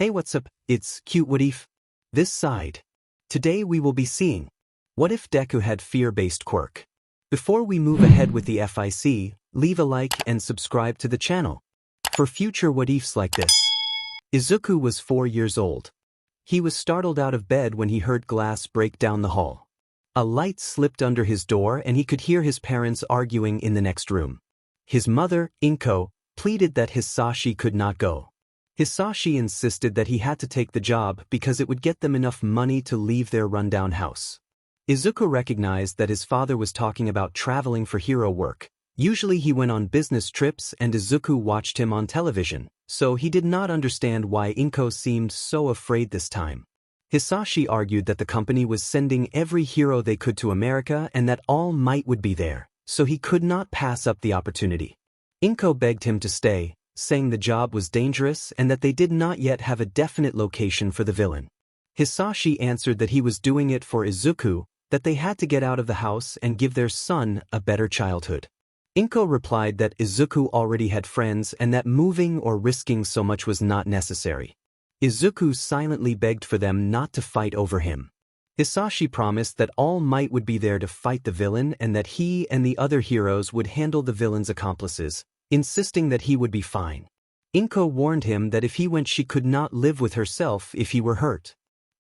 Hey, what's up? It's Cute What If? This side. Today we will be seeing what if Deku had fear-based quirk. Before we move ahead with the FIC, leave a like and subscribe to the channel for future what ifs like this. Izuku was 4 years old. He was startled out of bed when he heard glass break down the hall. A light slipped under his door and he could hear his parents arguing in the next room. His mother, Inko, pleaded that Hisashi could not go. Hisashi insisted that he had to take the job because it would get them enough money to leave their rundown house. Izuku recognized that his father was talking about traveling for hero work. Usually he went on business trips and Izuku watched him on television, so he did not understand why Inko seemed so afraid this time. Hisashi argued that the company was sending every hero they could to America and that All Might would be there, so he could not pass up the opportunity. Inko begged him to stay, saying the job was dangerous and that they did not yet have a definite location for the villain. Hisashi answered that he was doing it for Izuku, that they had to get out of the house and give their son a better childhood. Inko replied that Izuku already had friends and that moving or risking so much was not necessary. Izuku silently begged for them not to fight over him. Hisashi promised that All Might would be there to fight the villain and that he and the other heroes would handle the villain's accomplices, insisting that he would be fine. Inko warned him that if he went she could not live with herself if he were hurt.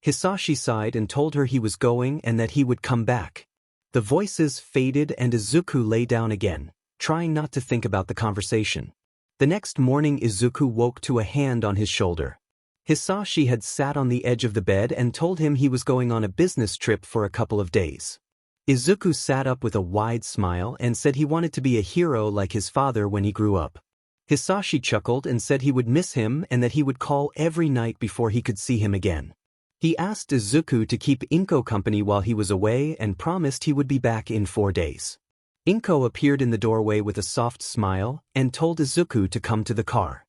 Hisashi sighed and told her he was going and that he would come back. The voices faded and Izuku lay down again, trying not to think about the conversation. The next morning Izuku woke to a hand on his shoulder. Hisashi had sat on the edge of the bed and told him he was going on a business trip for a couple of days. Izuku sat up with a wide smile and said he wanted to be a hero like his father when he grew up. Hisashi chuckled and said he would miss him and that he would call every night before he could see him again. He asked Izuku to keep Inko company while he was away and promised he would be back in 4 days. Inko appeared in the doorway with a soft smile and told Izuku to come to the car.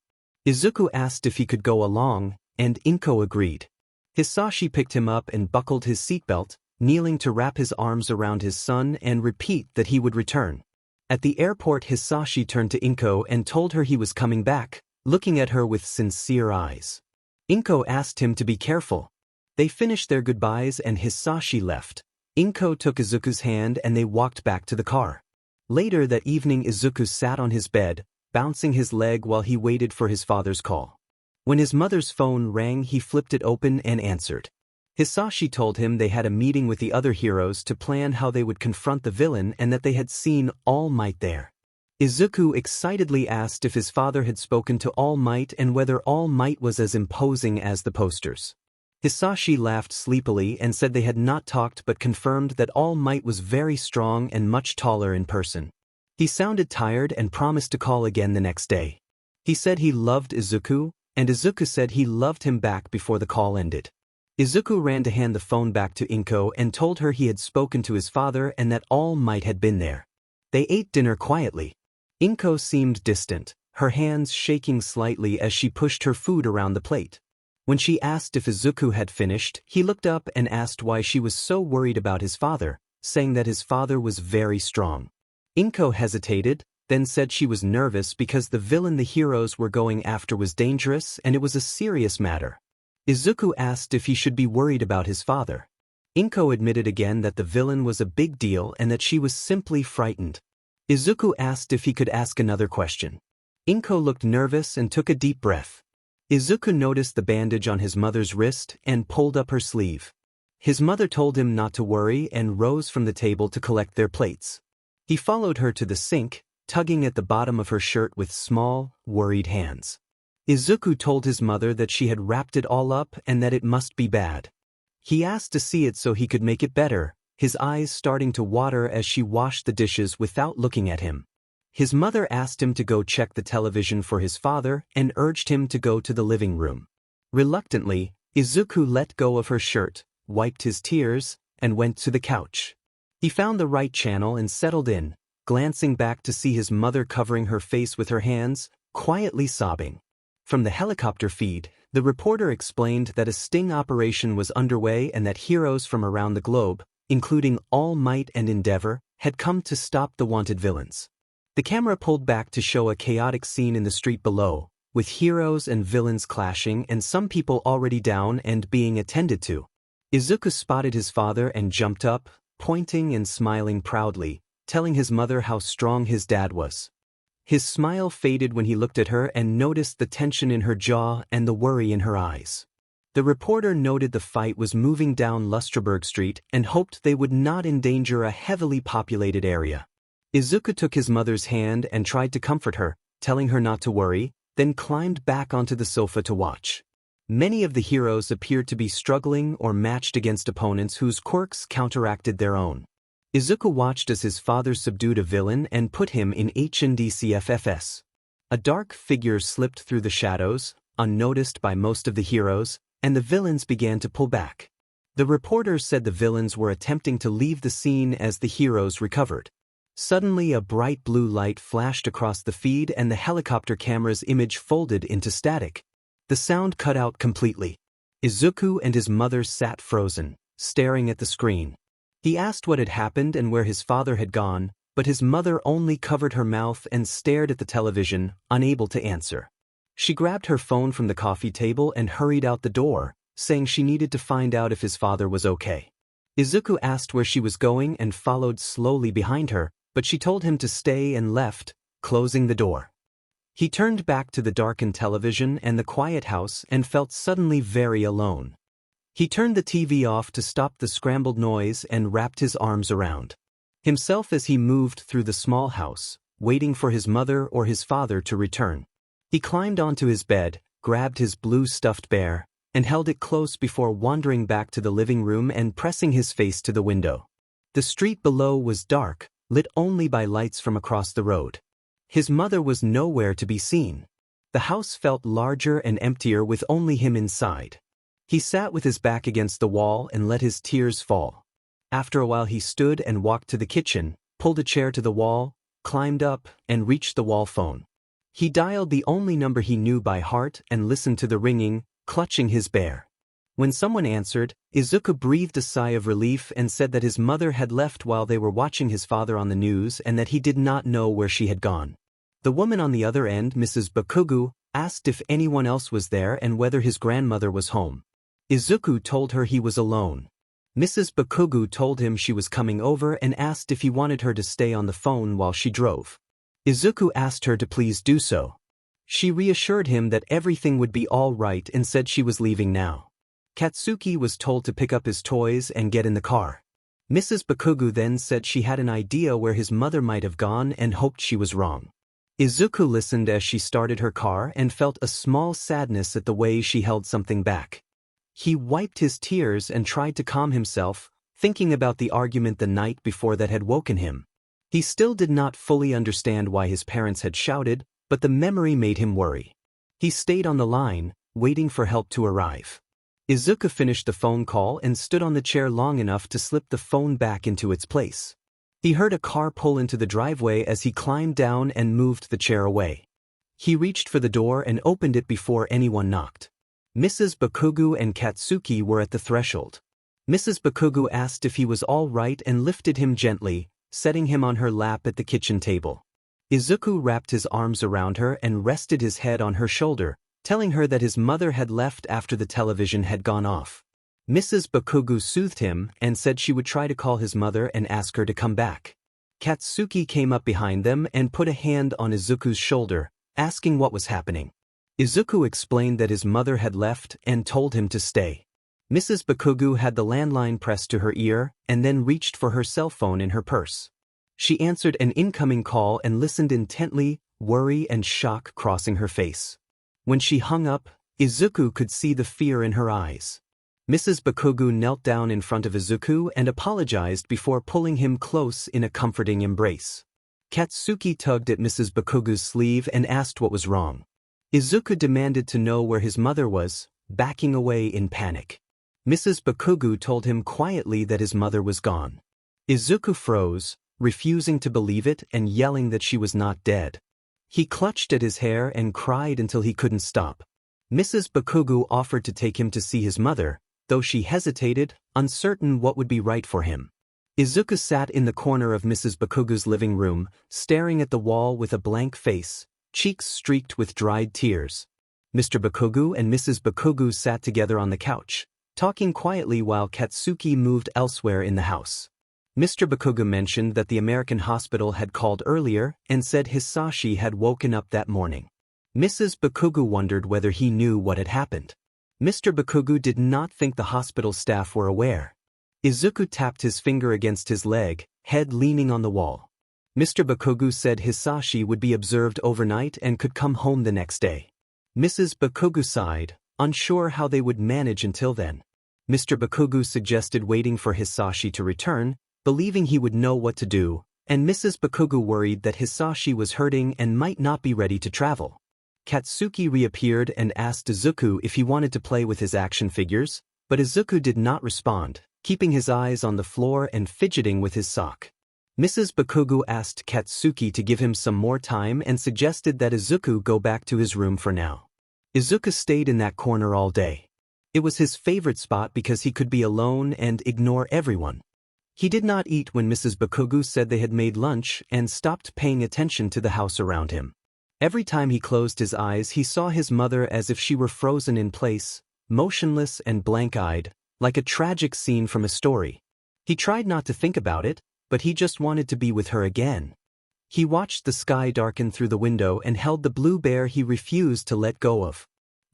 Izuku asked if he could go along, and Inko agreed. Hisashi picked him up and buckled his seatbelt, kneeling to wrap his arms around his son and repeat that he would return. At the airport Hisashi turned to Inko and told her he was coming back, looking at her with sincere eyes. Inko asked him to be careful. They finished their goodbyes and Hisashi left. Inko took Izuku's hand and they walked back to the car. Later that evening Izuku sat on his bed, bouncing his leg while he waited for his father's call. When his mother's phone rang he flipped it open and answered. Hisashi told him they had a meeting with the other heroes to plan how they would confront the villain and that they had seen All Might there. Izuku excitedly asked if his father had spoken to All Might and whether All Might was as imposing as the posters. Hisashi laughed sleepily and said they had not talked but confirmed that All Might was very strong and much taller in person. He sounded tired and promised to call again the next day. He said he loved Izuku, and Izuku said he loved him back before the call ended. Izuku ran to hand the phone back to Inko and told her he had spoken to his father and that All Might had been there. They ate dinner quietly. Inko seemed distant, her hands shaking slightly as she pushed her food around the plate. When she asked if Izuku had finished, he looked up and asked why she was so worried about his father, saying that his father was very strong. Inko hesitated, then said she was nervous because the villain the heroes were going after was dangerous and it was a serious matter. Izuku asked if he should be worried about his father. Inko admitted again that the villain was a big deal and that she was simply frightened. Izuku asked if he could ask another question. Inko looked nervous and took a deep breath. Izuku noticed the bandage on his mother's wrist and pulled up her sleeve. His mother told him not to worry and rose from the table to collect their plates. He followed her to the sink, tugging at the bottom of her shirt with small, worried hands. Izuku told his mother that she had wrapped it all up and that it must be bad. He asked to see it so he could make it better, his eyes starting to water as she washed the dishes without looking at him. His mother asked him to go check the television for his father and urged him to go to the living room. Reluctantly, Izuku let go of her shirt, wiped his tears, and went to the couch. He found the right channel and settled in, glancing back to see his mother covering her face with her hands, quietly sobbing. From the helicopter feed, the reporter explained that a sting operation was underway and that heroes from around the globe, including All Might and Endeavor, had come to stop the wanted villains. The camera pulled back to show a chaotic scene in the street below, with heroes and villains clashing and some people already down and being attended to. Izuku spotted his father and jumped up, pointing and smiling proudly, telling his mother how strong his dad was. His smile faded when he looked at her and noticed the tension in her jaw and the worry in her eyes. The reporter noted the fight was moving down Lustraberg Street and hoped they would not endanger a heavily populated area. Izuku took his mother's hand and tried to comfort her, telling her not to worry, then climbed back onto the sofa to watch. Many of the heroes appeared to be struggling or matched against opponents whose quirks counteracted their own. Izuku watched as his father subdued a villain and put him in HNDCFFS. A dark figure slipped through the shadows, unnoticed by most of the heroes, and the villains began to pull back. The reporter said the villains were attempting to leave the scene as the heroes recovered. Suddenly a bright blue light flashed across the feed and the helicopter camera's image folded into static. The sound cut out completely. Izuku and his mother sat frozen, staring at the screen. He asked what had happened and where his father had gone, but his mother only covered her mouth and stared at the television, unable to answer. She grabbed her phone from the coffee table and hurried out the door, saying she needed to find out if his father was okay. Izuku asked where she was going and followed slowly behind her, but she told him to stay and left, closing the door. He turned back to the darkened television and the quiet house and felt suddenly very alone. He turned the TV off to stop the scrambled noise and wrapped his arms around himself as he moved through the small house, waiting for his mother or his father to return. He climbed onto his bed, grabbed his blue stuffed bear, and held it close before wandering back to the living room and pressing his face to the window. The street below was dark, lit only by lights from across the road. His mother was nowhere to be seen. The house felt larger and emptier with only him inside. He sat with his back against the wall and let his tears fall. After a while he stood and walked to the kitchen, pulled a chair to the wall, climbed up, and reached the wall phone. He dialed the only number he knew by heart and listened to the ringing, clutching his bear. When someone answered, Izuku breathed a sigh of relief and said that his mother had left while they were watching his father on the news and that he did not know where she had gone. The woman on the other end, Mrs. Bakugu, asked if anyone else was there and whether his grandmother was home. Izuku told her he was alone. Mrs. Bakugu told him she was coming over and asked if he wanted her to stay on the phone while she drove. Izuku asked her to please do so. She reassured him that everything would be all right and said she was leaving now. Katsuki was told to pick up his toys and get in the car. Mrs. Bakugu then said she had an idea where his mother might have gone and hoped she was wrong. Izuku listened as she started her car and felt a small sadness at the way she held something back. He wiped his tears and tried to calm himself, thinking about the argument the night before that had woken him. He still did not fully understand why his parents had shouted, but the memory made him worry. He stayed on the line, waiting for help to arrive. Izuku finished the phone call and stood on the chair long enough to slip the phone back into its place. He heard a car pull into the driveway as he climbed down and moved the chair away. He reached for the door and opened it before anyone knocked. Mrs. Bakugu and Katsuki were at the threshold. Mrs. Bakugu asked if he was all right and lifted him gently, setting him on her lap at the kitchen table. Izuku wrapped his arms around her and rested his head on her shoulder, telling her that his mother had left after the television had gone off. Mrs. Bakugu soothed him and said she would try to call his mother and ask her to come back. Katsuki came up behind them and put a hand on Izuku's shoulder, asking what was happening. Izuku explained that his mother had left and told him to stay. Mrs. Bakugu had the landline pressed to her ear and then reached for her cell phone in her purse. She answered an incoming call and listened intently, worry and shock crossing her face. When she hung up, Izuku could see the fear in her eyes. Mrs. Bakugu knelt down in front of Izuku and apologized before pulling him close in a comforting embrace. Katsuki tugged at Mrs. Bakugu's sleeve and asked what was wrong. Izuku demanded to know where his mother was, backing away in panic. Mrs. Bakugu told him quietly that his mother was gone. Izuku froze, refusing to believe it and yelling that she was not dead. He clutched at his hair and cried until he couldn't stop. Mrs. Bakugu offered to take him to see his mother, though she hesitated, uncertain what would be right for him. Izuku sat in the corner of Mrs. Bakugu's living room, staring at the wall with a blank face, cheeks streaked with dried tears. Mr. Bakugo and Mrs. Bakugo sat together on the couch, talking quietly while Katsuki moved elsewhere in the house. Mr. Bakugo mentioned that the American hospital had called earlier and said Hisashi had woken up that morning. Mrs. Bakugo wondered whether he knew what had happened. Mr. Bakugo did not think the hospital staff were aware. Izuku tapped his finger against his leg, head leaning on the wall. Mr. Bakugo said Hisashi would be observed overnight and could come home the next day. Mrs. Bakugo sighed, unsure how they would manage until then. Mr. Bakugo suggested waiting for Hisashi to return, believing he would know what to do, and Mrs. Bakugo worried that Hisashi was hurting and might not be ready to travel. Katsuki reappeared and asked Izuku if he wanted to play with his action figures, but Izuku did not respond, keeping his eyes on the floor and fidgeting with his sock. Mrs. Bakugo asked Katsuki to give him some more time and suggested that Izuku go back to his room for now. Izuku stayed in that corner all day. It was his favorite spot because he could be alone and ignore everyone. He did not eat when Mrs. Bakugo said they had made lunch and stopped paying attention to the house around him. Every time he closed his eyes he saw his mother as if she were frozen in place, motionless and blank-eyed, like a tragic scene from a story. He tried not to think about it, but he just wanted to be with her again. He watched the sky darken through the window and held the blue bear he refused to let go of.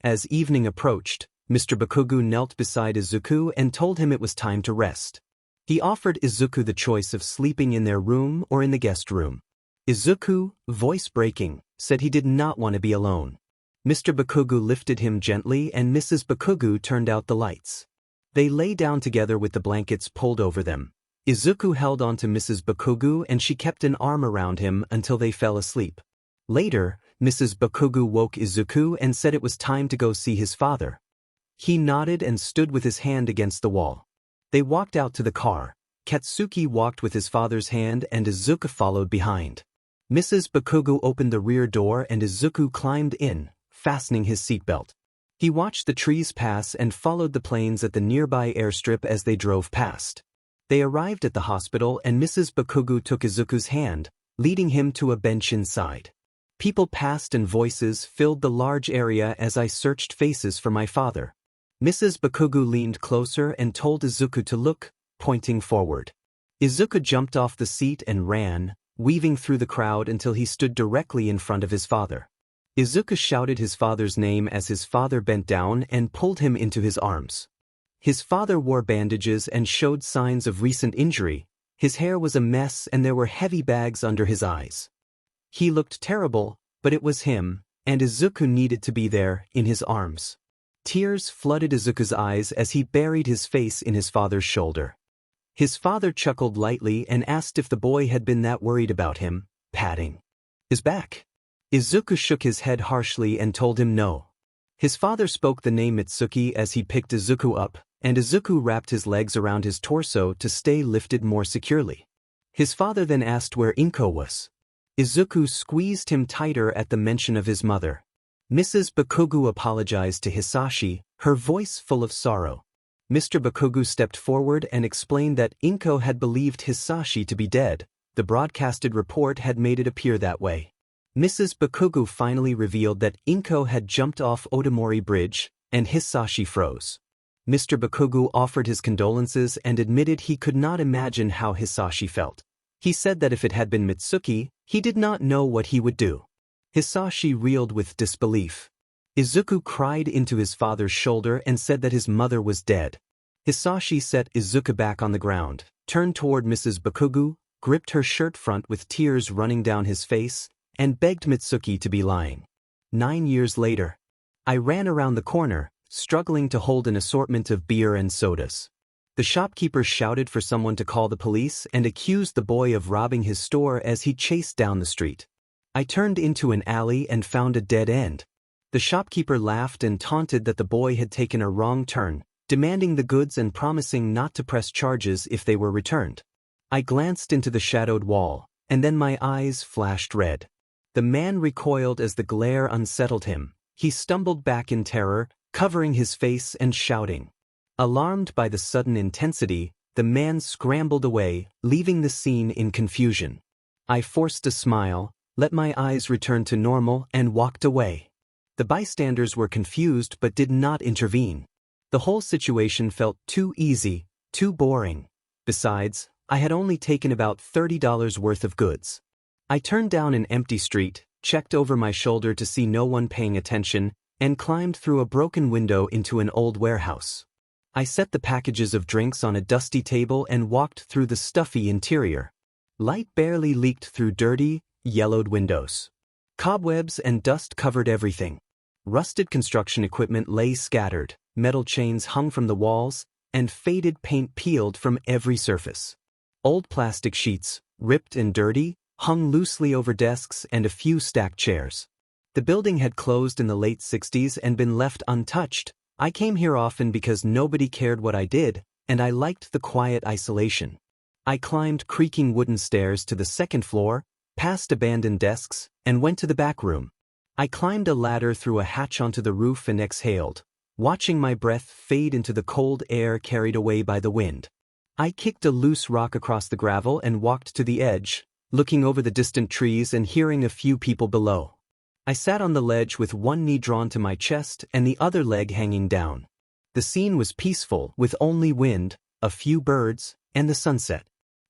As evening approached, Mr. Bakugo knelt beside Izuku and told him it was time to rest. He offered Izuku the choice of sleeping in their room or in the guest room. Izuku, voice breaking, said he did not want to be alone. Mr. Bakugo lifted him gently and Mrs. Bakugo turned out the lights. They lay down together with the blankets pulled over them. Izuku held on to Mrs. Bakugo and she kept an arm around him until they fell asleep. Later, Mrs. Bakugo woke Izuku and said it was time to go see his father. He nodded and stood with his hand against the wall. They walked out to the car. Katsuki walked with his father's hand and Izuku followed behind. Mrs. Bakugo opened the rear door and Izuku climbed in, fastening his seatbelt. He watched the trees pass and followed the planes at the nearby airstrip as they drove past. They arrived at the hospital and Mrs. Bakugo took Izuku's hand, leading him to a bench inside. People passed and voices filled the large area as I searched faces for my father. Mrs. Bakugo leaned closer and told Izuku to look, pointing forward. Izuku jumped off the seat and ran, weaving through the crowd until he stood directly in front of his father. Izuku shouted his father's name as his father bent down and pulled him into his arms. His father wore bandages and showed signs of recent injury. His hair was a mess and there were heavy bags under his eyes. He looked terrible, but it was him, and Izuku needed to be there, in his arms. Tears flooded Izuku's eyes as he buried his face in his father's shoulder. His father chuckled lightly and asked if the boy had been that worried about him, patting his back. Izuku shook his head harshly and told him no. His father spoke the name Mitsuki as he picked Izuku up, and Izuku wrapped his legs around his torso to stay lifted more securely. His father then asked where Inko was. Izuku squeezed him tighter at the mention of his mother. Mrs. Bakugo apologized to Hisashi, her voice full of sorrow. Mr. Bakugo stepped forward and explained that Inko had believed Hisashi to be dead. The broadcasted report had made it appear that way. Mrs. Bakugo finally revealed that Inko had jumped off Otomori Bridge, and Hisashi froze. Mr. Bakugo offered his condolences and admitted he could not imagine how Hisashi felt. He said that if it had been Mitsuki, he did not know what he would do. Hisashi reeled with disbelief. Izuku cried into his father's shoulder and said that his mother was dead. Hisashi set Izuku back on the ground, turned toward Mrs. Bakugo, gripped her shirt front with tears running down his face, and begged Mitsuki to be lying. 9 years later, I ran around the corner, struggling to hold an assortment of beer and sodas. The shopkeeper shouted for someone to call the police and accused the boy of robbing his store as he chased down the street. I turned into an alley and found a dead end. The shopkeeper laughed and taunted that the boy had taken a wrong turn, demanding the goods and promising not to press charges if they were returned. I glanced into the shadowed wall, and then my eyes flashed red. The man recoiled as the glare unsettled him. He stumbled back in terror, covering his face and shouting. Alarmed by the sudden intensity, the man scrambled away, leaving the scene in confusion. I forced a smile, let my eyes return to normal, and walked away. The bystanders were confused but did not intervene. The whole situation felt too easy, too boring. Besides, I had only taken about $30 worth of goods. I turned down an empty street, checked over my shoulder to see no one paying attention, and climbed through a broken window into an old warehouse. I set the packages of drinks on a dusty table and walked through the stuffy interior. Light barely leaked through dirty, yellowed windows. Cobwebs and dust covered everything. Rusted construction equipment lay scattered, metal chains hung from the walls, and faded paint peeled from every surface. Old plastic sheets, ripped and dirty, hung loosely over desks and a few stacked chairs. The building had closed in the late 60s and been left untouched. I came here often because nobody cared what I did, and I liked the quiet isolation. I climbed creaking wooden stairs to the second floor, past abandoned desks, and went to the back room. I climbed a ladder through a hatch onto the roof and exhaled, watching my breath fade into the cold air carried away by the wind. I kicked a loose rock across the gravel and walked to the edge, looking over the distant trees and hearing a few people below. I sat on the ledge with one knee drawn to my chest and the other leg hanging down. The scene was peaceful, with only wind, a few birds, and the sunset.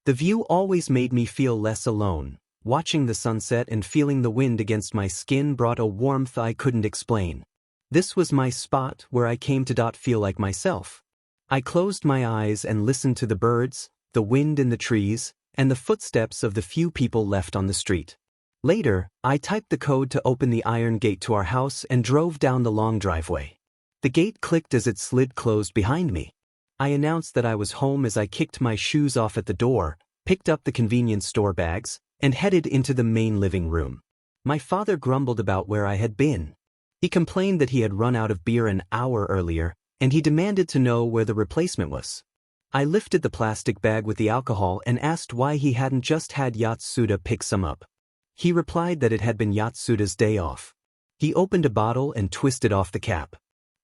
The view always made me feel less alone. Watching the sunset and feeling the wind against my skin brought a warmth I couldn't explain. This was my spot where I came to feel like myself. I closed my eyes and listened to the birds, the wind in the trees, and the footsteps of the few people left on the street. Later, I typed the code to open the iron gate to our house and drove down the long driveway. The gate clicked as it slid closed behind me. I announced that I was home as I kicked my shoes off at the door, picked up the convenience store bags, and headed into the main living room. My father grumbled about where I had been. He complained that he had run out of beer an hour earlier, and he demanded to know where the replacement was. I lifted the plastic bag with the alcohol and asked why he hadn't just had Yatsuda pick some up. He replied that it had been Yatsuda's day off. He opened a bottle and twisted off the cap.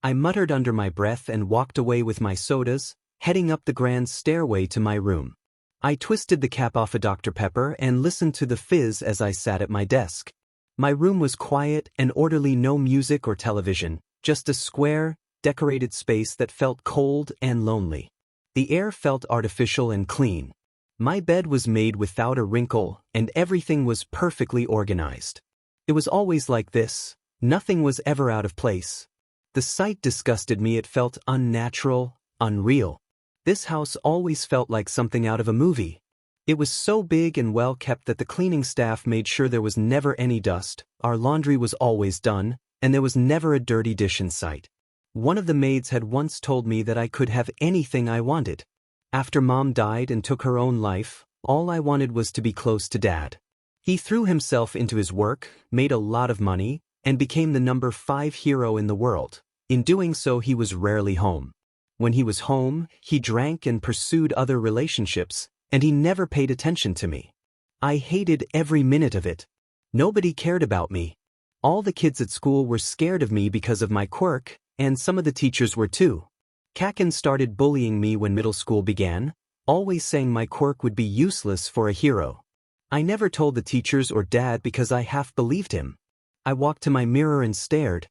I muttered under my breath and walked away with my sodas, heading up the grand stairway to my room. I twisted the cap off a Dr. Pepper and listened to the fizz as I sat at my desk. My room was quiet and orderly, no music or television, just a square, decorated space that felt cold and lonely. The air felt artificial and clean. My bed was made without a wrinkle, and everything was perfectly organized. It was always like this. Nothing was ever out of place. The sight disgusted me. It felt unnatural, unreal. This house always felt like something out of a movie. It was so big and well kept that the cleaning staff made sure there was never any dust, our laundry was always done, and there was never a dirty dish in sight. One of the maids had once told me that I could have anything I wanted. After Mom died and took her own life, all I wanted was to be close to Dad. He threw himself into his work, made a lot of money, and became the number 5 hero in the world. In doing so, he was rarely home. When he was home, he drank and pursued other relationships, and he never paid attention to me. I hated every minute of it. Nobody cared about me. All the kids at school were scared of me because of my quirk, and some of the teachers were too. Kaken started bullying me when middle school began, always saying my quirk would be useless for a hero. I never told the teachers or Dad because I half believed him. I walked to my mirror and stared.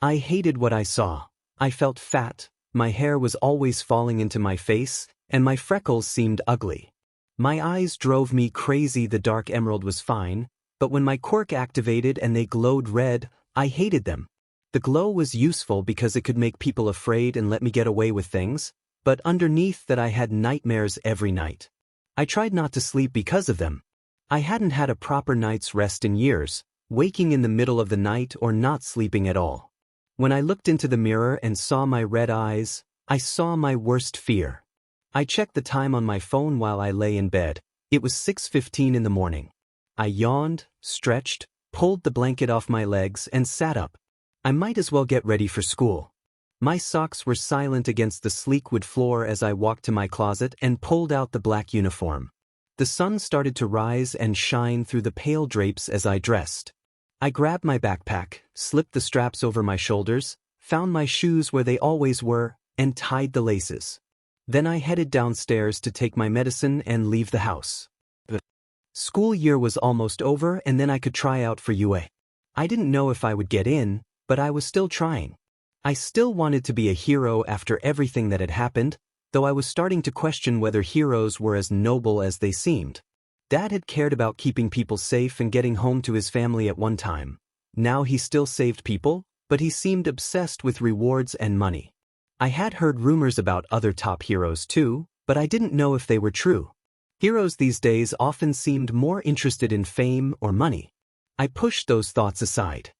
I hated what I saw. I felt fat, my hair was always falling into my face, and my freckles seemed ugly. My eyes drove me crazy. The dark emerald was fine, but when my quirk activated and they glowed red, I hated them. The glow was useful because it could make people afraid and let me get away with things, but underneath that I had nightmares every night. I tried not to sleep because of them. I hadn't had a proper night's rest in years, waking in the middle of the night or not sleeping at all. When I looked into the mirror and saw my red eyes, I saw my worst fear. I checked the time on my phone while I lay in bed. It was 6:15 in the morning. I yawned, stretched, pulled the blanket off my legs and sat up. I might as well get ready for school. My socks were silent against the sleek wood floor as I walked to my closet and pulled out the black uniform. The sun started to rise and shine through the pale drapes as I dressed. I grabbed my backpack, slipped the straps over my shoulders, found my shoes where they always were, and tied the laces. Then I headed downstairs to take my medicine and leave the house. School year was almost over and then I could try out for UA. I didn't know if I would get in, but I was still trying. I still wanted to be a hero after everything that had happened, though I was starting to question whether heroes were as noble as they seemed. Dad had cared about keeping people safe and getting home to his family at one time. Now he still saved people, but he seemed obsessed with rewards and money. I had heard rumors about other top heroes too, but I didn't know if they were true. Heroes these days often seemed more interested in fame or money. I pushed those thoughts aside.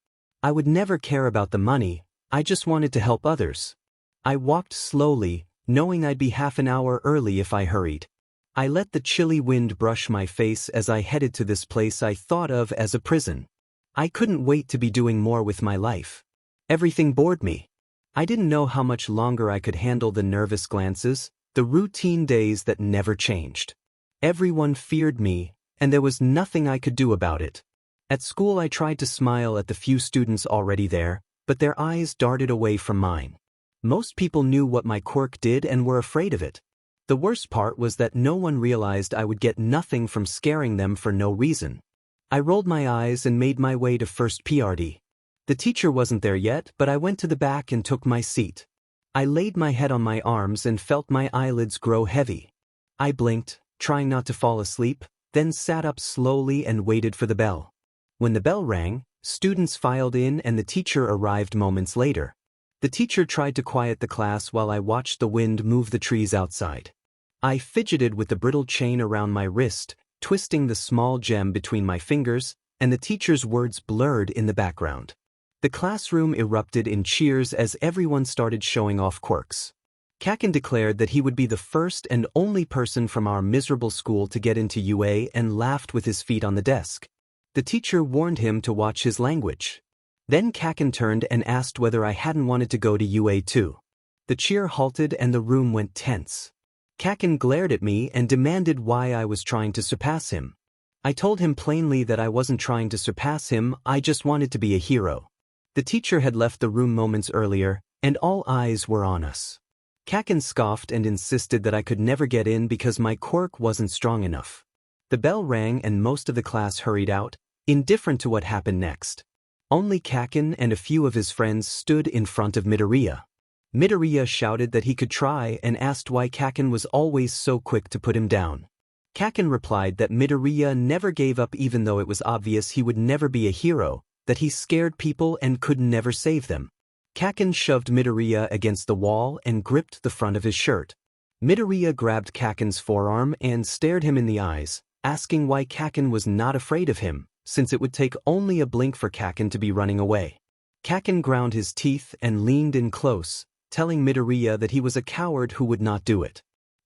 I would never care about the money, I just wanted to help others. I walked slowly, knowing I'd be half an hour early if I hurried. I let the chilly wind brush my face as I headed to this place I thought of as a prison. I couldn't wait to be doing more with my life. Everything bored me. I didn't know how much longer I could handle the nervous glances, the routine days that never changed. Everyone feared me, and there was nothing I could do about it. At school I tried to smile at the few students already there, but their eyes darted away from mine. Most people knew what my quirk did and were afraid of it. The worst part was that no one realized I would get nothing from scaring them for no reason. I rolled my eyes and made my way to first PRD. The teacher wasn't there yet, but I went to the back and took my seat. I laid my head on my arms and felt my eyelids grow heavy. I blinked, trying not to fall asleep, then sat up slowly and waited for the bell. When the bell rang, students filed in and the teacher arrived moments later. The teacher tried to quiet the class while I watched the wind move the trees outside. I fidgeted with the brittle chain around my wrist, twisting the small gem between my fingers, and the teacher's words blurred in the background. The classroom erupted in cheers as everyone started showing off quirks. A.K.A. declared that he would be the first and only person from our miserable school to get into UA and laughed with his feet on the desk. The teacher warned him to watch his language. Then A.K.A. turned and asked whether I hadn't wanted to go to UA too. The cheer halted and the room went tense. A.K.A. glared at me and demanded why I was trying to surpass him. I told him plainly that I wasn't trying to surpass him, I just wanted to be a hero. The teacher had left the room moments earlier, and all eyes were on us. A.K.A. scoffed and insisted that I could never get in because my quirk wasn't strong enough. The bell rang and most of the class hurried out, indifferent to what happened next. Only A.K.A. and a few of his friends stood in front of Midoriya. Midoriya shouted that he could try and asked why A.K.A. was always so quick to put him down. A.K.A. replied that Midoriya never gave up even though it was obvious he would never be a hero, that he scared people and could never save them. A.K.A. shoved Midoriya against the wall and gripped the front of his shirt. Midoriya grabbed A.K.A.'s forearm and stared him in the eyes, asking why A.K.A. was not afraid of him, since it would take only a blink for A.K.A. to be running away. A.K.A. ground his teeth and leaned in close, telling Midoriya that he was a coward who would not do it.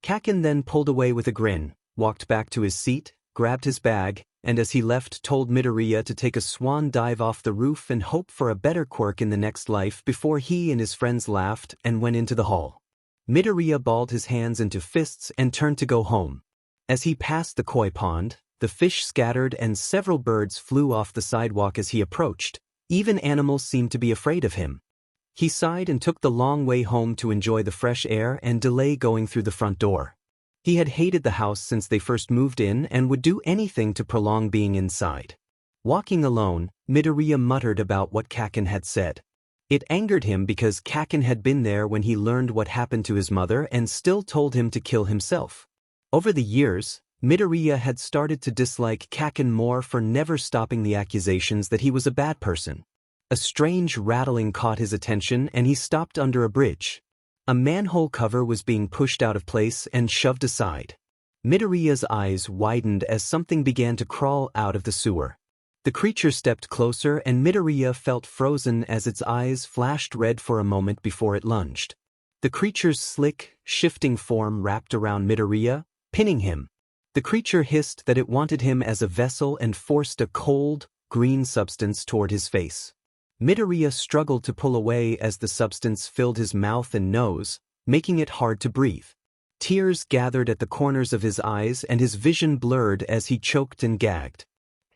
A.K.A. then pulled away with a grin, walked back to his seat, grabbed his bag, and as he left told Midoriya to take a swan dive off the roof and hope for a better quirk in the next life before he and his friends laughed and went into the hall. Midoriya balled his hands into fists and turned to go home. As he passed the koi pond, the fish scattered and several birds flew off the sidewalk as he approached. Even animals seemed to be afraid of him. He sighed and took the long way home to enjoy the fresh air and delay going through the front door. He had hated the house since they first moved in and would do anything to prolong being inside. Walking alone, Midoriya muttered about what A.K.A. had said. It angered him because A.K.A. had been there when he learned what happened to his mother and still told him to kill himself. Over the years, Midoriya had started to dislike A.K.A. more for never stopping the accusations that he was a bad person. A strange rattling caught his attention and he stopped under a bridge. A manhole cover was being pushed out of place and shoved aside. Midoriya's eyes widened as something began to crawl out of the sewer. The creature stepped closer and Midoriya felt frozen as its eyes flashed red for a moment before it lunged. The creature's slick, shifting form wrapped around Midoriya, pinning him. The creature hissed that it wanted him as a vessel and forced a cold, green substance toward his face. Midoriya struggled to pull away as the substance filled his mouth and nose, making it hard to breathe. Tears gathered at the corners of his eyes and his vision blurred as he choked and gagged.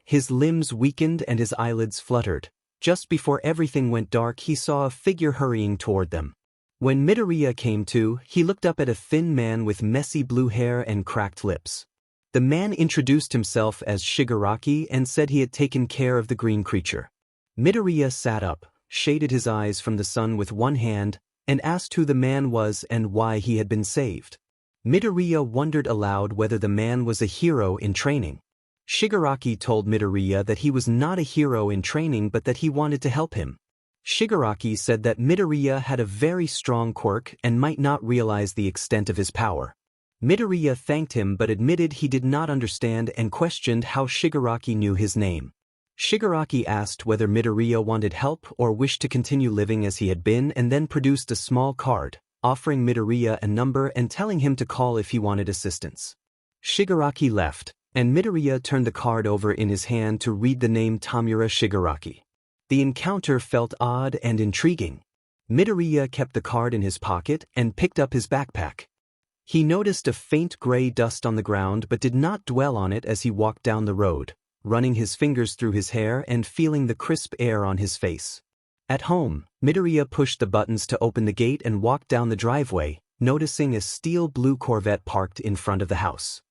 His limbs weakened and his eyelids fluttered. Just before everything went dark, he saw a figure hurrying toward them. When Midoriya came to, he looked up at a thin man with messy blue hair and cracked lips. The man introduced himself as Shigaraki and said he had taken care of the green creature. Midoriya sat up, shaded his eyes from the sun with one hand, and asked who the man was and why he had been saved. Midoriya wondered aloud whether the man was a hero in training. Shigaraki told Midoriya that he was not a hero in training but that he wanted to help him. Shigaraki said that Midoriya had a very strong quirk and might not realize the extent of his power. Midoriya thanked him but admitted he did not understand and questioned how Shigaraki knew his name. Shigaraki asked whether Midoriya wanted help or wished to continue living as he had been and then produced a small card, offering Midoriya a number and telling him to call if he wanted assistance. Shigaraki left, and Midoriya turned the card over in his hand to read the name Tamura Shigaraki. The encounter felt odd and intriguing. Midoriya kept the card in his pocket and picked up his backpack. He noticed a faint gray dust on the ground but did not dwell on it as he walked down the road, running his fingers through his hair and feeling the crisp air on his face. At home, Midoriya pushed the buttons to open the gate and walked down the driveway, noticing a steel blue Corvette parked in front of the house.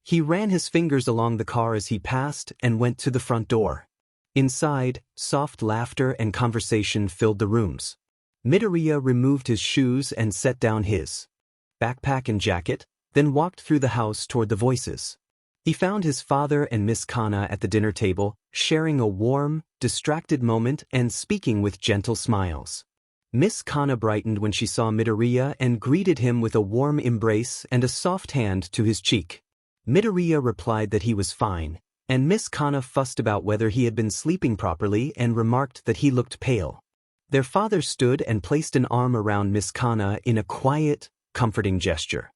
He ran his fingers along the car as he passed and went to the front door. Inside, soft laughter and conversation filled the rooms. Midoriya removed his shoes and set down his backpack and jacket, then walked through the house toward the voices. He found his father and Miss Kana at the dinner table, sharing a warm, distracted moment and speaking with gentle smiles. Miss Kana brightened when she saw Midoriya and greeted him with a warm embrace and a soft hand to his cheek. Midoriya replied that he was fine, and Miss Kana fussed about whether he had been sleeping properly and remarked that he looked pale. Their father stood and placed an arm around Miss Kana in a quiet, comforting gesture.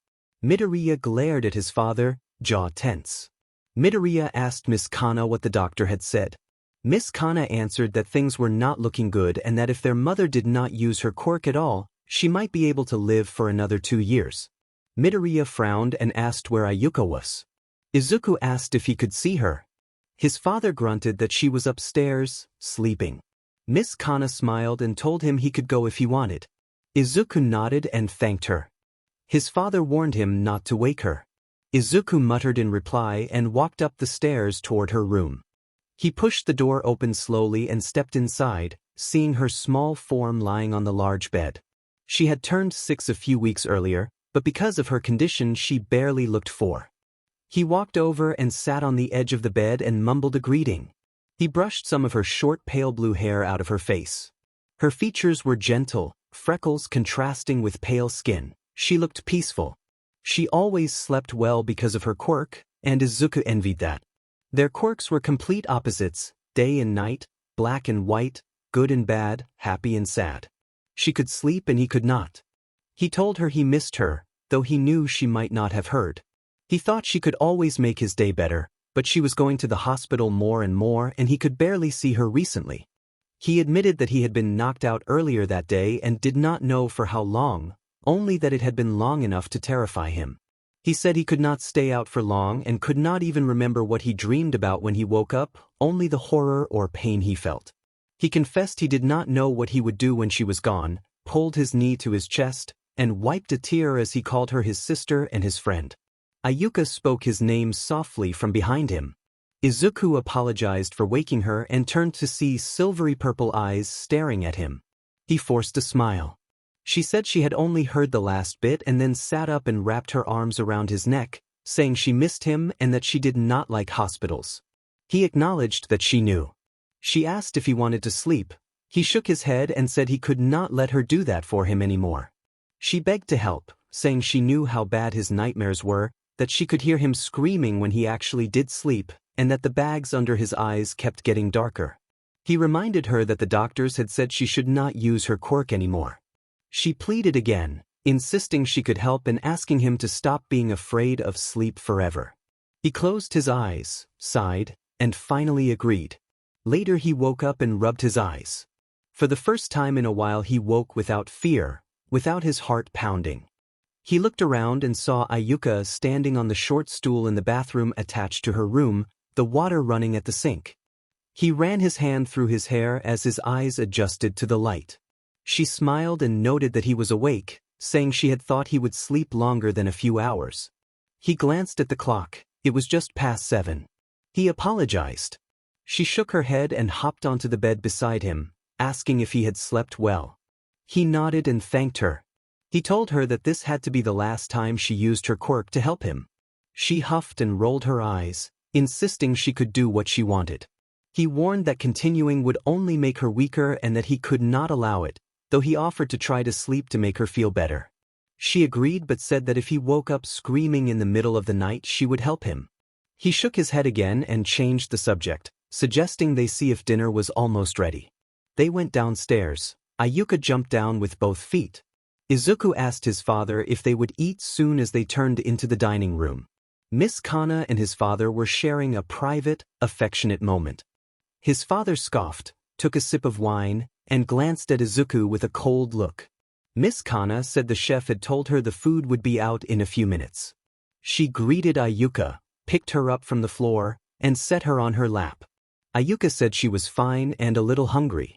Midoriya glared at his father, jaw tense. Midoriya asked Miss Kana what the doctor had said. Miss Kana answered that things were not looking good and that if their mother did not use her quirk at all, she might be able to live for another 2 years. Midoriya frowned and asked where Izuku was. Izuku asked if he could see her. His father grunted that she was upstairs, sleeping. Miss Kana smiled and told him he could go if he wanted. Izuku nodded and thanked her. His father warned him not to wake her. Izuku muttered in reply and walked up the stairs toward her room. He pushed the door open slowly and stepped inside, seeing her small form lying on the large bed. She had turned 6 a few weeks earlier, but because of her condition she barely looked 4. He walked over and sat on the edge of the bed and mumbled a greeting. He brushed some of her short pale blue hair out of her face. Her features were gentle, freckles contrasting with pale skin. She looked peaceful. She always slept well because of her quirk, and Izuku envied that. Their quirks were complete opposites, day and night, black and white, good and bad, happy and sad. She could sleep and he could not. He told her he missed her, though he knew she might not have heard. He thought she could always make his day better, but she was going to the hospital more and more and he could barely see her recently. He admitted that he had been knocked out earlier that day and did not know for how long, only that it had been long enough to terrify him. He said he could not stay out for long and could not even remember what he dreamed about when he woke up, only the horror or pain he felt. He confessed he did not know what he would do when she was gone, pulled his knee to his chest, and wiped a tear as he called her his sister and his friend. Ayuka spoke his name softly from behind him. Izuku apologized for waking her and turned to see silvery purple eyes staring at him. He forced a smile. She said she had only heard the last bit and then sat up and wrapped her arms around his neck, saying she missed him and that she did not like hospitals. He acknowledged that she knew. She asked if he wanted to sleep. He shook his head and said he could not let her do that for him anymore. She begged to help, saying she knew how bad his nightmares were, that she could hear him screaming when he actually did sleep, and that the bags under his eyes kept getting darker. He reminded her that the doctors had said she should not use her quirk anymore. She pleaded again, insisting she could help and asking him to stop being afraid of sleep forever. He closed his eyes, sighed, and finally agreed. Later he woke up and rubbed his eyes. For the first time in a while he woke without fear, without his heart pounding. He looked around and saw Ayuka standing on the short stool in the bathroom attached to her room, the water running at the sink. He ran his hand through his hair as his eyes adjusted to the light. She smiled and noted that he was awake, saying she had thought he would sleep longer than a few hours. He glanced at the clock, It was just past 7. He apologized. She shook her head and hopped onto the bed beside him, asking if he had slept well. He nodded and thanked her. He told her that this had to be the last time she used her quirk to help him. She huffed and rolled her eyes, insisting she could do what she wanted. He warned that continuing would only make her weaker and that he could not allow it, though he offered to try to sleep to make her feel better. She agreed but said that if he woke up screaming in the middle of the night she would help him. He shook his head again and changed the subject, suggesting they see if dinner was almost ready. They went downstairs. Ayuka jumped down with both feet. Izuku asked his father if they would eat soon as they turned into the dining room. Miss Kana and his father were sharing a private, affectionate moment. His father scoffed, took a sip of wine, and glanced at Izuku with a cold look. Miss Kana said the chef had told her the food would be out in a few minutes. She greeted Ayuka, picked her up from the floor, and set her on her lap. Ayuka said she was fine and a little hungry.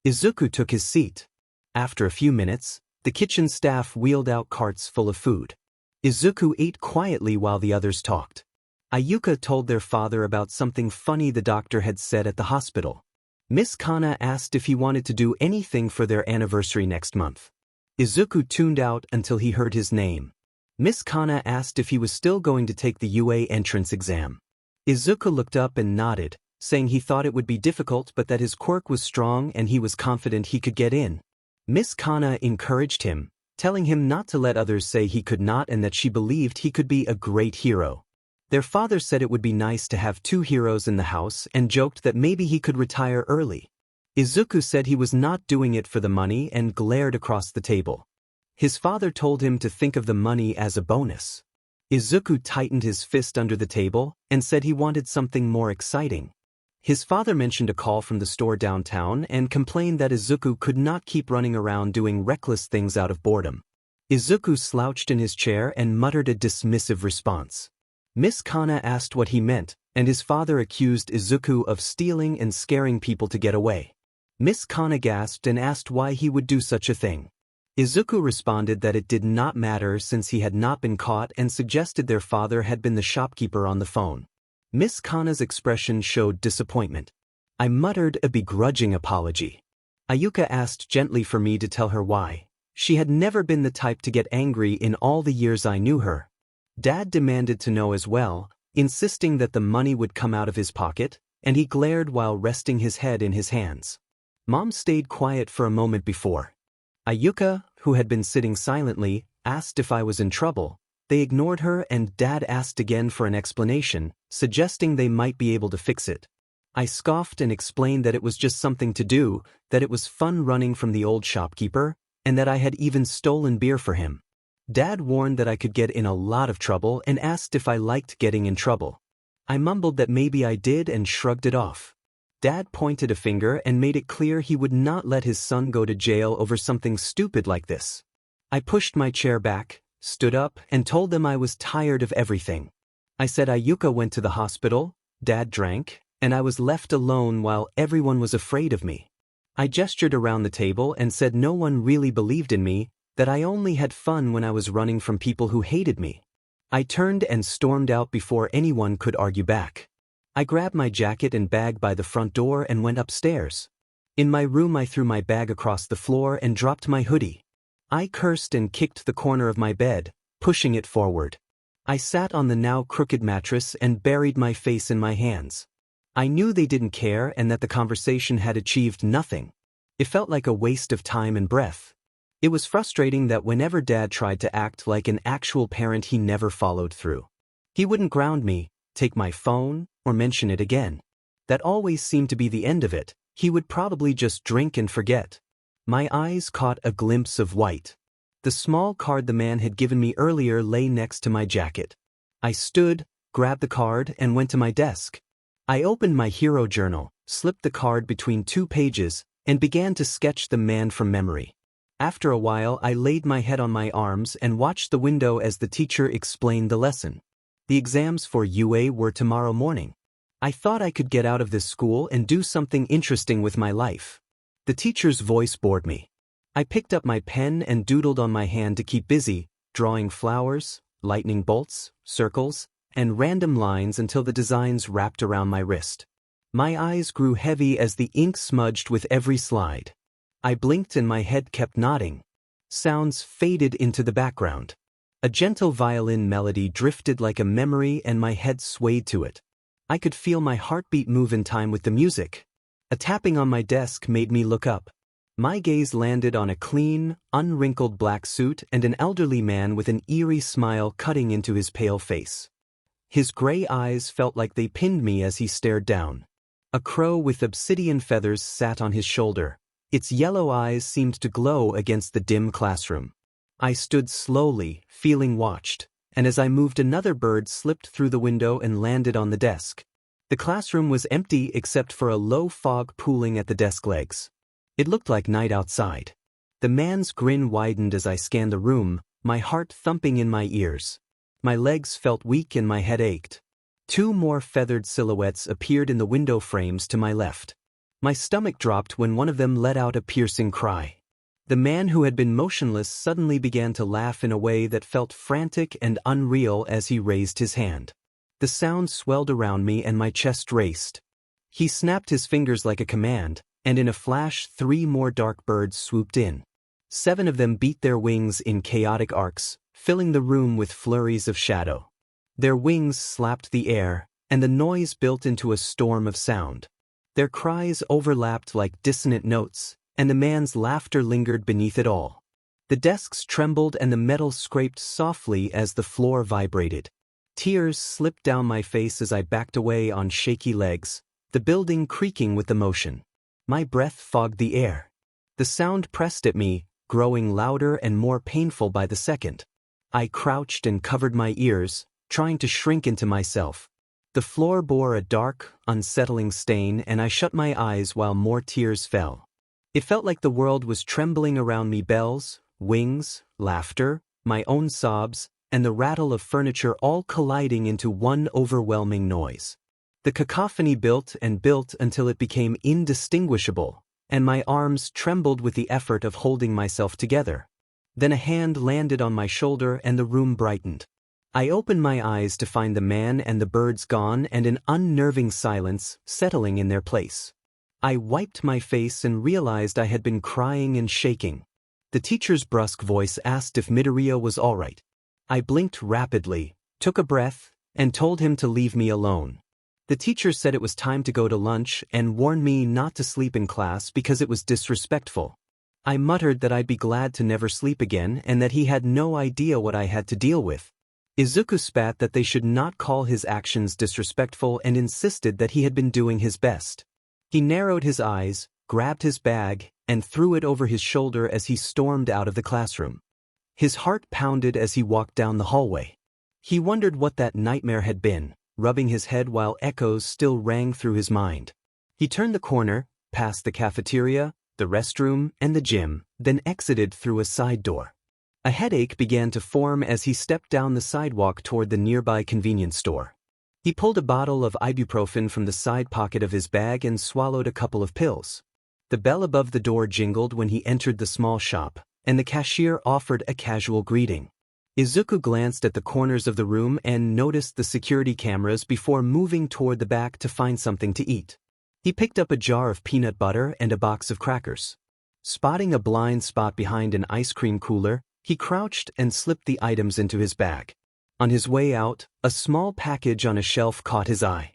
Izuku took his seat. After a few minutes, the kitchen staff wheeled out carts full of food. Izuku ate quietly while the others talked. Ayuka told their father about something funny the doctor had said at the hospital. Miss Kana asked if he wanted to do anything for their anniversary next month. Izuku tuned out until he heard his name. Miss Kana asked if he was still going to take the UA entrance exam. Izuku looked up and nodded, saying he thought it would be difficult but that his quirk was strong and he was confident he could get in. Miss Kana encouraged him, telling him not to let others say he could not and that she believed he could be a great hero. Their father said it would be nice to have 2 heroes in the house and joked that maybe he could retire early. Izuku said he was not doing it for the money and glared across the table. His father told him to think of the money as a bonus. Izuku tightened his fist under the table and said he wanted something more exciting. His father mentioned a call from the store downtown and complained that Izuku could not keep running around doing reckless things out of boredom. Izuku slouched in his chair and muttered a dismissive response. Miss Kana asked what he meant, and his father accused Izuku of stealing and scaring people to get away. Miss Kana gasped and asked why he would do such a thing. Izuku responded that it did not matter since he had not been caught and suggested their father had been the shopkeeper on the phone. Miss Kana's expression showed disappointment. I muttered a begrudging apology. Ayuka asked gently for me to tell her why. She had never been the type to get angry in all the years I knew her. Dad demanded to know as well, insisting that the money would come out of his pocket, and he glared while resting his head in his hands. Mom stayed quiet for a moment before. Ayuka, who had been sitting silently, asked if I was in trouble. They ignored her and Dad asked again for an explanation, suggesting they might be able to fix it. I scoffed and explained that it was just something to do, that it was fun running from the old shopkeeper, and that I had even stolen beer for him. Dad warned that I could get in a lot of trouble and asked if I liked getting in trouble. I mumbled that maybe I did and shrugged it off. Dad pointed a finger and made it clear he would not let his son go to jail over something stupid like this. I pushed my chair back, stood up, and told them I was tired of everything. I said Ayuka went to the hospital, Dad drank, and I was left alone while everyone was afraid of me. I gestured around the table and said no one really believed in me, that I only had fun when I was running from people who hated me. I turned and stormed out before anyone could argue back. I grabbed my jacket and bag by the front door and went upstairs. In my room I threw my bag across the floor and dropped my hoodie. I cursed and kicked the corner of my bed, pushing it forward. I sat on the now crooked mattress and buried my face in my hands. I knew they didn't care and that the conversation had achieved nothing. It felt like a waste of time and breath. It was frustrating that whenever Dad tried to act like an actual parent he never followed through. He wouldn't ground me, take my phone, or mention it again. That always seemed to be the end of it. He would probably just drink and forget. My eyes caught a glimpse of white. The small card the man had given me earlier lay next to my jacket. I stood, grabbed the card, and went to my desk. I opened my hero journal, slipped the card between 2 pages, and began to sketch the man from memory. After a while I laid my head on my arms and watched the window as the teacher explained the lesson. The exams for UA were tomorrow morning. I thought I could get out of this school and do something interesting with my life. The teacher's voice bored me. I picked up my pen and doodled on my hand to keep busy, drawing flowers, lightning bolts, circles, and random lines until the designs wrapped around my wrist. My eyes grew heavy as the ink smudged with every slide. I blinked and my head kept nodding. Sounds faded into the background. A gentle violin melody drifted like a memory and my head swayed to it. I could feel my heartbeat move in time with the music. A tapping on my desk made me look up. My gaze landed on a clean, unwrinkled black suit and an elderly man with an eerie smile cutting into his pale face. His gray eyes felt like they pinned me as he stared down. A crow with obsidian feathers sat on his shoulder. Its yellow eyes seemed to glow against the dim classroom. I stood slowly, feeling watched, and as I moved another bird slipped through the window and landed on the desk. The classroom was empty except for a low fog pooling at the desk legs. It looked like night outside. The man's grin widened as I scanned the room, my heart thumping in my ears. My legs felt weak and my head ached. 2 more feathered silhouettes appeared in the window frames to my left. My stomach dropped when one of them let out a piercing cry. The man who had been motionless suddenly began to laugh in a way that felt frantic and unreal as he raised his hand. The sound swelled around me and my chest raced. He snapped his fingers like a command, and in a flash 3 more dark birds swooped in. 7 of them beat their wings in chaotic arcs, filling the room with flurries of shadow. Their wings slapped the air, and the noise built into a storm of sound. Their cries overlapped like dissonant notes, and the man's laughter lingered beneath it all. The desks trembled and the metal scraped softly as the floor vibrated. Tears slipped down my face as I backed away on shaky legs, the building creaking with the motion. My breath fogged the air. The sound pressed at me, growing louder and more painful by the second. I crouched and covered my ears, trying to shrink into myself. The floor bore a dark, unsettling stain and I shut my eyes while more tears fell. It felt like the world was trembling around me, bells, wings, laughter, my own sobs, and the rattle of furniture all colliding into one overwhelming noise. The cacophony built and built until it became indistinguishable, and my arms trembled with the effort of holding myself together. Then a hand landed on my shoulder and the room brightened. I opened my eyes to find the man and the birds gone and an unnerving silence settling in their place. I wiped my face and realized I had been crying and shaking. The teacher's brusque voice asked if Midoriya was all right. I blinked rapidly, took a breath, and told him to leave me alone. The teacher said it was time to go to lunch and warned me not to sleep in class because it was disrespectful. I muttered that I'd be glad to never sleep again and that he had no idea what I had to deal with. Izuku spat that they should not call his actions disrespectful and insisted that he had been doing his best. He narrowed his eyes, grabbed his bag, and threw it over his shoulder as he stormed out of the classroom. His heart pounded as he walked down the hallway. He wondered what that nightmare had been, rubbing his head while echoes still rang through his mind. He turned the corner, past the cafeteria, the restroom, and the gym, then exited through a side door. A headache began to form as he stepped down the sidewalk toward the nearby convenience store. He pulled a bottle of ibuprofen from the side pocket of his bag and swallowed a couple of pills. The bell above the door jingled when he entered the small shop, and the cashier offered a casual greeting. Izuku glanced at the corners of the room and noticed the security cameras before moving toward the back to find something to eat. He picked up a jar of peanut butter and a box of crackers. Spotting a blind spot behind an ice cream cooler, he crouched and slipped the items into his bag. On his way out, a small package on a shelf caught his eye.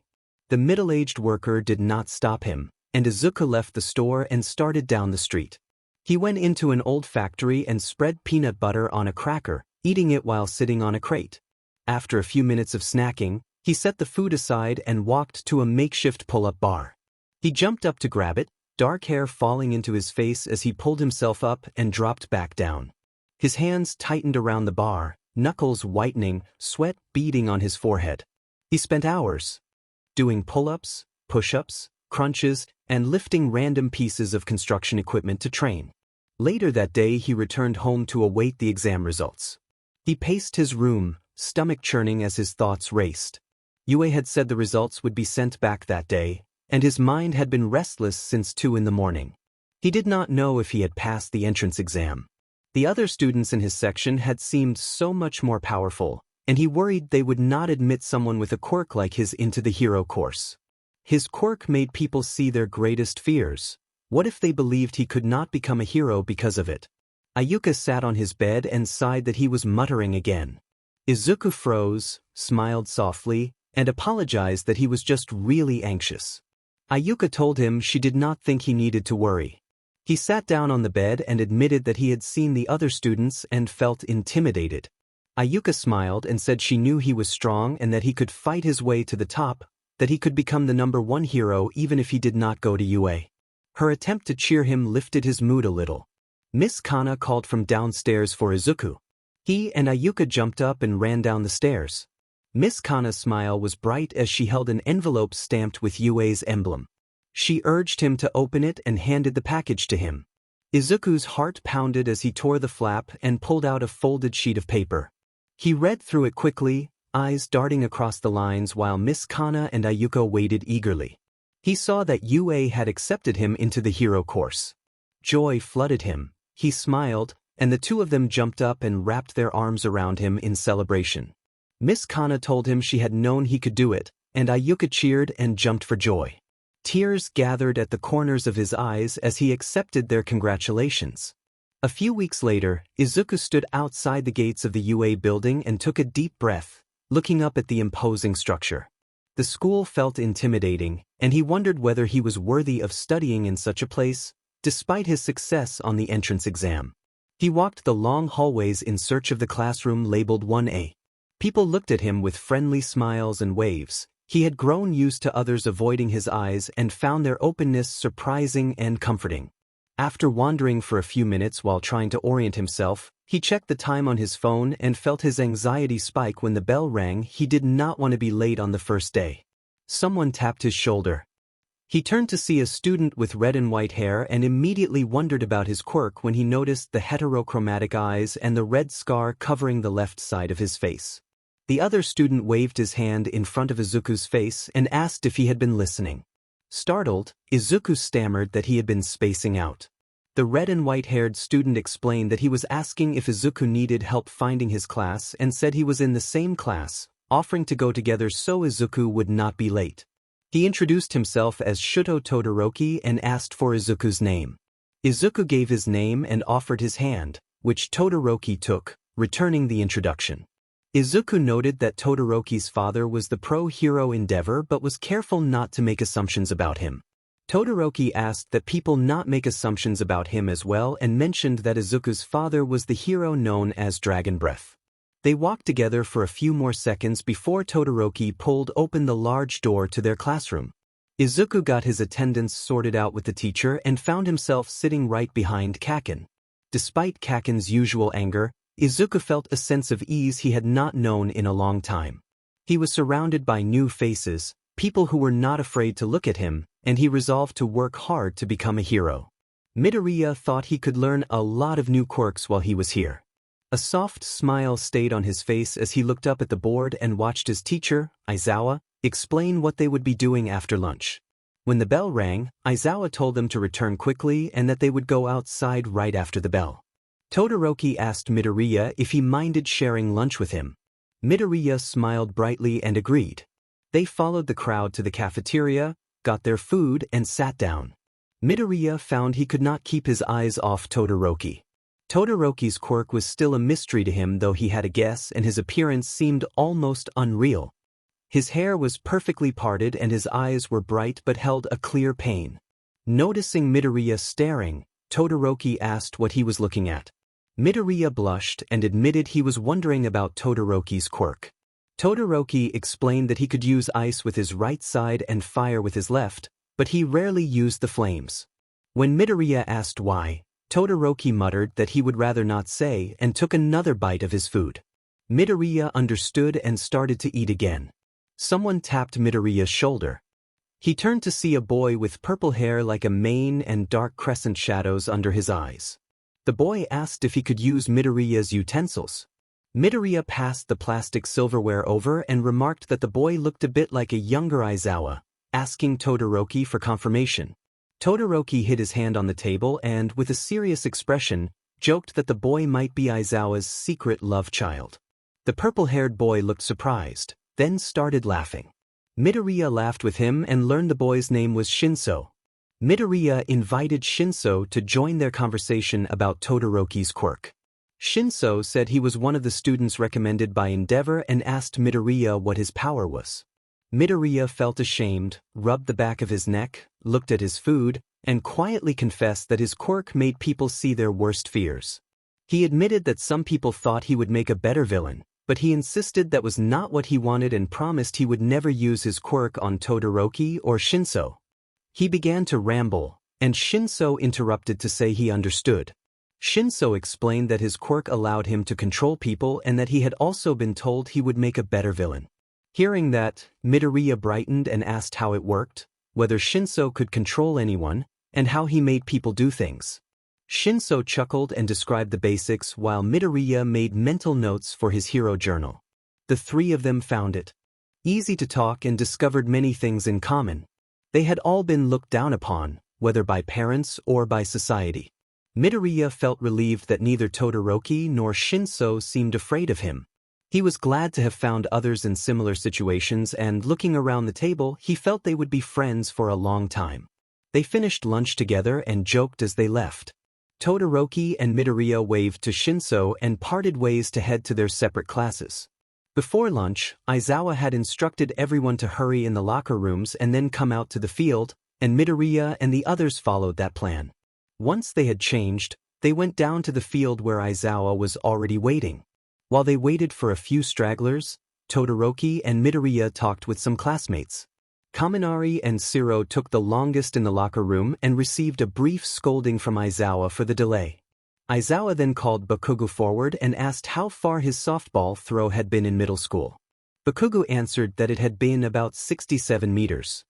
The middle-aged worker did not stop him, and Izuku left the store and started down the street. He went into an old factory and spread peanut butter on a cracker, eating it while sitting on a crate. After a few minutes of snacking, he set the food aside and walked to a makeshift pull-up bar. He jumped up to grab it, dark hair falling into his face as he pulled himself up and dropped back down. His hands tightened around the bar, knuckles whitening, sweat beading on his forehead. He spent hours doing pull-ups, push-ups, crunches, and lifting random pieces of construction equipment to train. Later that day he returned home to await the exam results. He paced his room, stomach churning as his thoughts raced. Yue had said the results would be sent back that day, and his mind had been restless since 2 a.m. He did not know if he had passed the entrance exam. The other students in his section had seemed so much more powerful, and he worried they would not admit someone with a quirk like his into the hero course. His quirk made people see their greatest fears. What if they believed he could not become a hero because of it? Ayuka sat on his bed and sighed that he was muttering again. Izuku froze, smiled softly, and apologized that he was just really anxious. Ayuka told him she did not think he needed to worry. He sat down on the bed and admitted that he had seen the other students and felt intimidated. Ayuka smiled and said she knew he was strong and that he could fight his way to the top, that he could become the #1 hero even if he did not go to UA. Her attempt to cheer him lifted his mood a little. Miss Kana called from downstairs for Izuku. He and Ayuka jumped up and ran down the stairs. Miss Kana's smile was bright as she held an envelope stamped with UA's emblem. She urged him to open it and handed the package to him. Izuku's heart pounded as he tore the flap and pulled out a folded sheet of paper. He read through it quickly, eyes darting across the lines while Miss Kana and Ayuka waited eagerly. He saw that UA had accepted him into the hero course. Joy flooded him. He smiled, and the two of them jumped up and wrapped their arms around him in celebration. Miss Kana told him she had known he could do it, and Ayuka cheered and jumped for joy. Tears gathered at the corners of his eyes as he accepted their congratulations. A few weeks later, Izuku stood outside the gates of the UA building and took a deep breath, looking up at the imposing structure. The school felt intimidating, and he wondered whether he was worthy of studying in such a place, despite his success on the entrance exam. He walked the long hallways in search of the classroom labeled 1A. People looked at him with friendly smiles and waves. He had grown used to others avoiding his eyes and found their openness surprising and comforting. After wandering for a few minutes while trying to orient himself, he checked the time on his phone and felt his anxiety spike when the bell rang. He did not want to be late on the first day. Someone tapped his shoulder. He turned to see a student with red and white hair and immediately wondered about his quirk when he noticed the heterochromatic eyes and the red scar covering the left side of his face. The other student waved his hand in front of Izuku's face and asked if he had been listening. Startled, Izuku stammered that he had been spacing out. The red and white-haired student explained that he was asking if Izuku needed help finding his class and said he was in the same class, offering to go together so Izuku would not be late. He introduced himself as Shuto Todoroki and asked for Izuku's name. Izuku gave his name and offered his hand, which Todoroki took, returning the introduction. Izuku noted that Todoroki's father was the pro-hero endeavor but was careful not to make assumptions about him. Todoroki asked that people not make assumptions about him as well and mentioned that Izuku's father was the hero known as Dragon Breath. They walked together for a few more seconds before Todoroki pulled open the large door to their classroom. Izuku got his attendance sorted out with the teacher and found himself sitting right behind Kaken. Despite Kaken's usual anger, Izuku felt a sense of ease he had not known in a long time. He was surrounded by new faces, people who were not afraid to look at him, and he resolved to work hard to become a hero. Midoriya thought he could learn a lot of new quirks while he was here. A soft smile stayed on his face as he looked up at the board and watched his teacher, Aizawa, explain what they would be doing after lunch. When the bell rang, Aizawa told them to return quickly and that they would go outside right after the bell. Todoroki asked Midoriya if he minded sharing lunch with him. Midoriya smiled brightly and agreed. They followed the crowd to the cafeteria, got their food, and sat down. Midoriya found he could not keep his eyes off Todoroki. Todoroki's quirk was still a mystery to him, though he had a guess, and his appearance seemed almost unreal. His hair was perfectly parted and his eyes were bright but held a clear pain. Noticing Midoriya staring, Todoroki asked what he was looking at. Midoriya blushed and admitted he was wondering about Todoroki's quirk. Todoroki explained that he could use ice with his right side and fire with his left, but he rarely used the flames. When Midoriya asked why, Todoroki muttered that he would rather not say and took another bite of his food. Midoriya understood and started to eat again. Someone tapped Midoriya's shoulder. He turned to see a boy with purple hair like a mane and dark crescent shadows under his eyes. The boy asked if he could use Midoriya's utensils. Midoriya passed the plastic silverware over and remarked that the boy looked a bit like a younger Aizawa, asking Todoroki for confirmation. Todoroki hid his hand on the table and, with a serious expression, joked that the boy might be Aizawa's secret love child. The purple-haired boy looked surprised, then started laughing. Midoriya laughed with him and learned the boy's name was Shinso. Midoriya invited Shinso to join their conversation about Todoroki's quirk. Shinso said he was one of the students recommended by Endeavor and asked Midoriya what his power was. Midoriya felt ashamed, rubbed the back of his neck, looked at his food, and quietly confessed that his quirk made people see their worst fears. He admitted that some people thought he would make a better villain, but he insisted that was not what he wanted and promised he would never use his quirk on Todoroki or Shinso. He began to ramble, and Shinso interrupted to say he understood. Shinso explained that his quirk allowed him to control people and that he had also been told he would make a better villain. Hearing that, Midoriya brightened and asked how it worked, whether Shinso could control anyone, and how he made people do things. Shinso chuckled and described the basics while Midoriya made mental notes for his hero journal. The three of them found it easy to talk and discovered many things in common. They had all been looked down upon, whether by parents or by society. Midoriya felt relieved that neither Todoroki nor Shinso seemed afraid of him. He was glad to have found others in similar situations and looking around the table he felt they would be friends for a long time. They finished lunch together and joked as they left. Todoroki and Midoriya waved to Shinso and parted ways to head to their separate classes. Before lunch, Izawa had instructed everyone to hurry in the locker rooms and then come out to the field, and Midoriya and the others followed that plan. Once they had changed, they went down to the field where Izawa was already waiting. While they waited for a few stragglers, Todoroki and Midoriya talked with some classmates. Kaminari and Shiro took the longest in the locker room and received a brief scolding from Izawa for the delay. Izawa then called Bakugo forward and asked how far his softball throw had been in middle school. Bakugo answered that it had been about 67 meters.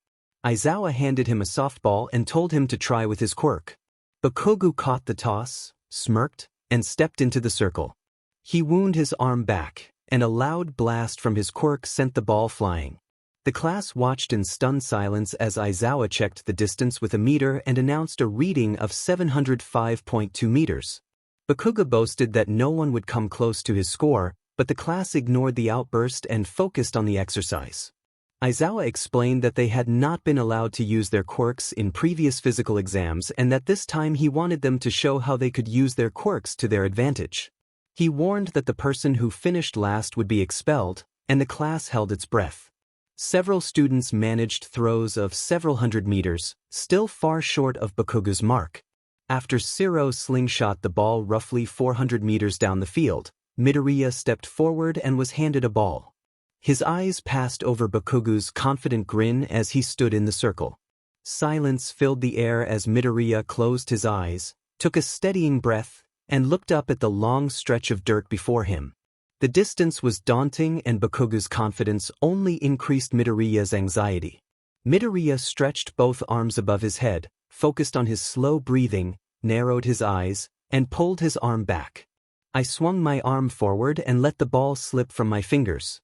Izawa handed him a softball and told him to try with his quirk. Bakugo caught the toss, smirked, and stepped into the circle. He wound his arm back, and a loud blast from his quirk sent the ball flying. The class watched in stunned silence as Izawa checked the distance with a meter and announced a reading of 705.2 meters. Bakugo boasted that no one would come close to his score, but the class ignored the outburst and focused on the exercise. Izawa explained that they had not been allowed to use their quirks in previous physical exams and that this time he wanted them to show how they could use their quirks to their advantage. He warned that the person who finished last would be expelled, and the class held its breath. Several students managed throws of several hundred meters, still far short of Bakugo's mark. After Shiro slingshot the ball roughly 400 meters down the field, Midoriya stepped forward and was handed a ball. His eyes passed over Bakugo's confident grin as he stood in the circle. Silence filled the air as Midoriya closed his eyes, took a steadying breath, and looked up at the long stretch of dirt before him. The distance was daunting and Bakugo's confidence only increased Midoriya's anxiety. Midoriya stretched both arms above his head, focused on his slow breathing, narrowed his eyes, and pulled his arm back. I swung my arm forward and let the ball slip from my fingers.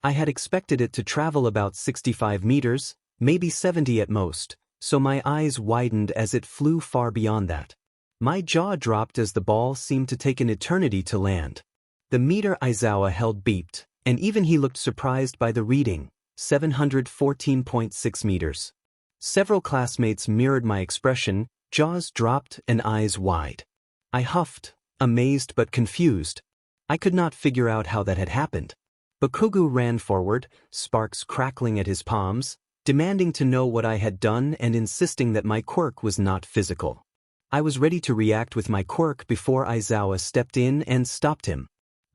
I had expected it to travel about 65 meters, maybe 70 at most, so my eyes widened as it flew far beyond that. My jaw dropped as the ball seemed to take an eternity to land. The meter Izawa held beeped, and even he looked surprised by the reading, 714.6 meters. Several classmates mirrored my expression, jaws dropped and eyes wide. I huffed, amazed but confused. I could not figure out how that had happened. Bakugo ran forward, sparks crackling at his palms, demanding to know what I had done and insisting that my quirk was not physical. I was ready to react with my quirk before Izawa stepped in and stopped him.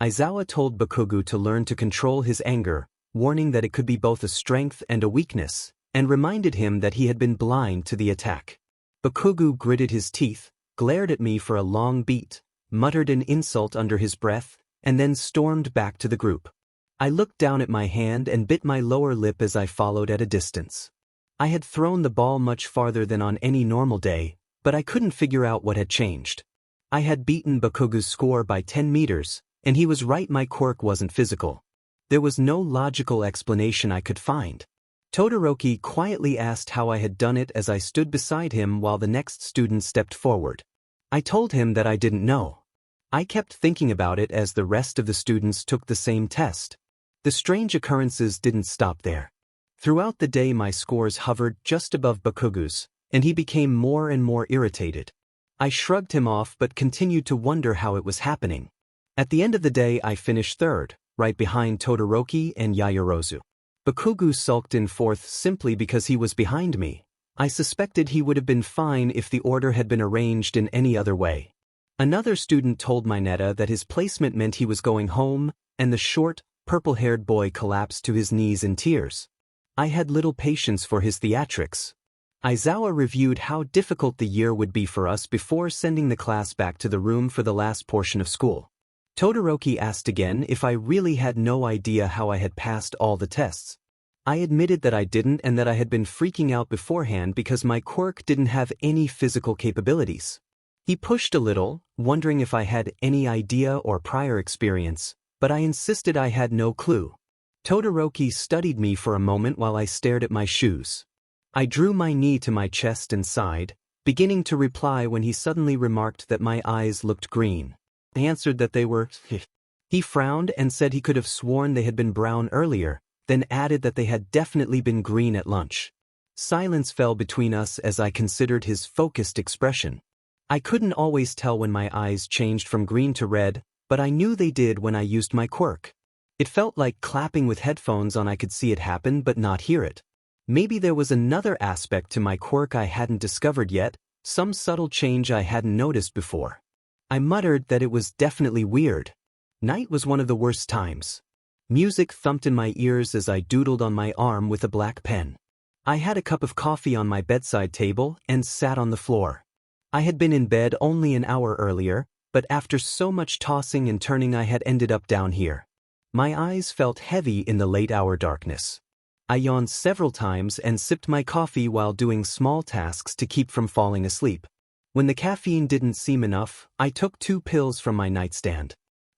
Izawa told Bakugo to learn to control his anger, warning that it could be both a strength and a weakness, and reminded him that he had been blind to the attack. Bakugo gritted his teeth, glared at me for a long beat, muttered an insult under his breath, and then stormed back to the group. I looked down at my hand and bit my lower lip as I followed at a distance. I had thrown the ball much farther than on any normal day, but I couldn't figure out what had changed. I had beaten Bakugo's score by 10 meters, and he was right, my quirk wasn't physical. There was no logical explanation I could find. Todoroki quietly asked how I had done it as I stood beside him while the next student stepped forward. I told him that I didn't know. I kept thinking about it as the rest of the students took the same test. The strange occurrences didn't stop there. Throughout the day my scores hovered just above Bakugu's, and he became more and more irritated. I shrugged him off but continued to wonder how it was happening. At the end of the day I finished third, right behind Todoroki and Yaoyorozu. Bakugu sulked in fourth simply because he was behind me. I suspected he would have been fine if the order had been arranged in any other way. Another student told Mineta that his placement meant he was going home, and the short, purple-haired boy collapsed to his knees in tears. I had little patience for his theatrics. Aizawa reviewed how difficult the year would be for us before sending the class back to the room for the last portion of school. Todoroki asked again if I really had no idea how I had passed all the tests. I admitted that I didn't and that I had been freaking out beforehand because my quirk didn't have any physical capabilities. He pushed a little, wondering if I had any idea or prior experience, but I insisted I had no clue. Todoroki studied me for a moment while I stared at my shoes. I drew my knee to my chest and sighed, beginning to reply when he suddenly remarked that my eyes looked green. I answered that they were. He frowned and said he could have sworn they had been brown earlier, then added that they had definitely been green at lunch. Silence fell between us as I considered his focused expression. I couldn't always tell when my eyes changed from green to red, but I knew they did when I used my quirk. It felt like clapping with headphones on. I could see it happen but not hear it. Maybe there was another aspect to my quirk I hadn't discovered yet, some subtle change I hadn't noticed before. I muttered that it was definitely weird. Night was one of the worst times. Music thumped in my ears as I doodled on my arm with a black pen. I had a cup of coffee on my bedside table and sat on the floor. I had been in bed only an hour earlier, but after so much tossing and turning I had ended up down here. My eyes felt heavy in the late-hour darkness. I yawned several times and sipped my coffee while doing small tasks to keep from falling asleep. When the caffeine didn't seem enough, I took 2 pills from my nightstand.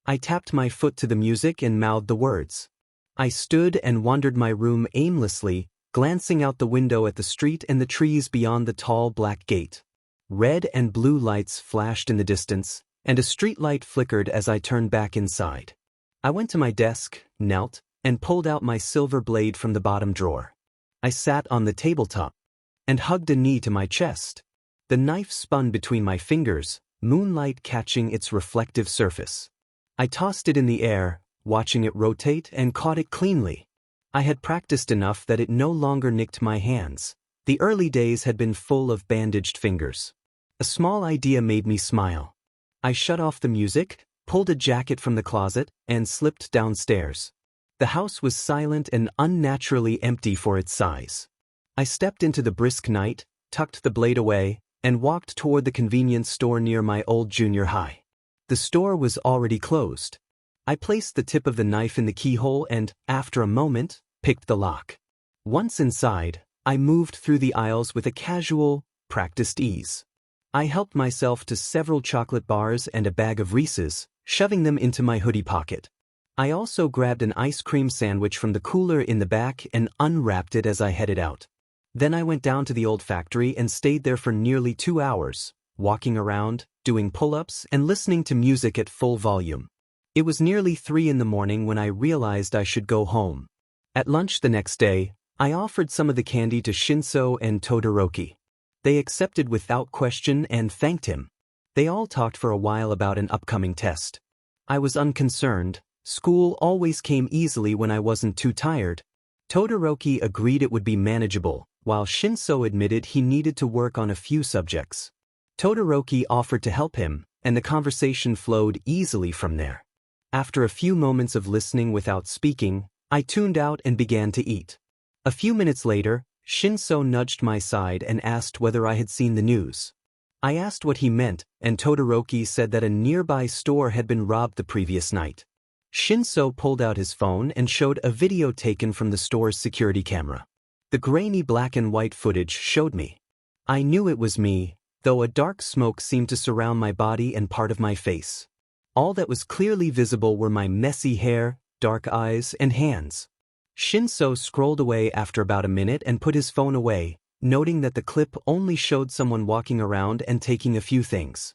I tapped my foot to the music and mouthed the words. I stood and wandered my room aimlessly, glancing out the window at the street and the trees beyond the tall black gate. Red and blue lights flashed in the distance, and a street light flickered as I turned back inside. I went to my desk, knelt, and pulled out my silver blade from the bottom drawer. I sat on the tabletop and hugged a knee to my chest. The knife spun between my fingers, moonlight catching its reflective surface. I tossed it in the air, watching it rotate, and caught it cleanly. I had practiced enough that it no longer nicked my hands. The early days had been full of bandaged fingers. A small idea made me smile. I shut off the music, pulled a jacket from the closet, and slipped downstairs. The house was silent and unnaturally empty for its size. I stepped into the brisk night, tucked the blade away, and walked toward the convenience store near my old junior high. The store was already closed. I placed the tip of the knife in the keyhole and, after a moment, picked the lock. Once inside, I moved through the aisles with a casual, practiced ease. I helped myself to several chocolate bars and a bag of Reese's, shoving them into my hoodie pocket. I also grabbed an ice cream sandwich from the cooler in the back and unwrapped it as I headed out. Then I went down to the old factory and stayed there for nearly 2 hours, walking around, doing pull-ups, and listening to music at full volume. It was nearly 3 in the morning when I realized I should go home. At lunch the next day, I offered some of the candy to Shinso and Todoroki. They accepted without question and thanked him. They all talked for a while about an upcoming test. I was unconcerned. School always came easily when I wasn't too tired. Todoroki agreed it would be manageable, while Shinso admitted he needed to work on a few subjects. Todoroki offered to help him, and the conversation flowed easily from there. After a few moments of listening without speaking, I tuned out and began to eat. A few minutes later, Shinso nudged my side and asked whether I had seen the news. I asked what he meant, and Todoroki said that a nearby store had been robbed the previous night. Shinso pulled out his phone and showed a video taken from the store's security camera. The grainy black and white footage showed me. I knew it was me, though a dark smoke seemed to surround my body and part of my face. All that was clearly visible were my messy hair, dark eyes, and hands. Shinso scrolled away after about a minute and put his phone away, noting that the clip only showed someone walking around and taking a few things.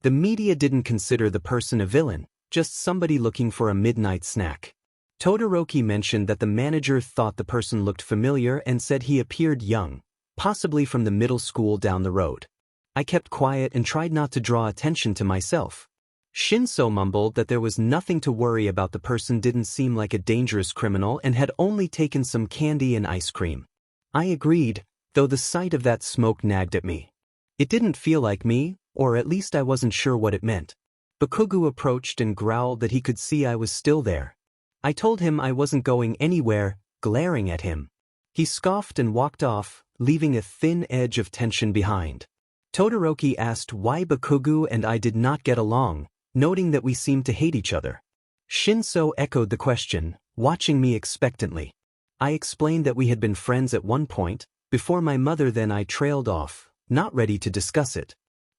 The media didn't consider the person a villain, just somebody looking for a midnight snack. Todoroki mentioned that the manager thought the person looked familiar and said he appeared young, possibly from the middle school down the road. I kept quiet and tried not to draw attention to myself. Shinso mumbled that there was nothing to worry about. The person didn't seem like a dangerous criminal and had only taken some candy and ice cream. I agreed, though the sight of that smoke nagged at me. It didn't feel like me, or at least I wasn't sure what it meant. Bakugo approached and growled that he could see I was still there. I told him I wasn't going anywhere, glaring at him. He scoffed and walked off, leaving a thin edge of tension behind. Todoroki asked why Bakugo and I did not get along, noting that we seemed to hate each other. Shinso echoed the question, watching me expectantly. I explained that we had been friends at one point, before my mother. Then I trailed off, not ready to discuss it.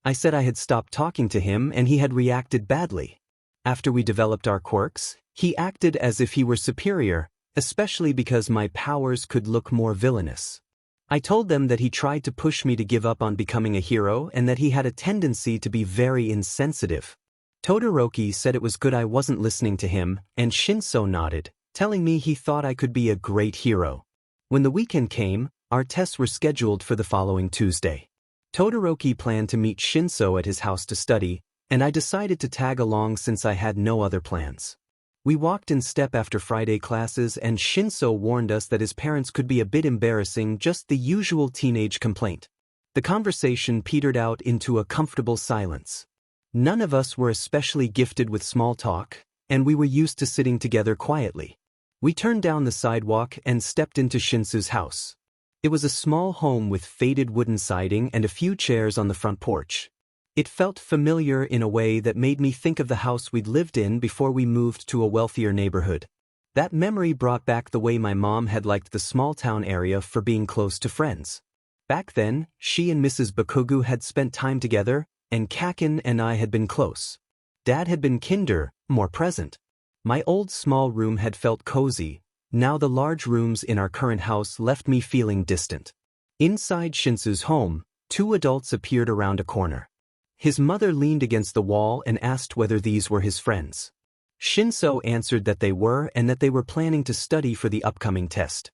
I said I had stopped talking to him and he had reacted badly. After we developed our quirks, he acted as if he were superior, especially because my powers could look more villainous. I told them that he tried to push me to give up on becoming a hero and that he had a tendency to be very insensitive. Todoroki said it was good I wasn't listening to him, and Shinso nodded, telling me he thought I could be a great hero. When the weekend came, our tests were scheduled for the following Tuesday. Todoroki planned to meet Shinso at his house to study, and I decided to tag along since I had no other plans. We walked in step after Friday classes, and Shinso warned us that his parents could be a bit embarrassing, just the usual teenage complaint. The conversation petered out into a comfortable silence. None of us were especially gifted with small talk, and we were used to sitting together quietly. We turned down the sidewalk and stepped into Shinsu's house. It was a small home with faded wooden siding and a few chairs on the front porch. It felt familiar in a way that made me think of the house we'd lived in before we moved to a wealthier neighborhood. That memory brought back the way my mom had liked the small-town area for being close to friends. Back then, she and Mrs. Bakugo had spent time together, and Kaken and I had been close. Dad had been kinder, more present. My old small room had felt cozy. Now the large rooms in our current house left me feeling distant. Inside Shinsu's home, two adults appeared around a corner. His mother leaned against the wall and asked whether these were his friends. Shinso answered that they were and that they were planning to study for the upcoming test.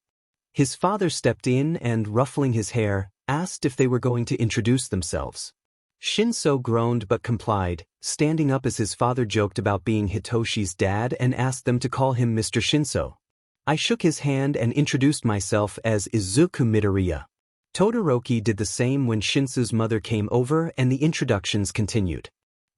His father stepped in and, ruffling his hair, asked if they were going to introduce themselves. Shinso groaned but complied, standing up as his father joked about being Hitoshi's dad and asked them to call him Mr. Shinso. I shook his hand and introduced myself as Izuku Midoriya. Todoroki did the same when Shinsu's mother came over and the introductions continued.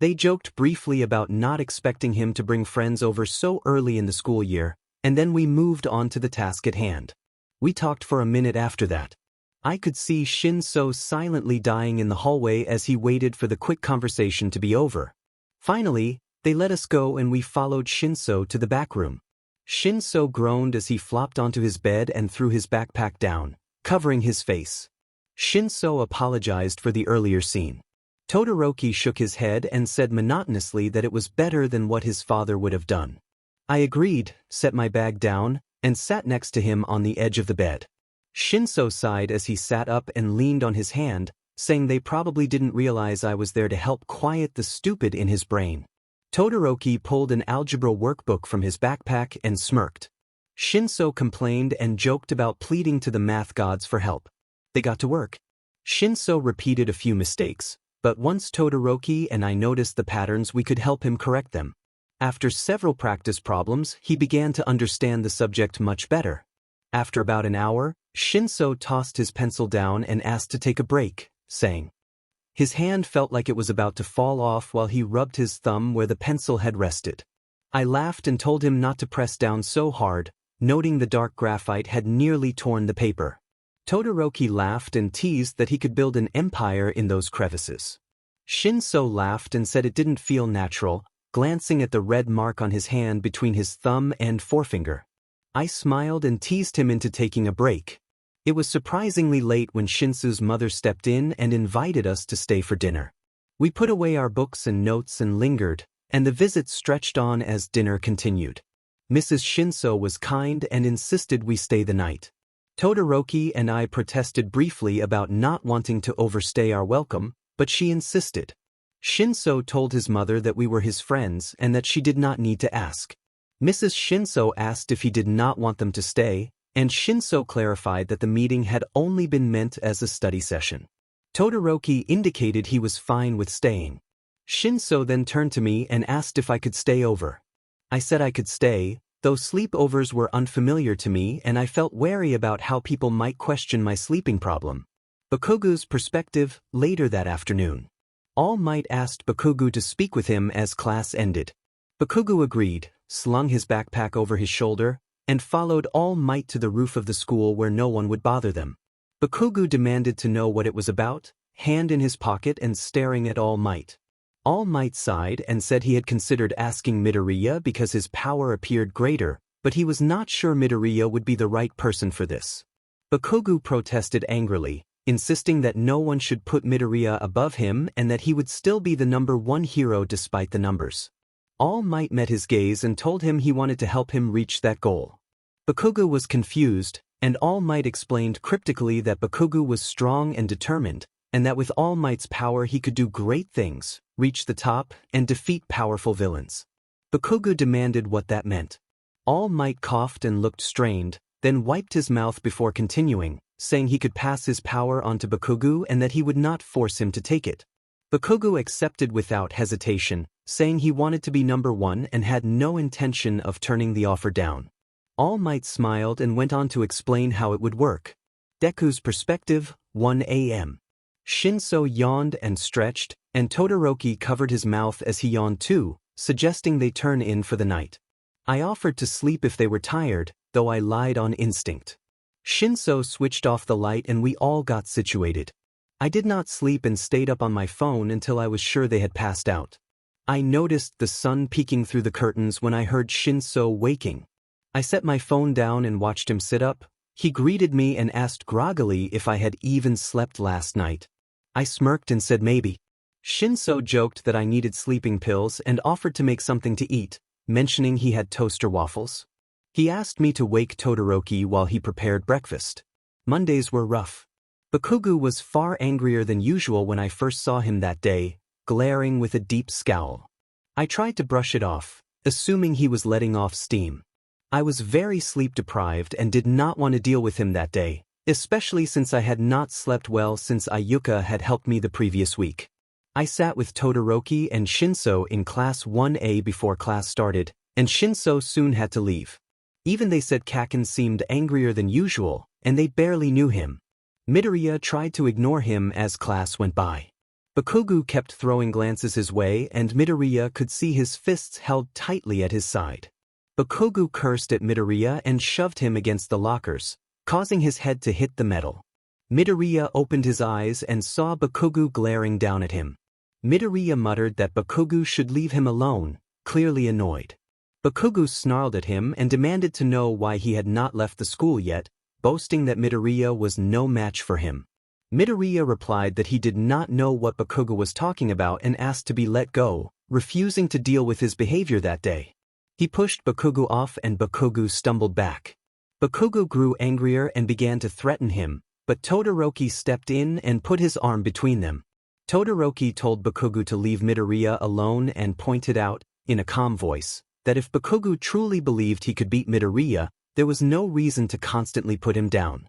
They joked briefly about not expecting him to bring friends over so early in the school year, and then we moved on to the task at hand. We talked for a minute after that. I could see Shinso silently dying in the hallway as he waited for the quick conversation to be over. Finally, they let us go and we followed Shinso to the back room. Shinso groaned as he flopped onto his bed and threw his backpack down, covering his face. Shinso apologized for the earlier scene. Todoroki shook his head and said monotonously that it was better than what his father would have done. I agreed, set my bag down, and sat next to him on the edge of the bed. Shinso sighed as he sat up and leaned on his hand, saying they probably didn't realize I was there to help quiet the stupid in his brain. Todoroki pulled an algebra workbook from his backpack and smirked. Shinso complained and joked about pleading to the math gods for help. They got to work. Shinso repeated a few mistakes, but once Todoroki and I noticed the patterns, we could help him correct them. After several practice problems, he began to understand the subject much better. After about an hour, Shinso tossed his pencil down and asked to take a break, saying. His hand felt like it was about to fall off while he rubbed his thumb where the pencil had rested. I laughed and told him not to press down so hard, noting the dark graphite had nearly torn the paper. Todoroki laughed and teased that he could build an empire in those crevices. Shinso laughed and said it didn't feel natural, glancing at the red mark on his hand between his thumb and forefinger. I smiled and teased him into taking a break. It was surprisingly late when Shinsu's mother stepped in and invited us to stay for dinner. We put away our books and notes and lingered, and the visit stretched on as dinner continued. Mrs. Shinso was kind and insisted we stay the night. Todoroki and I protested briefly about not wanting to overstay our welcome, but she insisted. Shinso told his mother that we were his friends and that she did not need to ask. Mrs. Shinso asked if he did not want them to stay, and Shinso clarified that the meeting had only been meant as a study session. Todoroki indicated he was fine with staying. Shinso then turned to me and asked if I could stay over. I said I could stay, though sleepovers were unfamiliar to me and I felt wary about how people might question my sleeping problem. Bakugu's perspective, later that afternoon. All Might asked Bakugu to speak with him as class ended. Bakugu agreed, slung his backpack over his shoulder, and followed All Might to the roof of the school where no one would bother them. Bakugu demanded to know what it was about, hand in his pocket and staring at All Might. All Might sighed and said he had considered asking Midoriya because his power appeared greater, but he was not sure Midoriya would be the right person for this. Bakugu protested angrily, insisting that no one should put Midoriya above him and that he would still be the #1 hero despite the numbers. All Might met his gaze and told him he wanted to help him reach that goal. Bakugu was confused, and All Might explained cryptically that Bakugu was strong and determined, and that with All Might's power he could do great things, reach the top, and defeat powerful villains. Bakugu demanded what that meant. All Might coughed and looked strained, then wiped his mouth before continuing, saying he could pass his power on to Bakugu and that he would not force him to take it. Bakugu accepted without hesitation, saying he wanted to be #1 and had no intention of turning the offer down. All Might smiled and went on to explain how it would work. Deku's perspective, 1 a.m. Shinso yawned and stretched, and Todoroki covered his mouth as he yawned too, suggesting they turn in for the night. I offered to sleep if they were tired, though I lied on instinct. Shinso switched off the light and we all got situated. I did not sleep and stayed up on my phone until I was sure they had passed out. I noticed the sun peeking through the curtains when I heard Shinso waking. I set my phone down and watched him sit up. He greeted me and asked groggily if I had even slept last night. I smirked and said maybe. Shinso joked that I needed sleeping pills and offered to make something to eat, mentioning he had toaster waffles. He asked me to wake Todoroki while he prepared breakfast. Mondays were rough. Bakugu was far angrier than usual when I first saw him that day, glaring with a deep scowl. I tried to brush it off, assuming he was letting off steam. I was very sleep-deprived and did not want to deal with him that day, especially since I had not slept well since Ayuka had helped me the previous week. I sat with Todoroki and Shinso in Class 1A before class started, and Shinso soon had to leave. Even they said Kaken seemed angrier than usual, and they barely knew him. Midoriya tried to ignore him as class went by. Bakugu kept throwing glances his way and Midoriya could see his fists held tightly at his side. Bakugu cursed at Midoriya and shoved him against the lockers, causing his head to hit the metal. Midoriya opened his eyes and saw Bakugu glaring down at him. Midoriya muttered that Bakugu should leave him alone, clearly annoyed. Bakugu snarled at him and demanded to know why he had not left the school yet, boasting that Midoriya was no match for him. Midoriya replied that he did not know what Bakugu was talking about and asked to be let go, refusing to deal with his behavior that day. He pushed Bakugu off and Bakugu stumbled back. Bakugu grew angrier and began to threaten him, but Todoroki stepped in and put his arm between them. Todoroki told Bakugu to leave Midoriya alone and pointed out, in a calm voice, that if Bakugu truly believed he could beat Midoriya, there was no reason to constantly put him down.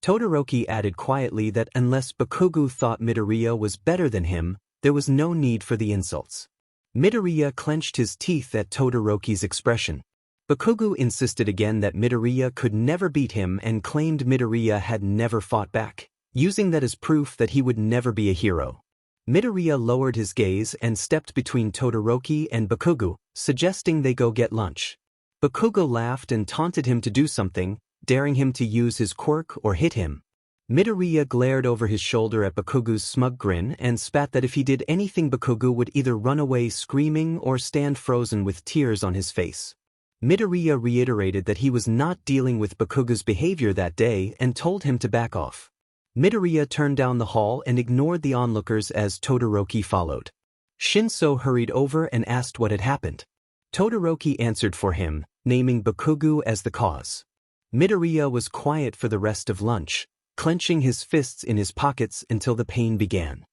Todoroki added quietly that unless Bakugu thought Midoriya was better than him, there was no need for the insults. Midoriya clenched his teeth at Todoroki's expression. Bakugu insisted again that Midoriya could never beat him and claimed Midoriya had never fought back, using that as proof that he would never be a hero. Midoriya lowered his gaze and stepped between Todoroki and Bakugu, suggesting they go get lunch. Bakugu laughed and taunted him to do something, daring him to use his quirk or hit him. Midoriya glared over his shoulder at Bakugu's smug grin and spat that if he did anything Bakugu would either run away screaming or stand frozen with tears on his face. Midoriya reiterated that he was not dealing with Bakugu's behavior that day and told him to back off. Midoriya turned down the hall and ignored the onlookers as Todoroki followed. Shinso hurried over and asked what had happened. Todoroki answered for him, naming Bakugu as the cause. Midoriya was quiet for the rest of lunch, clenching his fists in his pockets until the pain began.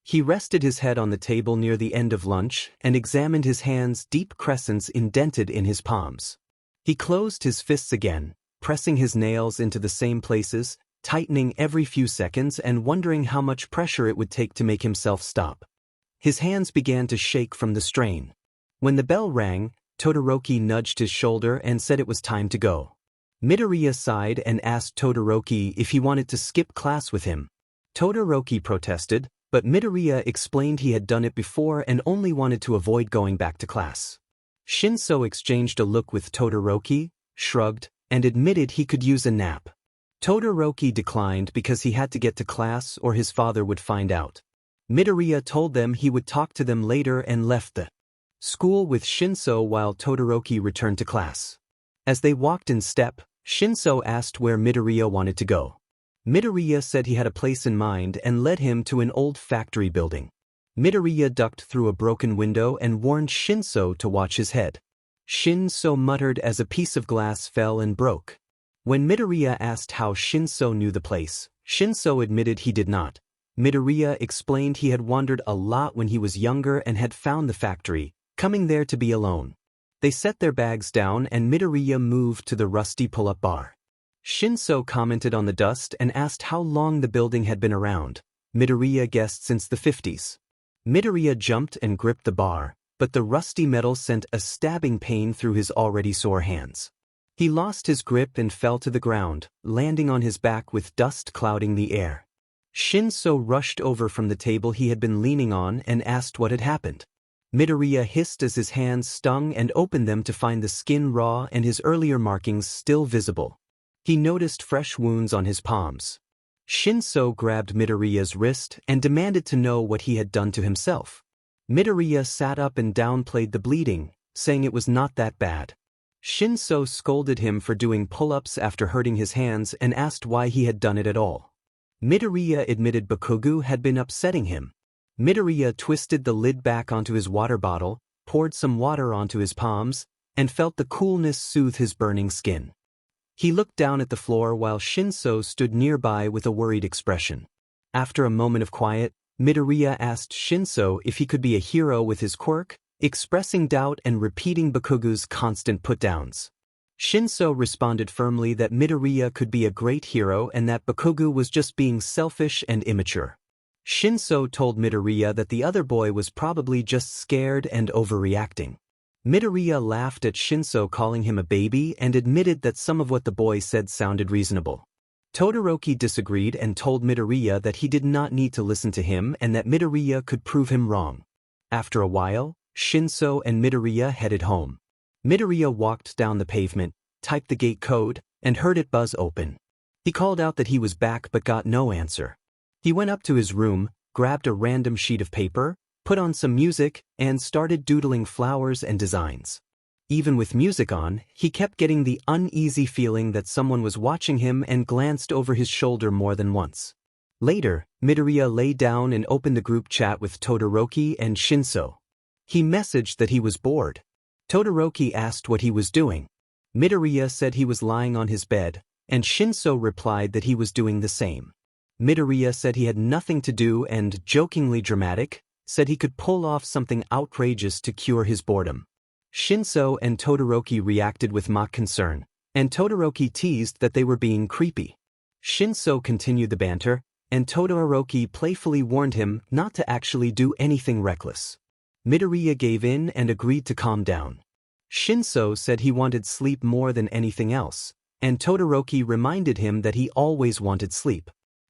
He rested his head on the table near the end of lunch and examined his hands, deep crescents indented in his palms. He closed his fists again, pressing his nails into the same places, tightening every few seconds and wondering how much pressure it would take to make himself stop. His hands began to shake from the strain. When the bell rang, Todoroki nudged his shoulder and said it was time to go. Midoriya sighed and asked Todoroki if he wanted to skip class with him. Todoroki protested, but Midoriya explained he had done it before and only wanted to avoid going back to class. Shinso exchanged a look with Todoroki, shrugged, and admitted he could use a nap. Todoroki declined because he had to get to class or his father would find out. Midoriya told them he would talk to them later and left the school with Shinso while Todoroki returned to class. As they walked in step, Shinso asked where Midoriya wanted to go. Midoriya said he had a place in mind and led him to an old factory building. Midoriya ducked through a broken window and warned Shinso to watch his head. Shinso muttered as a piece of glass fell and broke. When Midoriya asked how Shinso knew the place, Shinso admitted he did not. Midoriya explained he had wandered a lot when he was younger and had found the factory, coming there to be alone. They set their bags down and Midoriya moved to the rusty pull-up bar. Shinso commented on the dust and asked how long the building had been around. Midoriya guessed since the 50s. Midoriya jumped and gripped the bar, but the rusty metal sent a stabbing pain through his already sore hands. He lost his grip and fell to the ground, landing on his back with dust clouding the air. Shinso rushed over from the table he had been leaning on and asked what had happened. Midoriya hissed as his hands stung and opened them to find the skin raw and his earlier markings still visible. He noticed fresh wounds on his palms. Shinso grabbed Midoriya's wrist and demanded to know what he had done to himself. Midoriya sat up and downplayed the bleeding, saying it was not that bad. Shinso scolded him for doing pull-ups after hurting his hands and asked why he had done it at all. Midoriya admitted Bakugo had been upsetting him. Midoriya twisted the lid back onto his water bottle, poured some water onto his palms, and felt the coolness soothe his burning skin. He looked down at the floor while Shinso stood nearby with a worried expression. After a moment of quiet, Midoriya asked Shinso if he could be a hero with his quirk, expressing doubt and repeating Bakugo's constant put-downs. Shinso responded firmly that Midoriya could be a great hero and that Bakugo was just being selfish and immature. Shinso told Midoriya that the other boy was probably just scared and overreacting. Midoriya laughed at Shinso calling him a baby and admitted that some of what the boy said sounded reasonable. Todoroki disagreed and told Midoriya that he did not need to listen to him and that Midoriya could prove him wrong. After a while, Shinso and Midoriya headed home. Midoriya walked down the pavement, typed the gate code, and heard it buzz open. He called out that he was back but got no answer. He went up to his room, grabbed a random sheet of paper, put on some music, and started doodling flowers and designs. Even with music on, he kept getting the uneasy feeling that someone was watching him and glanced over his shoulder more than once. Later, Midoriya lay down and opened the group chat with Todoroki and Shinso. He messaged that he was bored. Todoroki asked what he was doing. Midoriya said he was lying on his bed, and Shinso replied that he was doing the same. Midoriya said he had nothing to do and, jokingly dramatic, said he could pull off something outrageous to cure his boredom. Shinso and Todoroki reacted with mock concern, and Todoroki teased that they were being creepy. Shinso continued the banter, and Todoroki playfully warned him not to actually do anything reckless. Midoriya gave in and agreed to calm down. Shinso said he wanted sleep more than anything else, and Todoroki reminded him that he always wanted sleep.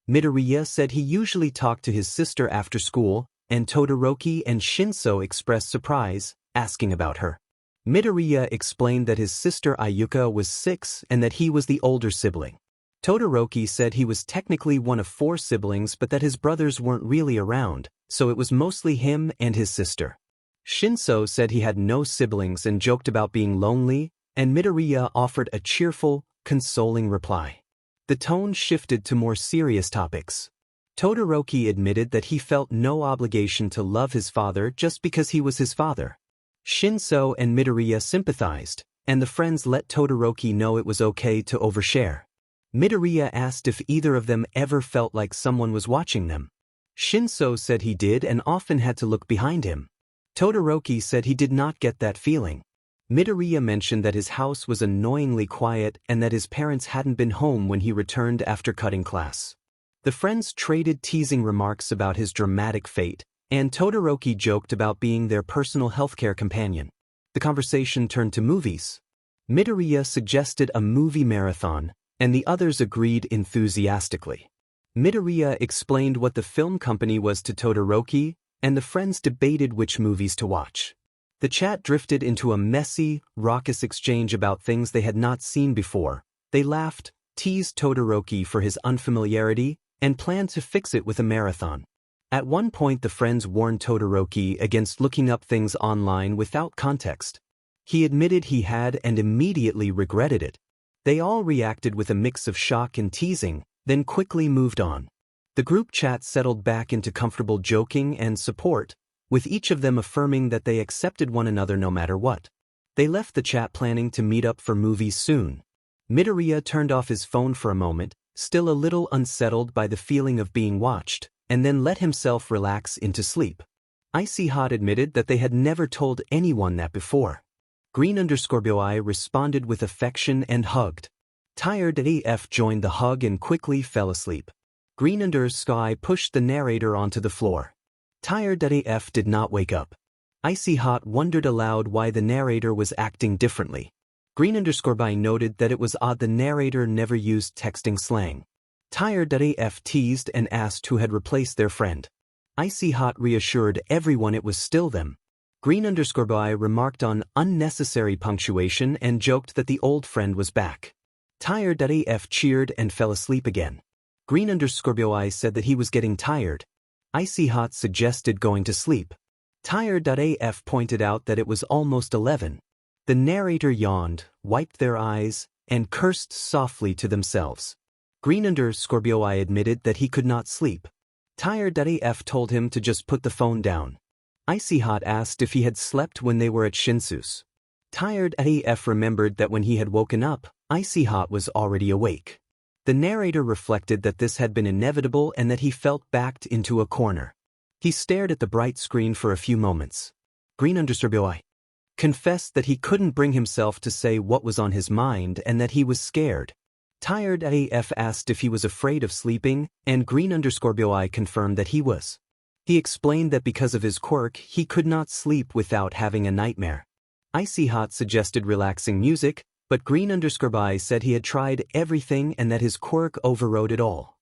Midoriya said he usually talked to his sister after school, and Todoroki and Shinso expressed surprise, asking about her. Midoriya explained that his sister Ayuka was 6 and that he was the older sibling. Todoroki said he was technically one of 4 siblings but that his brothers weren't really around, so it was mostly him and his sister. Shinso said he had no siblings and joked about being lonely, and Midoriya offered a cheerful, consoling reply. The tone shifted to more serious topics. Todoroki admitted that he felt no obligation to love his father just because he was his father. Shinso and Midoriya sympathized, and the friends let Todoroki know it was okay to overshare. Midoriya asked if either of them ever felt like someone was watching them. Shinso said he did and often had to look behind him. Todoroki said he did not get that feeling. Midoriya mentioned that his house was annoyingly quiet and that his parents hadn't been home when he returned after cutting class. The friends traded teasing remarks about his dramatic fate, and Todoroki joked about being their personal healthcare companion. The conversation turned to movies. Midoriya suggested a movie marathon, and the others agreed enthusiastically. Midoriya explained what the film company was to Todoroki, and the friends debated which movies to watch. The chat drifted into a messy, raucous exchange about things they had not seen before. They laughed, teased Todoroki for his unfamiliarity, and planned to fix it with a marathon. At one point the friends warned Todoroki against looking up things online without context. He admitted he had and immediately regretted it. They all reacted with a mix of shock and teasing, then quickly moved on. The group chat settled back into comfortable joking and support, with each of them affirming that they accepted one another no matter what. They left the chat planning to meet up for movies soon. Midoriya turned off his phone for a moment, still a little unsettled by the feeling of being watched, and then let himself relax into sleep. Icy Hot admitted that they had never told anyone that before. Green_Boy responded with affection and hugged. Tired AF joined the hug and quickly fell asleep. Green_Sky pushed the narrator onto the floor. Tired AF did not wake up. Icy Hot wondered aloud why the narrator was acting differently. Green_Boy noted that it was odd the narrator never used texting slang. Tired AF teased and asked who had replaced their friend. Icy Hot reassured everyone it was still them. Green_Boy remarked on unnecessary punctuation and joked that the old friend was back. Tired AF cheered and fell asleep again. Green_Boy said that he was getting tired. Icy Hot suggested going to sleep. Tired AF pointed out that it was almost 11. The narrator yawned, wiped their eyes, and cursed softly to themselves. Green_Boy admitted that he could not sleep. Tired AF told him to just put the phone down. Icy Hot asked if he had slept when they were at Shinsu's. Tired AF remembered that when he had woken up, Icy Hot was already awake. The narrator reflected that this had been inevitable and that he felt backed into a corner. He stared at the bright screen for a few moments. Green_Boy confessed that he couldn't bring himself to say what was on his mind and that he was scared. Tired AF asked if he was afraid of sleeping, and Green_Boy confirmed that he was. He explained that because of his quirk, he could not sleep without having a nightmare. Icy Hot suggested relaxing music, but Green_Boy said he had tried everything and that his quirk overrode it all.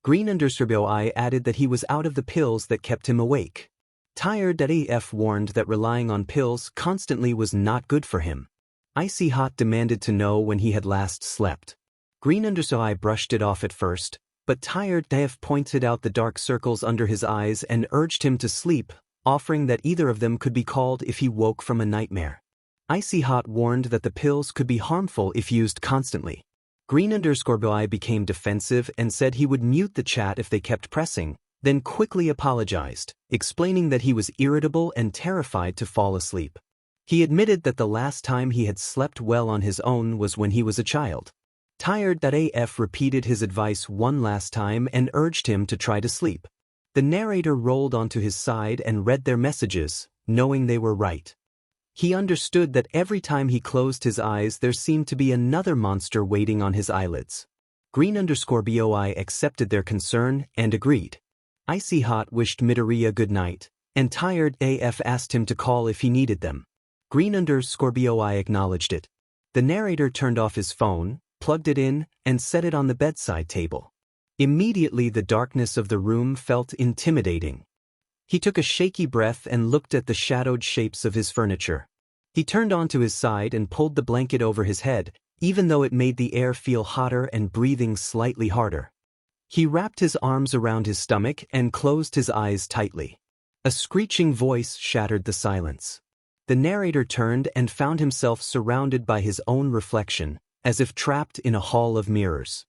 Green_Boy added that he was out of the pills that kept him awake. Tired AF warned that relying on pills constantly was not good for him. Icy Hot demanded to know when he had last slept. Green_Boy brushed it off at first, but Tired AF pointed out the dark circles under his eyes and urged him to sleep, offering that either of them could be called if he woke from a nightmare. Icy Hot warned that the pills could be harmful if used constantly. Green_Boy became defensive and said he would mute the chat if they kept pressing, then quickly apologized, explaining that he was irritable and terrified to fall asleep. He admitted that the last time he had slept well on his own was when he was a child. Tired AF repeated his advice one last time and urged him to try to sleep. The narrator rolled onto his side and read their messages, knowing they were right. He understood that every time he closed his eyes there seemed to be another monster waiting on his eyelids. Green_Boy accepted their concern and agreed. Icy Hot wished Midoriya good night, and Tired AF asked him to call if he needed them. Green_Boy acknowledged it. The narrator turned off his phone, plugged it in, and set it on the bedside table. Immediately the darkness of the room felt intimidating. He took a shaky breath and looked at the shadowed shapes of his furniture. He turned onto his side and pulled the blanket over his head, even though it made the air feel hotter and breathing slightly harder. He wrapped his arms around his stomach and closed his eyes tightly. A screeching voice shattered the silence. The narrator turned and found himself surrounded by his own reflection, as if trapped in a hall of mirrors.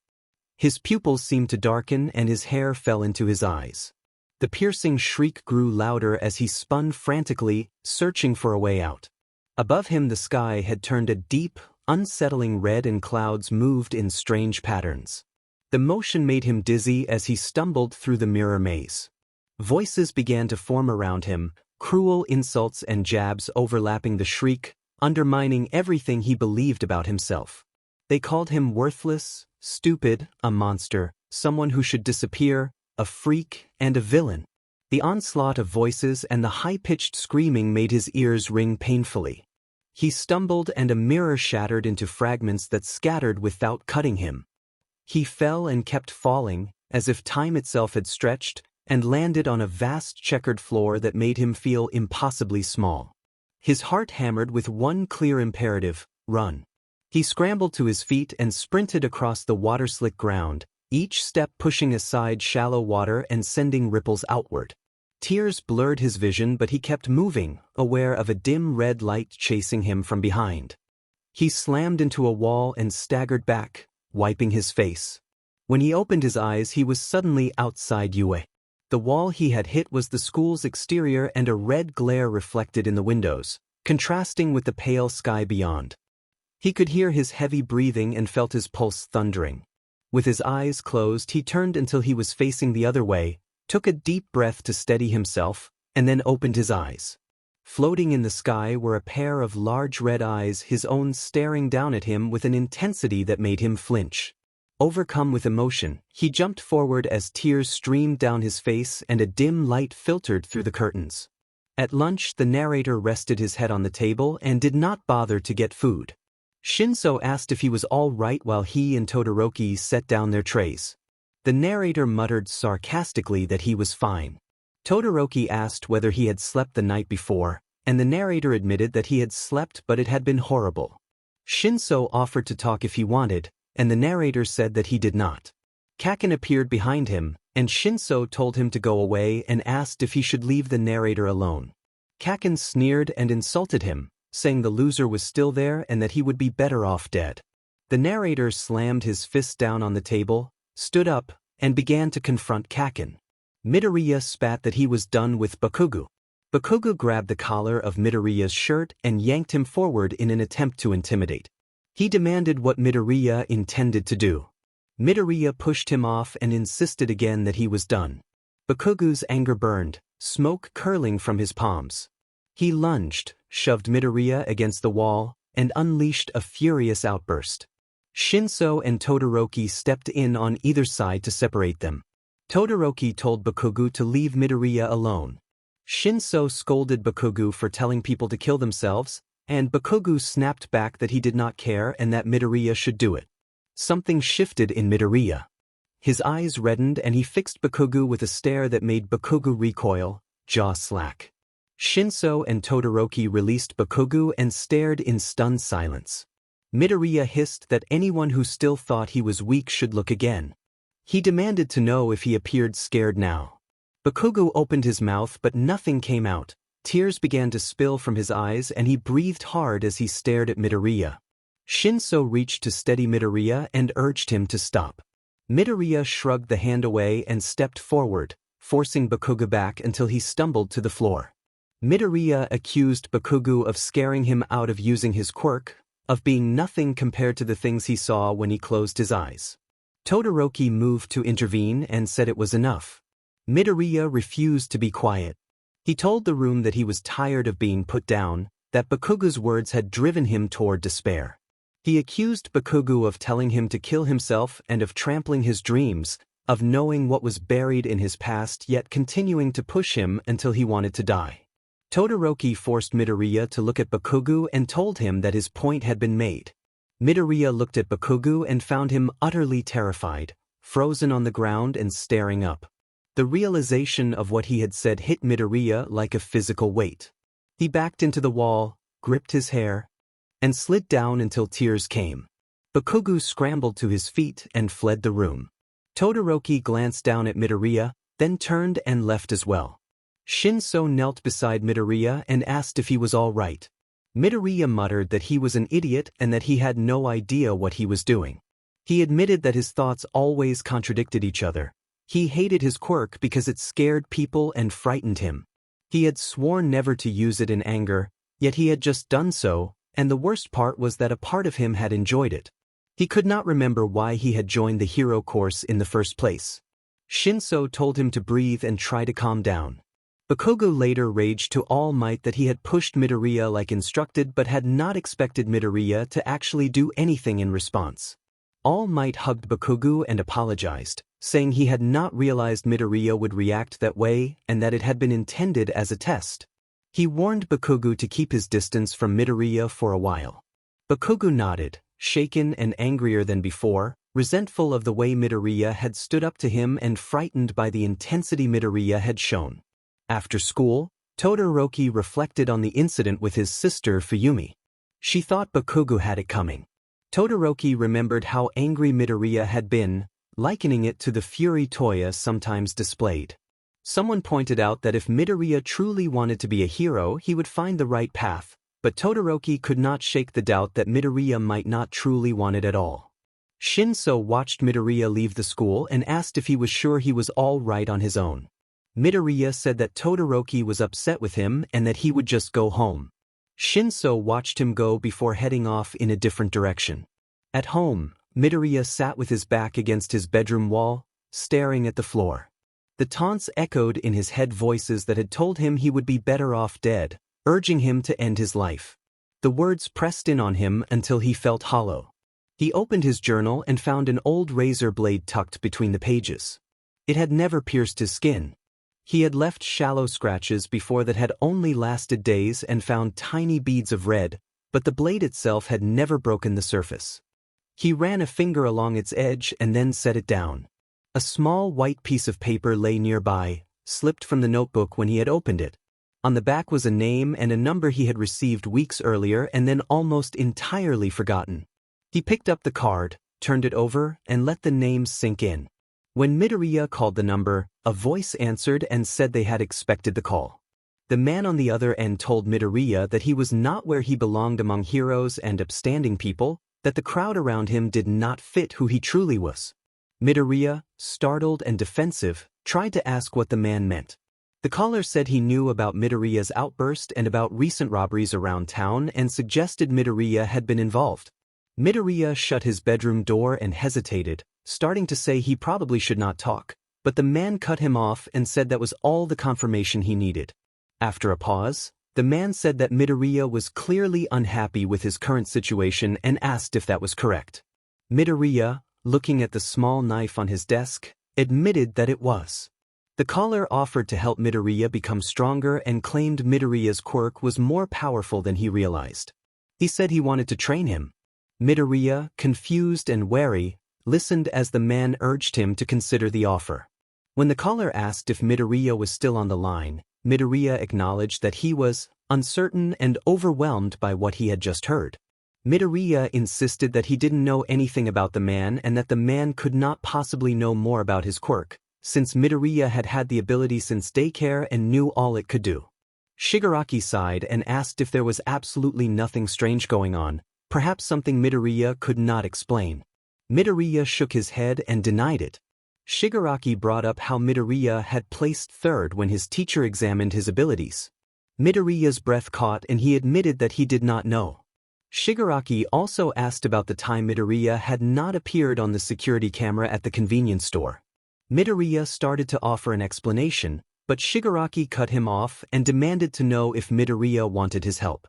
His pupils seemed to darken and his hair fell into his eyes. The piercing shriek grew louder as he spun frantically, searching for a way out. Above him the sky had turned a deep, unsettling red and clouds moved in strange patterns. The motion made him dizzy as he stumbled through the mirror maze. Voices began to form around him, cruel insults and jabs overlapping the shriek, undermining everything he believed about himself. They called him worthless, stupid, a monster, someone who should disappear, a freak, and a villain. The onslaught of voices and the high-pitched screaming made his ears ring painfully. He stumbled and a mirror shattered into fragments that scattered without cutting him. He fell and kept falling, as if time itself had stretched, and landed on a vast checkered floor that made him feel impossibly small. His heart hammered with one clear imperative: run. He scrambled to his feet and sprinted across the water-slick ground, each step pushing aside shallow water and sending ripples outward. Tears blurred his vision, but he kept moving, aware of a dim red light chasing him from behind. He slammed into a wall and staggered back, wiping his face. When he opened his eyes, he was suddenly outside UA. The wall he had hit was the school's exterior, and a red glare reflected in the windows, contrasting with the pale sky beyond. He could hear his heavy breathing and felt his pulse thundering. With his eyes closed, he turned until he was facing the other way, took a deep breath to steady himself, and then opened his eyes. Floating in the sky were a pair of large red eyes, his own staring down at him with an intensity that made him flinch. Overcome with emotion, he jumped forward as tears streamed down his face and a dim light filtered through the curtains. At lunch, the narrator rested his head on the table and did not bother to get food. Shinso asked if he was all right while he and Todoroki set down their trays. The narrator muttered sarcastically that he was fine. Todoroki asked whether he had slept the night before, and the narrator admitted that he had slept, but it had been horrible. Shinso offered to talk if he wanted, and the narrator said that he did not. Kaken appeared behind him, and Shinso told him to go away and asked if he should leave the narrator alone. Kaken sneered and insulted him, saying the loser was still there and that he would be better off dead. The narrator slammed his fist down on the table, stood up, and began to confront Kaken. Midoriya spat that he was done with Bakugo. Bakugo grabbed the collar of Midoriya's shirt and yanked him forward in an attempt to intimidate. He demanded what Midoriya intended to do. Midoriya pushed him off and insisted again that he was done. Bakugo's anger burned, smoke curling from his palms. He lunged, shoved Midoriya against the wall, and unleashed a furious outburst. Shinso and Todoroki stepped in on either side to separate them. Todoroki told Bakugo to leave Midoriya alone. Shinso scolded Bakugo for telling people to kill themselves, and Bakugo snapped back that he did not care and that Midoriya should do it. Something shifted in Midoriya. His eyes reddened and he fixed Bakugo with a stare that made Bakugo recoil, jaw slack. Shinso and Todoroki released Bakugo and stared in stunned silence. Midoriya hissed that anyone who still thought he was weak should look again. He demanded to know if he appeared scared now. Bakugo opened his mouth but nothing came out. Tears began to spill from his eyes and he breathed hard as he stared at Midoriya. Shinso reached to steady Midoriya and urged him to stop. Midoriya shrugged the hand away and stepped forward, forcing Bakugo back until he stumbled to the floor. Midoriya accused Bakugo of scaring him out of using his quirk, of being nothing compared to the things he saw when he closed his eyes. Todoroki moved to intervene and said it was enough. Midoriya refused to be quiet. He told the room that he was tired of being put down, that Bakugo's words had driven him toward despair. He accused Bakugo of telling him to kill himself and of trampling his dreams, of knowing what was buried in his past yet continuing to push him until he wanted to die. Todoroki forced Midoriya to look at Bakugo and told him that his point had been made. Midoriya looked at Bakugo and found him utterly terrified, frozen on the ground and staring up. The realization of what he had said hit Midoriya like a physical weight. He backed into the wall, gripped his hair, and slid down until tears came. Bakugo scrambled to his feet and fled the room. Todoroki glanced down at Midoriya, then turned and left as well. Shinso knelt beside Midoriya and asked if he was all right. Midoriya muttered that he was an idiot and that he had no idea what he was doing. He admitted that his thoughts always contradicted each other. He hated his quirk because it scared people and frightened him. He had sworn never to use it in anger, yet he had just done so, and the worst part was that a part of him had enjoyed it. He could not remember why he had joined the hero course in the first place. Shinso told him to breathe and try to calm down. Bakugo later raged to All Might that he had pushed Midoriya like instructed but had not expected Midoriya to actually do anything in response. All Might hugged Bakugo and apologized, saying he had not realized Midoriya would react that way and that it had been intended as a test. He warned Bakugo to keep his distance from Midoriya for a while. Bakugo nodded, shaken and angrier than before, resentful of the way Midoriya had stood up to him and frightened by the intensity Midoriya had shown. After school, Todoroki reflected on the incident with his sister Fuyumi. She thought Bakugo had it coming. Todoroki remembered how angry Midoriya had been, likening it to the fury Toya sometimes displayed. Someone pointed out that if Midoriya truly wanted to be a hero, he would find the right path, but Todoroki could not shake the doubt that Midoriya might not truly want it at all. Shinso watched Midoriya leave the school and asked if he was sure he was all right on his own. Midoriya said that Todoroki was upset with him and that he would just go home. Shinso watched him go before heading off in a different direction. At home, Midoriya sat with his back against his bedroom wall, staring at the floor. The taunts echoed in his head, voices that had told him he would be better off dead, urging him to end his life. The words pressed in on him until he felt hollow. He opened his journal and found an old razor blade tucked between the pages. It had never pierced his skin. He had left shallow scratches before that had only lasted days and found tiny beads of red, but the blade itself had never broken the surface. He ran a finger along its edge and then set it down. A small white piece of paper lay nearby, slipped from the notebook when he had opened it. On the back was a name and a number he had received weeks earlier and then almost entirely forgotten. He picked up the card, turned it over, and let the names sink in. When Midoriya called the number, a voice answered and said they had expected the call. The man on the other end told Midoriya that he was not where he belonged among heroes and upstanding people, that the crowd around him did not fit who he truly was. Midoriya, startled and defensive, tried to ask what the man meant. The caller said he knew about Midoriya's outburst and about recent robberies around town and suggested Midoriya had been involved. Midoriya shut his bedroom door and hesitated, starting to say he probably should not talk, but the man cut him off and said that was all the confirmation he needed. After a pause, the man said that Midoriya was clearly unhappy with his current situation and asked if that was correct. Midoriya, looking at the small knife on his desk, admitted that it was. The caller offered to help Midoriya become stronger and claimed Midoriya's quirk was more powerful than he realized. He said he wanted to train him. Midoriya, confused and wary, listened as the man urged him to consider the offer. When the caller asked if Midoriya was still on the line, Midoriya acknowledged that he was uncertain and overwhelmed by what he had just heard. Midoriya insisted that he didn't know anything about the man and that the man could not possibly know more about his quirk, since Midoriya had had the ability since daycare and knew all it could do. Shigaraki sighed and asked if there was absolutely nothing strange going on, perhaps something Midoriya could not explain. Midoriya shook his head and denied it. Shigaraki brought up how Midoriya had placed third when his teacher examined his abilities. Midoriya's breath caught and he admitted that he did not know. Shigaraki also asked about the time Midoriya had not appeared on the security camera at the convenience store. Midoriya started to offer an explanation, but Shigaraki cut him off and demanded to know if Midoriya wanted his help.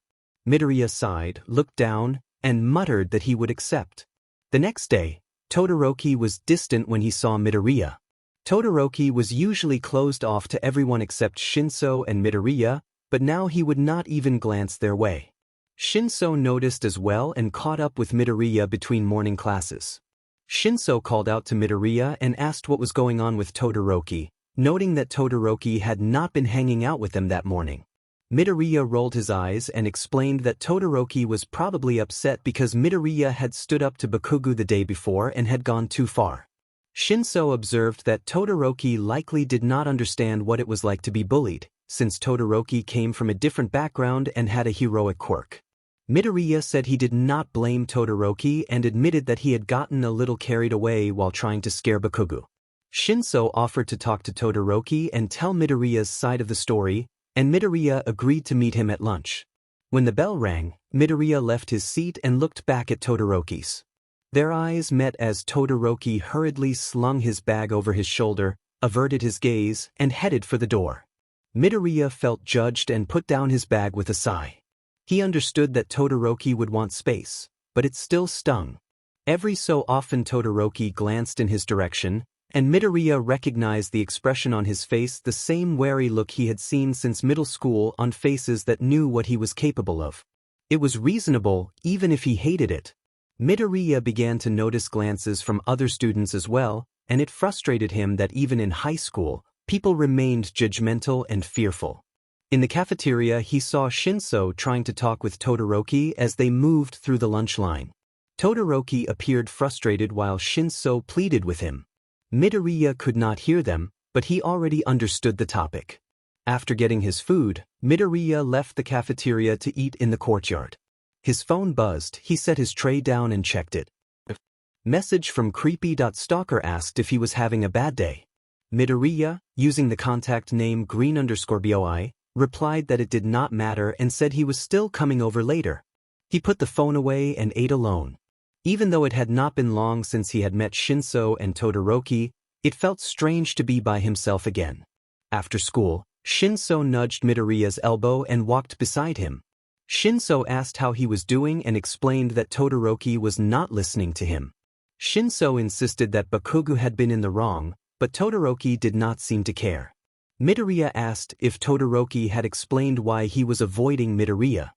Midoriya sighed, looked down, and muttered that he would accept. The next day, Todoroki was distant when he saw Midoriya. Todoroki was usually closed off to everyone except Shinso and Midoriya, but now he would not even glance their way. Shinso noticed as well and caught up with Midoriya between morning classes. Shinso called out to Midoriya and asked what was going on with Todoroki, noting that Todoroki had not been hanging out with them that morning. Midoriya rolled his eyes and explained that Todoroki was probably upset because Midoriya had stood up to Bakugo the day before and had gone too far. Shinso observed that Todoroki likely did not understand what it was like to be bullied, since Todoroki came from a different background and had a heroic quirk. Midoriya said he did not blame Todoroki and admitted that he had gotten a little carried away while trying to scare Bakugo. Shinso offered to talk to Todoroki and tell Midoriya's side of the story, and Midoriya agreed to meet him at lunch. When the bell rang, Midoriya left his seat and looked back at Todoroki's. Their eyes met as Todoroki hurriedly slung his bag over his shoulder, averted his gaze, and headed for the door. Midoriya felt judged and put down his bag with a sigh. He understood that Todoroki would want space, but it still stung. Every so often Todoroki glanced in his direction, and Midoriya recognized the expression on his face, the same wary look he had seen since middle school on faces that knew what he was capable of. It was reasonable, even if he hated it. Midoriya began to notice glances from other students as well, and it frustrated him that even in high school, people remained judgmental and fearful. In the cafeteria, he saw Shinso trying to talk with Todoroki as they moved through the lunch line. Todoroki appeared frustrated while Shinso pleaded with him. Midoriya could not hear them, but he already understood the topic. After getting his food, Midoriya left the cafeteria to eat in the courtyard. His phone buzzed, he set his tray down and checked it. Message from Creepy.Stalker asked if he was having a bad day. Midoriya, using the contact name green_boi, replied that it did not matter and said he was still coming over later. He put the phone away and ate alone. Even though it had not been long since he had met Shinso and Todoroki, it felt strange to be by himself again. After school, Shinso nudged Midoriya's elbow and walked beside him. Shinso asked how he was doing and explained that Todoroki was not listening to him. Shinso insisted that Bakugo had been in the wrong, but Todoroki did not seem to care. Midoriya asked if Todoroki had explained why he was avoiding Midoriya.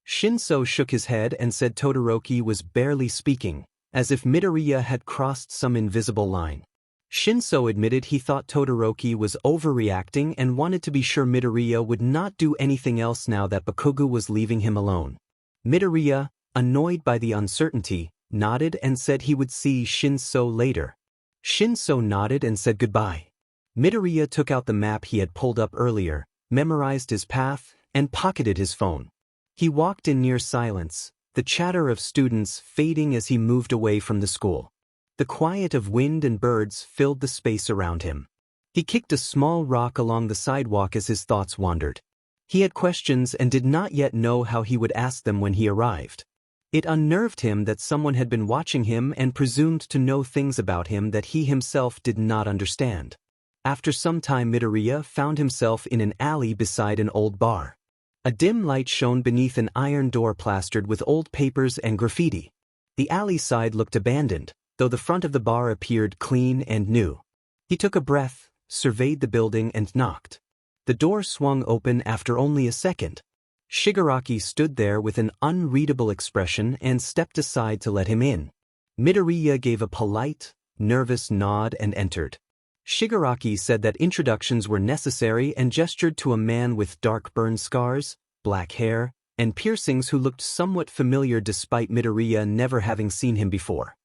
Shinso shook his head and said Todoroki was barely speaking, as if Midoriya had crossed some invisible line. Shinso admitted he thought Todoroki was overreacting and wanted to be sure Midoriya would not do anything else now that Bakugo was leaving him alone. Midoriya, annoyed by the uncertainty, nodded and said he would see Shinso later. Shinso nodded and said goodbye. Midoriya took out the map he had pulled up earlier, memorized his path, and pocketed his phone. He walked in near silence, the chatter of students fading as he moved away from the school. The quiet of wind and birds filled the space around him. He kicked a small rock along the sidewalk as his thoughts wandered. He had questions and did not yet know how he would ask them when he arrived. It unnerved him that someone had been watching him and presumed to know things about him that he himself did not understand. After some time, Midoriya found himself in an alley beside an old bar. A dim light shone beneath an iron door plastered with old papers and graffiti. The alley side looked abandoned, though the front of the bar appeared clean and new. He took a breath, surveyed the building and knocked. The door swung open after only a second. Shigaraki stood there with an unreadable expression and stepped aside to let him in. Midoriya gave a polite, nervous nod and entered. Shigaraki said that introductions were necessary and gestured to a man with dark burn scars, black hair, and piercings who looked somewhat familiar despite Midoriya never having seen him before.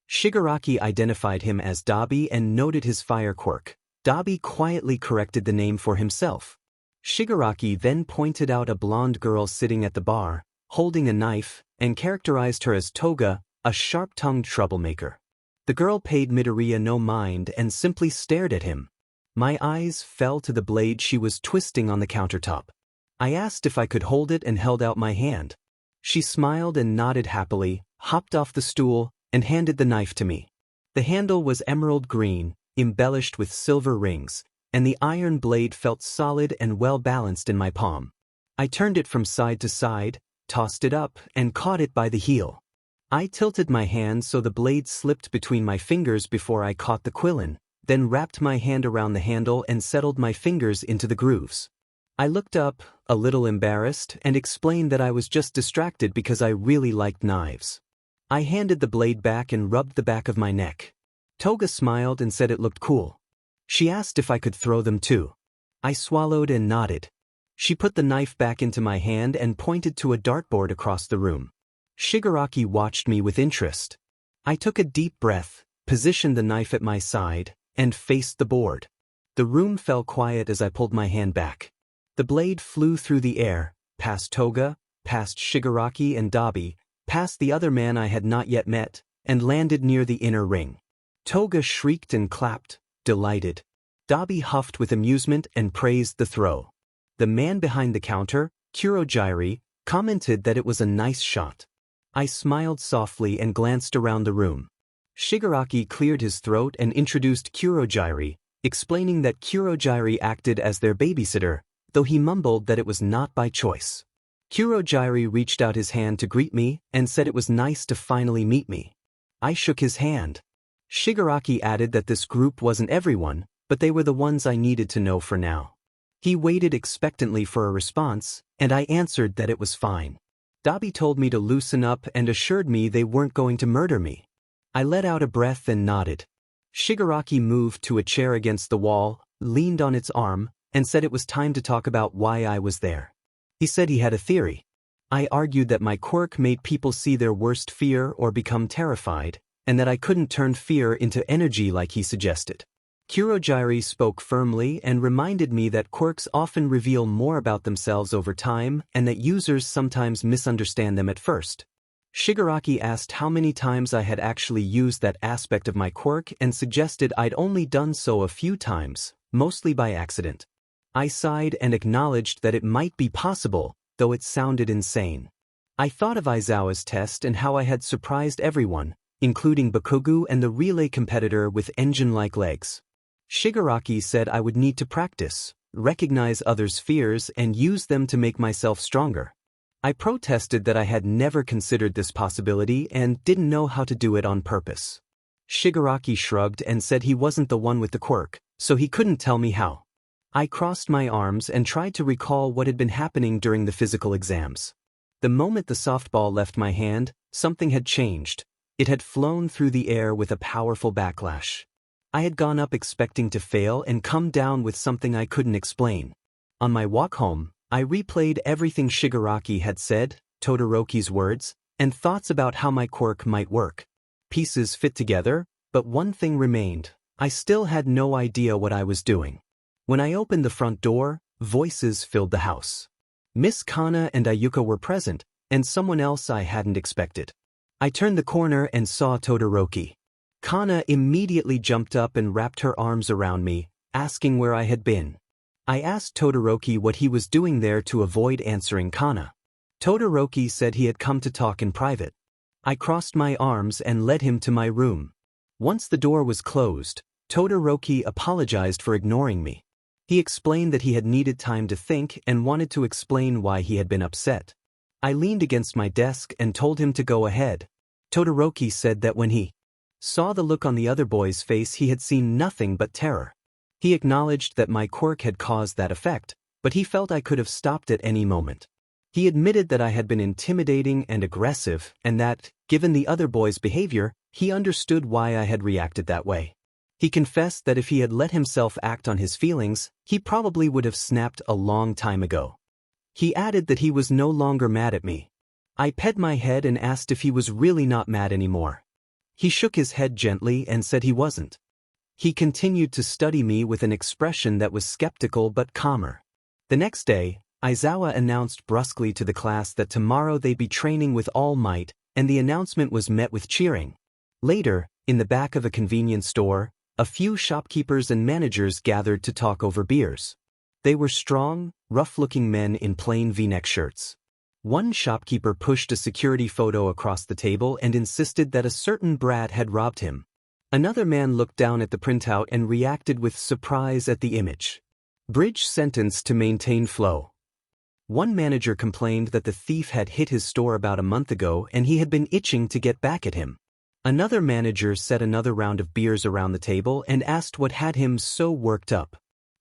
Shigaraki identified him as Dabi and noted his fire quirk. Dabi quietly corrected the name for himself. Shigaraki then pointed out a blonde girl sitting at the bar, holding a knife, and characterized her as Toga, a sharp-tongued troublemaker. The girl paid Midoriya no mind and simply stared at him. My eyes fell to the blade she was twisting on the countertop. I asked if I could hold it and held out my hand. She smiled and nodded happily, hopped off the stool, and handed the knife to me. The handle was emerald green, embellished with silver rings, and the iron blade felt solid and well-balanced in my palm. I turned it from side to side, tossed it up, and caught it by the heel. I tilted my hand so the blade slipped between my fingers before I caught the quillin, then wrapped my hand around the handle and settled my fingers into the grooves. I looked up, a little embarrassed, and explained that I was just distracted because I really liked knives. I handed the blade back and rubbed the back of my neck. Toga smiled and said it looked cool. She asked if I could throw them too. I swallowed and nodded. She put the knife back into my hand and pointed to a dartboard across the room. Shigaraki watched me with interest. I took a deep breath, positioned the knife at my side, and faced the board. The room fell quiet as I pulled my hand back. The blade flew through the air, past Toga, past Shigaraki and Dabi, past the other man I had not yet met, and landed near the inner ring. Toga shrieked and clapped, delighted. Dabi huffed with amusement and praised the throw. The man behind the counter, Kurojiri, commented that it was a nice shot. I smiled softly and glanced around the room. Shigaraki cleared his throat and introduced Kurojiri, explaining that Kurojiri acted as their babysitter, though he mumbled that it was not by choice. Kurojiri reached out his hand to greet me and said it was nice to finally meet me. I shook his hand. Shigaraki added that this group wasn't everyone, but they were the ones I needed to know for now. He waited expectantly for a response, and I answered that it was fine. Dabi told me to loosen up and assured me they weren't going to murder me. I let out a breath and nodded. Shigaraki moved to a chair against the wall, leaned on its arm, and said it was time to talk about why I was there. He said he had a theory. I argued that my quirk made people see their worst fear or become terrified, and that I couldn't turn fear into energy like he suggested. Kurojiri spoke firmly and reminded me that quirks often reveal more about themselves over time and that users sometimes misunderstand them at first. Shigaraki asked how many times I had actually used that aspect of my quirk and suggested I'd only done so a few times, mostly by accident. I sighed and acknowledged that it might be possible, though it sounded insane. I thought of Aizawa's test and how I had surprised everyone, including Bakugo and the relay competitor with engine-like legs. Shigaraki said I would need to practice, recognize others' fears and use them to make myself stronger. I protested that I had never considered this possibility and didn't know how to do it on purpose. Shigaraki shrugged and said he wasn't the one with the quirk, so he couldn't tell me how. I crossed my arms and tried to recall what had been happening during the physical exams. The moment the softball left my hand, something had changed. It had flown through the air with a powerful backlash. I had gone up expecting to fail and come down with something I couldn't explain. On my walk home, I replayed everything Shigaraki had said, Todoroki's words, and thoughts about how my quirk might work. Pieces fit together, but one thing remained. I still had no idea what I was doing. When I opened the front door, voices filled the house. Miss Kana and Ayuka were present, and someone else I hadn't expected. I turned the corner and saw Todoroki. Kana immediately jumped up and wrapped her arms around me, asking where I had been. I asked Todoroki what he was doing there to avoid answering Kana. Todoroki said he had come to talk in private. I crossed my arms and led him to my room. Once the door was closed, Todoroki apologized for ignoring me. He explained that he had needed time to think and wanted to explain why he had been upset. I leaned against my desk and told him to go ahead. Todoroki said that when he saw the look on the other boy's face, he had seen nothing but terror. He acknowledged that my quirk had caused that effect, but he felt I could have stopped at any moment. He admitted that I had been intimidating and aggressive, and that, given the other boy's behavior, he understood why I had reacted that way. He confessed that if he had let himself act on his feelings, he probably would have snapped a long time ago. He added that he was no longer mad at me. I pet my head and asked if he was really not mad anymore. He shook his head gently and said he wasn't. He continued to study me with an expression that was skeptical but calmer. The next day, Aizawa announced brusquely to the class that tomorrow they'd be training with All Might, and the announcement was met with cheering. Later, in the back of a convenience store, a few shopkeepers and managers gathered to talk over beers. They were strong, rough-looking men in plain V-neck shirts. One shopkeeper pushed a security photo across the table and insisted that a certain brat had robbed him. Another man looked down at the printout and reacted with surprise at the image. Bridge sentence to maintain flow. One manager complained that the thief had hit his store about a month ago and he had been itching to get back at him. Another manager set another round of beers around the table and asked what had him so worked up.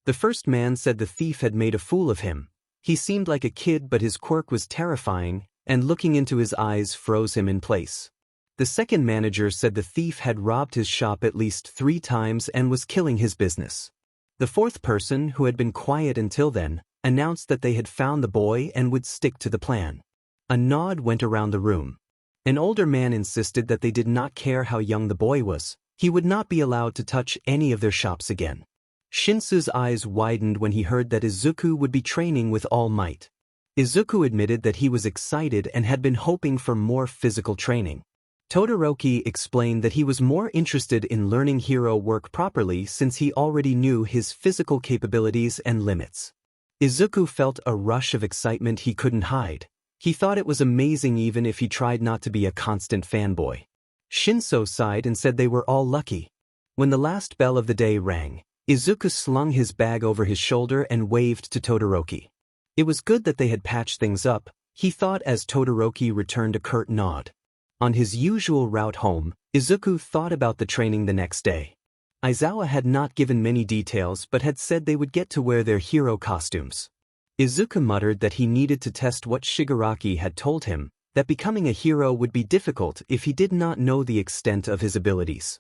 The first man said the thief had made a fool of him. He seemed like a kid, but his quirk was terrifying, and looking into his eyes froze him in place. The second manager said the thief had robbed his shop at least 3 times and was killing his business. The fourth person, who had been quiet until then, announced that they had found the boy and would stick to the plan. A nod went around the room. An older man insisted that they did not care how young the boy was. He would not be allowed to touch any of their shops again. Shinsu's eyes widened when he heard that Izuku would be training with All Might. Izuku admitted that he was excited and had been hoping for more physical training. Todoroki explained that he was more interested in learning hero work properly since he already knew his physical capabilities and limits. Izuku felt a rush of excitement he couldn't hide. He thought it was amazing even if he tried not to be a constant fanboy. Shinso sighed and said they were all lucky. When the last bell of the day rang, Izuku slung his bag over his shoulder and waved to Todoroki. It was good that they had patched things up, he thought as Todoroki returned a curt nod. On his usual route home, Izuku thought about the training the next day. Aizawa had not given many details but had said they would get to wear their hero costumes. Izuku muttered that he needed to test what Shigaraki had told him, that becoming a hero would be difficult if he did not know the extent of his abilities.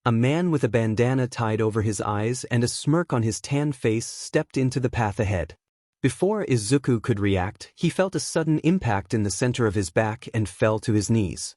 A man with a bandana tied over his eyes and a smirk on his tan face stepped into the path ahead. Before Izuku could react, he felt a sudden impact in the center of his back and fell to his knees.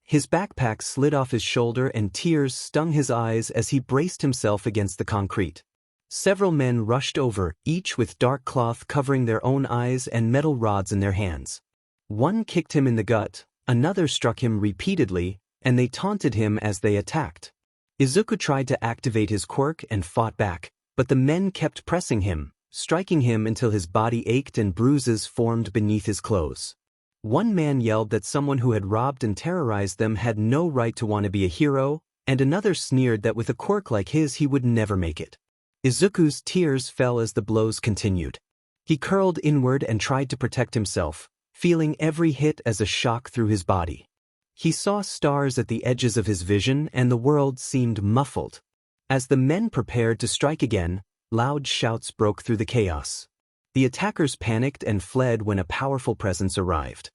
His backpack slid off his shoulder and tears stung his eyes as he braced himself against the concrete. Several men rushed over, each with dark cloth covering their own eyes and metal rods in their hands. One kicked him in the gut, another struck him repeatedly, and they taunted him as they attacked. Izuku tried to activate his quirk and fought back, but the men kept pressing him, striking him until his body ached and bruises formed beneath his clothes. One man yelled that someone who had robbed and terrorized them had no right to want to be a hero, and another sneered that with a quirk like his he would never make it. Izuku's tears fell as the blows continued. He curled inward and tried to protect himself, feeling every hit as a shock through his body. He saw stars at the edges of his vision and the world seemed muffled. As the men prepared to strike again, loud shouts broke through the chaos. The attackers panicked and fled when a powerful presence arrived.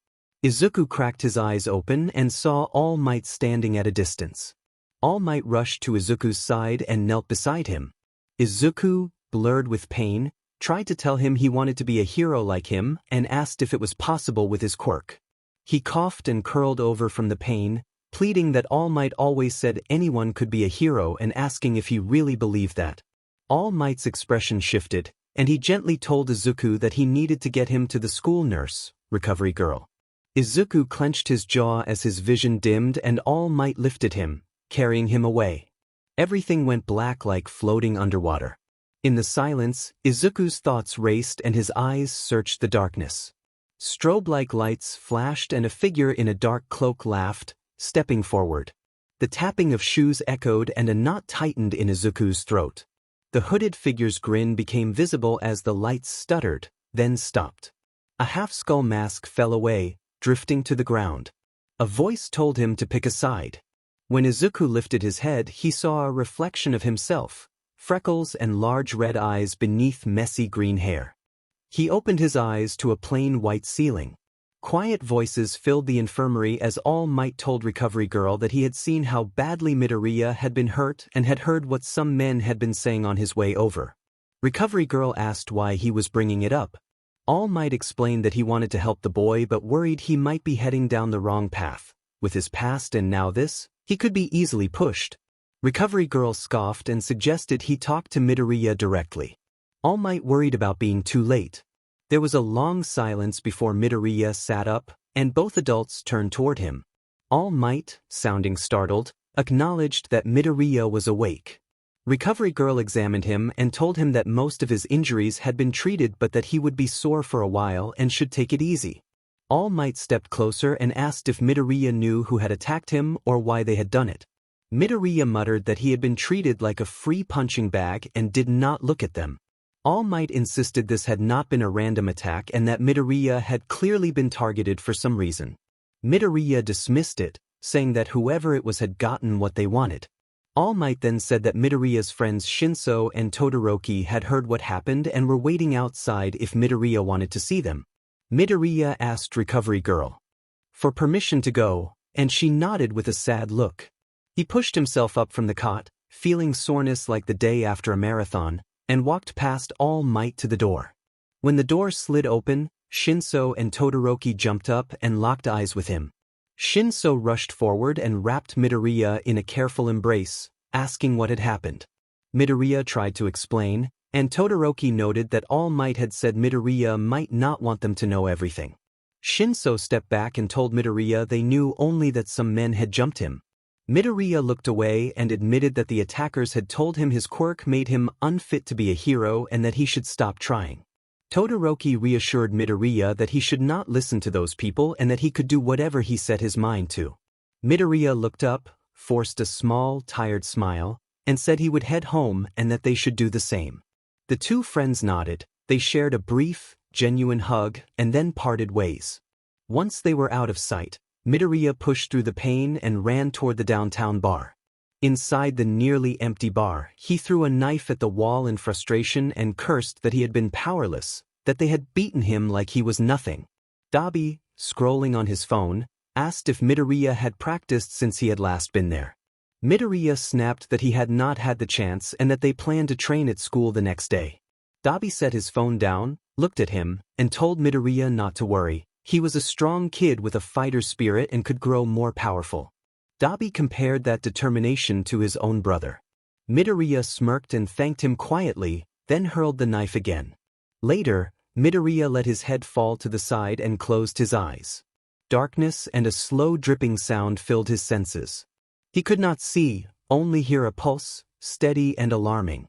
Izuku cracked his eyes open and saw All Might standing at a distance. All Might rushed to Izuku's side and knelt beside him. Izuku, blurred with pain, tried to tell him he wanted to be a hero like him and asked if it was possible with his quirk. He coughed and curled over from the pain, pleading that All Might always said anyone could be a hero and asking if he really believed that. All Might's expression shifted, and he gently told Izuku that he needed to get him to the school nurse, recovery girl. Izuku clenched his jaw as his vision dimmed and All Might lifted him, carrying him away. Everything went black like floating underwater. In the silence, Izuku's thoughts raced and his eyes searched the darkness. Strobe-like lights flashed and a figure in a dark cloak laughed, stepping forward. The tapping of shoes echoed and a knot tightened in Izuku's throat. The hooded figure's grin became visible as the lights stuttered, then stopped. A half-skull mask fell away, drifting to the ground. A voice told him to pick a side. When Izuku lifted his head, he saw a reflection of himself, freckles and large red eyes beneath messy green hair. He opened his eyes to a plain white ceiling. Quiet voices filled the infirmary as All Might told Recovery Girl that he had seen how badly Midoriya had been hurt and had heard what some men had been saying on his way over. Recovery Girl asked why he was bringing it up. All Might explained that he wanted to help the boy but worried he might be heading down the wrong path. With his past and now this, he could be easily pushed. Recovery Girl scoffed and suggested he talk to Midoriya directly. All Might worried about being too late. There was a long silence before Midoriya sat up, and both adults turned toward him. All Might, sounding startled, acknowledged that Midoriya was awake. Recovery Girl examined him and told him that most of his injuries had been treated but that he would be sore for a while and should take it easy. All Might stepped closer and asked if Midoriya knew who had attacked him or why they had done it. Midoriya muttered that he had been treated like a free punching bag and did not look at them. All Might insisted this had not been a random attack and that Midoriya had clearly been targeted for some reason. Midoriya dismissed it, saying that whoever it was had gotten what they wanted. All Might then said that Midoriya's friends Shinso and Todoroki had heard what happened and were waiting outside if Midoriya wanted to see them. Midoriya asked Recovery Girl for permission to go, and she nodded with a sad look. He pushed himself up from the cot, feeling soreness like the day after a marathon, and walked past All Might to the door. When the door slid open, Shinso and Todoroki jumped up and locked eyes with him. Shinso rushed forward and wrapped Midoriya in a careful embrace, asking what had happened. Midoriya tried to explain, and Todoroki noted that All Might had said Midoriya might not want them to know everything. Shinso stepped back and told Midoriya they knew only that some men had jumped him. Midoriya looked away and admitted that the attackers had told him his quirk made him unfit to be a hero and that he should stop trying. Todoroki reassured Midoriya that he should not listen to those people and that he could do whatever he set his mind to. Midoriya looked up, forced a small, tired smile, and said he would head home and that they should do the same. The two friends nodded, they shared a brief, genuine hug, and then parted ways. Once they were out of sight, Midoriya pushed through the pain and ran toward the downtown bar. Inside the nearly empty bar, he threw a knife at the wall in frustration and cursed that he had been powerless, that they had beaten him like he was nothing. Dabi, scrolling on his phone, asked if Midoriya had practiced since he had last been there. Midoriya snapped that he had not had the chance and that they planned to train at school the next day. Dabi set his phone down, looked at him, and told Midoriya not to worry. He was a strong kid with a fighter spirit and could grow more powerful. Dabi compared that determination to his own brother. Midoriya smirked and thanked him quietly, then hurled the knife again. Later, Midoriya let his head fall to the side and closed his eyes. Darkness and a slow dripping sound filled his senses. He could not see, only hear a pulse, steady and alarming.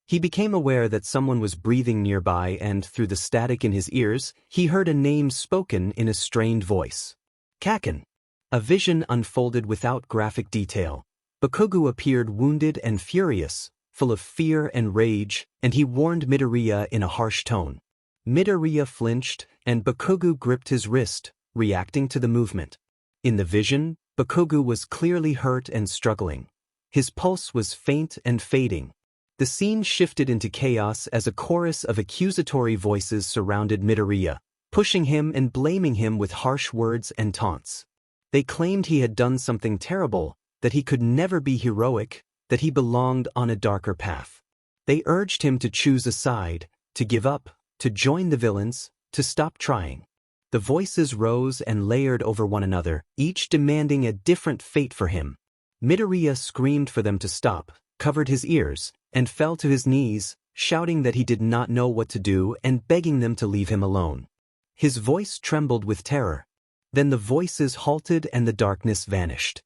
He became aware that someone was breathing nearby and, through the static in his ears, he heard a name spoken in a strained voice. Kaken. A vision unfolded without graphic detail. Bakugo appeared wounded and furious, full of fear and rage, and he warned Midoriya in a harsh tone. Midoriya flinched, and Bakugo gripped his wrist, reacting to the movement. In the vision, Bakugo was clearly hurt and struggling. His pulse was faint and fading. The scene shifted into chaos as a chorus of accusatory voices surrounded Midoriya, pushing him and blaming him with harsh words and taunts. They claimed he had done something terrible, that he could never be heroic, that he belonged on a darker path. They urged him to choose a side, to give up, to join the villains, to stop trying. The voices rose and layered over one another, each demanding a different fate for him. Midoriya screamed for them to stop, covered his ears, and fell to his knees, shouting that he did not know what to do and begging them to leave him alone. His voice trembled with terror. Then the voices halted and the darkness vanished.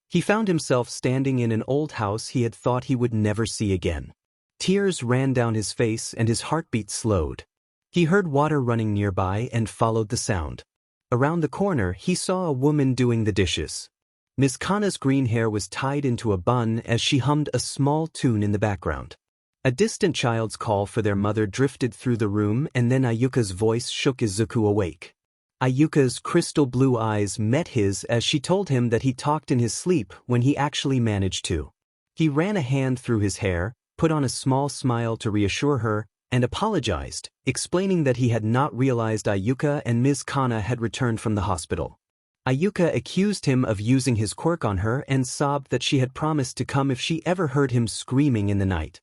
He found himself standing in an old house he had thought he would never see again. Tears ran down his face and his heartbeat slowed. He heard water running nearby and followed the sound. Around the corner, he saw a woman doing the dishes. Miss Kana's green hair was tied into a bun as she hummed a small tune in the background. A distant child's call for their mother drifted through the room, and then Ayuka's voice shook Izuku awake. Ayuka's crystal blue eyes met his as she told him that he talked in his sleep when he actually managed to. He ran a hand through his hair, put on a small smile to reassure her, and apologized, explaining that he had not realized Ayuka and Ms. Kana had returned from the hospital. Ayuka accused him of using his quirk on her and sobbed that she had promised to come if she ever heard him screaming in the night.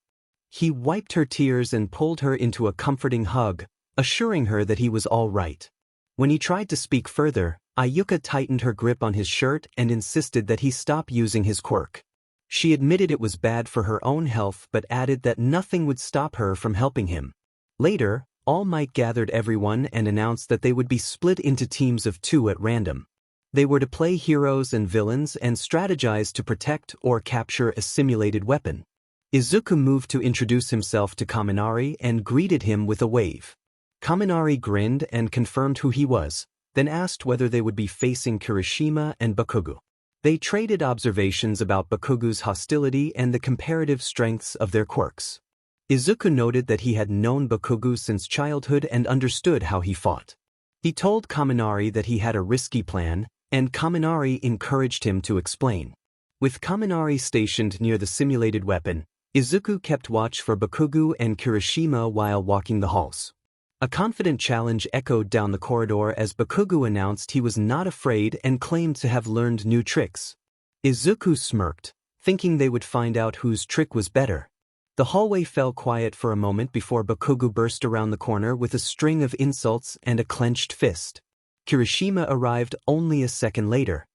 He wiped her tears and pulled her into a comforting hug, assuring her that he was all right. When he tried to speak further, Ayuka tightened her grip on his shirt and insisted that he stop using his quirk. She admitted it was bad for her own health but added that nothing would stop her from helping him. Later, All Might gathered everyone and announced that they would be split into teams of 2 at random. They were to play heroes and villains and strategize to protect or capture a simulated weapon. Izuku moved to introduce himself to Kaminari and greeted him with a wave. Kaminari grinned and confirmed who he was, then asked whether they would be facing Kirishima and Bakugo. They traded observations about Bakugo's hostility and the comparative strengths of their quirks. Izuku noted that he had known Bakugo since childhood and understood how he fought. He told Kaminari that he had a risky plan, and Kaminari encouraged him to explain. With Kaminari stationed near the simulated weapon, Izuku kept watch for Bakugo and Kirishima while walking the halls. A confident challenge echoed down the corridor as Bakugo announced he was not afraid and claimed to have learned new tricks. Izuku smirked, thinking they would find out whose trick was better. The hallway fell quiet for a moment before Bakugo burst around the corner with a string of insults and a clenched fist. Kirishima arrived only a second later.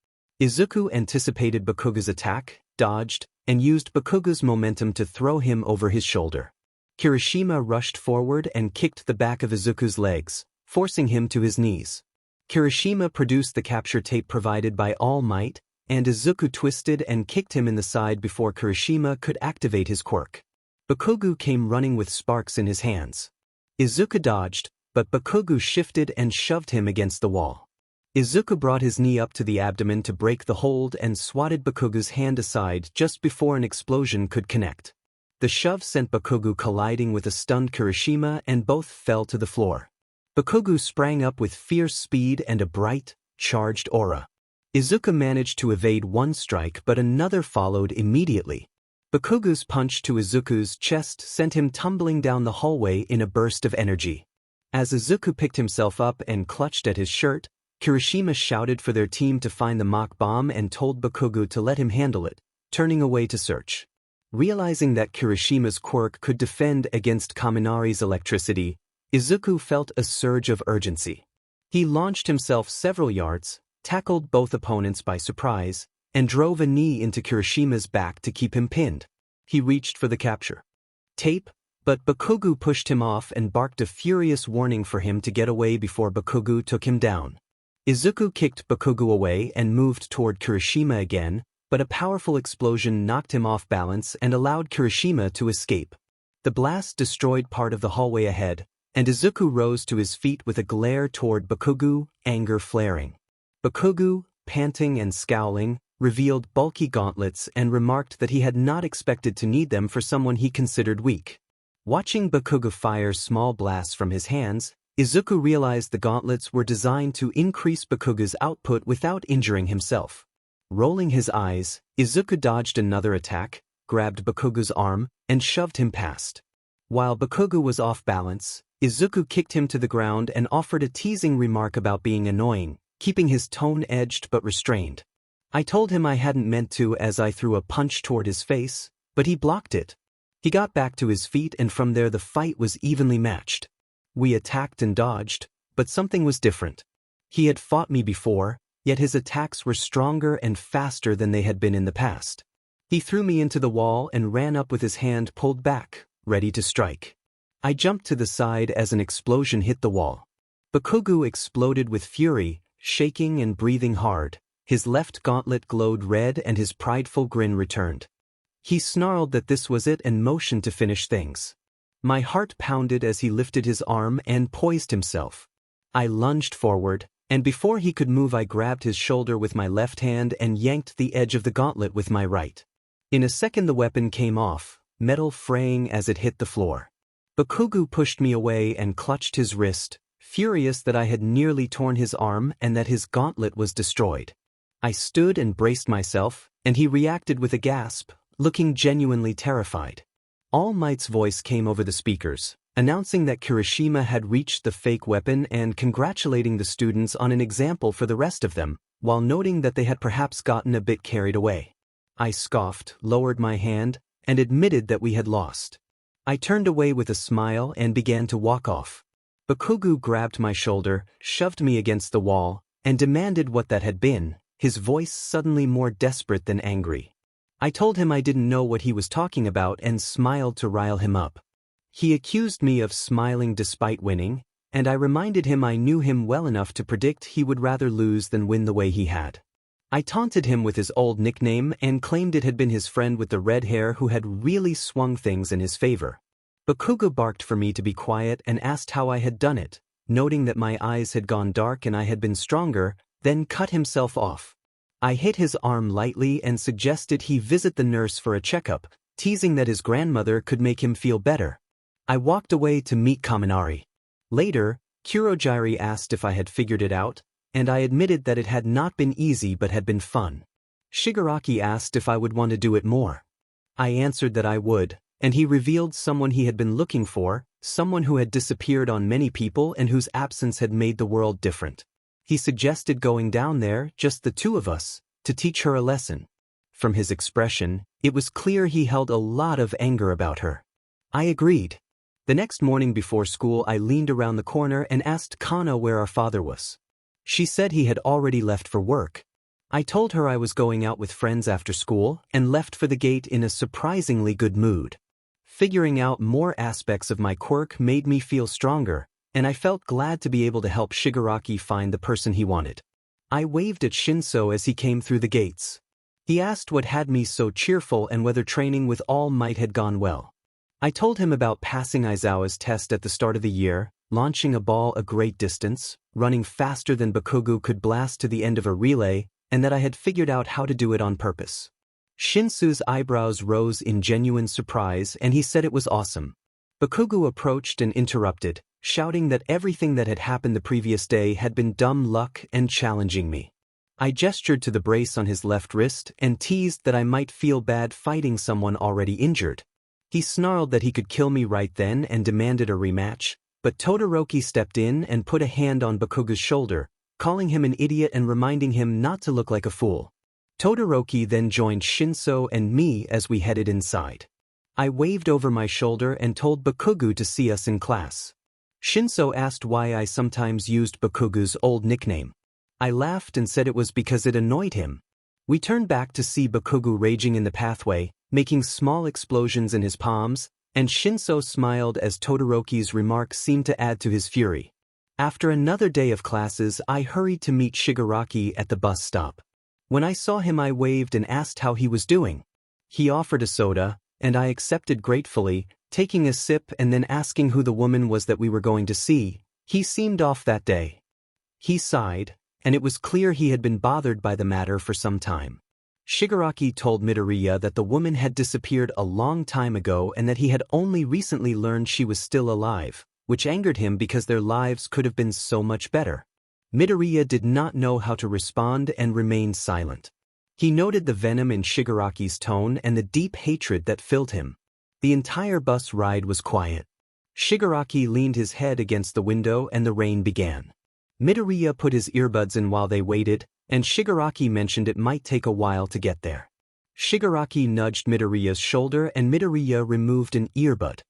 Izuku anticipated Bakugo's attack, dodged, and used Bakugo's momentum to throw him over his shoulder. Kirishima rushed forward and kicked the back of Izuku's legs, forcing him to his knees. Kirishima produced the capture tape provided by All Might, and Izuku twisted and kicked him in the side before Kirishima could activate his quirk. Bakugo came running with sparks in his hands. Izuku dodged, but Bakugo shifted and shoved him against the wall. Izuku brought his knee up to the abdomen to break the hold and swatted Bakugu's hand aside just before an explosion could connect. The shove sent Bakugu colliding with a stunned Kirishima and both fell to the floor. Bakugu sprang up with fierce speed and a bright, charged aura. Izuku managed to evade one strike but another followed immediately. Bakugu's punch to Izuku's chest sent him tumbling down the hallway in a burst of energy. As Izuku picked himself up and clutched at his shirt, Kirishima shouted for their team to find the mock bomb and told Bakugu to let him handle it, turning away to search. Realizing that Kirishima's quirk could defend against Kaminari's electricity, Izuku felt a surge of urgency. He launched himself several yards, tackled both opponents by surprise, and drove a knee into Kirishima's back to keep him pinned. He reached for the capture tape, but Bakugu pushed him off and barked a furious warning for him to get away before Bakugu took him down. Izuku kicked Bakugu away and moved toward Kirishima again, but a powerful explosion knocked him off balance and allowed Kirishima to escape. The blast destroyed part of the hallway ahead, and Izuku rose to his feet with a glare toward Bakugu, anger flaring. Bakugu, panting and scowling, revealed bulky gauntlets and remarked that he had not expected to need them for someone he considered weak. Watching Bakugu fire small blasts from his hands, Izuku realized the gauntlets were designed to increase Bakugu's output without injuring himself. Rolling his eyes, Izuku dodged another attack, grabbed Bakugu's arm, and shoved him past. While Bakugu was off balance, Izuku kicked him to the ground and offered a teasing remark about being annoying, keeping his tone edged but restrained. I told him I hadn't meant to as I threw a punch toward his face, but he blocked it. He got back to his feet and from there the fight was evenly matched. We attacked and dodged, but something was different. He had fought me before, yet his attacks were stronger and faster than they had been in the past. He threw me into the wall and ran up with his hand pulled back, ready to strike. I jumped to the side as an explosion hit the wall. Bakugu exploded with fury, shaking and breathing hard. His left gauntlet glowed red and his prideful grin returned. He snarled that this was it and motioned to finish things. My heart pounded as he lifted his arm and poised himself. I lunged forward, and before he could move I grabbed his shoulder with my left hand and yanked the edge of the gauntlet with my right. In a second the weapon came off, metal fraying as it hit the floor. Bakugu pushed me away and clutched his wrist, furious that I had nearly torn his arm and that his gauntlet was destroyed. I stood and braced myself, and he reacted with a gasp, looking genuinely terrified. All Might's voice came over the speakers, announcing that Kirishima had reached the fake weapon and congratulating the students on an example for the rest of them, while noting that they had perhaps gotten a bit carried away. I scoffed, lowered my hand, and admitted that we had lost. I turned away with a smile and began to walk off. Bakugu grabbed my shoulder, shoved me against the wall, and demanded what that had been, his voice suddenly more desperate than angry. I told him I didn't know what he was talking about and smiled to rile him up. He accused me of smiling despite winning, and I reminded him I knew him well enough to predict he would rather lose than win the way he had. I taunted him with his old nickname and claimed it had been his friend with the red hair who had really swung things in his favor. Bakugu barked for me to be quiet and asked how I had done it, noting that my eyes had gone dark and I had been stronger, then cut himself off. I hit his arm lightly and suggested he visit the nurse for a checkup, teasing that his grandmother could make him feel better. I walked away to meet Kaminari. Later, Kurogiri asked if I had figured it out, and I admitted that it had not been easy but had been fun. Shigaraki asked if I would want to do it more. I answered that I would, and he revealed someone he had been looking for, someone who had disappeared on many people and whose absence had made the world different. He suggested going down there, just the two of us, to teach her a lesson. From his expression, it was clear he held a lot of anger about her. I agreed. The next morning before school I leaned around the corner and asked Kana where our father was. She said he had already left for work. I told her I was going out with friends after school and left for the gate in a surprisingly good mood. Figuring out more aspects of my quirk made me feel stronger, and I felt glad to be able to help Shigaraki find the person he wanted. I waved at Shinso as he came through the gates. He asked what had me so cheerful and whether training with All Might had gone well. I told him about passing Aizawa's test at the start of the year, launching a ball a great distance, running faster than Bakugo could blast to the end of a relay, and that I had figured out how to do it on purpose. Shinsu's eyebrows rose in genuine surprise and he said it was awesome. Bakugo approached and interrupted, shouting that everything that had happened the previous day had been dumb luck and challenging me. I gestured to the brace on his left wrist and teased that I might feel bad fighting someone already injured. He snarled that he could kill me right then and demanded a rematch, but Todoroki stepped in and put a hand on Bakugo's shoulder, calling him an idiot and reminding him not to look like a fool. Todoroki then joined Shinso and me as we headed inside. I waved over my shoulder and told Bakugo to see us in class. Shinso asked why I sometimes used Bakugo's old nickname. I laughed and said it was because it annoyed him. We turned back to see Bakugo raging in the pathway, making small explosions in his palms, and Shinso smiled as Todoroki's remark seemed to add to his fury. After another day of classes, I hurried to meet Shigaraki at the bus stop. When I saw him, I waved and asked how he was doing. He offered a soda, and I accepted gratefully, taking a sip and then asking who the woman was that we were going to see. He seemed off that day. He sighed, and it was clear he had been bothered by the matter for some time. Shigaraki told Midoriya that the woman had disappeared a long time ago and that he had only recently learned she was still alive, which angered him because their lives could have been so much better. Midoriya did not know how to respond and remained silent. He noted the venom in Shigaraki's tone and the deep hatred that filled him. The entire bus ride was quiet. Shigaraki leaned his head against the window and the rain began. Midoriya put his earbuds in while they waited, and Shigaraki mentioned it might take a while to get there. Shigaraki nudged Midoriya's shoulder and Midoriya removed an earbud.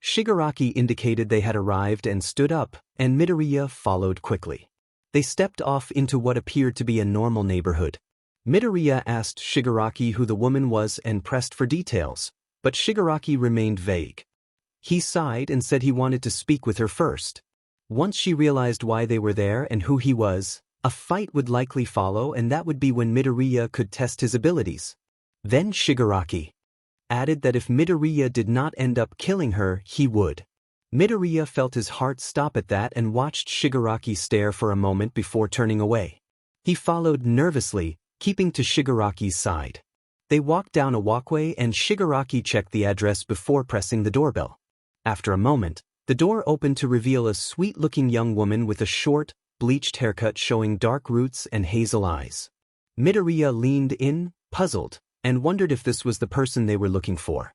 Shigaraki indicated they had arrived and stood up, and Midoriya followed quickly. They stepped off into what appeared to be a normal neighborhood. Midoriya asked Shigaraki who the woman was and pressed for details, but Shigaraki remained vague. He sighed and said he wanted to speak with her first. Once she realized why they were there and who he was, a fight would likely follow, and that would be when Midoriya could test his abilities. Then Shigaraki added that if Midoriya did not end up killing her, he would. Midoriya felt his heart stop at that and watched Shigaraki stare for a moment before turning away. He followed nervously, keeping to Shigaraki's side. They walked down a walkway and Shigaraki checked the address before pressing the doorbell. After a moment, the door opened to reveal a sweet-looking young woman with a short, bleached haircut showing dark roots and hazel eyes. Midoriya leaned in, puzzled, and wondered if this was the person they were looking for.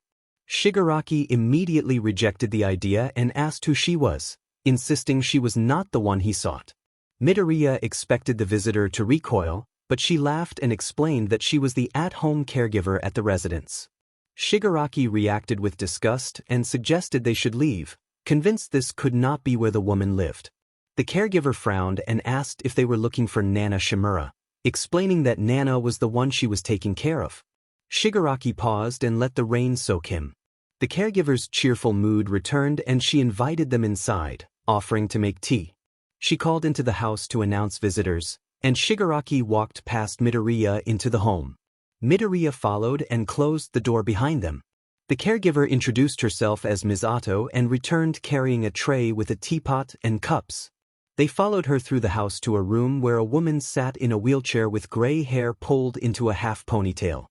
Shigaraki immediately rejected the idea and asked who she was, insisting she was not the one he sought. Midoriya expected the visitor to recoil, but she laughed and explained that she was the at-home caregiver at the residence. Shigaraki reacted with disgust and suggested they should leave, convinced this could not be where the woman lived. The caregiver frowned and asked if they were looking for Nana Shimura, explaining that Nana was the one she was taking care of. Shigaraki paused and let the rain soak him. The caregiver's cheerful mood returned and she invited them inside, offering to make tea. She called into the house to announce visitors, and Shigaraki walked past Midoriya into the home. Midoriya followed and closed the door behind them. The caregiver introduced herself as Misato and returned carrying a tray with a teapot and cups. They followed her through the house to a room where a woman sat in a wheelchair with gray hair pulled into a half ponytail.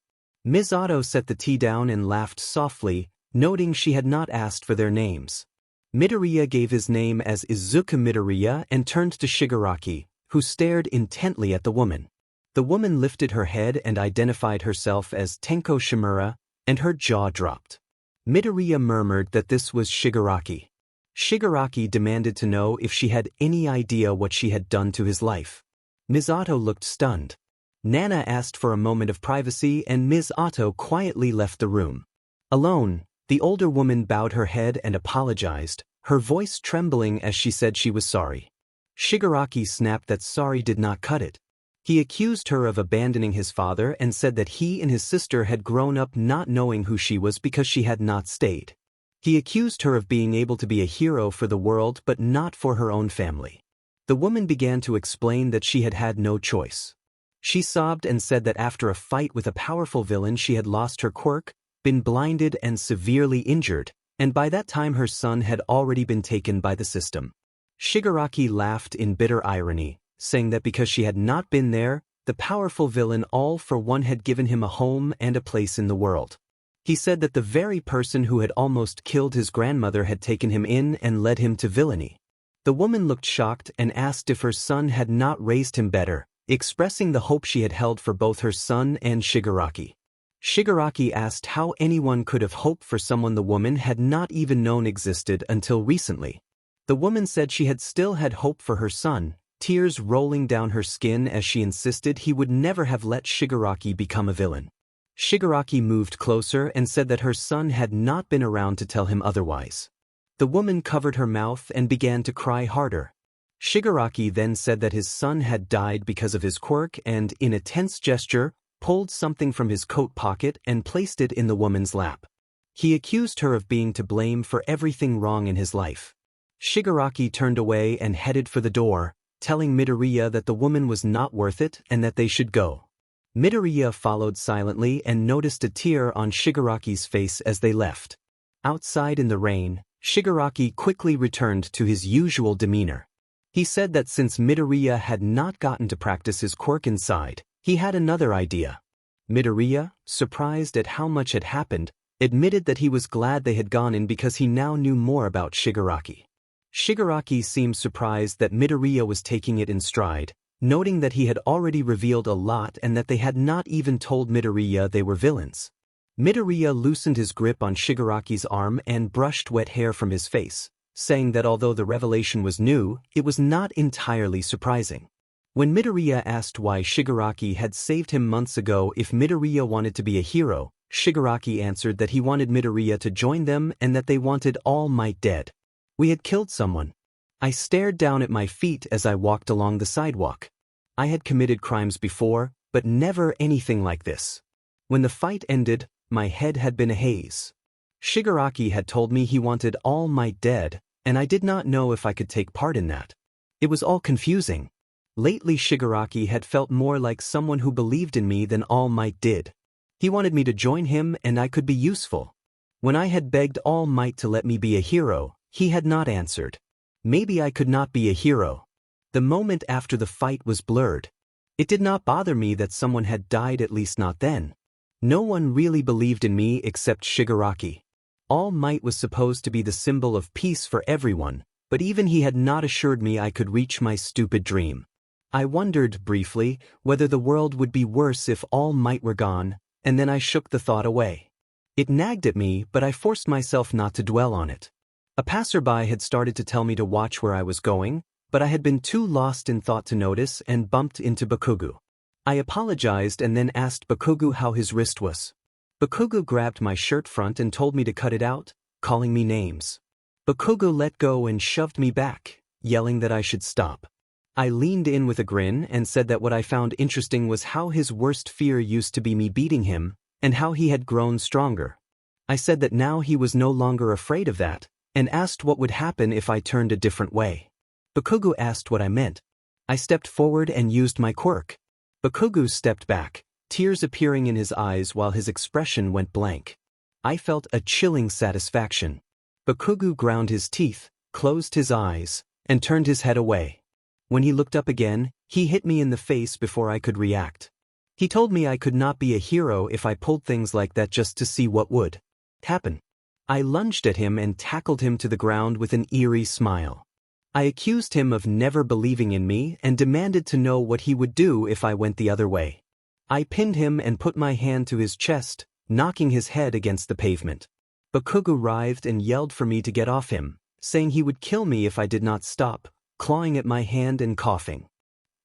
Misato set the tea down and laughed softly, noting she had not asked for their names. Midoriya gave his name as Izuku Midoriya and turned to Shigaraki, who stared intently at the woman. The woman lifted her head and identified herself as Tenko Shimura, and her jaw dropped. Midoriya murmured that this was Shigaraki. Shigaraki demanded to know if she had any idea what she had done to his life. Misato looked stunned. Nana asked for a moment of privacy and Misato quietly left the room. Alone, the older woman bowed her head and apologized, her voice trembling as she said she was sorry. Shigaraki snapped that sorry did not cut it. He accused her of abandoning his father and said that he and his sister had grown up not knowing who she was because she had not stayed. He accused her of being able to be a hero for the world but not for her own family. The woman began to explain that she had had no choice. She sobbed and said that after a fight with a powerful villain she had lost her quirk, been blinded and severely injured, and by that time her son had already been taken by the system. Shigaraki laughed in bitter irony, saying that because she had not been there, the powerful villain all for one had given him a home and a place in the world. He said that the very person who had almost killed his grandmother had taken him in and led him to villainy. The woman looked shocked and asked if her son had not raised him better, expressing the hope she had held for both her son and Shigaraki. Shigaraki asked how anyone could have hoped for someone the woman had not even known existed until recently. The woman said she had still had hope for her son, tears rolling down her skin as she insisted he would never have let Shigaraki become a villain. Shigaraki moved closer and said that her son had not been around to tell him otherwise. The woman covered her mouth and began to cry harder. Shigaraki then said that his son had died because of his quirk and, in a tense gesture, pulled something from his coat pocket and placed it in the woman's lap. He accused her of being to blame for everything wrong in his life. Shigaraki turned away and headed for the door, telling Midoriya that the woman was not worth it and that they should go. Midoriya followed silently and noticed a tear on Shigaraki's face as they left. Outside in the rain, Shigaraki quickly returned to his usual demeanor. He said that since Midoriya had not gotten to practice his quirk inside, he had another idea. Midoriya, surprised at how much had happened, admitted that he was glad they had gone in because he now knew more about Shigaraki. Shigaraki seemed surprised that Midoriya was taking it in stride, noting that he had already revealed a lot and that they had not even told Midoriya they were villains. Midoriya loosened his grip on Shigaraki's arm and brushed wet hair from his face, saying that although the revelation was new, it was not entirely surprising. When Midoriya asked why Shigaraki had saved him months ago if Midoriya wanted to be a hero, Shigaraki answered that he wanted Midoriya to join them and that they wanted All Might dead. We had killed someone. I stared down at my feet as I walked along the sidewalk. I had committed crimes before, but never anything like this. When the fight ended, my head had been a haze. Shigaraki had told me he wanted All Might dead, and I did not know if I could take part in that. It was all confusing. Lately Shigaraki had felt more like someone who believed in me than All Might did. He wanted me to join him and I could be useful. When I had begged All Might to let me be a hero, he had not answered. Maybe I could not be a hero. The moment after the fight was blurred. It did not bother me that someone had died, at least not then. No one really believed in me except Shigaraki. All Might was supposed to be the symbol of peace for everyone, but even he had not assured me I could reach my stupid dream. I wondered, briefly, whether the world would be worse if All Might were gone, and then I shook the thought away. It nagged at me, but I forced myself not to dwell on it. A passerby had started to tell me to watch where I was going, but I had been too lost in thought to notice and bumped into Bakugo. I apologized and then asked Bakugo how his wrist was. Bakugo grabbed my shirt front and told me to cut it out, calling me names. Bakugo let go and shoved me back, yelling that I should stop. I leaned in with a grin and said that what I found interesting was how his worst fear used to be me beating him, and how he had grown stronger. I said that now he was no longer afraid of that, and asked what would happen if I turned a different way. Bakugo asked what I meant. I stepped forward and used my quirk. Bakugo stepped back, tears appearing in his eyes while his expression went blank. I felt a chilling satisfaction. Bakugo ground his teeth, closed his eyes, and turned his head away. When he looked up again, he hit me in the face before I could react. He told me I could not be a hero if I pulled things like that just to see what would happen. I lunged at him and tackled him to the ground with an eerie smile. I accused him of never believing in me and demanded to know what he would do if I went the other way. I pinned him and put my hand to his chest, knocking his head against the pavement. Bakugo writhed and yelled for me to get off him, saying he would kill me if I did not stop, clawing at my hand and coughing.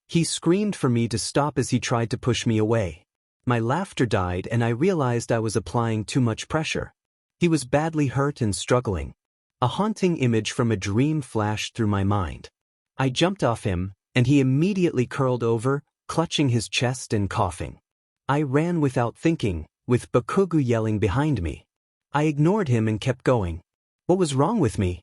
He screamed for me to stop as he tried to push me away. My laughter died and I realized I was applying too much pressure. He was badly hurt and struggling. A haunting image from a dream flashed through my mind. I jumped off him, and he immediately curled over, clutching his chest and coughing. I ran without thinking, with Bakugo yelling behind me. I ignored him and kept going. What was wrong with me?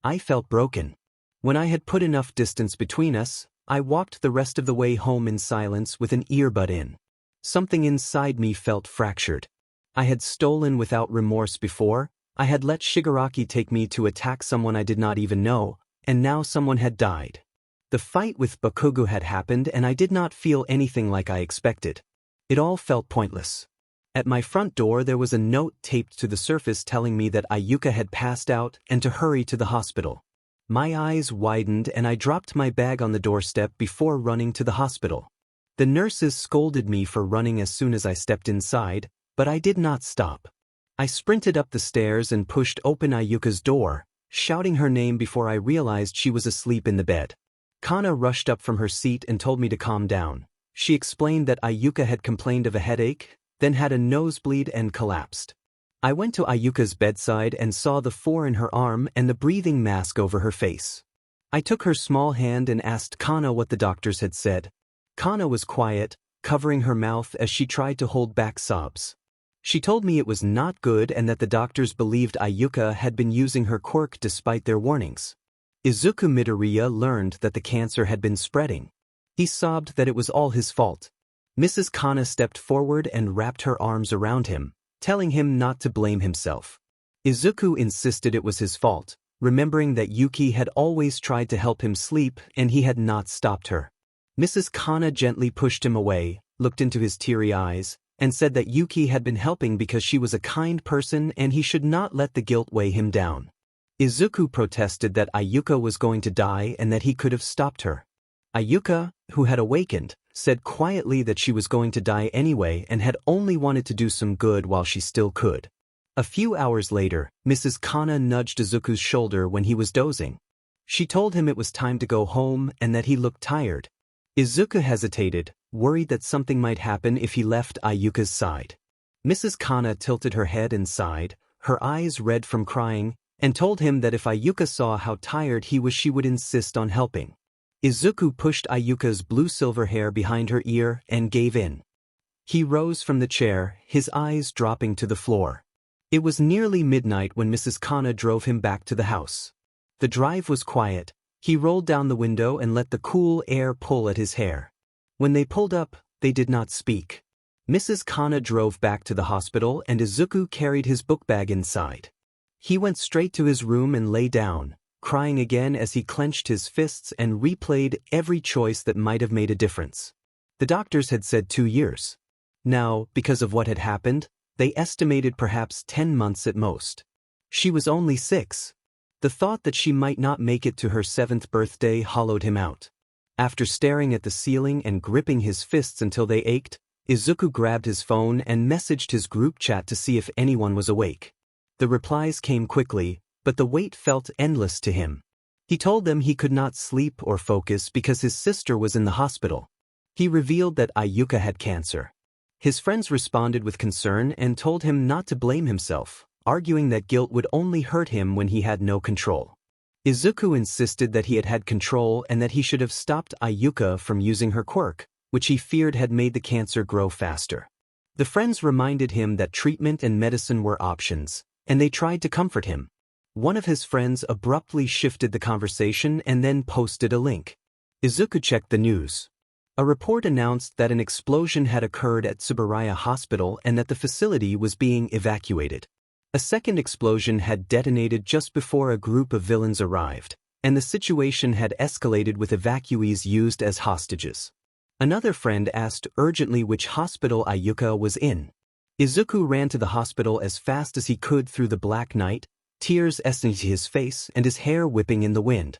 I felt broken. When I had put enough distance between us, I walked the rest of the way home in silence with an earbud in. Something inside me felt fractured. I had stolen without remorse before, I had let Shigaraki take me to attack someone I did not even know, and now someone had died. The fight with Bakugo had happened and I did not feel anything like I expected. It all felt pointless. At my front door there was a note taped to the surface telling me that Ayuka had passed out and to hurry to the hospital. My eyes widened and I dropped my bag on the doorstep before running to the hospital. The nurses scolded me for running as soon as I stepped inside, but I did not stop. I sprinted up the stairs and pushed open Ayuka's door, shouting her name before I realized she was asleep in the bed. Kana rushed up from her seat and told me to calm down. She explained that Ayuka had complained of a headache, then had a nosebleed and collapsed. I went to Ayuka's bedside and saw the four in her arm and the breathing mask over her face. I took her small hand and asked Kana what the doctors had said. Kana was quiet, covering her mouth as she tried to hold back sobs. She told me it was not good and that the doctors believed Ayuka had been using her quirk despite their warnings. Izuku Midoriya learned that the cancer had been spreading. He sobbed that it was all his fault. Mrs. Kana stepped forward and wrapped her arms around him, telling him not to blame himself. Izuku insisted it was his fault, remembering that Yuki had always tried to help him sleep and he had not stopped her. Mrs. Kana gently pushed him away, looked into his teary eyes, and said that Yuki had been helping because she was a kind person and he should not let the guilt weigh him down. Izuku protested that Ayuka was going to die and that he could have stopped her. Ayuka, who had awakened, said quietly that she was going to die anyway and had only wanted to do some good while she still could. A few hours later, Mrs. Kana nudged Izuku's shoulder when he was dozing. She told him it was time to go home and that he looked tired. Izuku hesitated, worried that something might happen if he left Ayuka's side. Mrs. Kana tilted her head and sighed, her eyes red from crying, and told him that if Ayuka saw how tired he was she would insist on helping. Izuku pushed Ayuka's blue-silver hair behind her ear and gave in. He rose from the chair, his eyes dropping to the floor. It was nearly midnight when Mrs. Kana drove him back to the house. The drive was quiet. He rolled down the window and let the cool air pull at his hair. When they pulled up, they did not speak. Mrs. Kana drove back to the hospital and Izuku carried his book bag inside. He went straight to his room and lay down, crying again as he clenched his fists and replayed every choice that might have made a difference. The doctors had said 2 years. Now, because of what had happened, they estimated perhaps 10 months at most. She was only 6. The thought that she might not make it to her 7th birthday hollowed him out. After staring at the ceiling and gripping his fists until they ached, Izuku grabbed his phone and messaged his group chat to see if anyone was awake. The replies came quickly, but the wait felt endless to him. He told them he could not sleep or focus because his sister was in the hospital. He revealed that Ayuka had cancer. His friends responded with concern and told him not to blame himself, arguing that guilt would only hurt him when he had no control. Izuku insisted that he had had control and that he should have stopped Ayuka from using her quirk, which he feared had made the cancer grow faster. The friends reminded him that treatment and medicine were options, and they tried to comfort him. One of his friends abruptly shifted the conversation and then posted a link. Izuku checked the news. A report announced that an explosion had occurred at Tsuburaya Hospital and that the facility was being evacuated. A second explosion had detonated just before a group of villains arrived, and the situation had escalated with evacuees used as hostages. Another friend asked urgently which hospital Ayuka was in. Izuku ran to the hospital as fast as he could through the black night, tears escaping his face and his hair whipping in the wind.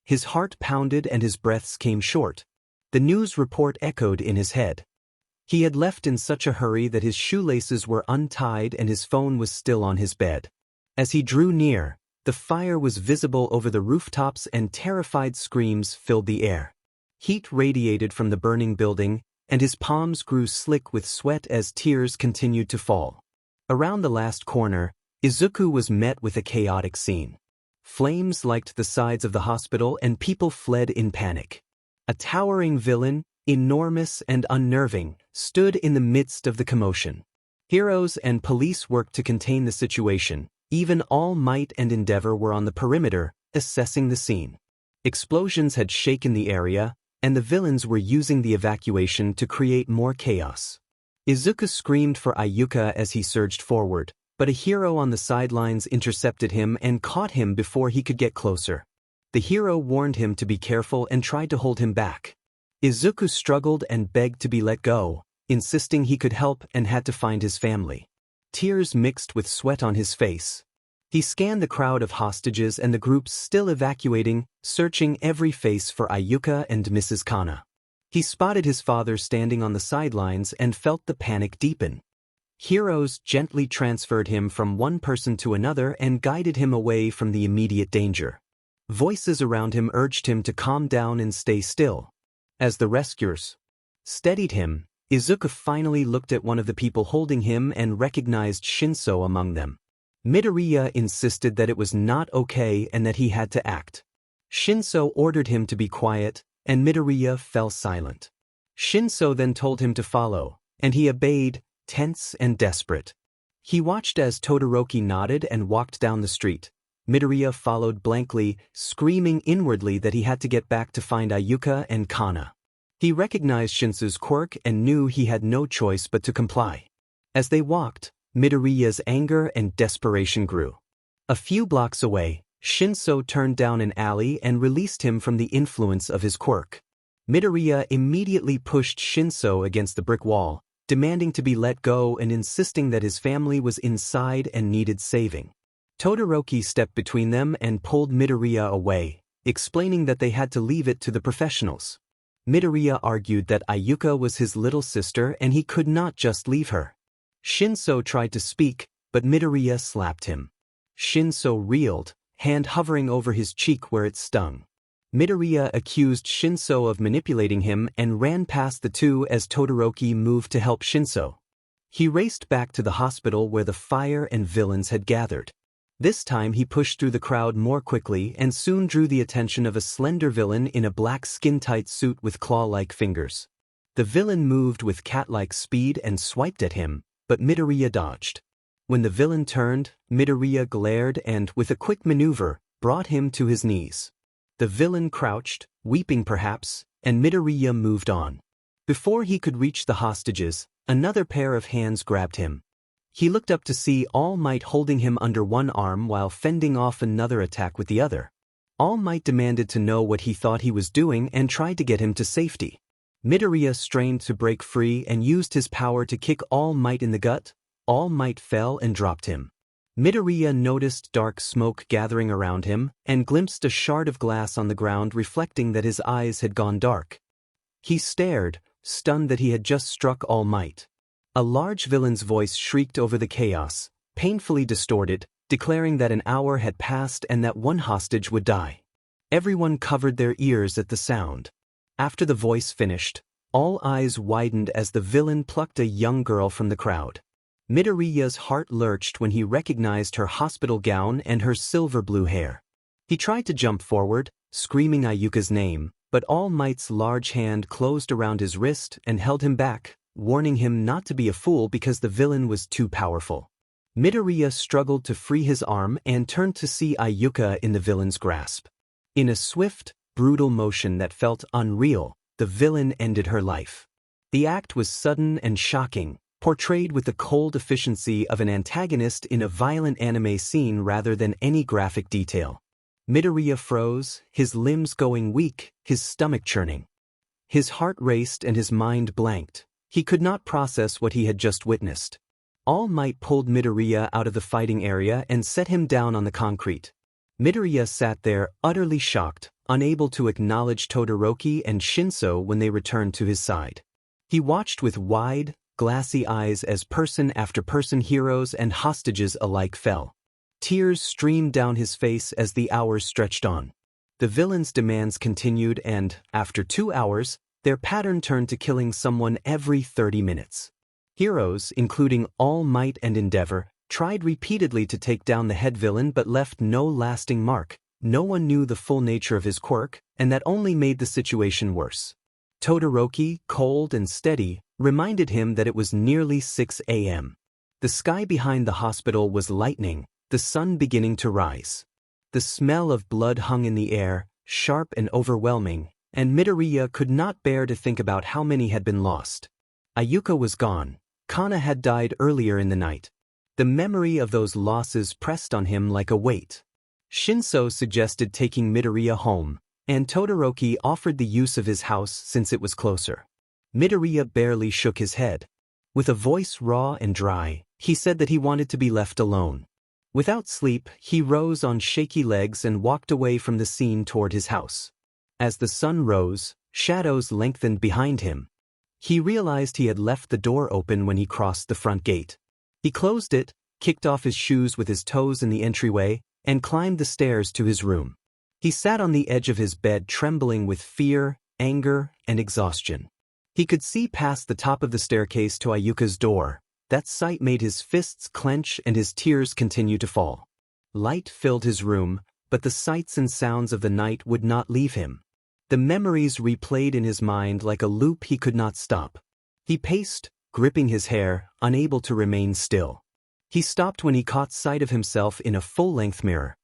His heart pounded and his breaths came short. The news report echoed in his head. He had left in such a hurry that his shoelaces were untied and his phone was still on his bed. As he drew near, the fire was visible over the rooftops and terrified screams filled the air. Heat radiated from the burning building, and his palms grew slick with sweat as tears continued to fall. Around the last corner, Izuku was met with a chaotic scene. Flames licked the sides of the hospital and people fled in panic. A towering villain, enormous and unnerving, stood in the midst of the commotion. Heroes and police worked to contain the situation. Even All Might and Endeavor were on the perimeter, assessing the scene. Explosions had shaken the area, and the villains were using the evacuation to create more chaos. Izuku screamed for Ayuka as he surged forward, but a hero on the sidelines intercepted him and caught him before he could get closer. The hero warned him to be careful and tried to hold him back. Izuku struggled and begged to be let go, insisting he could help and had to find his family. Tears mixed with sweat on his face. He scanned the crowd of hostages and the groups still evacuating, searching every face for A.K.A. and Mrs. Kana. He spotted his father standing on the sidelines and felt the panic deepen. Heroes gently transferred him from one person to another and guided him away from the immediate danger. Voices around him urged him to calm down and stay still. As the rescuers steadied him, Izuku finally looked at one of the people holding him and recognized Shinso among them. Midoriya insisted that it was not okay and that he had to act. Shinso ordered him to be quiet, and Midoriya fell silent. Shinso then told him to follow, and he obeyed, tense and desperate. He watched as Todoroki nodded and walked down the street. Midoriya followed blankly, screaming inwardly that he had to get back to find A.K.A. and Kana. He recognized Shinso's quirk and knew he had no choice but to comply. As they walked, Midoriya's anger and desperation grew. A few blocks away, Shinso turned down an alley and released him from the influence of his quirk. Midoriya immediately pushed Shinso against the brick wall, demanding to be let go and insisting that his family was inside and needed saving. Todoroki stepped between them and pulled Midoriya away, explaining that they had to leave it to the professionals. Midoriya argued that A.K.A. was his little sister and he could not just leave her. Shinso tried to speak, but Midoriya slapped him. Shinso reeled, hand hovering over his cheek where it stung. Midoriya accused Shinso of manipulating him and ran past the two as Todoroki moved to help Shinso. He raced back to the hospital where the fire and villains had gathered. This time he pushed through the crowd more quickly and soon drew the attention of a slender villain in a black skin-tight suit with claw-like fingers. The villain moved with cat-like speed and swiped at him, but Midoriya dodged. When the villain turned, Midoriya glared and, with a quick maneuver, brought him to his knees. The villain crouched, weeping perhaps, and Midoriya moved on. Before he could reach the hostages, another pair of hands grabbed him. He looked up to see All Might holding him under one arm while fending off another attack with the other. All Might demanded to know what he thought he was doing and tried to get him to safety. Midoriya strained to break free and used his power to kick All Might in the gut. All Might fell and dropped him. Midoriya noticed dark smoke gathering around him and glimpsed a shard of glass on the ground reflecting that his eyes had gone dark. He stared, stunned that he had just struck All Might. A large villain's voice shrieked over the chaos, painfully distorted, declaring that an hour had passed and that one hostage would die. Everyone covered their ears at the sound. After the voice finished, all eyes widened as the villain plucked a young girl from the crowd. Midoriya's heart lurched when he recognized her hospital gown and her silver-blue hair. He tried to jump forward, screaming A.K.A.'s name, but All Might's large hand closed around his wrist and held him back, warning him not to be a fool because the villain was too powerful. Midoriya struggled to free his arm and turned to see A.K.A. in the villain's grasp. In a swift, brutal motion that felt unreal, the villain ended her life. The act was sudden and shocking, portrayed with the cold efficiency of an antagonist in a violent anime scene rather than any graphic detail. Midoriya froze, his limbs going weak, his stomach churning. His heart raced and his mind blanked. He could not process what he had just witnessed. All Might pulled Midoriya out of the fighting area and set him down on the concrete. Midoriya sat there, utterly shocked, unable to acknowledge Todoroki and Shinso when they returned to his side. He watched with wide, glassy eyes as person after person, heroes and hostages alike fell. Tears streamed down his face as the hours stretched on. The villain's demands continued and, after 2 hours, their pattern turned to killing someone every 30 minutes. Heroes, including All Might and Endeavor, tried repeatedly to take down the head villain but left no lasting mark. No one knew the full nature of his quirk, and that only made the situation worse. Todoroki, cold and steady, reminded him that it was nearly 6 a.m. The sky behind the hospital was lightening, the sun beginning to rise. The smell of blood hung in the air, sharp and overwhelming, and Midoriya could not bear to think about how many had been lost. A.K.A. was gone. Kana had died earlier in the night. The memory of those losses pressed on him like a weight. Shinso suggested taking Midoriya home, and Todoroki offered the use of his house since it was closer. Midoriya barely shook his head. With a voice raw and dry, he said that he wanted to be left alone. Without sleep, he rose on shaky legs and walked away from the scene toward his house. As the sun rose, shadows lengthened behind him. He realized he had left the door open when he crossed the front gate. He closed it, kicked off his shoes with his toes in the entryway, and climbed the stairs to his room. He sat on the edge of his bed trembling with fear, anger, and exhaustion. He could see past the top of the staircase to Ayuka's door. That sight made his fists clench and his tears continue to fall. Light filled his room, but the sights and sounds of the night would not leave him. The memories replayed in his mind like a loop he could not stop. He paced, gripping his hair, unable to remain still. He stopped when he caught sight of himself in a full-length mirror.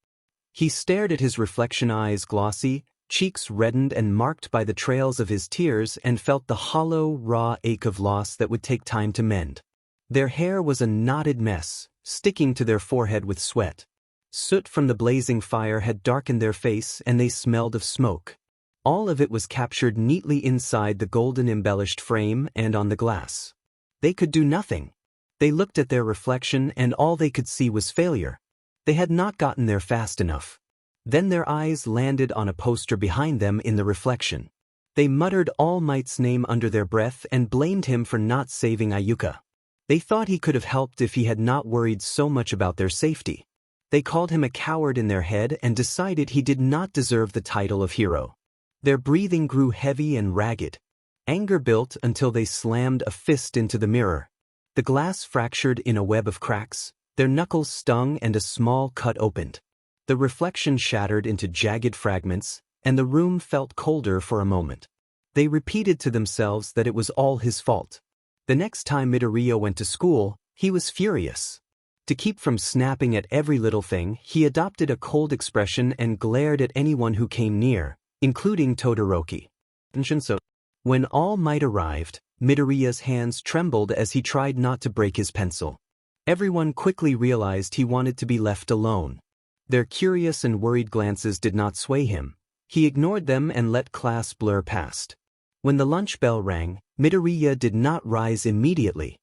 He stared at his reflection, eyes glossy, cheeks reddened and marked by the trails of his tears, and felt the hollow, raw ache of loss that would take time to mend. Their hair was a knotted mess, sticking to their forehead with sweat. Soot from the blazing fire had darkened their face and they smelled of smoke. All of it was captured neatly inside the golden-embellished frame and on the glass. They could do nothing. They looked at their reflection and all they could see was failure. They had not gotten there fast enough. Then their eyes landed on a poster behind them in the reflection. They muttered All Might's name under their breath and blamed him for not saving Ayuka. They thought he could have helped if he had not worried so much about their safety. They called him a coward in their head and decided he did not deserve the title of hero. Their breathing grew heavy and ragged. Anger built until they slammed a fist into the mirror. The glass fractured in a web of cracks, their knuckles stung and a small cut opened. The reflection shattered into jagged fragments, and the room felt colder for a moment. They repeated to themselves that it was all his fault. The next time Midoriya went to school, he was furious. To keep from snapping at every little thing, he adopted a cold expression and glared at anyone who came near, including Todoroki. When All Might arrived, Midoriya's hands trembled as he tried not to break his pencil. Everyone quickly realized he wanted to be left alone. Their curious and worried glances did not sway him. He ignored them and let class blur past. When the lunch bell rang, Midoriya did not rise immediately.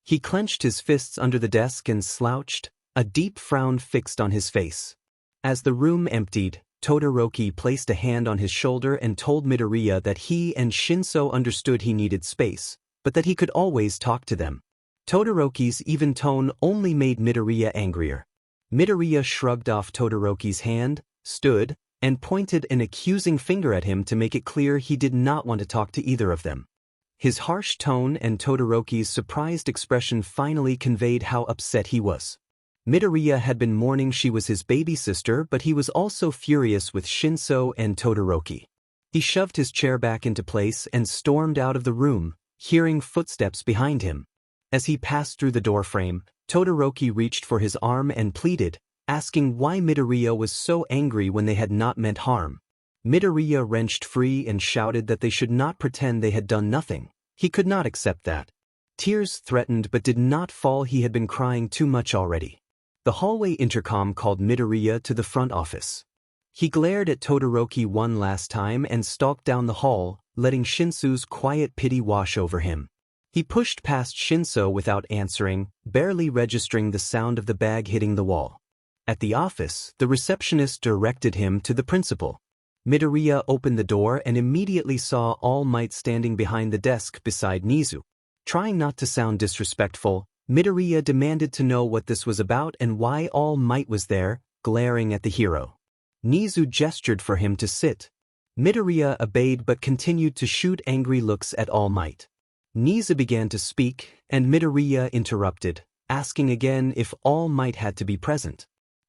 He clenched his fists under the desk and slouched, a deep frown fixed on his face. As the room emptied, Todoroki placed a hand on his shoulder and told Midoriya that he and Shinso understood he needed space, but that he could always talk to them. Todoroki's even tone only made Midoriya angrier. Midoriya shrugged off Todoroki's hand, stood, and pointed an accusing finger at him to make it clear he did not want to talk to either of them. His harsh tone and Todoroki's surprised expression finally conveyed how upset he was. Midoriya had been mourning she was his baby sister, but he was also furious with Shinso and Todoroki. He shoved his chair back into place and stormed out of the room, hearing footsteps behind him. As he passed through the doorframe, Todoroki reached for his arm and pleaded, asking why Midoriya was so angry when they had not meant harm. Midoriya wrenched free and shouted that they should not pretend they had done nothing. He could not accept that. Tears threatened but did not fall. He had been crying too much already. The hallway intercom called Midoriya to the front office. He glared at Todoroki one last time and stalked down the hall, letting Shinso's quiet pity wash over him. He pushed past Shinso without answering, barely registering the sound of the bag hitting the wall. At the office, the receptionist directed him to the principal. Midoriya opened the door and immediately saw All Might standing behind the desk beside Nizu. Trying not to sound disrespectful, Midoriya demanded to know what this was about and why All Might was there, glaring at the hero. Nizu gestured for him to sit. Midoriya obeyed but continued to shoot angry looks at All Might. Nizu began to speak, and Midoriya interrupted, asking again if All Might had to be present.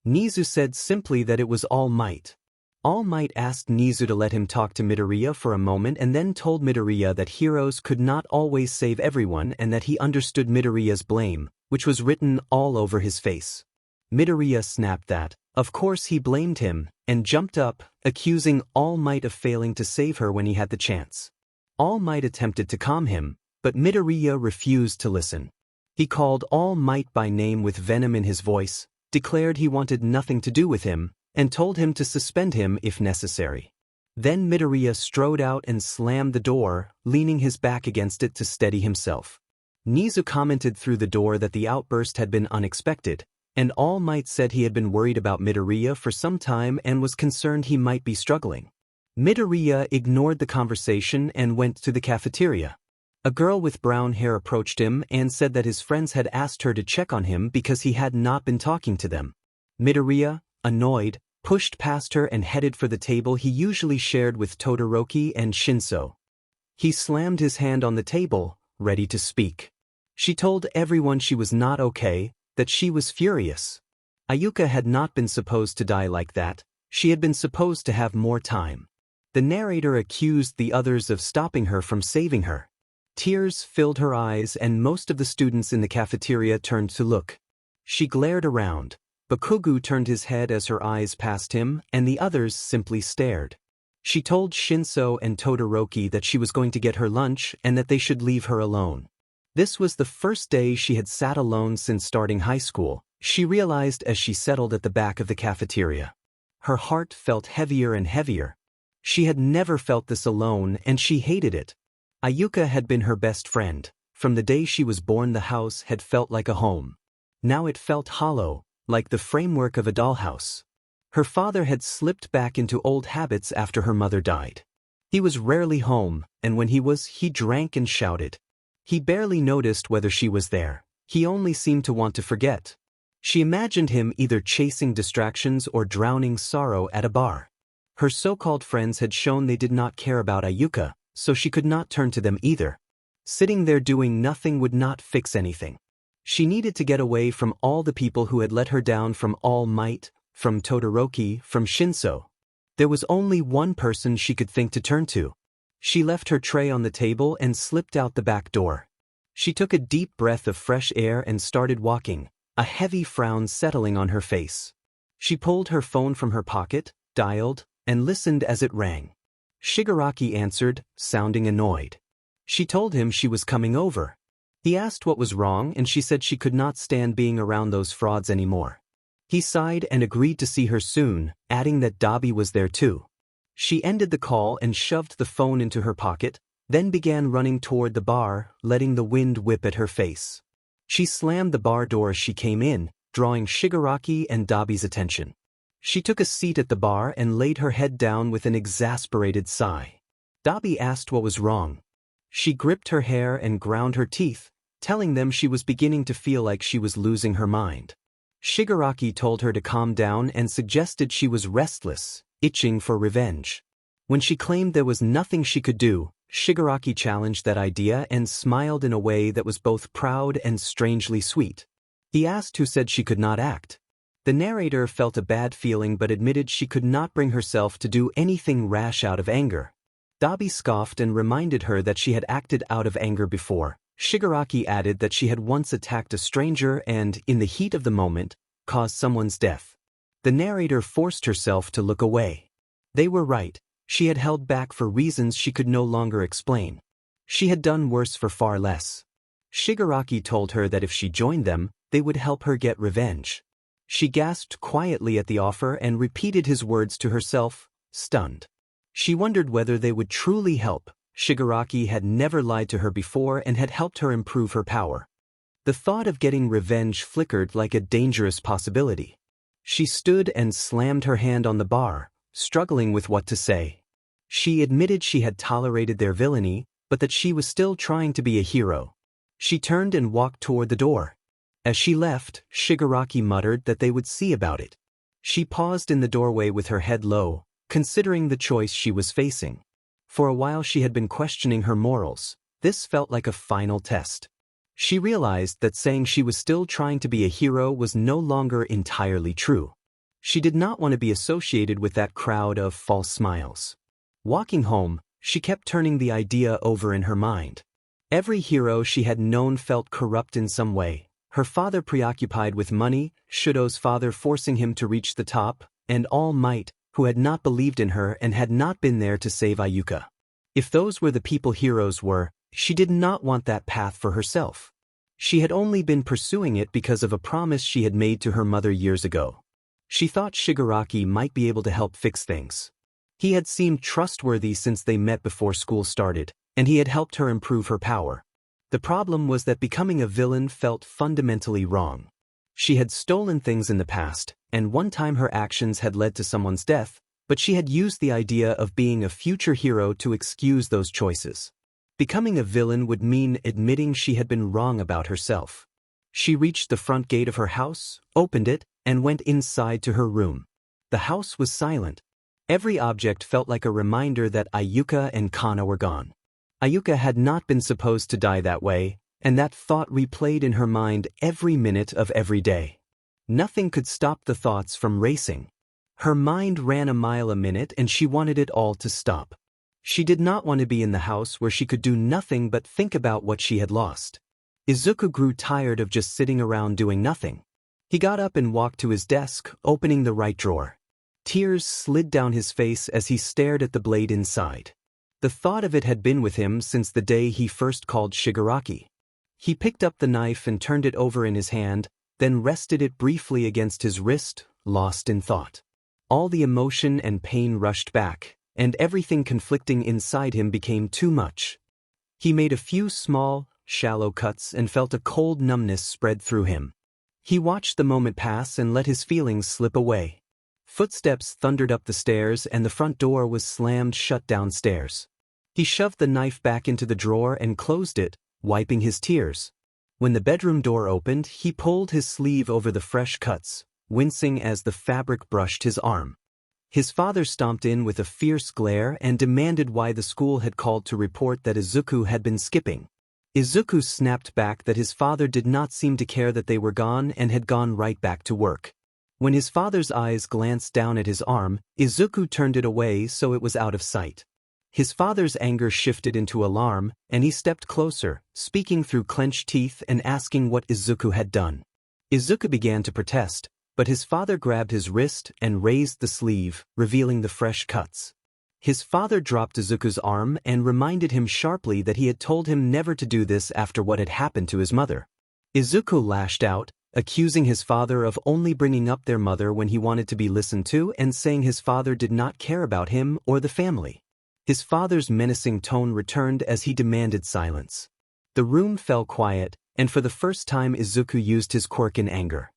Nizu said simply that it was All Might. All Might asked Nizu to let him talk to Midoriya for a moment and then told Midoriya that heroes could not always save everyone and that he understood Midoriya's blame, which was written all over his face. Midoriya snapped that, of course he blamed him, and jumped up, accusing All Might of failing to save her when he had the chance. All Might attempted to calm him, but Midoriya refused to listen. He called All Might by name with venom in his voice, declared he wanted nothing to do with him, and told him to suspend him if necessary. Then Midoriya strode out and slammed the door, leaning his back against it to steady himself. Nizu commented through the door that the outburst had been unexpected, and All Might said he had been worried about Midoriya for some time and was concerned he might be struggling. Midoriya ignored the conversation and went to the cafeteria. A girl with brown hair approached him and said that his friends had asked her to check on him because he had not been talking to them. Midoriya, annoyed, pushed past her and headed for the table he usually shared with Todoroki and Shinso. He slammed his hand on the table, ready to speak. She told everyone she was not okay, that she was furious. Ayuka had not been supposed to die like that, she had been supposed to have more time. The narrator accused the others of stopping her from saving her. Tears filled her eyes and most of the students in the cafeteria turned to look. She glared around. Bakugo turned his head as her eyes passed him, and the others simply stared. She told Shinso and Todoroki that she was going to get her lunch and that they should leave her alone. This was the first day she had sat alone since starting high school, she realized as she settled at the back of the cafeteria. Her heart felt heavier and heavier. She had never felt this alone and she hated it. Ayuka had been her best friend. From the day she was born the house had felt like a home. Now it felt hollow, like the framework of a dollhouse. Her father had slipped back into old habits after her mother died. He was rarely home, and when he drank and shouted. He barely noticed whether she was there. He only seemed to want to forget. She imagined him either chasing distractions or drowning sorrow at a bar. Her so-called friends had shown they did not care about Ayuka, so she could not turn to them either. Sitting there doing nothing would not fix anything. She needed to get away from all the people who had let her down, from All Might, from Todoroki, from Shinso. There was only one person she could think to turn to. She left her tray on the table and slipped out the back door. She took a deep breath of fresh air and started walking, a heavy frown settling on her face. She pulled her phone from her pocket, dialed, and listened as it rang. Shigaraki answered, sounding annoyed. She told him she was coming over. He asked what was wrong and she said she could not stand being around those frauds anymore. He sighed and agreed to see her soon, adding that Dabi was there too. She ended the call and shoved the phone into her pocket, then began running toward the bar, letting the wind whip at her face. She slammed the bar door as she came in, drawing Shigaraki and Dabi's attention. She took a seat at the bar and laid her head down with an exasperated sigh. Dabi asked what was wrong. She gripped her hair and ground her teeth, telling them she was beginning to feel like she was losing her mind. Shigaraki told her to calm down and suggested she was restless, itching for revenge. When she claimed there was nothing she could do, Shigaraki challenged that idea and smiled in a way that was both proud and strangely sweet. He asked who said she could not act. The narrator felt a bad feeling but admitted she could not bring herself to do anything rash out of anger. Dabi scoffed and reminded her that she had acted out of anger before. Shigaraki added that she had once attacked a stranger and, in the heat of the moment, caused someone's death. The narrator forced herself to look away. They were right, she had held back for reasons she could no longer explain. She had done worse for far less. Shigaraki told her that if she joined them, they would help her get revenge. She gasped quietly at the offer and repeated his words to herself, stunned. She wondered whether they would truly help. Shigaraki had never lied to her before and had helped her improve her power. The thought of getting revenge flickered like a dangerous possibility. She stood and slammed her hand on the bar, struggling with what to say. She admitted she had tolerated their villainy, but that she was still trying to be a hero. She turned and walked toward the door. As she left, Shigaraki muttered that they would see about it. She paused in the doorway with her head low, considering the choice she was facing. For a while she had been questioning her morals. This felt like a final test. She realized that saying she was still trying to be a hero was no longer entirely true. She did not want to be associated with that crowd of false smiles. Walking home, she kept turning the idea over in her mind. Every hero she had known felt corrupt in some way. Her father preoccupied with money, Shudo's father forcing him to reach the top, and All Might, who had not believed in her and had not been there to save Ayuka. If those were the people heroes were, she did not want that path for herself. She had only been pursuing it because of a promise she had made to her mother years ago. She thought Shigaraki might be able to help fix things. He had seemed trustworthy since they met before school started, and he had helped her improve her power. The problem was that becoming a villain felt fundamentally wrong. She had stolen things in the past, and one time her actions had led to someone's death, but she had used the idea of being a future hero to excuse those choices. Becoming a villain would mean admitting she had been wrong about herself. She reached the front gate of her house, opened it, and went inside to her room. The house was silent. Every object felt like a reminder that Ayuka and Kana were gone. Ayuka had not been supposed to die that way, and that thought replayed in her mind every minute of every day. Nothing could stop the thoughts from racing. Her mind ran a mile a minute and she wanted it all to stop. She did not want to be in the house where she could do nothing but think about what she had lost. Izuku grew tired of just sitting around doing nothing. He got up and walked to his desk, opening the right drawer. Tears slid down his face as he stared at the blade inside. The thought of it had been with him since the day he first called Shigaraki. He picked up the knife and turned it over in his hand, then rested it briefly against his wrist, lost in thought. All the emotion and pain rushed back, and everything conflicting inside him became too much. He made a few small, shallow cuts and felt a cold numbness spread through him. He watched the moment pass and let his feelings slip away. Footsteps thundered up the stairs and the front door was slammed shut downstairs. He shoved the knife back into the drawer and closed it, wiping his tears. When the bedroom door opened, he pulled his sleeve over the fresh cuts, wincing as the fabric brushed his arm. His father stomped in with a fierce glare and demanded why the school had called to report that Izuku had been skipping. Izuku snapped back that his father did not seem to care that they were gone and had gone right back to work. When his father's eyes glanced down at his arm, Izuku turned it away so it was out of sight. His father's anger shifted into alarm, and he stepped closer, speaking through clenched teeth and asking what Izuku had done. Izuku began to protest, but his father grabbed his wrist and raised the sleeve, revealing the fresh cuts. His father dropped Izuku's arm and reminded him sharply that he had told him never to do this after what had happened to his mother. Izuku lashed out, accusing his father of only bringing up their mother when he wanted to be listened to and saying his father did not care about him or the family. His father's menacing tone returned as he demanded silence. The room fell quiet, and for the first time Izuku used his quirk in anger.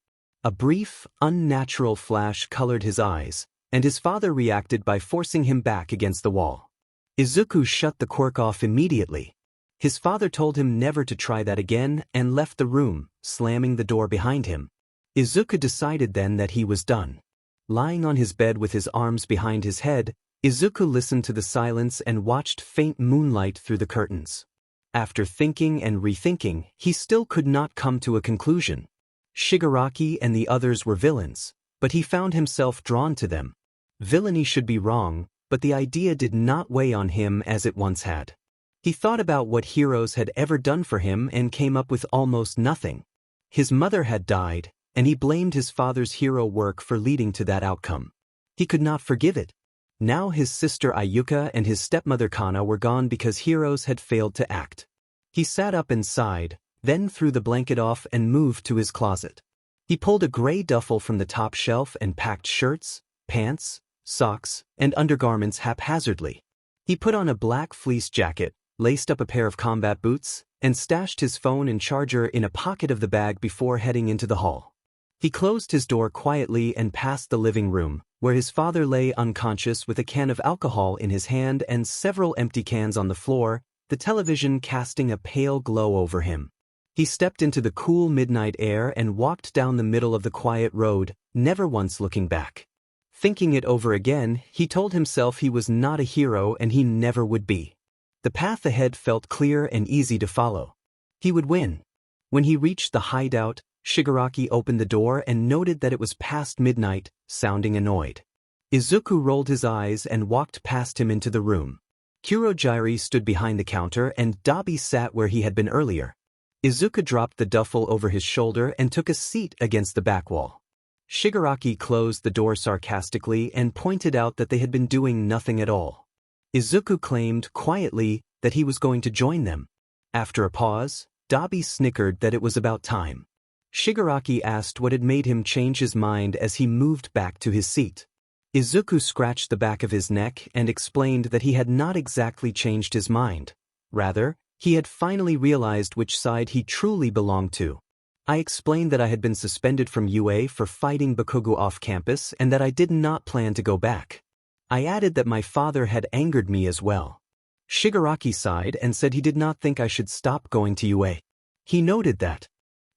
A brief, unnatural flash colored his eyes, and his father reacted by forcing him back against the wall. Izuku shut the quirk off immediately. His father told him never to try that again and left the room, slamming the door behind him. Izuku decided then that he was done. Lying on his bed with his arms behind his head, Izuku listened to the silence and watched faint moonlight through the curtains. After thinking and rethinking, he still could not come to a conclusion. Shigaraki and the others were villains, but he found himself drawn to them. Villainy should be wrong, but the idea did not weigh on him as it once had. He thought about what heroes had ever done for him and came up with almost nothing. His mother had died, and he blamed his father's hero work for leading to that outcome. He could not forgive it. Now his sister Ayuka and his stepmother Kana were gone because heroes had failed to act. He sat up and sighed, then threw the blanket off and moved to his closet. He pulled a gray duffel from the top shelf and packed shirts, pants, socks, and undergarments haphazardly. He put on a black fleece jacket, laced up a pair of combat boots, and stashed his phone and charger in a pocket of the bag before heading into the hall. He closed his door quietly and passed the living room, where his father lay unconscious with a can of alcohol in his hand and several empty cans on the floor, the television casting a pale glow over him. He stepped into the cool midnight air and walked down the middle of the quiet road, never once looking back. Thinking it over again, he told himself he was not a hero and he never would be. The path ahead felt clear and easy to follow. He would win. When he reached the hideout, Shigaraki opened the door and noted that it was past midnight, sounding annoyed. Izuku rolled his eyes and walked past him into the room. Kurogyari stood behind the counter and Dabi sat where he had been earlier. Izuku dropped the duffel over his shoulder and took a seat against the back wall. Shigaraki closed the door sarcastically and pointed out that they had been doing nothing at all. Izuku claimed, quietly, that he was going to join them. After a pause, Dabi snickered that it was about time. Shigaraki asked what had made him change his mind as he moved back to his seat. Izuku scratched the back of his neck and explained that he had not exactly changed his mind. Rather, he had finally realized which side he truly belonged to. I explained that I had been suspended from UA for fighting Bakugo off campus and that I did not plan to go back. I added that my father had angered me as well. Shigaraki sighed and said he did not think I should stop going to UA. He noted that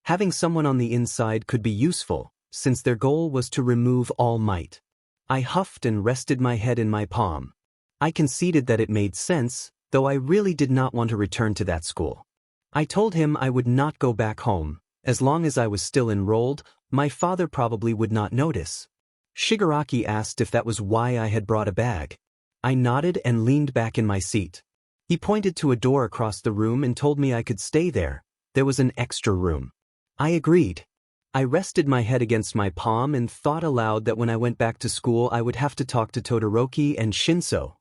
having someone on the inside could be useful, since their goal was to remove All Might. I huffed and rested my head in my palm. I conceded that it made sense, though I really did not want to return to that school. I told him I would not go back home. As long as I was still enrolled, my father probably would not notice. Shigaraki asked if that was why I had brought a bag. I nodded and leaned back in my seat. He pointed to a door across the room and told me I could stay there. There was an extra room. I agreed. I rested my head against my palm and thought aloud that when I went back to school I would have to talk to Todoroki and Shinso.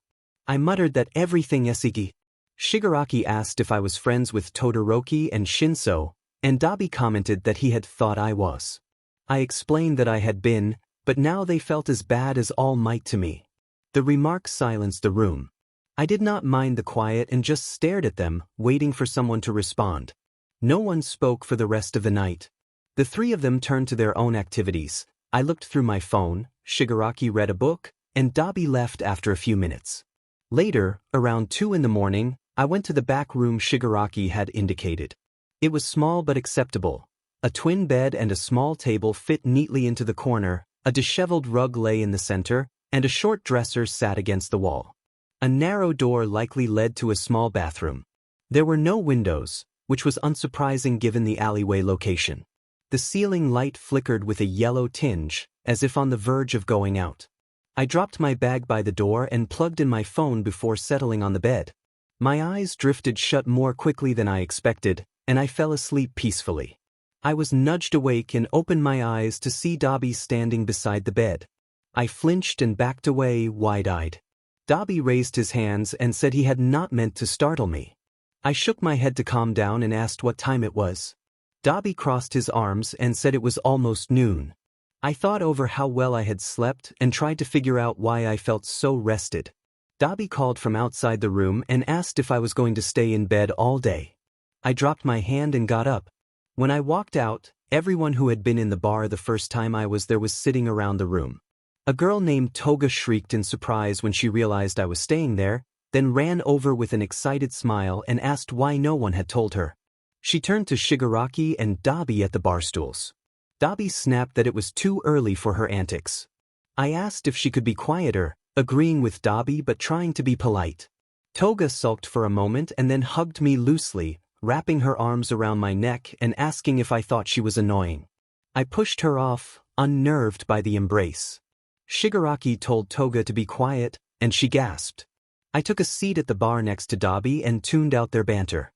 I muttered that everything Esigi. Shigaraki asked if I was friends with Todoroki and Shinso, and Dabi commented that he had thought I was. I explained that I had been, but now they felt as bad as All Might to me. The remark silenced the room. I did not mind the quiet and just stared at them, waiting for someone to respond. No one spoke for the rest of the night. The three of them turned to their own activities. I looked through my phone, Shigaraki read a book, and Dabi left after a few minutes. Later, around 2 in the morning, I went to the back room Shigaraki had indicated. It was small but acceptable. A twin bed and a small table fit neatly into the corner, a disheveled rug lay in the center, and a short dresser sat against the wall. A narrow door likely led to a small bathroom. There were no windows, which was unsurprising given the alleyway location. The ceiling light flickered with a yellow tinge, as if on the verge of going out. I dropped my bag by the door and plugged in my phone before settling on the bed. My eyes drifted shut more quickly than I expected, and I fell asleep peacefully. I was nudged awake and opened my eyes to see Dabi standing beside the bed. I flinched and backed away, wide-eyed. Dabi raised his hands and said he had not meant to startle me. I shook my head to calm down and asked what time it was. Dabi crossed his arms and said it was almost noon. I thought over how well I had slept and tried to figure out why I felt so rested. Dabi called from outside the room and asked if I was going to stay in bed all day. I dropped my hand and got up. When I walked out, everyone who had been in the bar the first time I was there was sitting around the room. A girl named Toga shrieked in surprise when she realized I was staying there, then ran over with an excited smile and asked why no one had told her. She turned to Shigaraki and Dabi at the bar stools. Dabi snapped that it was too early for her antics. I asked if she could be quieter, agreeing with Dabi but trying to be polite. Toga sulked for a moment and then hugged me loosely, wrapping her arms around my neck and asking if I thought she was annoying. I pushed her off, unnerved by the embrace. Shigaraki told Toga to be quiet, and she gasped. I took a seat at the bar next to Dabi and tuned out their banter.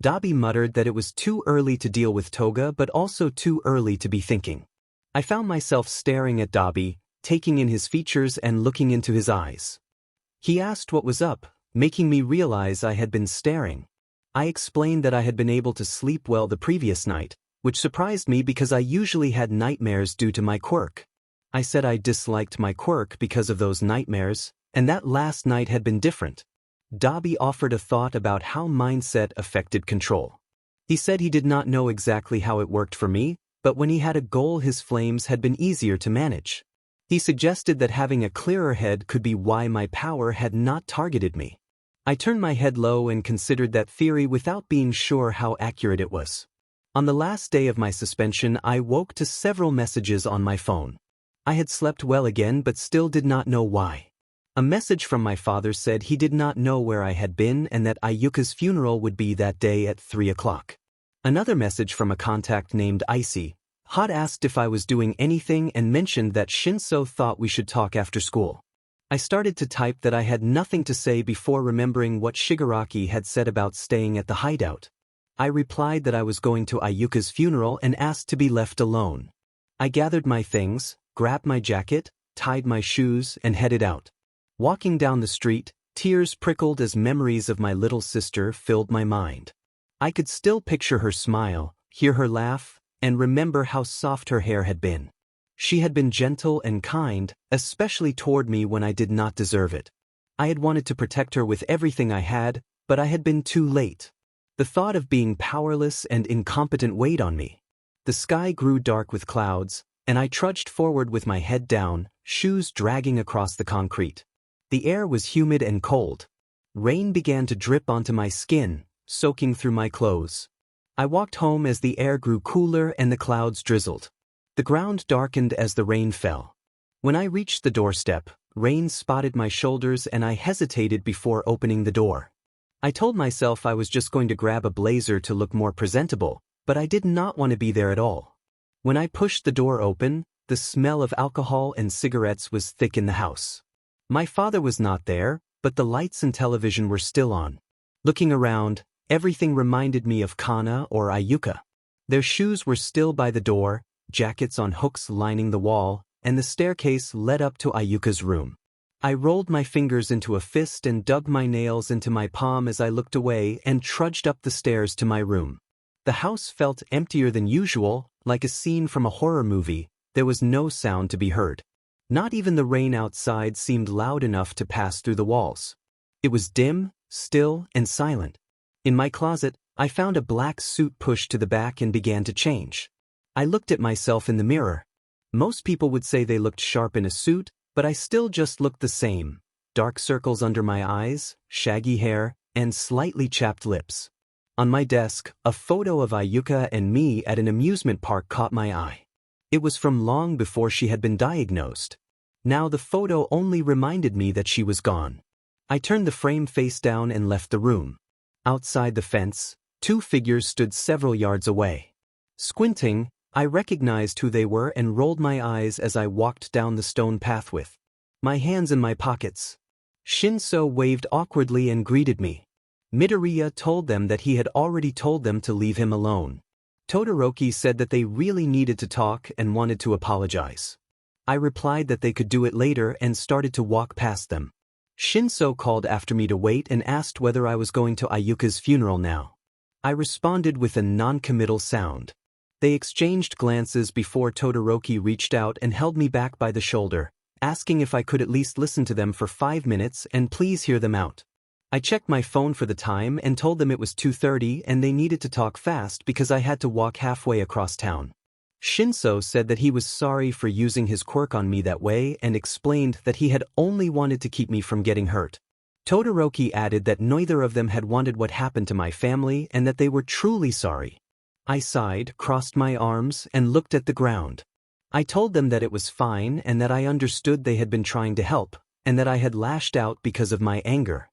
Dabi muttered that it was too early to deal with Toga but also too early to be thinking. I found myself staring at Dabi, taking in his features and looking into his eyes. He asked what was up, making me realize I had been staring. I explained that I had been able to sleep well the previous night, which surprised me because I usually had nightmares due to my quirk. I said I disliked my quirk because of those nightmares, and that last night had been different. Dabi offered a thought about how mindset affected control. He said he did not know exactly how it worked for me, but when he had a goal his flames had been easier to manage. He suggested that having a clearer head could be why my power had not targeted me. I turned my head low and considered that theory without being sure how accurate it was. On the last day of my suspension, I woke to several messages on my phone. I had slept well again but still did not know why. A message from my father said he did not know where I had been and that Ayuka's funeral would be that day at 3 o'clock. Another message from a contact named Icy had asked if I was doing anything and mentioned that Shinso thought we should talk after school. I started to type that I had nothing to say before remembering what Shigaraki had said about staying at the hideout. I replied that I was going to Ayuka's funeral and asked to be left alone. I gathered my things, grabbed my jacket, tied my shoes, and headed out. Walking down the street, tears prickled as memories of my little sister filled my mind. I could still picture her smile, hear her laugh, and remember how soft her hair had been. She had been gentle and kind, especially toward me when I did not deserve it. I had wanted to protect her with everything I had, but I had been too late. The thought of being powerless and incompetent weighed on me. The sky grew dark with clouds, and I trudged forward with my head down, shoes dragging across the concrete. The air was humid and cold. Rain began to drip onto my skin, soaking through my clothes. I walked home as the air grew cooler and the clouds drizzled. The ground darkened as the rain fell. When I reached the doorstep, rain spotted my shoulders and I hesitated before opening the door. I told myself I was just going to grab a blazer to look more presentable, but I did not want to be there at all. When I pushed the door open, the smell of alcohol and cigarettes was thick in the house. My father was not there, but the lights and television were still on. Looking around, everything reminded me of Kana or Ayuka. Their shoes were still by the door, jackets on hooks lining the wall, and the staircase led up to Ayuka's room. I rolled my fingers into a fist and dug my nails into my palm as I looked away and trudged up the stairs to my room. The house felt emptier than usual, like a scene from a horror movie. There was no sound to be heard. Not even the rain outside seemed loud enough to pass through the walls. It was dim, still, and silent. In my closet, I found a black suit pushed to the back and began to change. I looked at myself in the mirror. Most people would say they looked sharp in a suit, but I still just looked the same. Dark circles under my eyes, shaggy hair, and slightly chapped lips. On my desk, a photo of Ayuka and me at an amusement park caught my eye. It was from long before she had been diagnosed. Now the photo only reminded me that she was gone. I turned the frame face down and left the room. Outside the fence, two figures stood several yards away. Squinting, I recognized who they were and rolled my eyes as I walked down the stone path with my hands in my pockets. Shinso waved awkwardly and greeted me. Midoriya told them that he had already told them to leave him alone. Todoroki said that they really needed to talk and wanted to apologize. I replied that they could do it later and started to walk past them. Shinso called after me to wait and asked whether I was going to Ayuka's funeral now. I responded with a non-committal sound. They exchanged glances before Todoroki reached out and held me back by the shoulder, asking if I could at least listen to them for 5 minutes and please hear them out. I checked my phone for the time and told them it was 2:30 and they needed to talk fast because I had to walk halfway across town. Shinso said that he was sorry for using his quirk on me that way and explained that he had only wanted to keep me from getting hurt. Todoroki added that neither of them had wanted what happened to my family and that they were truly sorry. I sighed, crossed my arms, and looked at the ground. I told them that it was fine and that I understood they had been trying to help, and that I had lashed out because of my anger.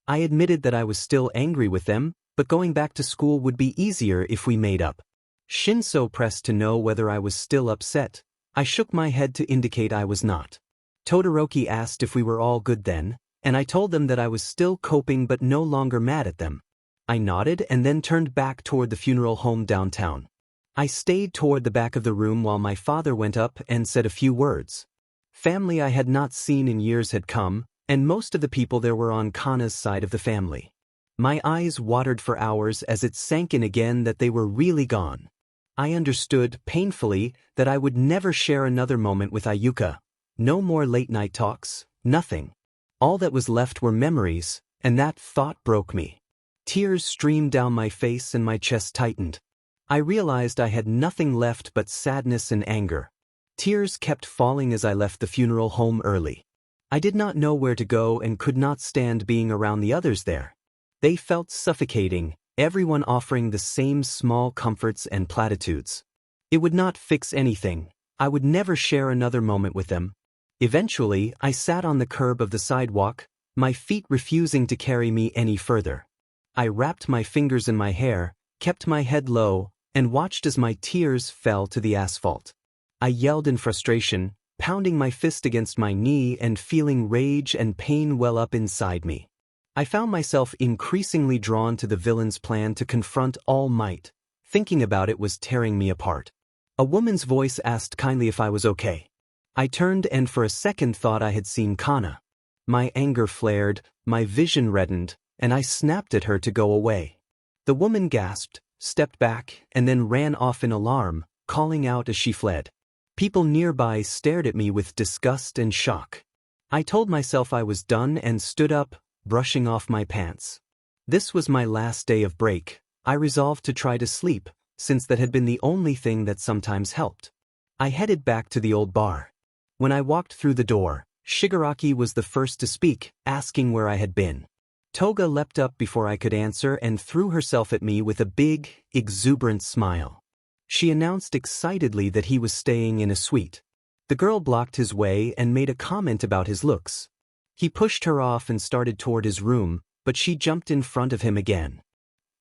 I admitted that I was still angry with them, but going back to school would be easier if we made up. Shinso pressed to know whether I was still upset. I shook my head to indicate I was not. Todoroki asked if we were all good then, and I told them that I was still coping but no longer mad at them. I nodded and then turned back toward the funeral home downtown. I stayed toward the back of the room while my father went up and said a few words. Family I had not seen in years had come, and most of the people there were on Kana's side of the family. My eyes watered for hours as it sank in again that they were really gone. I understood, painfully, that I would never share another moment with Ayuka. No more late-night talks, nothing. All that was left were memories, and that thought broke me. Tears streamed down my face and my chest tightened. I realized I had nothing left but sadness and anger. Tears kept falling as I left the funeral home early. I did not know where to go and could not stand being around the others there. They felt suffocating, everyone offering the same small comforts and platitudes. It would not fix anything. I would never share another moment with them. Eventually, I sat on the curb of the sidewalk, my feet refusing to carry me any further. I wrapped my fingers in my hair, kept my head low, and watched as my tears fell to the asphalt. I yelled in frustration, pounding my fist against my knee and feeling rage and pain well up inside me. I found myself increasingly drawn to the villain's plan to confront All Might. Thinking about it was tearing me apart. A woman's voice asked kindly if I was okay. I turned and for a second thought I had seen Kana. My anger flared, my vision reddened, and I snapped at her to go away. The woman gasped, stepped back, and then ran off in alarm, calling out as she fled. People nearby stared at me with disgust and shock. I told myself I was done and stood up, brushing off my pants. This was my last day of break. I resolved to try to sleep, since that had been the only thing that sometimes helped. I headed back to the old bar. When I walked through the door, Shigaraki was the first to speak, asking where I had been. Toga leapt up before I could answer and threw herself at me with a big, exuberant smile. She announced excitedly that he was staying in a suite. The girl blocked his way and made a comment about his looks. He pushed her off and started toward his room, but she jumped in front of him again.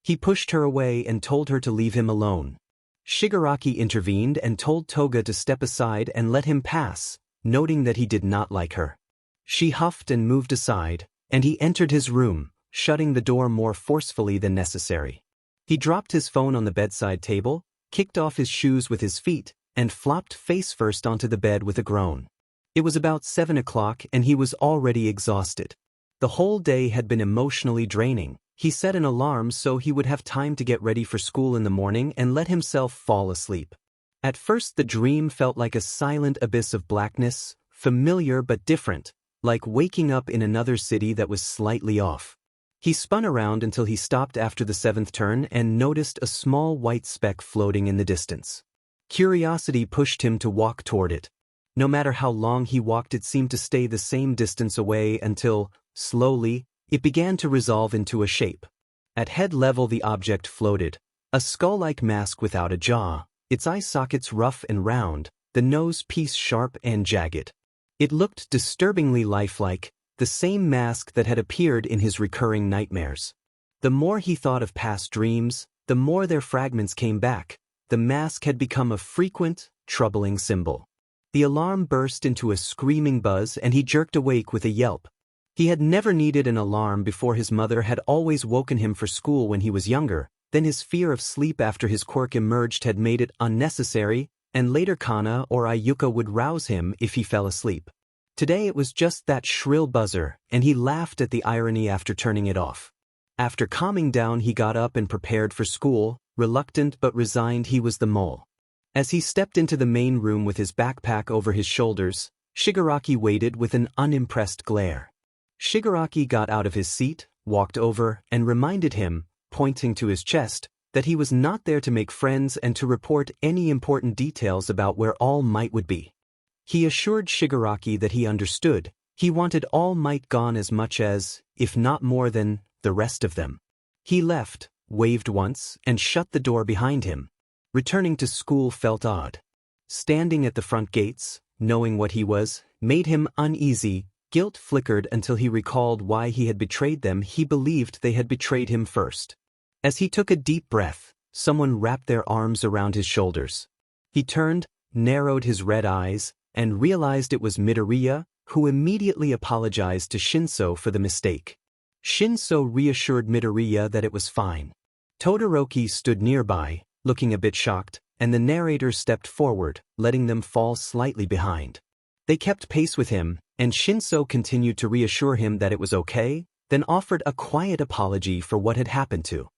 He pushed her away and told her to leave him alone. Shigaraki intervened and told Toga to step aside and let him pass, noting that he did not like her. She huffed and moved aside, and he entered his room, shutting the door more forcefully than necessary. He dropped his phone on the bedside table, kicked off his shoes with his feet, and flopped face first onto the bed with a groan. It was about 7 o'clock and he was already exhausted. The whole day had been emotionally draining. He set an alarm so he would have time to get ready for school in the morning and let himself fall asleep. At first the dream felt like a silent abyss of blackness, familiar but different, like waking up in another city that was slightly off. He spun around until he stopped after the 7th turn and noticed a small white speck floating in the distance. Curiosity pushed him to walk toward it. No matter how long he walked, it seemed to stay the same distance away until, slowly, it began to resolve into a shape. At head level the object floated, a skull-like mask without a jaw, its eye sockets rough and round, the nose piece sharp and jagged. It looked disturbingly lifelike, the same mask that had appeared in his recurring nightmares. The more he thought of past dreams, the more their fragments came back. The mask had become a frequent, troubling symbol. The alarm burst into a screaming buzz and he jerked awake with a yelp. He had never needed an alarm before. His mother had always woken him for school when he was younger, then his fear of sleep after his quirk emerged had made it unnecessary, and later Kana or Ayuka would rouse him if he fell asleep. Today it was just that shrill buzzer, and he laughed at the irony after turning it off. After calming down he got up and prepared for school, reluctant but resigned. He was the mole. As he stepped into the main room with his backpack over his shoulders, Shigaraki waited with an unimpressed glare. Shigaraki got out of his seat, walked over, and reminded him, pointing to his chest, that he was not there to make friends and to report any important details about where All Might would be. He assured Shigaraki that he understood. He wanted All Might gone as much as, if not more than, the rest of them. He left, waved once, and shut the door behind him. Returning to school felt odd. Standing at the front gates, knowing what he was, made him uneasy. Guilt flickered until he recalled why he had betrayed them. He believed they had betrayed him first. As he took a deep breath, someone wrapped their arms around his shoulders. He turned, narrowed his red eyes, and realized it was Midoriya, who immediately apologized to Shinso for the mistake. Shinso reassured Midoriya that it was fine. Todoroki stood nearby, looking a bit shocked, and the narrator stepped forward, letting them fall slightly behind. They kept pace with him, and Shinso continued to reassure him that it was okay, then offered a quiet apology for what had happened to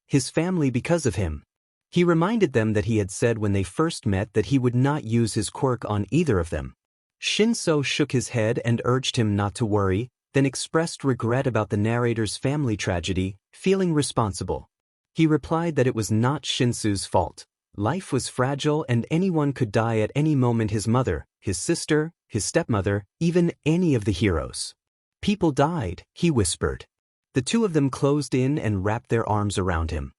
his family because of him. He reminded them that he had said when they first met that he would not use his quirk on either of them. Shinso shook his head and urged him not to worry, then expressed regret about the narrator's family tragedy, feeling responsible. He replied that it was not Shinsu's fault. Life was fragile and anyone could die at any moment. His mother, his sister, his stepmother, even any of the heroes. People died, he whispered. The two of them closed in and wrapped their arms around him.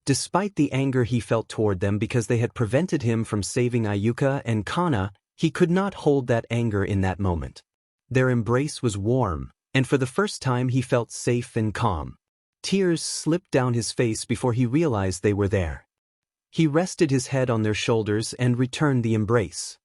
Despite the anger he felt toward them because they had prevented him from saving Ayuka and Kana, he could not hold that anger in that moment. Their embrace was warm, and for the first time he felt safe and calm. Tears slipped down his face before he realized they were there. He rested his head on their shoulders and returned the embrace.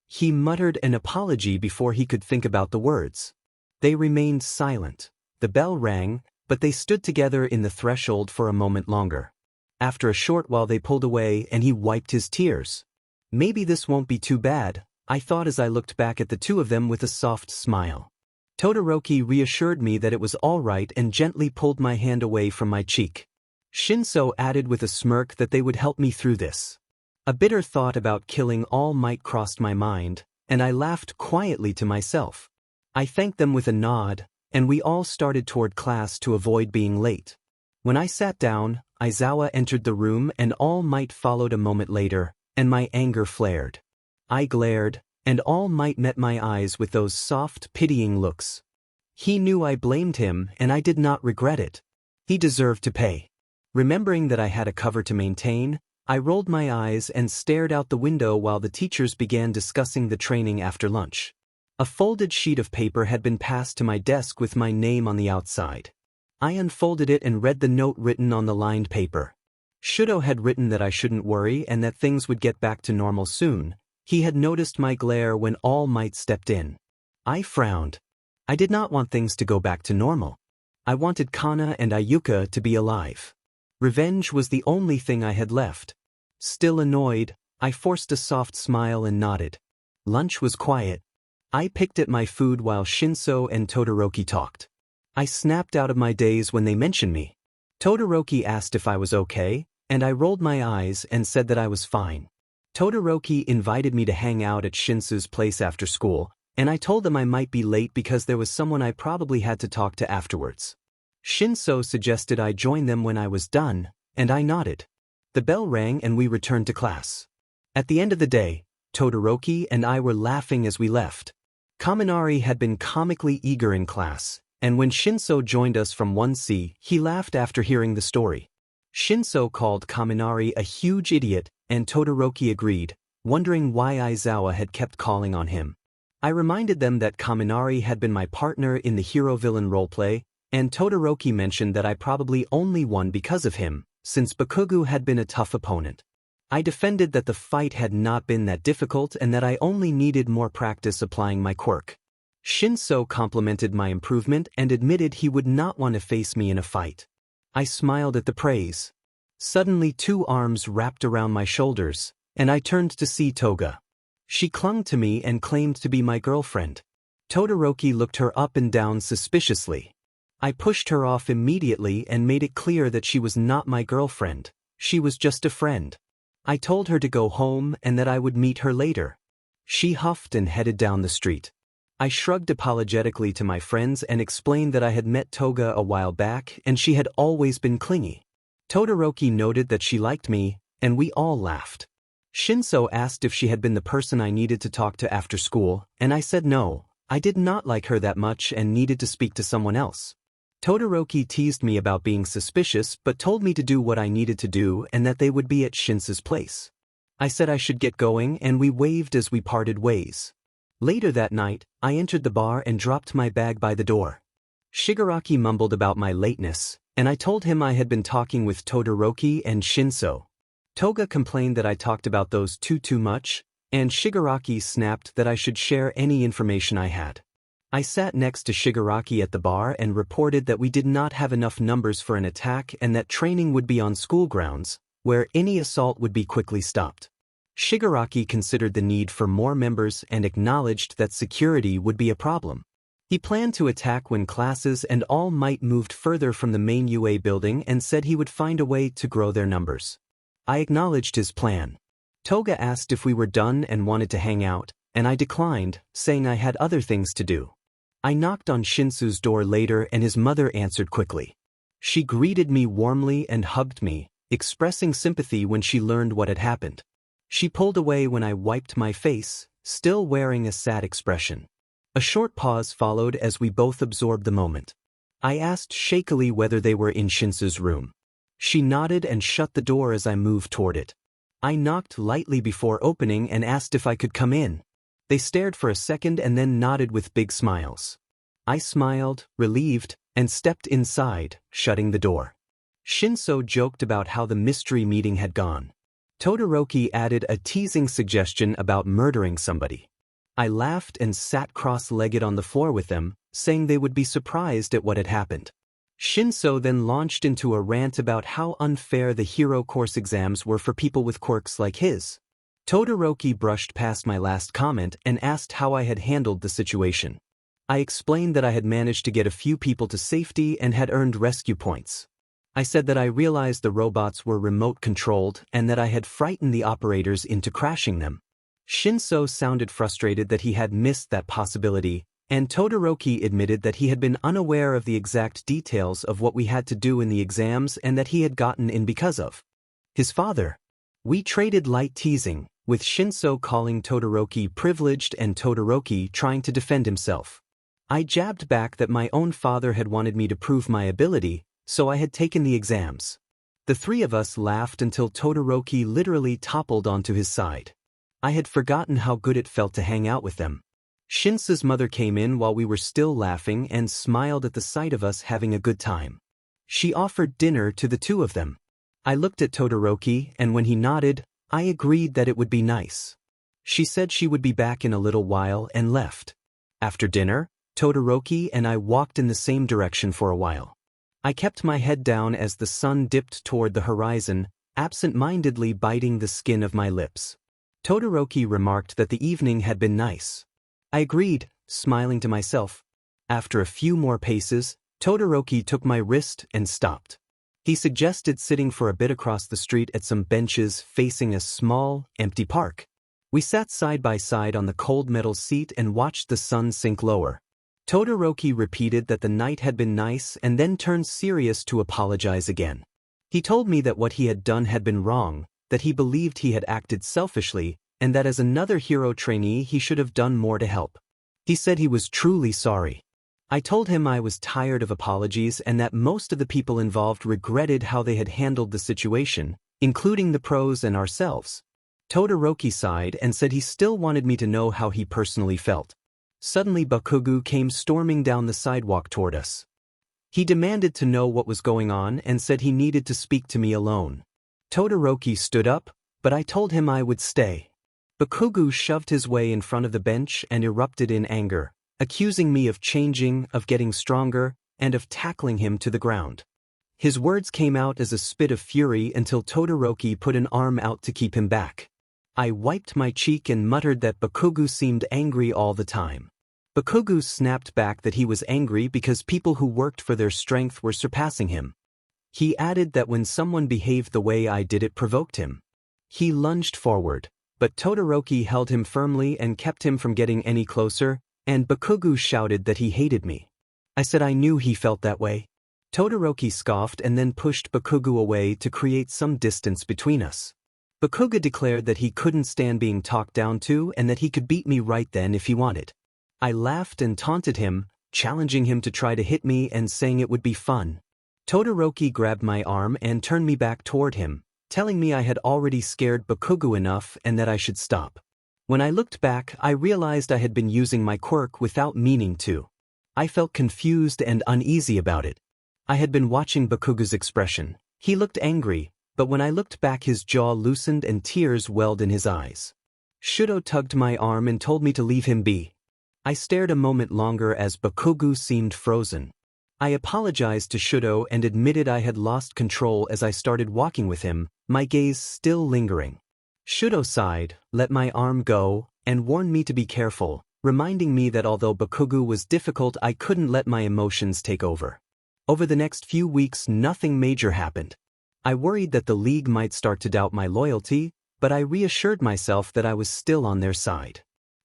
He muttered an apology before he could think about the words. They remained silent. The bell rang, but they stood together in the threshold for a moment longer. After a short while they pulled away and he wiped his tears. Maybe this won't be too bad, I thought as I looked back at the two of them with a soft smile. Todoroki reassured me that it was all right and gently pulled my hand away from my cheek. Shinso added with a smirk that they would help me through this. A bitter thought about killing All Might crossed my mind, and I laughed quietly to myself. I thanked them with a nod, and we all started toward class to avoid being late. When I sat down, Aizawa entered the room and All Might followed a moment later, and my anger flared. I glared, and All Might met my eyes with those soft, pitying looks. He knew I blamed him, and I did not regret it. He deserved to pay. Remembering that I had a cover to maintain, I rolled my eyes and stared out the window while the teachers began discussing the training after lunch. A folded sheet of paper had been passed to my desk with my name on the outside. I unfolded it and read the note written on the lined paper. Shudo had written that I shouldn't worry and that things would get back to normal soon. He had noticed my glare when All Might stepped in. I frowned. I did not want things to go back to normal. I wanted Kana and Ayuka to be alive. Revenge was the only thing I had left. Still annoyed, I forced a soft smile and nodded. Lunch was quiet. I picked at my food while Shinso and Todoroki talked. I snapped out of my daze when they mentioned me. Todoroki asked if I was okay, and I rolled my eyes and said that I was fine. Todoroki invited me to hang out at Shinsu's place after school, and I told them I might be late because there was someone I probably had to talk to afterwards. Shinso suggested I join them when I was done, and I nodded. The bell rang and we returned to class. At the end of the day, Todoroki and I were laughing as we left. Kaminari had been comically eager in class, and when Shinso joined us from 1C, he laughed after hearing the story. Shinso called Kaminari a huge idiot, and Todoroki agreed, wondering why Aizawa had kept calling on him. I reminded them that Kaminari had been my partner in the hero-villain roleplay, and Todoroki mentioned that I probably only won because of him, since Bakugu had been a tough opponent. I defended that the fight had not been that difficult and that I only needed more practice applying my quirk. Shinso complimented my improvement and admitted he would not want to face me in a fight. I smiled at the praise. Suddenly 2 arms wrapped around my shoulders, and I turned to see Toga. She clung to me and claimed to be my girlfriend. Todoroki looked her up and down suspiciously. I pushed her off immediately and made it clear that she was not my girlfriend. She was just a friend. I told her to go home and that I would meet her later. She huffed and headed down the street. I shrugged apologetically to my friends and explained that I had met Toga a while back and she had always been clingy. Todoroki noted that she liked me, and we all laughed. Shinso asked if she had been the person I needed to talk to after school, and I said no, I did not like her that much and needed to speak to someone else. Todoroki teased me about being suspicious but told me to do what I needed to do and that they would be at Shinsu's place. I said I should get going and we waved as we parted ways. Later that night, I entered the bar and dropped my bag by the door. Shigaraki mumbled about my lateness, and I told him I had been talking with Todoroki and Shinso. Toga complained that I talked about those two too much, and Shigaraki snapped that I should share any information I had. I sat next to Shigaraki at the bar and reported that we did not have enough numbers for an attack and that training would be on school grounds, where any assault would be quickly stopped. Shigaraki considered the need for more members and acknowledged that security would be a problem. He planned to attack when classes and All Might moved further from the main UA building and said he would find a way to grow their numbers. I acknowledged his plan. Toga asked if we were done and wanted to hang out, and I declined, saying I had other things to do. I knocked on Shinsu's door later and his mother answered quickly. She greeted me warmly and hugged me, expressing sympathy when she learned what had happened. She pulled away when I wiped my face, still wearing a sad expression. A short pause followed as we both absorbed the moment. I asked shakily whether they were in Shinsu's room. She nodded and shut the door as I moved toward it. I knocked lightly before opening and asked if I could come in. They stared for a second and then nodded with big smiles. I smiled, relieved, and stepped inside, shutting the door. Shinso joked about how the mystery meeting had gone. Todoroki added a teasing suggestion about murdering somebody. I laughed and sat cross-legged on the floor with them, saying they would be surprised at what had happened. Shinso then launched into a rant about how unfair the hero course exams were for people with quirks like his. Todoroki brushed past my last comment and asked how I had handled the situation. I explained that I had managed to get a few people to safety and had earned rescue points. I said that I realized the robots were remote-controlled and that I had frightened the operators into crashing them. Shinso sounded frustrated that he had missed that possibility, and Todoroki admitted that he had been unaware of the exact details of what we had to do in the exams and that he had gotten in because of his father. We traded light teasing, with Shinso calling Todoroki privileged and Todoroki trying to defend himself. I jabbed back that my own father had wanted me to prove my ability, so I had taken the exams. The three of us laughed until Todoroki literally toppled onto his side. I had forgotten how good it felt to hang out with them. Shinso's mother came in while we were still laughing and smiled at the sight of us having a good time. She offered dinner to the two of them. I looked at Todoroki, and when he nodded, I agreed that it would be nice. She said she would be back in a little while and left. After dinner, Todoroki and I walked in the same direction for a while. I kept my head down as the sun dipped toward the horizon, absent-mindedly biting the skin of my lips. Todoroki remarked that the evening had been nice. I agreed, smiling to myself. After a few more paces, Todoroki took my wrist and stopped. He suggested sitting for a bit across the street at some benches facing a small, empty park. We sat side by side on the cold metal seat and watched the sun sink lower. Todoroki repeated that the night had been nice and then turned serious to apologize again. He told me that what he had done had been wrong, that he believed he had acted selfishly, and that as another hero trainee he should have done more to help. He said he was truly sorry. I told him I was tired of apologies and that most of the people involved regretted how they had handled the situation, including the pros and ourselves. Todoroki sighed and said he still wanted me to know how he personally felt. Suddenly Bakugo came storming down the sidewalk toward us. He demanded to know what was going on and said he needed to speak to me alone. Todoroki stood up, but I told him I would stay. Bakugo shoved his way in front of the bench and erupted in anger, accusing me of changing, of getting stronger, and of tackling him to the ground. His words came out as a spit of fury until Todoroki put an arm out to keep him back. I wiped my cheek and muttered that Bakugo seemed angry all the time. Bakugo snapped back that he was angry because people who worked for their strength were surpassing him. He added that when someone behaved the way I did it provoked him. He lunged forward, but Todoroki held him firmly and kept him from getting any closer, and Bakugo shouted that he hated me. I said I knew he felt that way. Todoroki scoffed and then pushed Bakugo away to create some distance between us. Bakugo declared that he couldn't stand being talked down to and that he could beat me right then if he wanted. I laughed and taunted him, challenging him to try to hit me and saying it would be fun. Todoroki grabbed my arm and turned me back toward him, telling me I had already scared Bakugo enough and that I should stop. When I looked back, I realized I had been using my quirk without meaning to. I felt confused and uneasy about it. I had been watching Bakugo's expression. He looked angry, but when I looked back his jaw loosened and tears welled in his eyes. Shudo tugged my arm and told me to leave him be. I stared a moment longer as Bakugo seemed frozen. I apologized to Shudo and admitted I had lost control as I started walking with him, my gaze still lingering. Shudo sighed, let my arm go, and warned me to be careful, reminding me that although Bakugo was difficult, I couldn't let my emotions take over. Over the next few weeks, nothing major happened. I worried that the league might start to doubt my loyalty, but I reassured myself that I was still on their side.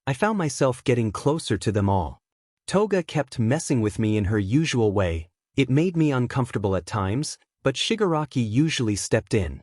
I found myself getting closer to them all. Toga kept messing with me in her usual way. It made me uncomfortable at times, but Shigaraki usually stepped in.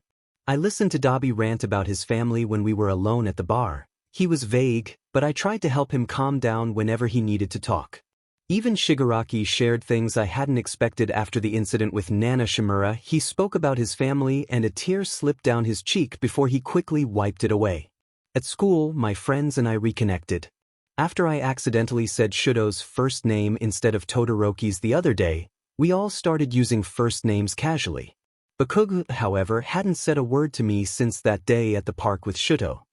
I listened to Dabi rant about his family when we were alone at the bar. He was vague, but I tried to help him calm down whenever he needed to talk. Even Shigaraki shared things I hadn't expected after the incident with Nana Shimura. He spoke about his family and a tear slipped down his cheek before he quickly wiped it away. At school, my friends and I reconnected. After I accidentally said Shudo's first name instead of Todoroki's the other day, we all started using first names casually. Bakugo, however, hadn't said a word to me since that day at the park with Shudo.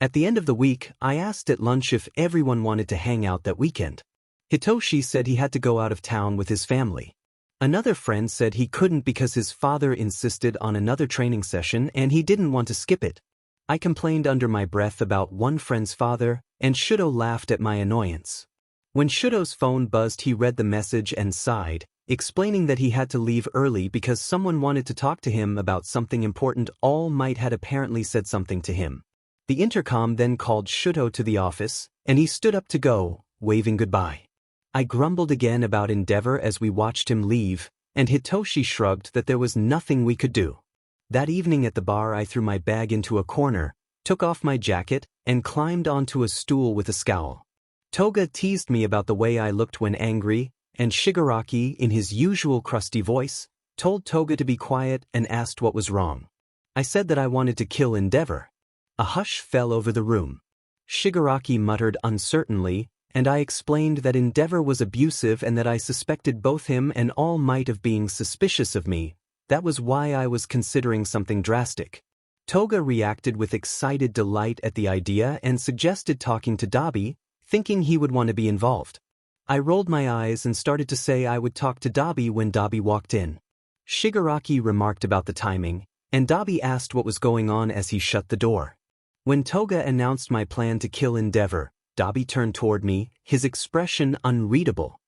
At the end of the week, I asked at lunch if everyone wanted to hang out that weekend. Hitoshi said he had to go out of town with his family. Another friend said he couldn't because his father insisted on another training session and he didn't want to skip it. I complained under my breath about one friend's father, and Shudo laughed at my annoyance. When Shudo's phone buzzed, he read the message and sighed. explaining that he had to leave early because someone wanted to talk to him about something important. All Might had apparently said something to him. The intercom then called Shuto to the office, and he stood up to go, waving goodbye. I grumbled again about Endeavor as we watched him leave, and Hitoshi shrugged that there was nothing we could do. That evening at the bar I threw my bag into a corner, took off my jacket, and climbed onto a stool with a scowl. Toga teased me about the way I looked when angry, and Shigaraki, in his usual crusty voice, told Toga to be quiet and asked what was wrong. I said that I wanted to kill Endeavor. A hush fell over the room. Shigaraki muttered uncertainly, and I explained that Endeavor was abusive and that I suspected both him and All Might of being suspicious of me. That was why I was considering something drastic. Toga reacted with excited delight at the idea and suggested talking to Dabi, thinking he would want to be involved. I rolled my eyes and started to say I would talk to Dabi when Dabi walked in. Shigaraki remarked about the timing, and Dabi asked what was going on as he shut the door. When Toga announced my plan to kill Endeavor, Dabi turned toward me, his expression unreadable.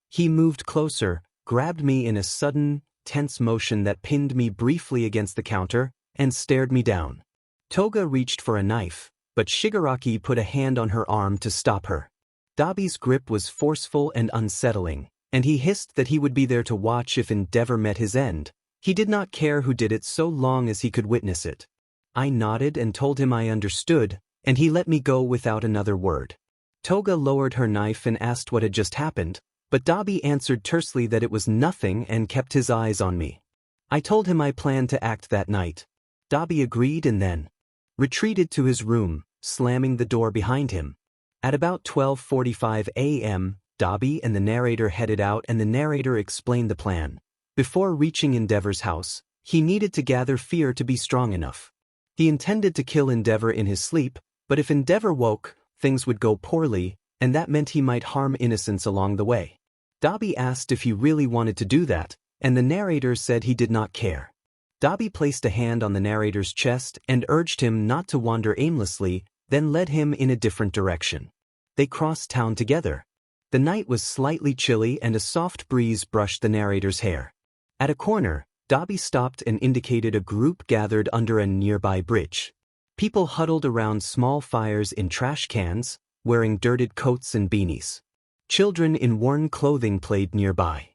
He moved closer, grabbed me in a sudden, tense motion that pinned me briefly against the counter, and stared me down. Toga reached for a knife, but Shigaraki put a hand on her arm to stop her. Dabi's grip was forceful and unsettling, and he hissed that he would be there to watch if Endeavor met his end. He did not care who did it so long as he could witness it. I nodded and told him I understood, and he let me go without another word. Toga lowered her knife and asked what had just happened, but Dabi answered tersely that it was nothing and kept his eyes on me. I told him I planned to act that night. Dabi agreed and then retreated to his room, slamming the door behind him. At about 12:45 a.m., Dabi and the narrator headed out and the narrator explained the plan. Before reaching Endeavor's house, he needed to gather fear to be strong enough. He intended to kill Endeavor in his sleep, but if Endeavor woke, things would go poorly, and that meant he might harm innocents along the way. Dabi asked if he really wanted to do that, and the narrator said he did not care. Dabi placed a hand on the narrator's chest and urged him not to wander aimlessly, then led him in a different direction. They crossed town together. The night was slightly chilly and a soft breeze brushed the narrator's hair. At a corner, Dabi stopped and indicated a group gathered under a nearby bridge. People huddled around small fires in trash cans, wearing dirted coats and beanies. Children in worn clothing played nearby.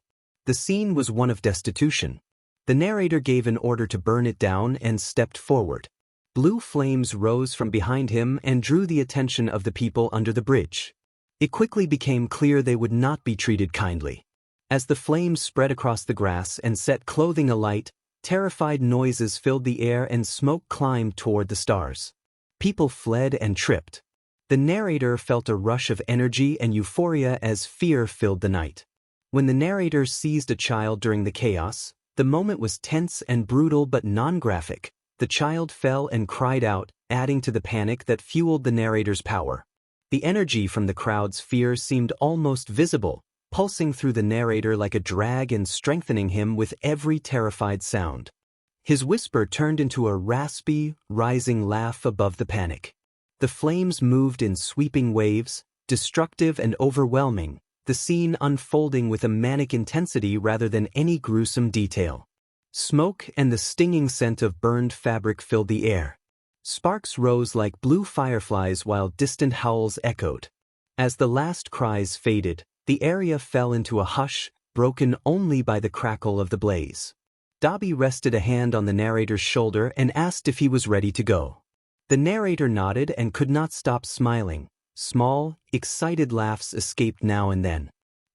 The scene was one of destitution. The narrator gave an order to burn it down and stepped forward. Blue flames rose from behind him and drew the attention of the people under the bridge. It quickly became clear they would not be treated kindly. As the flames spread across the grass and set clothing alight, terrified noises filled the air and smoke climbed toward the stars. People fled and tripped. The narrator felt a rush of energy and euphoria as fear filled the night. When the narrator seized a child during the chaos, the moment was tense and brutal but non-graphic. The child fell and cried out, adding to the panic that fueled the narrator's power. The energy from the crowd's fear seemed almost visible, pulsing through the narrator like a drag and strengthening him with every terrified sound. His whisper turned into a raspy, rising laugh above the panic. The flames moved in sweeping waves, destructive and overwhelming, the scene unfolding with a manic intensity rather than any gruesome detail. Smoke and the stinging scent of burned fabric filled the air. Sparks rose like blue fireflies while distant howls echoed. As the last cries faded, the area fell into a hush, broken only by the crackle of the blaze. Dabi rested a hand on the narrator's shoulder and asked if he was ready to go. The narrator nodded and could not stop smiling. Small, excited laughs escaped now and then.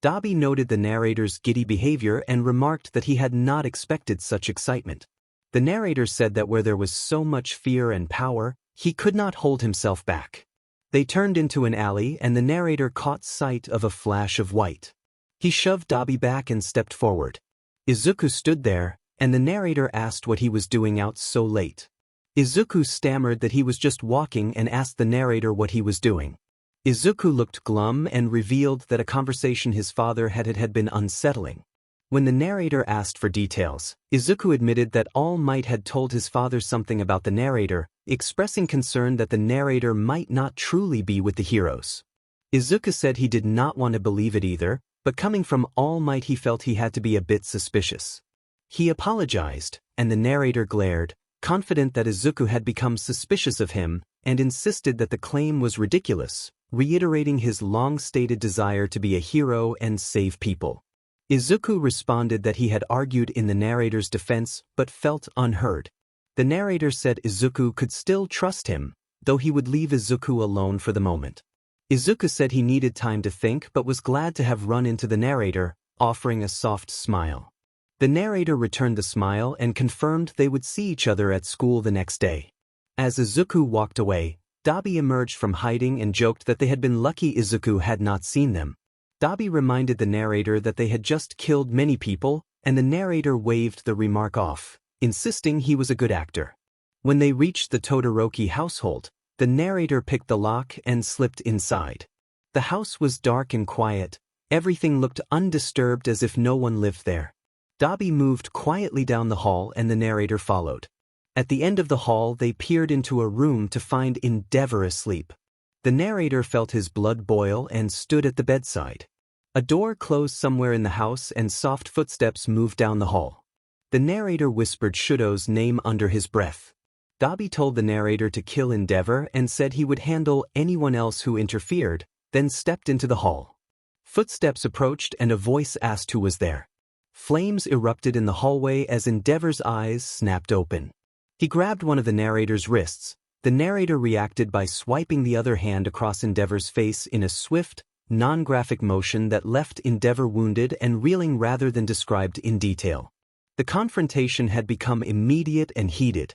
Dabi noted the narrator's giddy behavior and remarked that he had not expected such excitement. The narrator said that where there was so much fear and power, he could not hold himself back. They turned into an alley and the narrator caught sight of a flash of white. He shoved Dabi back and stepped forward. Izuku stood there, and the narrator asked what he was doing out so late. Izuku stammered that he was just walking and asked the narrator what he was doing. Izuku looked glum and revealed that a conversation his father had been unsettling. When the narrator asked for details, Izuku admitted that All Might had told his father something about the narrator, expressing concern that the narrator might not truly be with the heroes. Izuku said he did not want to believe it either, but coming from All Might he felt he had to be a bit suspicious. He apologized, and the narrator glared, confident that Izuku had become suspicious of him, and insisted that the claim was ridiculous, reiterating his long-stated desire to be a hero and save people. Izuku responded that he had argued in the narrator's defense but felt unheard. The narrator said Izuku could still trust him, though he would leave Izuku alone for the moment. Izuku said he needed time to think but was glad to have run into the narrator, offering a soft smile. The narrator returned the smile and confirmed they would see each other at school the next day. As Izuku walked away, Dabi emerged from hiding and joked that they had been lucky Izuku had not seen them. Dabi reminded the narrator that they had just killed many people, and the narrator waved the remark off, insisting he was a good actor. When they reached the Todoroki household, the narrator picked the lock and slipped inside. The house was dark and quiet. Everything looked undisturbed as if no one lived there. Dabi moved quietly down the hall and the narrator followed. At the end of the hall they peered into a room to find Endeavor asleep. The narrator felt his blood boil and stood at the bedside. A door closed somewhere in the house and soft footsteps moved down the hall. The narrator whispered Shudo's name under his breath. Dabi told the narrator to kill Endeavor and said he would handle anyone else who interfered, then stepped into the hall. Footsteps approached and a voice asked who was there. Flames erupted in the hallway as Endeavor's eyes snapped open. He grabbed one of the narrator's wrists. The narrator reacted by swiping the other hand across Endeavor's face in a swift, non-graphic motion that left Endeavor wounded and reeling rather than described in detail. The confrontation had become immediate and heated.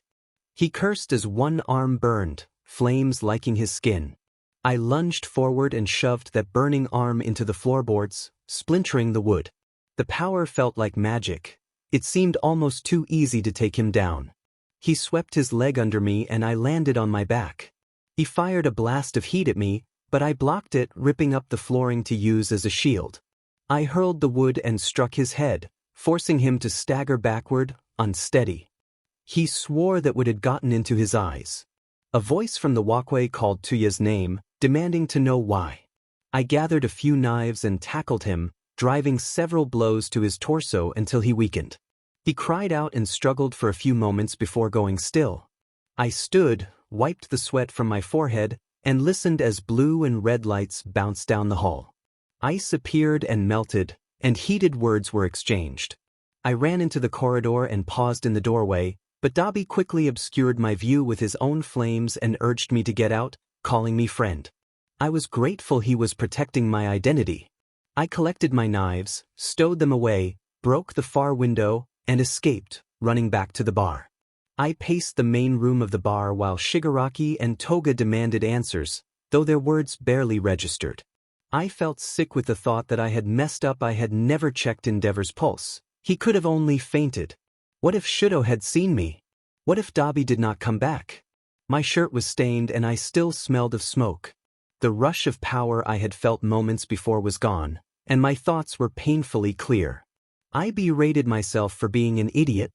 He cursed as one arm burned, flames liking his skin. I lunged forward and shoved that burning arm into the floorboards, splintering the wood. The power felt like magic. It seemed almost too easy to take him down. He swept his leg under me and I landed on my back. He fired a blast of heat at me, but I blocked it, ripping up the flooring to use as a shield. I hurled the wood and struck his head, forcing him to stagger backward, unsteady. He swore that wood had gotten into his eyes. A voice from the walkway called Tuya's name, demanding to know why. I gathered a few knives and tackled him, driving several blows to his torso until he weakened. He cried out and struggled for a few moments before going still. I stood, wiped the sweat from my forehead, and listened as blue and red lights bounced down the hall. Ice appeared and melted, and heated words were exchanged. I ran into the corridor and paused in the doorway, but Dabi quickly obscured my view with his own flames and urged me to get out, calling me friend. I was grateful he was protecting my identity. I collected my knives, stowed them away, broke the far window, and escaped, running back to the bar. I paced the main room of the bar while Shigaraki and Toga demanded answers, though their words barely registered. I felt sick with the thought that I had messed up. I had never checked Endeavor's pulse. He could have only fainted. What if Shudo had seen me? What if Dabi did not come back? My shirt was stained and I still smelled of smoke. The rush of power I had felt moments before was gone, and my thoughts were painfully clear. I berated myself for being an idiot,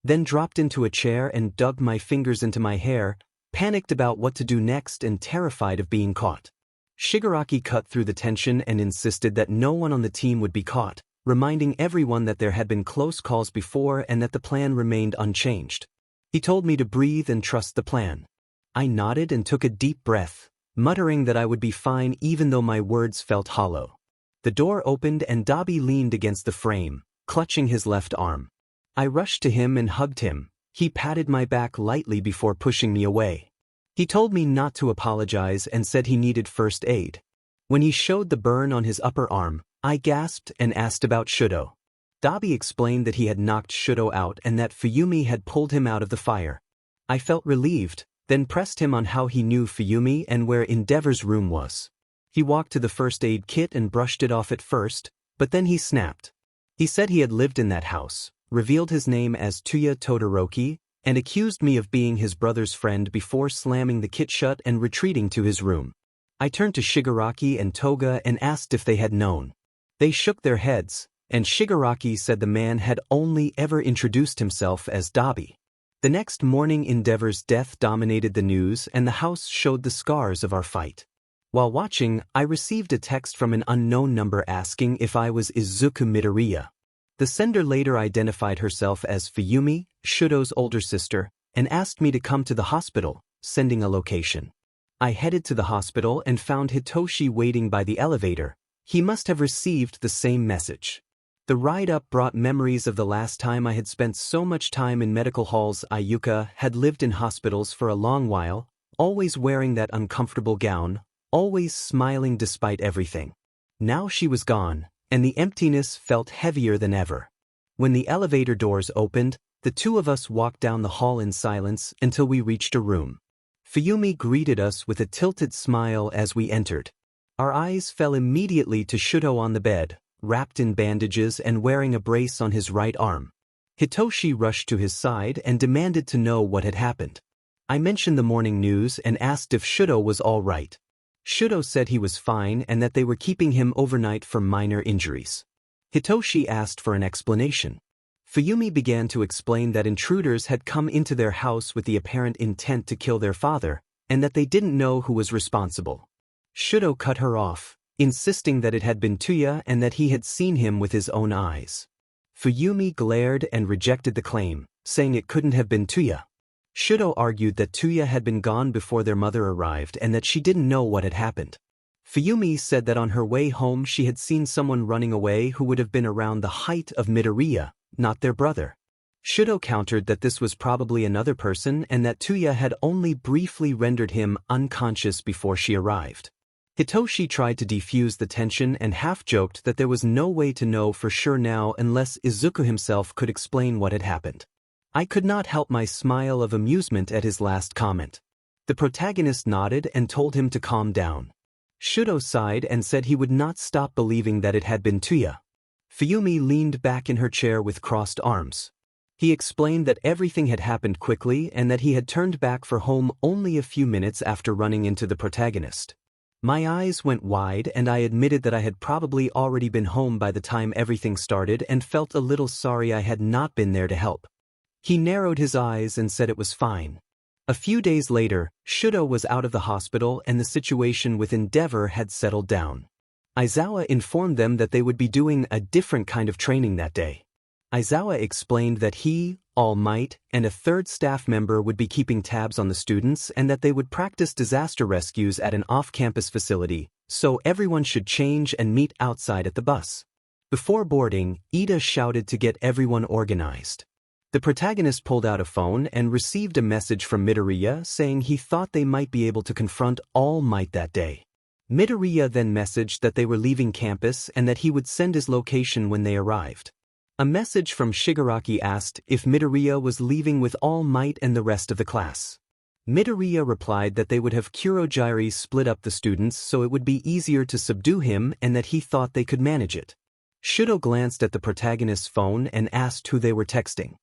then dropped into a chair and dug my fingers into my hair, panicked about what to do next and terrified of being caught. Shigaraki cut through the tension and insisted that no one on the team would be caught, reminding everyone that there had been close calls before and that the plan remained unchanged. He told me to breathe and trust the plan. I nodded and took a deep breath, muttering that I would be fine even though my words felt hollow. The door opened and Dabi leaned against the frame, clutching his left arm. I rushed to him and hugged him. He patted my back lightly before pushing me away. He told me not to apologize and said he needed first aid. When he showed the burn on his upper arm, I gasped and asked about Shudo. Dabi explained that he had knocked Shudo out and that Fuyumi had pulled him out of the fire. I felt relieved, then pressed him on how he knew Fuyumi and where Endeavor's room was. He walked to the first aid kit and brushed it off at first, but then he snapped. He said he had lived in that house, revealed his name as Tuya Todoroki, and accused me of being his brother's friend before slamming the kit shut and retreating to his room. I turned to Shigaraki and Toga and asked if they had known. They shook their heads, and Shigaraki said the man had only ever introduced himself as Dabi. The next morning Endeavor's death dominated the news and the house showed the scars of our fight. While watching, I received a text from an unknown number asking if I was Izuku Midoriya. The sender later identified herself as Fuyumi, Shudo's older sister, and asked me to come to the hospital, sending a location. I headed to the hospital and found Hitoshi waiting by the elevator. He must have received the same message. The ride up brought memories of the last time I had spent so much time in medical halls. Ayuka had lived in hospitals for a long while, always wearing that uncomfortable gown, always smiling despite everything. Now she was gone, and the emptiness felt heavier than ever. When the elevator doors opened, the two of us walked down the hall in silence until we reached a room. Fuyumi greeted us with a tilted smile as we entered. Our eyes fell immediately to Shudo on the bed, wrapped in bandages and wearing a brace on his right arm. Hitoshi rushed to his side and demanded to know what had happened. I mentioned the morning news and asked if Shudo was all right. Shudo said he was fine and that they were keeping him overnight for minor injuries. Hitoshi asked for an explanation. Fuyumi began to explain that intruders had come into their house with the apparent intent to kill their father, and that they didn't know who was responsible. Shudo cut her off, insisting that it had been Tuya and that he had seen him with his own eyes. Fuyumi glared and rejected the claim, saying it couldn't have been Tuya. Shudo argued that Tuya had been gone before their mother arrived and that she didn't know what had happened. Fuyumi said that on her way home she had seen someone running away who would have been around the height of Midoriya, not their brother. Shudo countered that this was probably another person and that Tuya had only briefly rendered him unconscious before she arrived. Hitoshi tried to defuse the tension and half-joked that there was no way to know for sure now unless Izuku himself could explain what had happened. I could not help my smile of amusement at his last comment. The protagonist nodded and told him to calm down. Shudo sighed and said he would not stop believing that it had been Tuya. Fuyumi leaned back in her chair with crossed arms. He explained that everything had happened quickly and that he had turned back for home only a few minutes after running into the protagonist. My eyes went wide and I admitted that I had probably already been home by the time everything started and felt a little sorry I had not been there to help. He narrowed his eyes and said it was fine. A few days later, Shudo was out of the hospital and the situation with Endeavor had settled down. Aizawa informed them that they would be doing a different kind of training that day. Aizawa explained that he, All Might, and a third staff member would be keeping tabs on the students and that they would practice disaster rescues at an off-campus facility, so everyone should change and meet outside at the bus. Before boarding, Ida shouted to get everyone organized. The protagonist pulled out a phone and received a message from Midoriya saying he thought they might be able to confront All Might that day. Midoriya then messaged that they were leaving campus and that he would send his location when they arrived. A message from Shigaraki asked if Midoriya was leaving with All Might and the rest of the class. Midoriya replied that they would have Kurogiri split up the students so it would be easier to subdue him and that he thought they could manage it. Shudo glanced at the protagonist's phone and asked who they were texting.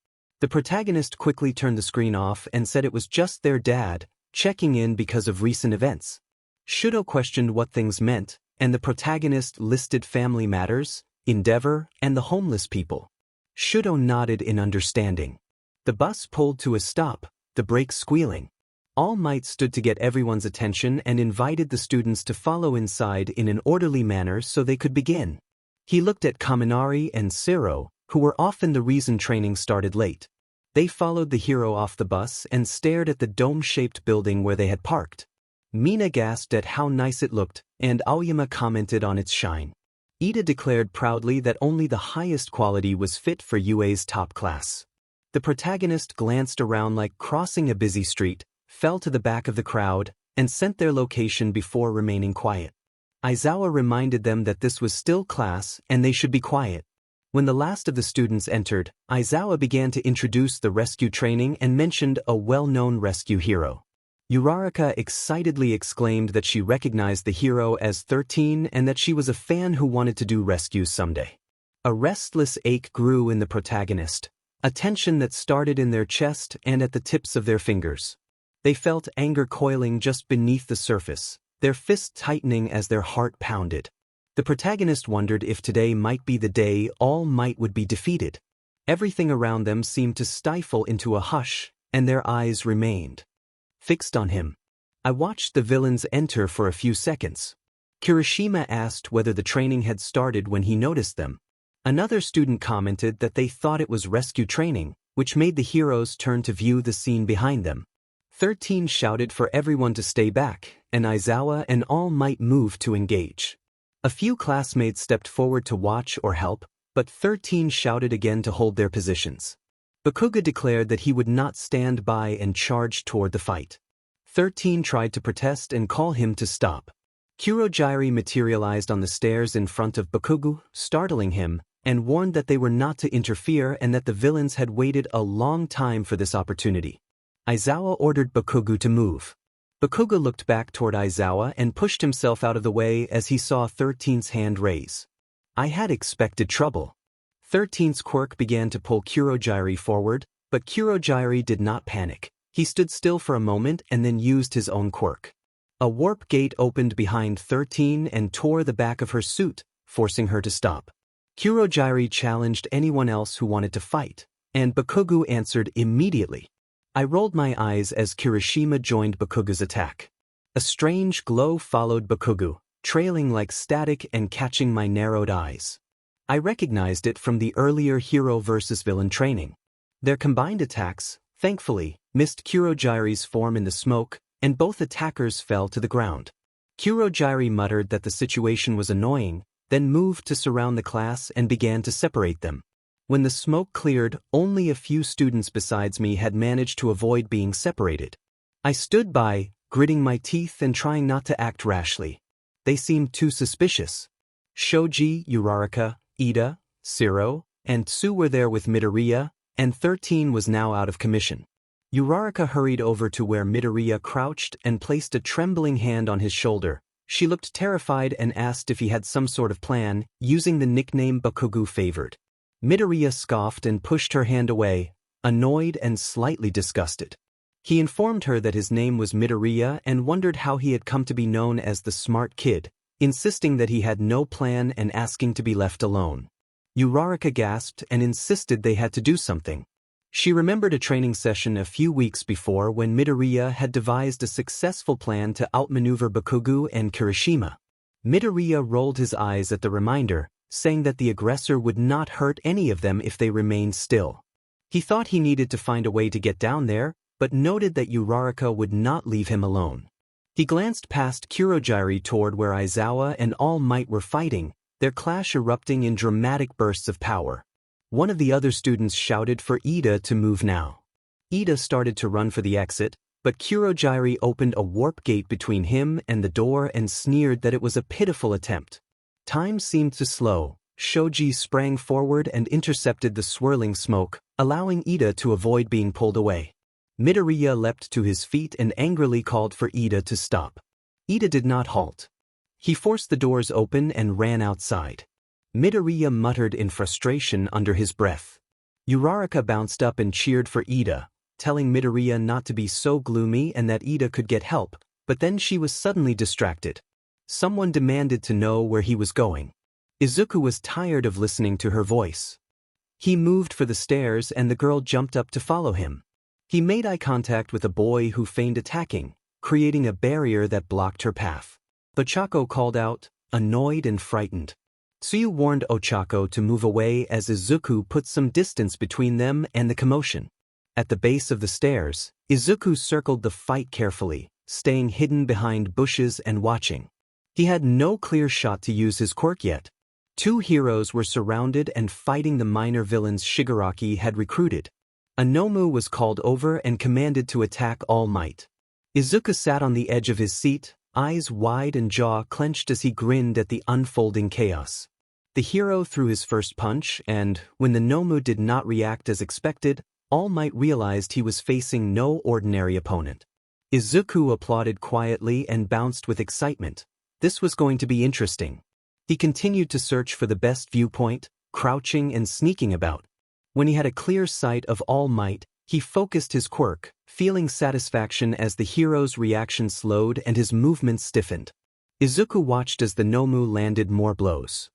The protagonist quickly turned the screen off and said it was just their dad, checking in because of recent events. Shudo questioned what things meant, and the protagonist listed family matters, Endeavor, and the homeless people. Shudo nodded in understanding. The bus pulled to a stop, the brakes squealing. All Might stood to get everyone's attention and invited the students to follow inside in an orderly manner so they could begin. He looked at Kaminari and Sero, who were often the reason training started late. They followed the hero off the bus and stared at the dome-shaped building where they had parked. Mina gasped at how nice it looked, and Aoyama commented on its shine. Ida declared proudly that only the highest quality was fit for UA's top class. The protagonist glanced around like crossing a busy street, fell to the back of the crowd, and sent their location before remaining quiet. Aizawa reminded them that this was still class and they should be quiet. When the last of the students entered, Aizawa began to introduce the rescue training and mentioned a well-known rescue hero. Uraraka excitedly exclaimed that she recognized the hero as 13 and that she was a fan who wanted to do rescues someday. A restless ache grew in the protagonist, a tension that started in their chest and at the tips of their fingers. They felt anger coiling just beneath the surface, their fists tightening as their heart pounded. The protagonist wondered if today might be the day All Might would be defeated. Everything around them seemed to stifle into a hush, and their eyes remained fixed on him. I watched the villains enter for a few seconds. Kirishima asked whether the training had started when he noticed them. Another student commented that they thought it was rescue training, which made the heroes turn to view the scene behind them. 13 shouted for everyone to stay back, and Aizawa and All Might moved to engage. A few classmates stepped forward to watch or help, but 13 shouted again to hold their positions. Bakuga declared that he would not stand by and charged toward the fight. 13 tried to protest and call him to stop. Kurogyari materialized on the stairs in front of Bakugu, startling him, and warned that they were not to interfere and that the villains had waited a long time for this opportunity. Aizawa ordered Bakugu to move. Bakuga looked back toward Aizawa and pushed himself out of the way as he saw 13's hand raise. I had expected trouble. 13's quirk began to pull Kurogyari forward, but Kurogyari did not panic. He stood still for a moment and then used his own quirk. A warp gate opened behind 13 and tore the back of her suit, forcing her to stop. Kurogyari challenged anyone else who wanted to fight, and Bakugu answered immediately. I rolled my eyes as Kirishima joined Bakugu's attack. A strange glow followed Bakugu, trailing like static and catching my narrowed eyes. I recognized it from the earlier hero versus villain training. Their combined attacks, thankfully, missed Kurogyari's form in the smoke, and both attackers fell to the ground. Kurogyari muttered that the situation was annoying, then moved to surround the class and began to separate them. When the smoke cleared, only a few students besides me had managed to avoid being separated. I stood by, gritting my teeth and trying not to act rashly. They seemed too suspicious. Shoji, Uraraka, Ida, Siro, and Tsu were there with Midoriya, and 13 was now out of commission. Uraraka hurried over to where Midoriya crouched and placed a trembling hand on his shoulder. She looked terrified and asked if he had some sort of plan, using the nickname Bakugu favored. Midoriya scoffed and pushed her hand away, annoyed and slightly disgusted. He informed her that his name was Midoriya and wondered how he had come to be known as the smart kid, insisting that he had no plan and asking to be left alone. Uraraka gasped and insisted they had to do something. She remembered a training session a few weeks before when Midoriya had devised a successful plan to outmaneuver Bakugu and Kirishima. Midoriya rolled his eyes at the reminder, saying that the aggressor would not hurt any of them if they remained still. He thought he needed to find a way to get down there, but noted that Uraraka would not leave him alone. He glanced past Kurogyari toward where Aizawa and All Might were fighting, their clash erupting in dramatic bursts of power. One of the other students shouted for Ida to move now. Ida started to run for the exit, but Kurogyari opened a warp gate between him and the door and sneered that it was a pitiful attempt. Time seemed to slow. Shoji sprang forward and intercepted the swirling smoke, allowing Ida to avoid being pulled away. Midoriya leapt to his feet and angrily called for Ida to stop. Ida did not halt. He forced the doors open and ran outside. Midoriya muttered in frustration under his breath. Uraraka bounced up and cheered for Ida, telling Midoriya not to be so gloomy and that Ida could get help, but then she was suddenly distracted. Someone demanded to know where he was going. Izuku was tired of listening to her voice. He moved for the stairs and the girl jumped up to follow him. He made eye contact with a boy who feigned attacking, creating a barrier that blocked her path. Ochako called out, annoyed and frightened. Tsuyu warned Ochako to move away as Izuku put some distance between them and the commotion. At the base of the stairs, Izuku circled the fight carefully, staying hidden behind bushes and watching. He had no clear shot to use his quirk yet. Two heroes were surrounded and fighting the minor villains Shigaraki had recruited. A Nomu was called over and commanded to attack All Might. Izuku sat on the edge of his seat, eyes wide and jaw clenched as he grinned at the unfolding chaos. The hero threw his first punch and, when the Nomu did not react as expected, All Might realized he was facing no ordinary opponent. Izuku applauded quietly and bounced with excitement. This was going to be interesting. He continued to search for the best viewpoint, crouching and sneaking about. When he had a clear sight of All Might, he focused his quirk, feeling satisfaction as the hero's reaction slowed and his movements stiffened. Izuku watched as the Nomu landed more blows.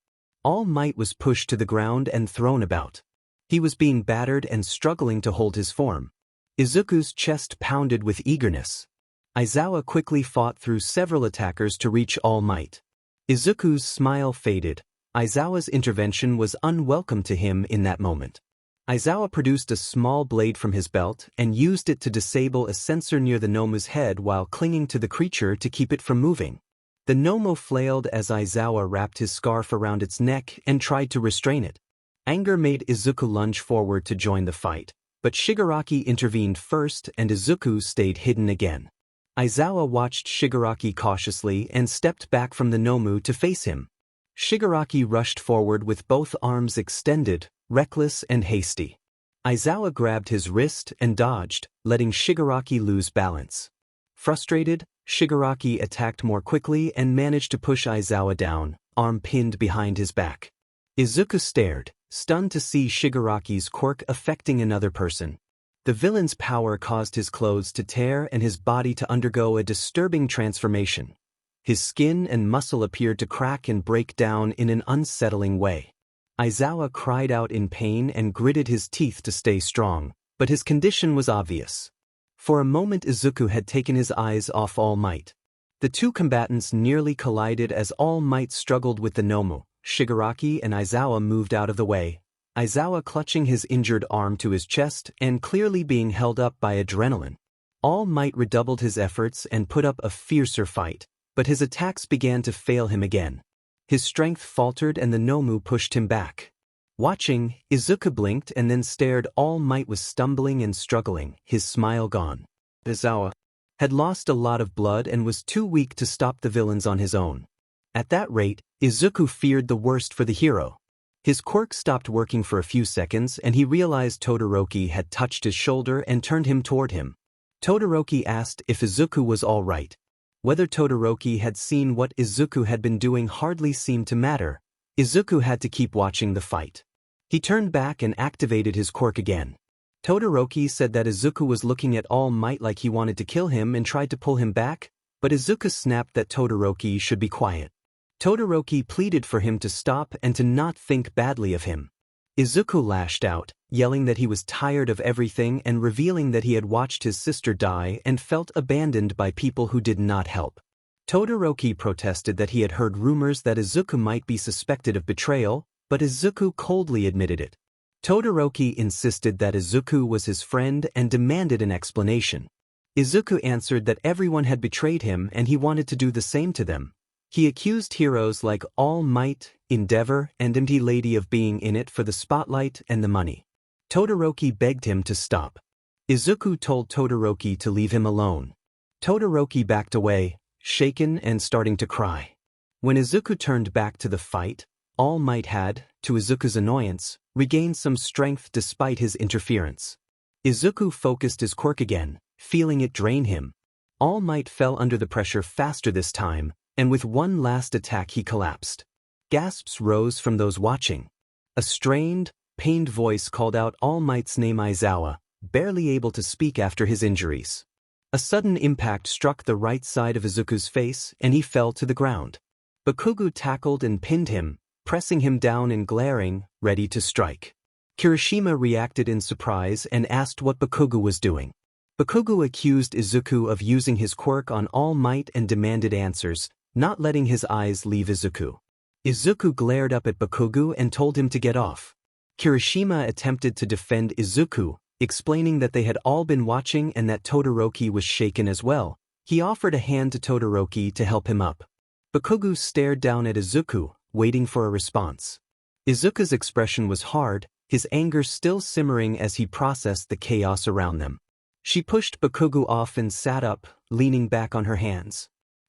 All Might was pushed to the ground and thrown about. He was being battered and struggling to hold his form. Izuku's chest pounded with eagerness. Aizawa quickly fought through several attackers to reach All Might. Izuku's smile faded. Aizawa's intervention was unwelcome to him in that moment. Aizawa produced a small blade from his belt and used it to disable a sensor near the Nomu's head while clinging to the creature to keep it from moving. The Nomu flailed as Aizawa wrapped his scarf around its neck and tried to restrain it. Anger made Izuku lunge forward to join the fight, but Shigaraki intervened first and Izuku stayed hidden again. Aizawa watched Shigaraki cautiously and stepped back from the Nomu to face him. Shigaraki rushed forward with both arms extended, reckless and hasty. Aizawa grabbed his wrist and dodged, letting Shigaraki lose balance. Frustrated, Shigaraki attacked more quickly and managed to push Aizawa down, arm pinned behind his back. Izuku stared, stunned to see Shigaraki's quirk affecting another person. The villain's power caused his clothes to tear and his body to undergo a disturbing transformation. His skin and muscle appeared to crack and break down in an unsettling way. Aizawa cried out in pain and gritted his teeth to stay strong, but his condition was obvious. For a moment Izuku had taken his eyes off All Might. The two combatants nearly collided as All Might struggled with the Nomu. Shigaraki and Aizawa moved out of the way, Aizawa clutching his injured arm to his chest and clearly being held up by adrenaline. All Might redoubled his efforts and put up a fiercer fight, but his attacks began to fail him again. His strength faltered and the Nomu pushed him back. Watching, Izuku blinked and then stared. All Might was stumbling and struggling, his smile gone. Aizawa had lost a lot of blood and was too weak to stop the villains on his own. At that rate, Izuku feared the worst for the hero. His quirk stopped working for a few seconds and he realized Todoroki had touched his shoulder and turned him toward him. Todoroki asked if Izuku was all right. Whether Todoroki had seen what Izuku had been doing hardly seemed to matter. Izuku had to keep watching the fight. He turned back and activated his quirk again. Todoroki said that Izuku was looking at All Might like he wanted to kill him and tried to pull him back, but Izuku snapped that Todoroki should be quiet. Todoroki pleaded for him to stop and to not think badly of him. Izuku lashed out, yelling that he was tired of everything and revealing that he had watched his sister die and felt abandoned by people who did not help. Todoroki protested that he had heard rumors that Izuku might be suspected of betrayal, but Izuku coldly admitted it. Todoroki insisted that Izuku was his friend and demanded an explanation. Izuku answered that everyone had betrayed him and he wanted to do the same to them. He accused heroes like All Might, Endeavor, and Empty Lady of being in it for the spotlight and the money. Todoroki begged him to stop. Izuku told Todoroki to leave him alone. Todoroki backed away, shaken and starting to cry. When Izuku turned back to the fight, All Might had, to Izuku's annoyance, regained some strength despite his interference. Izuku focused his quirk again, feeling it drain him. All Might fell under the pressure faster this time, and with one last attack he collapsed. Gasps rose from those watching. A strained, pained voice called out All Might's name. Aizawa, barely able to speak after his injuries. A sudden impact struck the right side of Izuku's face and he fell to the ground. Bakugo tackled and pinned him, pressing him down and glaring, ready to strike. Kirishima reacted in surprise and asked what Bakugo was doing. Bakugo accused Izuku of using his quirk on All Might and demanded answers, not letting his eyes leave Izuku. Izuku glared up at Bakugo and told him to get off. Kirishima attempted to defend Izuku, explaining that they had all been watching and that Todoroki was shaken as well. He offered a hand to Todoroki to help him up. Bakugo stared down at Izuku, waiting for a response. Izuku's expression was hard, his anger still simmering as he processed the chaos around them. She pushed Bakugo off and sat up, leaning back on her hands.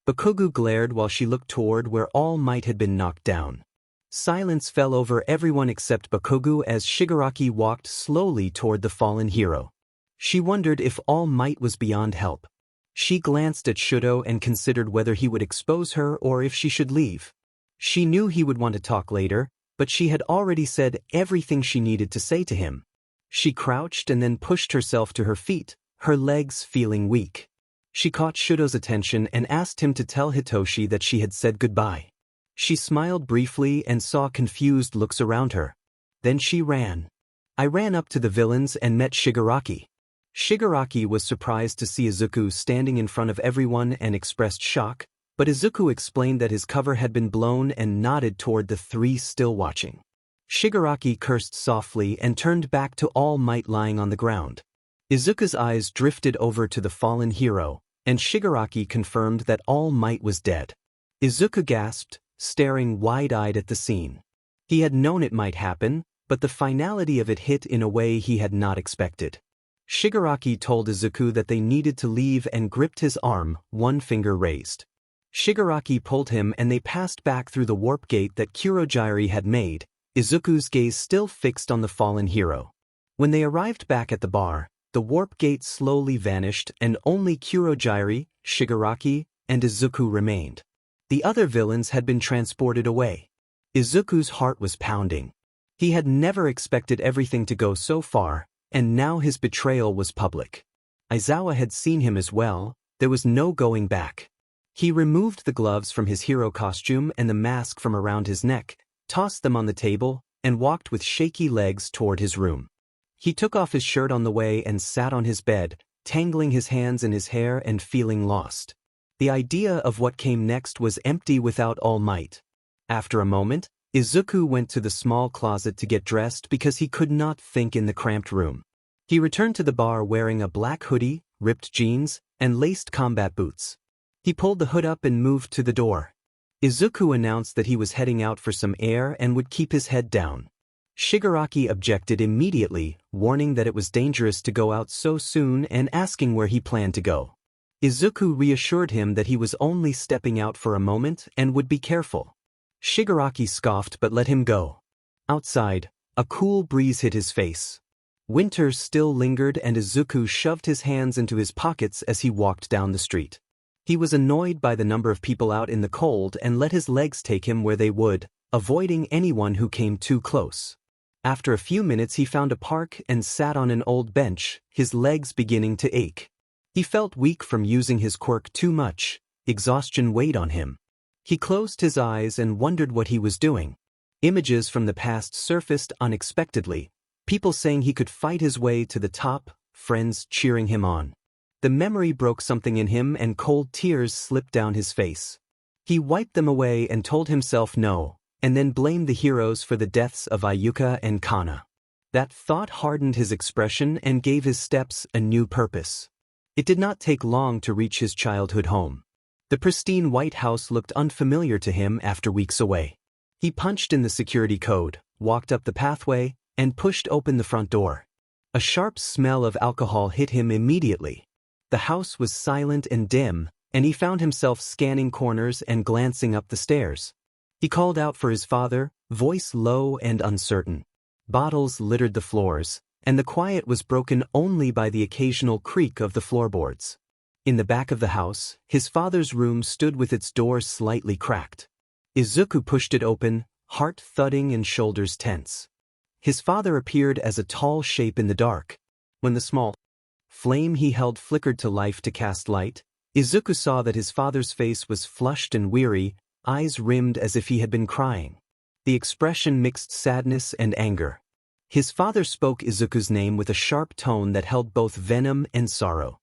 Bakugo glared while she looked toward where All Might had been knocked down. Silence fell over everyone except Bakugo as Shigaraki walked slowly toward the fallen hero. She wondered if All Might was beyond help. She glanced at Shudo and considered whether he would expose her or if she should leave. She knew he would want to talk later, but she had already said everything she needed to say to him. She crouched and then pushed herself to her feet, her legs feeling weak. She caught Shudo's attention and asked him to tell Hitoshi that she had said goodbye. She smiled briefly and saw confused looks around her. Then she ran. I ran up to the villains and met Shigaraki. Shigaraki was surprised to see Izuku standing in front of everyone and expressed shock, but Izuku explained that his cover had been blown and nodded toward the three still watching. Shigaraki cursed softly and turned back to All Might lying on the ground. Izuku's eyes drifted over to the fallen hero, and Shigaraki confirmed that All Might was dead. Izuku gasped, staring wide-eyed at the scene. He had known it might happen, but the finality of it hit in a way he had not expected. Shigaraki told Izuku that they needed to leave and gripped his arm, one finger raised. Shigaraki pulled him and they passed back through the warp gate that Kurogiri had made, Izuku's gaze still fixed on the fallen hero. When they arrived back at the bar, the warp gate slowly vanished and only Kurogiri, Shigaraki, and Izuku remained. The other villains had been transported away. Izuku's heart was pounding. He had never expected everything to go so far, and now his betrayal was public. Aizawa had seen him as well, there was no going back. He removed the gloves from his hero costume and the mask from around his neck, tossed them on the table, and walked with shaky legs toward his room. He took off his shirt on the way and sat on his bed, tangling his hands in his hair and feeling lost. The idea of what came next was empty without All Might. After a moment, Izuku went to the small closet to get dressed because he could not think in the cramped room. He returned to the bar wearing a black hoodie, ripped jeans, and laced combat boots. He pulled the hood up and moved to the door. Izuku announced that he was heading out for some air and would keep his head down. Shigaraki objected immediately, warning that it was dangerous to go out so soon and asking where he planned to go. Izuku reassured him that he was only stepping out for a moment and would be careful. Shigaraki scoffed but let him go. Outside, a cool breeze hit his face. Winter still lingered and Izuku shoved his hands into his pockets as he walked down the street. He was annoyed by the number of people out in the cold and let his legs take him where they would, avoiding anyone who came too close. After a few minutes he found a park and sat on an old bench, his legs beginning to ache. He felt weak from using his quirk too much, exhaustion weighed on him. He closed his eyes and wondered what he was doing. Images from the past surfaced unexpectedly, people saying he could fight his way to the top, friends cheering him on. The memory broke something in him and cold tears slipped down his face. He wiped them away and told himself no, and then blamed the heroes for the deaths of Ayuka and Kana. That thought hardened his expression and gave his steps a new purpose. It did not take long to reach his childhood home. The pristine white house looked unfamiliar to him after weeks away. He punched in the security code, walked up the pathway, and pushed open the front door. A sharp smell of alcohol hit him immediately. The house was silent and dim, and he found himself scanning corners and glancing up the stairs. He called out for his father, voice low and uncertain. Bottles littered the floors, and the quiet was broken only by the occasional creak of the floorboards. In the back of the house, his father's room stood with its door slightly cracked. Izuku pushed it open, heart thudding and shoulders tense. His father appeared as a tall shape in the dark. When the small flame he held flickered to life to cast light, Izuku saw that his father's face was flushed and weary, eyes rimmed as if he had been crying. The expression mixed sadness and anger. His father spoke Izuku's name with a sharp tone that held both venom and sorrow.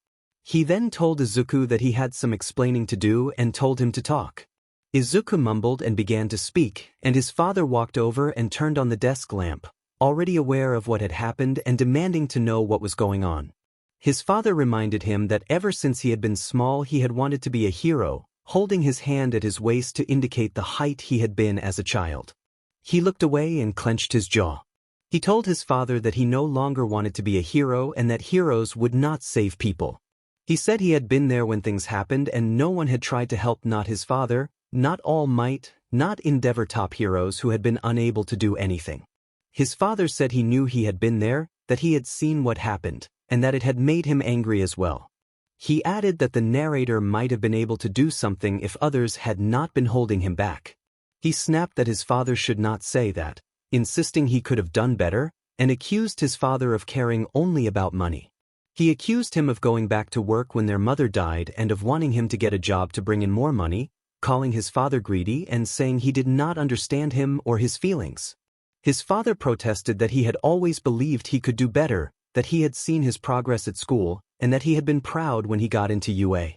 He then told Izuku that he had some explaining to do and told him to talk. Izuku mumbled and began to speak, and his father walked over and turned on the desk lamp, already aware of what had happened and demanding to know what was going on. His father reminded him that ever since he had been small he had wanted to be a hero, holding his hand at his waist to indicate the height he had been as a child. He looked away and clenched his jaw. He told his father that he no longer wanted to be a hero and that heroes would not save people. He said he had been there when things happened and no one had tried to help, not his father, not All Might, not Endeavor top heroes who had been unable to do anything. His father said he knew he had been there, that he had seen what happened, and that it had made him angry as well. He added that the narrator might have been able to do something if others had not been holding him back. He snapped that his father should not say that, insisting he could have done better, and accused his father of caring only about money. He accused him of going back to work when their mother died and of wanting him to get a job to bring in more money, calling his father greedy and saying he did not understand him or his feelings. His father protested that he had always believed he could do better, that he had seen his progress at school, and that he had been proud when he got into UA.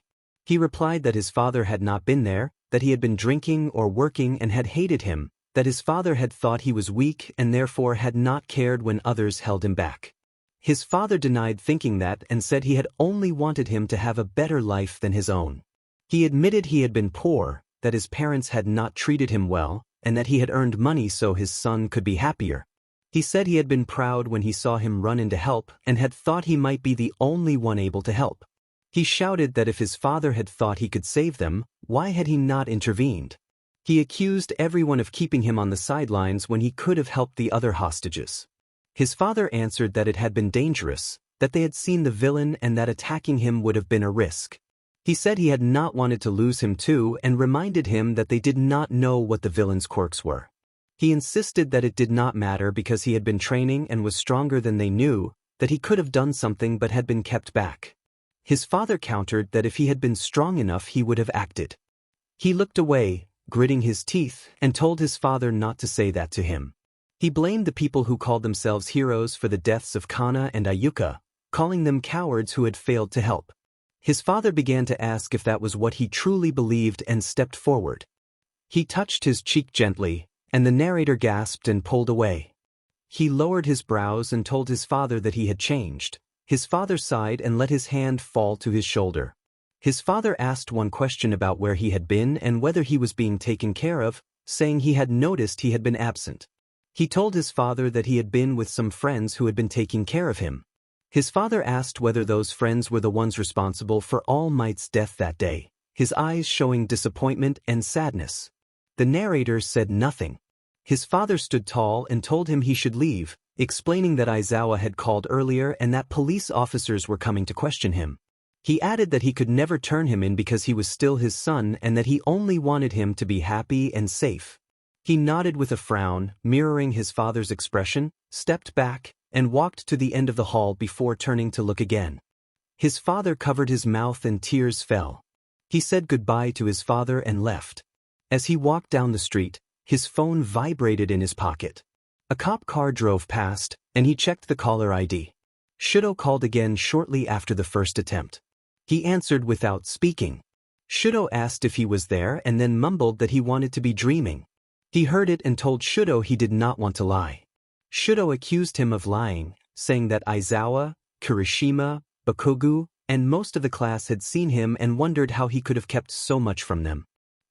He replied that his father had not been there, that he had been drinking or working and had hated him, that his father had thought he was weak and therefore had not cared when others held him back. His father denied thinking that and said he had only wanted him to have a better life than his own. He admitted he had been poor, that his parents had not treated him well, and that he had earned money so his son could be happier. He said he had been proud when he saw him run in to help and had thought he might be the only one able to help. He shouted that if his father had thought he could save them, why had he not intervened? He accused everyone of keeping him on the sidelines when he could have helped the other hostages. His father answered that it had been dangerous, that they had seen the villain and that attacking him would have been a risk. He said he had not wanted to lose him too and reminded him that they did not know what the villain's quirks were. He insisted that it did not matter because he had been training and was stronger than they knew, that he could have done something but had been kept back. His father countered that if he had been strong enough he would have acted. He looked away, gritting his teeth, and told his father not to say that to him. He blamed the people who called themselves heroes for the deaths of Kana and Ayuka, calling them cowards who had failed to help. His father began to ask if that was what he truly believed and stepped forward. He touched his cheek gently, and the narrator gasped and pulled away. He lowered his brows and told his father that he had changed. His father sighed and let his hand fall to his shoulder. His father asked one question about where he had been and whether he was being taken care of, saying he had noticed he had been absent. He told his father that he had been with some friends who had been taking care of him. His father asked whether those friends were the ones responsible for All Might's death that day, his eyes showing disappointment and sadness. The narrator said nothing. His father stood tall and told him he should leave, explaining that Aizawa had called earlier and that police officers were coming to question him. He added that he could never turn him in because he was still his son and that he only wanted him to be happy and safe. He nodded with a frown, mirroring his father's expression, stepped back, and walked to the end of the hall before turning to look again. His father covered his mouth and tears fell. He said goodbye to his father and left. As he walked down the street, his phone vibrated in his pocket. A cop car drove past, and he checked the caller ID. Shudo called again shortly after the first attempt. He answered without speaking. Shudo asked if he was there and then mumbled that he wanted to be dreaming. He heard it and told Shudo he did not want to lie. Shudo accused him of lying, saying that Aizawa, Kirishima, Bakugu, and most of the class had seen him and wondered how he could have kept so much from them.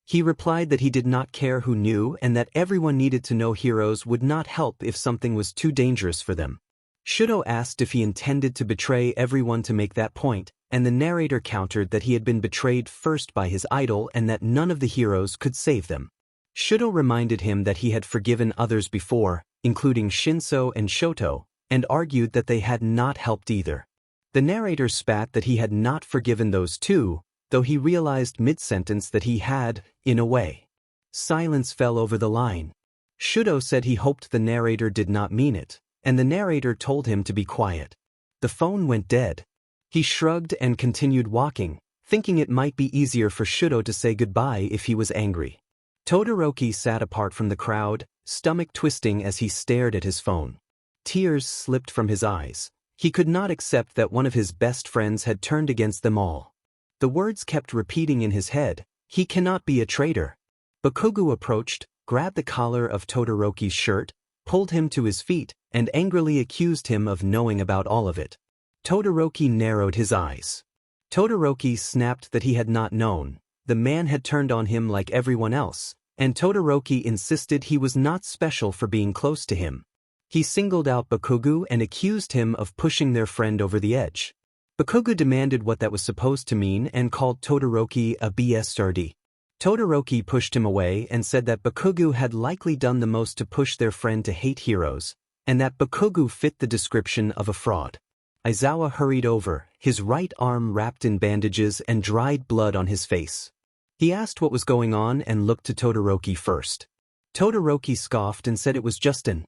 He replied that he did not care who knew and that everyone needed to know heroes would not help if something was too dangerous for them. Shudo asked if he intended to betray everyone to make that point, and the narrator countered that he had been betrayed first by his idol and that none of the heroes could save them. Shudo reminded him that he had forgiven others before, including Shinso and Shoto, and argued that they had not helped either. The narrator spat that he had not forgiven those two, though he realized mid-sentence that he had, in a way. Silence fell over the line. Shudo said he hoped the narrator did not mean it, and the narrator told him to be quiet. The phone went dead. He shrugged and continued walking, thinking it might be easier for Shudo to say goodbye if he was angry. Todoroki sat apart from the crowd, stomach twisting as he stared at his phone. Tears slipped from his eyes. He could not accept that one of his best friends had turned against them all. The words kept repeating in his head, "He cannot be a traitor." Bakugu approached, grabbed the collar of Todoroki's shirt, pulled him to his feet, and angrily accused him of knowing about all of it. Todoroki narrowed his eyes. Todoroki snapped that he had not known. The man had turned on him like everyone else, and Todoroki insisted he was not special for being close to him. He singled out Bakugu and accused him of pushing their friend over the edge. Bakugu demanded what that was supposed to mean and called Todoroki a bastard. Todoroki pushed him away and said that Bakugu had likely done the most to push their friend to hate heroes, and that Bakugu fit the description of a fraud. Aizawa hurried over, his right arm wrapped in bandages and dried blood on his face. He asked what was going on and looked to Todoroki first. Todoroki scoffed and said it was just an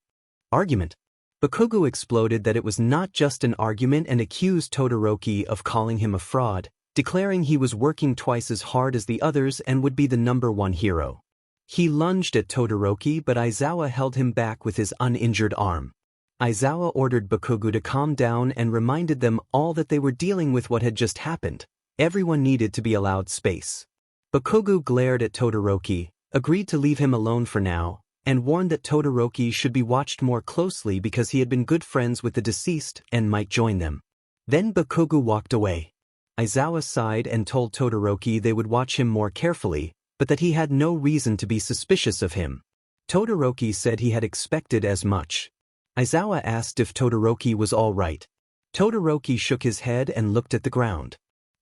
argument. Bakugu exploded that it was not just an argument and accused Todoroki of calling him a fraud, declaring he was working twice as hard as the others and would be the #1 hero. He lunged at Todoroki but Aizawa held him back with his uninjured arm. Aizawa ordered Bakugo to calm down and reminded them all that they were dealing with what had just happened. Everyone needed to be allowed space. Bakugo glared at Todoroki, agreed to leave him alone for now, and warned that Todoroki should be watched more closely because he had been good friends with the deceased and might join them. Then Bakugo walked away. Aizawa sighed and told Todoroki they would watch him more carefully, but that he had no reason to be suspicious of him. Todoroki said he had expected as much. Aizawa asked if Todoroki was all right. Todoroki shook his head and looked at the ground.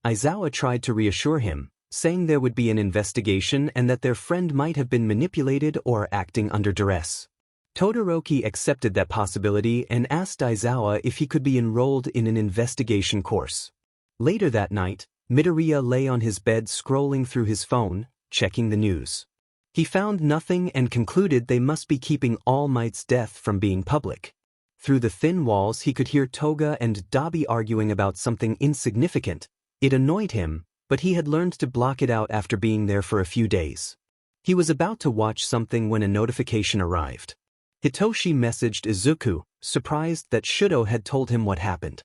Aizawa tried to reassure him, saying there would be an investigation and that their friend might have been manipulated or acting under duress. Todoroki accepted that possibility and asked Aizawa if he could be enrolled in an investigation course. Later that night, Midoriya lay on his bed scrolling through his phone, checking the news. He found nothing and concluded they must be keeping All Might's death from being public. Through the thin walls he could hear Toga and Dabi arguing about something insignificant. It annoyed him, but he had learned to block it out after being there for a few days. He was about to watch something when a notification arrived. Hitoshi messaged Izuku, surprised that Shudo had told him what happened.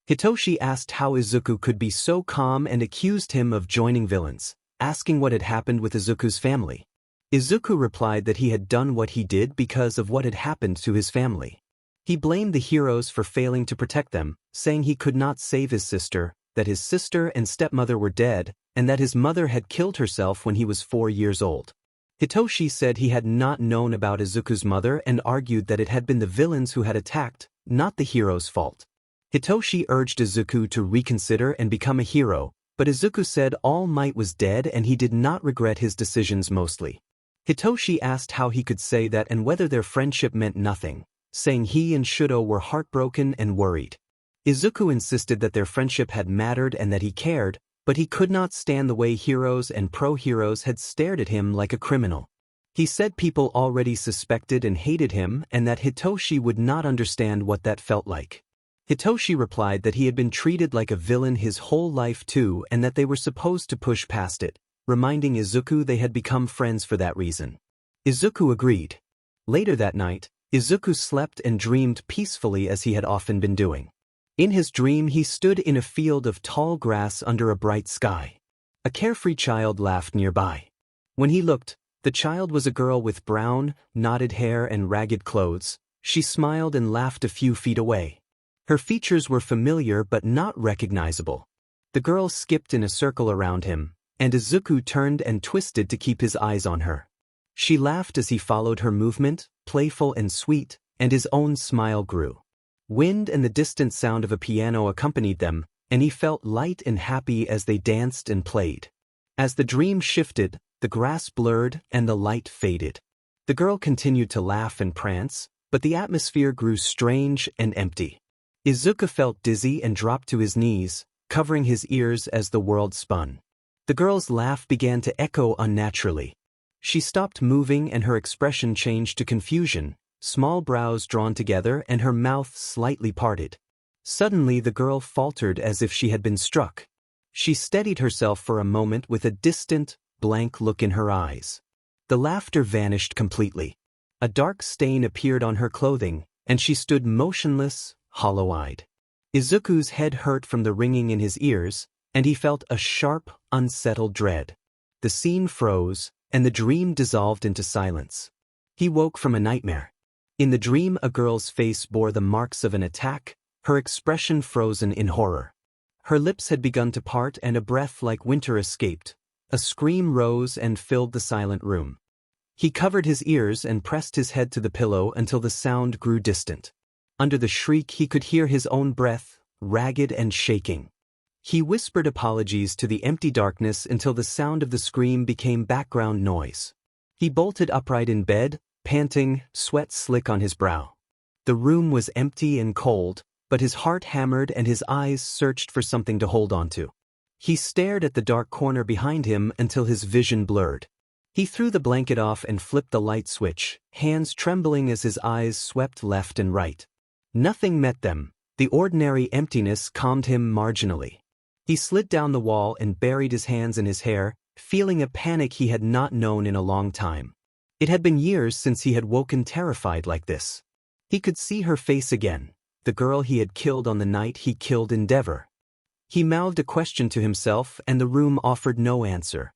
Hitoshi asked how Izuku could be so calm and accused him of joining villains, asking what had happened with Izuku's family. Izuku replied that he had done what he did because of what had happened to his family. He blamed the heroes for failing to protect them, saying he could not save his sister, that his sister and stepmother were dead, and that his mother had killed herself when he was 4 years old. Hitoshi said he had not known about Izuku's mother and argued that it had been the villains who had attacked, not the hero's fault. Hitoshi urged Izuku to reconsider and become a hero, but Izuku said All Might was dead and he did not regret his decisions mostly. Hitoshi asked how he could say that and whether their friendship meant nothing, saying he and Shudo were heartbroken and worried. Izuku insisted that their friendship had mattered and that he cared, but he could not stand the way heroes and pro-heroes had stared at him like a criminal. He said people already suspected and hated him and that Hitoshi would not understand what that felt like. Hitoshi replied that he had been treated like a villain his whole life too and that they were supposed to push past it, reminding Izuku they had become friends for that reason. Izuku agreed. Later that night, Izuku slept and dreamed peacefully as he had often been doing. In his dream he stood in a field of tall grass under a bright sky. A carefree child laughed nearby. When he looked, the child was a girl with brown, knotted hair and ragged clothes. She smiled and laughed a few feet away. Her features were familiar but not recognizable. The girl skipped in a circle around him, and Izuku turned and twisted to keep his eyes on her. She laughed as he followed her movement, playful and sweet, and his own smile grew. Wind and the distant sound of a piano accompanied them, and he felt light and happy as they danced and played. As the dream shifted, the grass blurred and the light faded. The girl continued to laugh and prance, but the atmosphere grew strange and empty. Izuku felt dizzy and dropped to his knees, covering his ears as the world spun. The girl's laugh began to echo unnaturally. She stopped moving and her expression changed to confusion, small brows drawn together and her mouth slightly parted. Suddenly the girl faltered as if she had been struck. She steadied herself for a moment with a distant, blank look in her eyes. The laughter vanished completely. A dark stain appeared on her clothing, and she stood motionless, hollow-eyed. Izuku's head hurt from the ringing in his ears, and he felt a sharp, unsettled dread. The scene froze, and the dream dissolved into silence. He woke from a nightmare. In the dream a girl's face bore the marks of an attack, her expression frozen in horror. Her lips had begun to part and a breath like winter escaped. A scream rose and filled the silent room. He covered his ears and pressed his head to the pillow until the sound grew distant. Under the shriek he could hear his own breath, ragged and shaking. He whispered apologies to the empty darkness until the sound of the scream became background noise. He bolted upright in bed, panting, sweat slick on his brow. The room was empty and cold, but his heart hammered and his eyes searched for something to hold onto. He stared at the dark corner behind him until his vision blurred. He threw the blanket off and flipped the light switch, hands trembling as his eyes swept left and right. Nothing met them. The ordinary emptiness calmed him marginally. He slid down the wall and buried his hands in his hair, feeling a panic he had not known in a long time. It had been years since he had woken terrified like this. He could see her face again, the girl he had killed on the night he killed Endeavor. He mouthed a question to himself and the room offered no answer.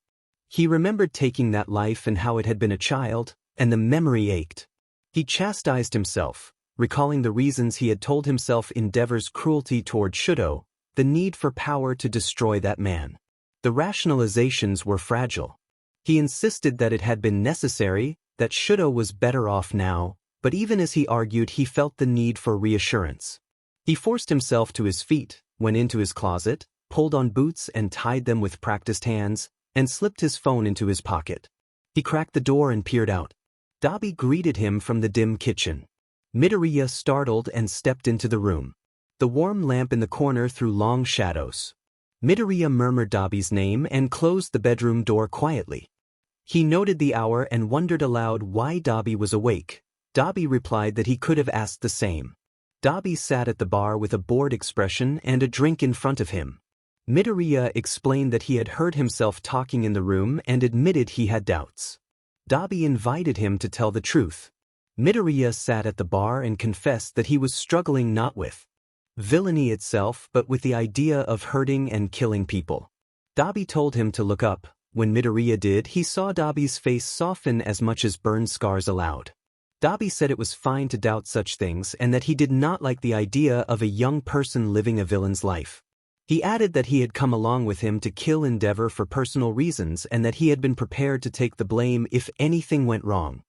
He remembered taking that life and how it had been a child, and the memory ached. He chastised himself, recalling the reasons he had told himself Endeavor's cruelty toward Shudo, the need for power to destroy that man. The rationalizations were fragile. He insisted that it had been necessary, that Shudo was better off now, but even as he argued he felt the need for reassurance. He forced himself to his feet, went into his closet, pulled on boots and tied them with practiced hands, and slipped his phone into his pocket. He cracked the door and peered out. Dabi greeted him from the dim kitchen. Midoriya startled and stepped into the room. The warm lamp in the corner threw long shadows. Midoriya murmured Dabi's name and closed the bedroom door quietly. He noted the hour and wondered aloud why Dabi was awake. Dabi replied that he could have asked the same. Dabi sat at the bar with a bored expression and a drink in front of him. Midoriya explained that he had heard himself talking in the room and admitted he had doubts. Dabi invited him to tell the truth. Midoriya sat at the bar and confessed that he was struggling not with villainy itself but with the idea of hurting and killing people. Dabi told him to look up. When Midoriya did, he saw Dabi's face soften as much as burn scars allowed. Dabi said it was fine to doubt such things and that he did not like the idea of a young person living a villain's life. He added that he had come along with him to kill Endeavor for personal reasons and that he had been prepared to take the blame if anything went wrong.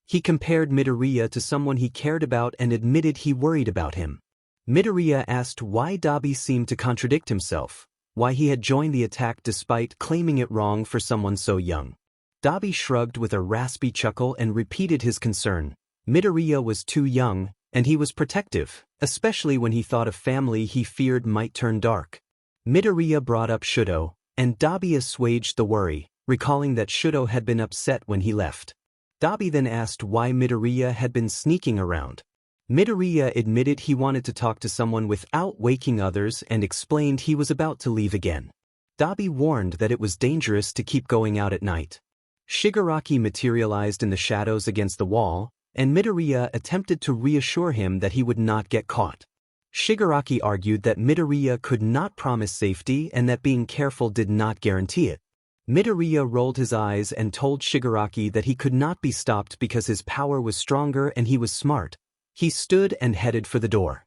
He compared Midoriya to someone he cared about and admitted he worried about him. Midoriya asked why Dabi seemed to contradict himself, why he had joined the attack despite claiming it wrong for someone so young. Dabi shrugged with a raspy chuckle and repeated his concern. Midoriya was too young, and he was protective, especially when he thought a family he feared might turn dark. Midoriya brought up Shudo, and Dabi assuaged the worry, recalling that Shudo had been upset when he left. Dabi then asked why Midoriya had been sneaking around. Midoriya admitted he wanted to talk to someone without waking others and explained he was about to leave again. Dabi warned that it was dangerous to keep going out at night. Shigaraki materialized in the shadows against the wall, and Midoriya attempted to reassure him that he would not get caught. Shigaraki argued that Midoriya could not promise safety and that being careful did not guarantee it. Midoriya rolled his eyes and told Shigaraki that he could not be stopped because his power was stronger and he was smart. He stood and headed for the door.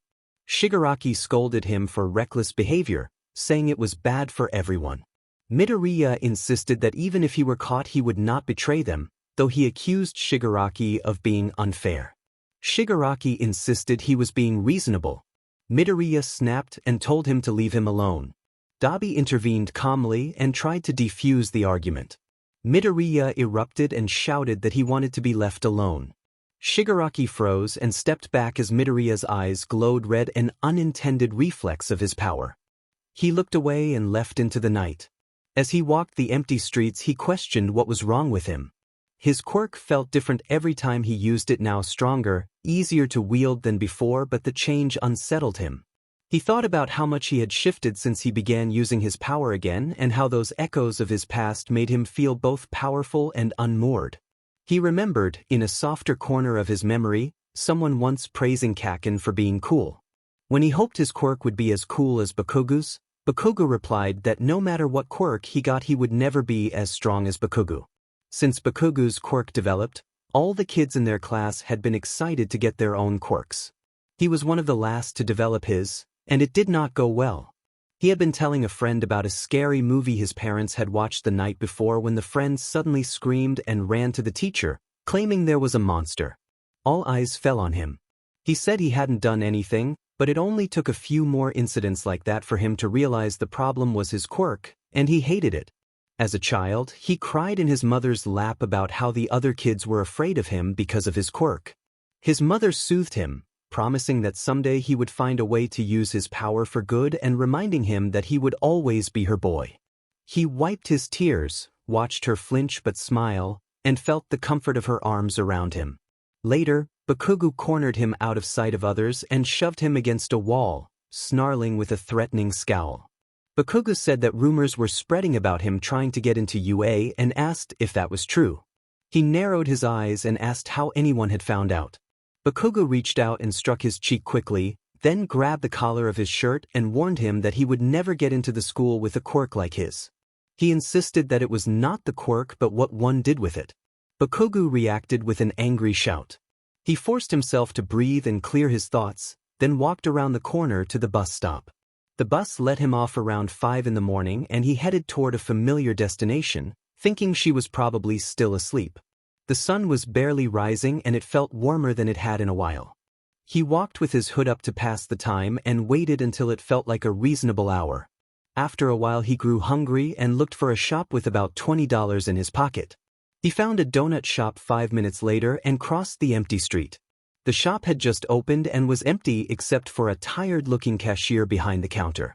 Shigaraki scolded him for reckless behavior, saying it was bad for everyone. Midoriya insisted that even if he were caught he would not betray them, though he accused Shigaraki of being unfair. Shigaraki insisted he was being reasonable. Midoriya snapped and told him to leave him alone. Dabi intervened calmly and tried to defuse the argument. Midoriya erupted and shouted that he wanted to be left alone. Shigaraki froze and stepped back as Midoriya's eyes glowed red, an unintended reflex of his power. He looked away and left into the night. As he walked the empty streets he questioned what was wrong with him. His quirk felt different every time he used it, now stronger, easier to wield than before, but the change unsettled him. He thought about how much he had shifted since he began using his power again and how those echoes of his past made him feel both powerful and unmoored. He remembered, in a softer corner of his memory, someone once praising Kaken for being cool. When he hoped his quirk would be as cool as Bakugu's, Bakugu replied that no matter what quirk he got he would never be as strong as Bakugu. Since Bakugu's quirk developed, all the kids in their class had been excited to get their own quirks. He was one of the last to develop his, and it did not go well. He had been telling a friend about a scary movie his parents had watched the night before when the friend suddenly screamed and ran to the teacher, claiming there was a monster. All eyes fell on him. He said he hadn't done anything, but it only took a few more incidents like that for him to realize the problem was his quirk, and he hated it. As a child, he cried in his mother's lap about how the other kids were afraid of him because of his quirk. His mother soothed him, promising that someday he would find a way to use his power for good and reminding him that he would always be her boy. He wiped his tears, watched her flinch but smile, and felt the comfort of her arms around him. Later, Bakugu cornered him out of sight of others and shoved him against a wall, snarling with a threatening scowl. Bakugu said that rumors were spreading about him trying to get into UA and asked if that was true. He narrowed his eyes and asked how anyone had found out. Bakugo reached out and struck his cheek quickly, then grabbed the collar of his shirt and warned him that he would never get into the school with a quirk like his. He insisted that it was not the quirk but what one did with it. Bakugo reacted with an angry shout. He forced himself to breathe and clear his thoughts, then walked around the corner to the bus stop. The bus let him off around 5 in the morning and he headed toward a familiar destination, thinking she was probably still asleep. The sun was barely rising and it felt warmer than it had in a while. He walked with his hood up to pass the time and waited until it felt like a reasonable hour. After a while he grew hungry and looked for a shop with about $20 in his pocket. He found a donut shop 5 minutes later and crossed the empty street. The shop had just opened and was empty except for a tired-looking cashier behind the counter.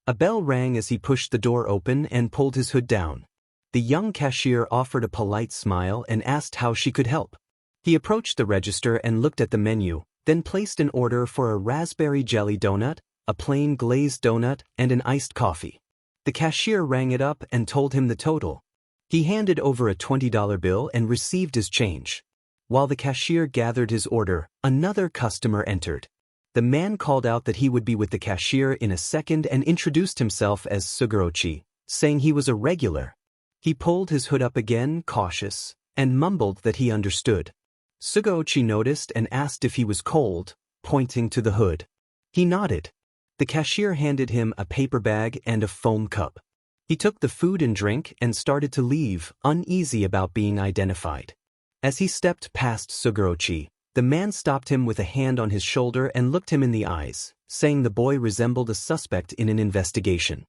A bell rang as he pushed the door open and pulled his hood down. The young cashier offered a polite smile and asked how she could help. He approached the register and looked at the menu, then placed an order for a raspberry jelly donut, a plain glazed donut, and an iced coffee. The cashier rang it up and told him the total. He handed over a $20 bill and received his change. While the cashier gathered his order, another customer entered. The man called out that he would be with the cashier in a second and introduced himself as Sugorochi, saying he was a regular. He pulled his hood up again, cautious, and mumbled that he understood. Sugorochi noticed and asked if he was cold, pointing to the hood. He nodded. The cashier handed him a paper bag and a foam cup. He took the food and drink and started to leave, uneasy about being identified. As he stepped past Sugorochi, the man stopped him with a hand on his shoulder and looked him in the eyes, saying the boy resembled a suspect in an investigation.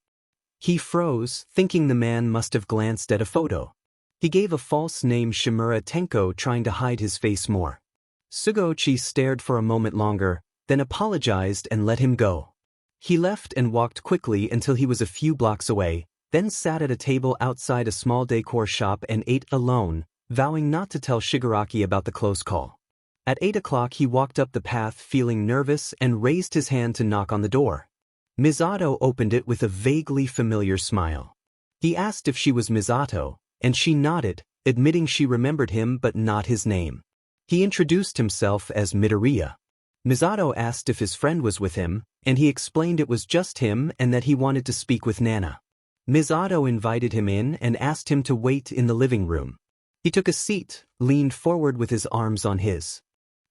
He froze, thinking the man must have glanced at a photo. He gave a false name Shimura Tenko, trying to hide his face more. Sugorochi stared for a moment longer, then apologized and let him go. He left and walked quickly until he was a few blocks away, then sat at a table outside a small decor shop and ate alone, vowing not to tell Shigaraki about the close call. At 8 o'clock he walked up the path feeling nervous and raised his hand to knock on the door. Misato opened it with a vaguely familiar smile. He asked if she was Misato, and she nodded, admitting she remembered him but not his name. He introduced himself as Midoriya. Misato asked if his friend was with him, and he explained it was just him and that he wanted to speak with Nana. Misato invited him in and asked him to wait in the living room. He took a seat, leaned forward with his arms on his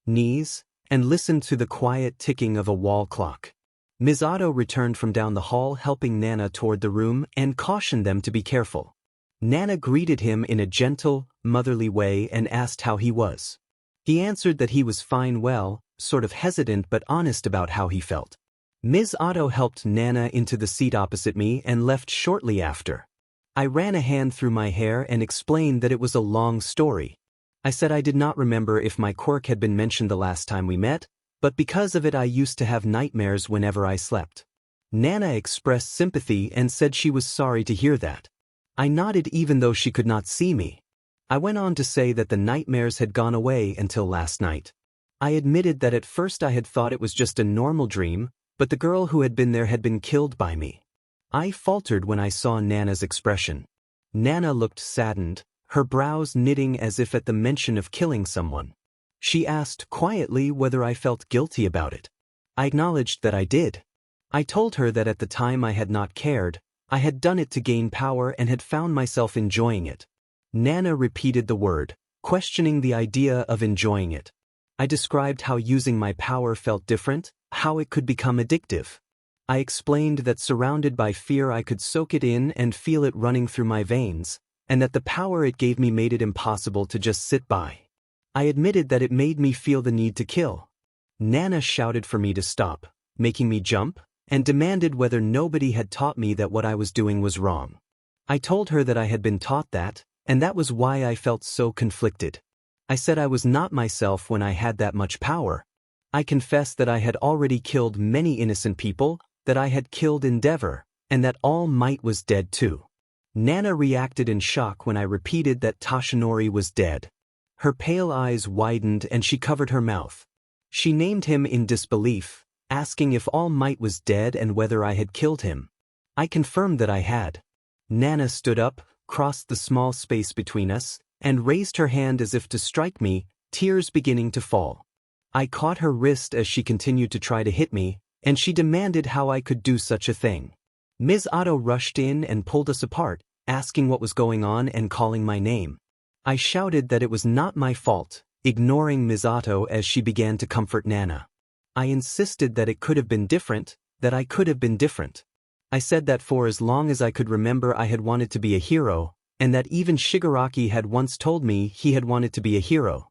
knees, and listened to the quiet ticking of a wall clock. Misato returned from down the hall helping Nana toward the room and cautioned them to be careful. Nana greeted him in a gentle, motherly way and asked how he was. He answered that he was fine, well, sort of hesitant but honest about how he felt. Misato helped Nana into the seat opposite me and left shortly after. I ran a hand through my hair and explained that it was a long story. I said I did not remember if my quirk had been mentioned the last time we met, but because of it I used to have nightmares whenever I slept. Nana expressed sympathy and said she was sorry to hear that. I nodded even though she could not see me. I went on to say that the nightmares had gone away until last night. I admitted that at first I had thought it was just a normal dream, but the girl who had been there had been killed by me. I faltered when I saw Nana's expression. Nana looked saddened, her brows knitting as if at the mention of killing someone. She asked quietly whether I felt guilty about it. I acknowledged that I did. I told her that at the time I had not cared, I had done it to gain power and had found myself enjoying it. Nana repeated the word, questioning the idea of enjoying it. I described how using my power felt different, how it could become addictive. I explained that surrounded by fear I could soak it in and feel it running through my veins, and that the power it gave me made it impossible to just sit by. I admitted that it made me feel the need to kill. Nana shouted for me to stop, making me jump, and demanded whether nobody had taught me that what I was doing was wrong. I told her that I had been taught that, and that was why I felt so conflicted. I said I was not myself when I had that much power. I confessed that I had already killed many innocent people, that I had killed Endeavor, and that All Might was dead too. Nana reacted in shock when I repeated that Toshinori was dead. Her pale eyes widened and she covered her mouth. She named him in disbelief, asking if All Might was dead and whether I had killed him. I confirmed that I had. Nana stood up, crossed the small space between us, and raised her hand as if to strike me, tears beginning to fall. I caught her wrist as she continued to try to hit me, and she demanded how I could do such a thing. Ms. Otto rushed in and pulled us apart, asking what was going on and calling my name. I shouted that it was not my fault, ignoring Ms. Otto as she began to comfort Nana. I insisted that it could have been different, that I could have been different. I said that for as long as I could remember I had wanted to be a hero, and that even Shigaraki had once told me he had wanted to be a hero.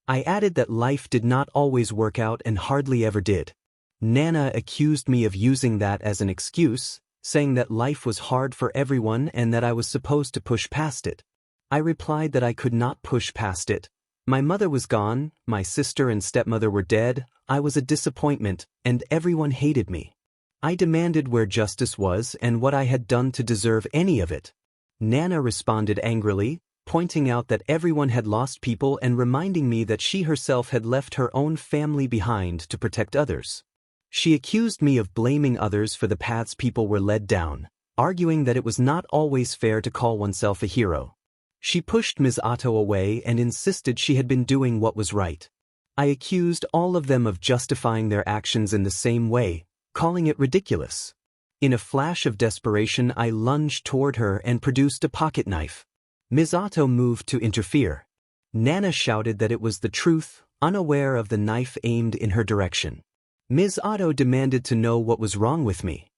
I added that life did not always work out and hardly ever did. Nana accused me of using that as an excuse, saying that life was hard for everyone and that I was supposed to push past it. I replied that I could not push past it. My mother was gone, my sister and stepmother were dead, I was a disappointment, and everyone hated me. I demanded where justice was and what I had done to deserve any of it. Nana responded angrily, pointing out that everyone had lost people and reminding me that she herself had left her own family behind to protect others. She accused me of blaming others for the paths people were led down, arguing that it was not always fair to call oneself a hero. She pushed Ms. Otto away and insisted she had been doing what was right. I accused all of them of justifying their actions in the same way, calling it ridiculous. In a flash of desperation, I lunged toward her and produced a pocket knife. Ms. Otto moved to interfere. Nana shouted that it was the truth, unaware of the knife aimed in her direction. Ms. Otto demanded to know what was wrong with me.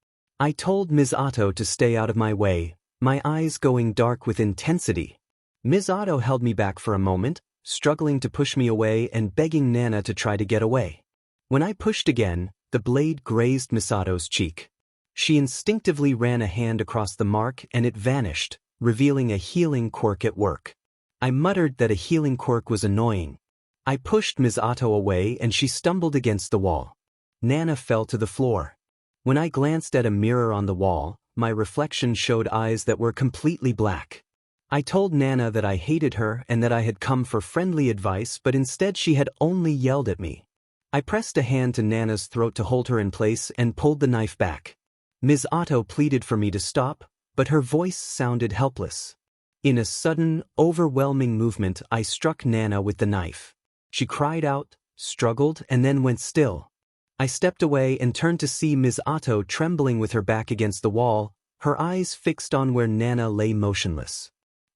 I told Ms. Otto to stay out of my way, my eyes going dark with intensity. Ms. Otto held me back for a moment, struggling to push me away and begging Nana to try to get away. When I pushed again, the blade grazed Ms. Otto's cheek. She instinctively ran a hand across the mark and it vanished, revealing a healing quirk at work. I muttered that a healing quirk was annoying. I pushed Ms. Otto away and she stumbled against the wall. Nana fell to the floor. When I glanced at a mirror on the wall, my reflection showed eyes that were completely black. I told Nana that I hated her and that I had come for friendly advice, but instead she had only yelled at me. I pressed a hand to Nana's throat to hold her in place and pulled the knife back. Ms. Otto pleaded for me to stop, but her voice sounded helpless. In a sudden, overwhelming movement, I struck Nana with the knife. She cried out, struggled, and then went still. I stepped away and turned to see Ms. Otto trembling with her back against the wall, her eyes fixed on where Nana lay motionless.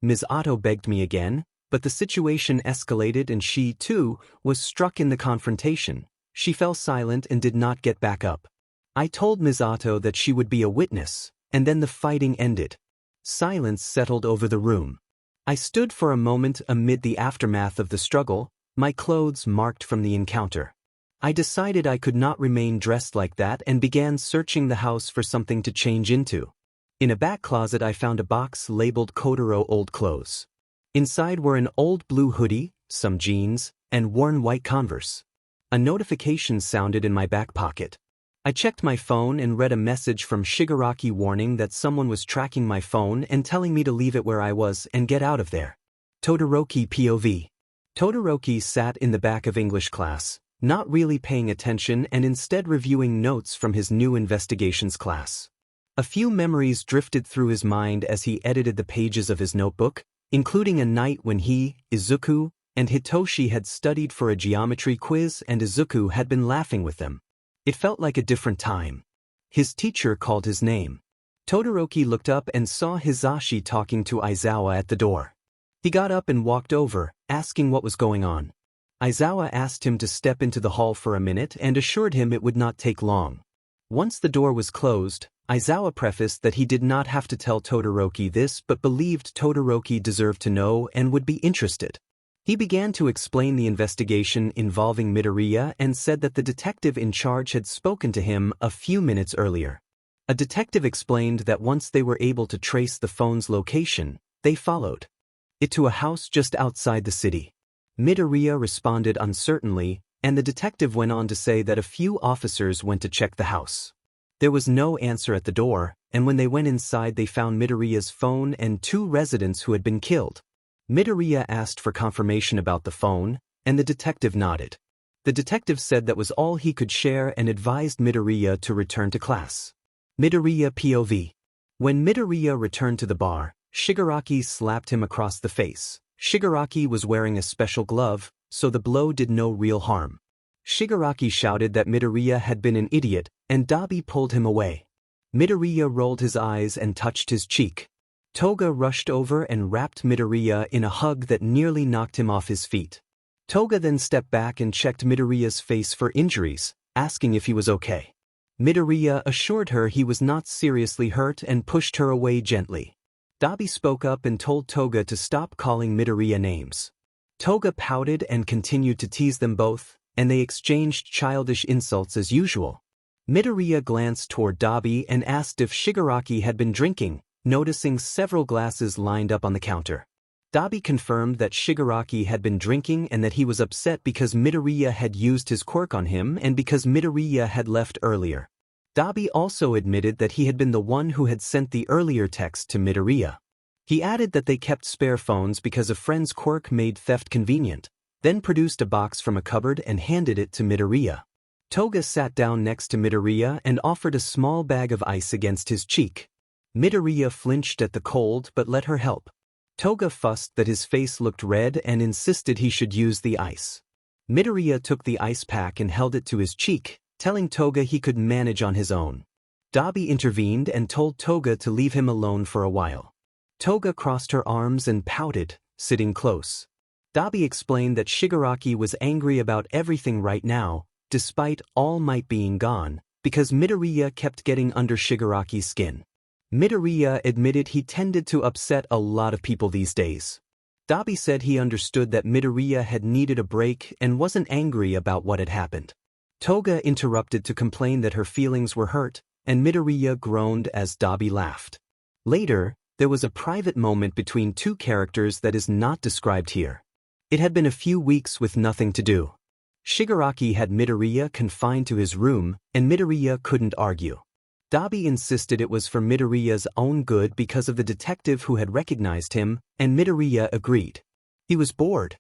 Ms. Otto begged me again, but the situation escalated and she, too, was struck in the confrontation. She fell silent and did not get back up. I told Ms. Otto that she would be a witness, and then the fighting ended. Silence settled over the room. I stood for a moment amid the aftermath of the struggle, my clothes marked from the encounter. I decided I could not remain dressed like that and began searching the house for something to change into. In a back closet I found a box labeled Kotaro Old Clothes. Inside were an old blue hoodie, some jeans, and worn white Converse. A notification sounded in my back pocket. I checked my phone and read a message from Shigaraki warning that someone was tracking my phone and telling me to leave it where I was and get out of there. Todoroki POV. Todoroki sat in the back of English class, not really paying attention and instead reviewing notes from his new investigations class. A few memories drifted through his mind as he edited the pages of his notebook, including a night when he, Izuku, and Hitoshi had studied for a geometry quiz and Izuku had been laughing with them. It felt like a different time. His teacher called his name. Todoroki looked up and saw Hisashi talking to Aizawa at the door. He got up and walked over, asking what was going on. Aizawa asked him to step into the hall for a minute and assured him it would not take long. Once the door was closed, Aizawa prefaced that he did not have to tell Todoroki this but believed Todoroki deserved to know and would be interested. He began to explain the investigation involving Midoriya and said that the detective in charge had spoken to him a few minutes earlier. A detective explained that once they were able to trace the phone's location, they followed it to a house just outside the city. Midoriya responded uncertainly, and the detective went on to say that a few officers went to check the house. There was no answer at the door, and when they went inside they found Midoriya's phone and 2 residents who had been killed. Midoriya asked for confirmation about the phone, and the detective nodded. The detective said that was all he could share and advised Midoriya to return to class. Midoriya POV. When Midoriya returned to the bar, Shigaraki slapped him across the face. Shigaraki was wearing a special glove, so the blow did no real harm. Shigaraki shouted that Midoriya had been an idiot, and Dabi pulled him away. Midoriya rolled his eyes and touched his cheek. Toga rushed over and wrapped Midoriya in a hug that nearly knocked him off his feet. Toga then stepped back and checked Midoriya's face for injuries, asking if he was okay. Midoriya assured her he was not seriously hurt and pushed her away gently. Dabi spoke up and told Toga to stop calling Midoriya names. Toga pouted and continued to tease them both, and they exchanged childish insults as usual. Midoriya glanced toward Dabi and asked if Shigaraki had been drinking, noticing several glasses lined up on the counter. Dabi confirmed that Shigaraki had been drinking and that he was upset because Midoriya had used his quirk on him and because Midoriya had left earlier. Dabi also admitted that he had been the one who had sent the earlier text to Midoriya. He added that they kept spare phones because a friend's quirk made theft convenient, then produced a box from a cupboard and handed it to Midoriya. Toga sat down next to Midoriya and offered a small bag of ice against his cheek. Midoriya flinched at the cold but let her help. Toga fussed that his face looked red and insisted he should use the ice. Midoriya took the ice pack and held it to his cheek, telling Toga he could manage on his own. Dabi intervened and told Toga to leave him alone for a while. Toga crossed her arms and pouted, sitting close. Dabi explained that Shigaraki was angry about everything right now, despite All Might being gone, because Midoriya kept getting under Shigaraki's skin. Midoriya admitted he tended to upset a lot of people these days. Dabi said he understood that Midoriya had needed a break and wasn't angry about what had happened. Toga interrupted to complain that her feelings were hurt, and Midoriya groaned as Dabi laughed. Later, there was a private moment between two characters that is not described here. It had been a few weeks with nothing to do. Shigaraki had Midoriya confined to his room, and Midoriya couldn't argue. Dabi insisted it was for Midoriya's own good because of the detective who had recognized him, and Midoriya agreed. He was bored.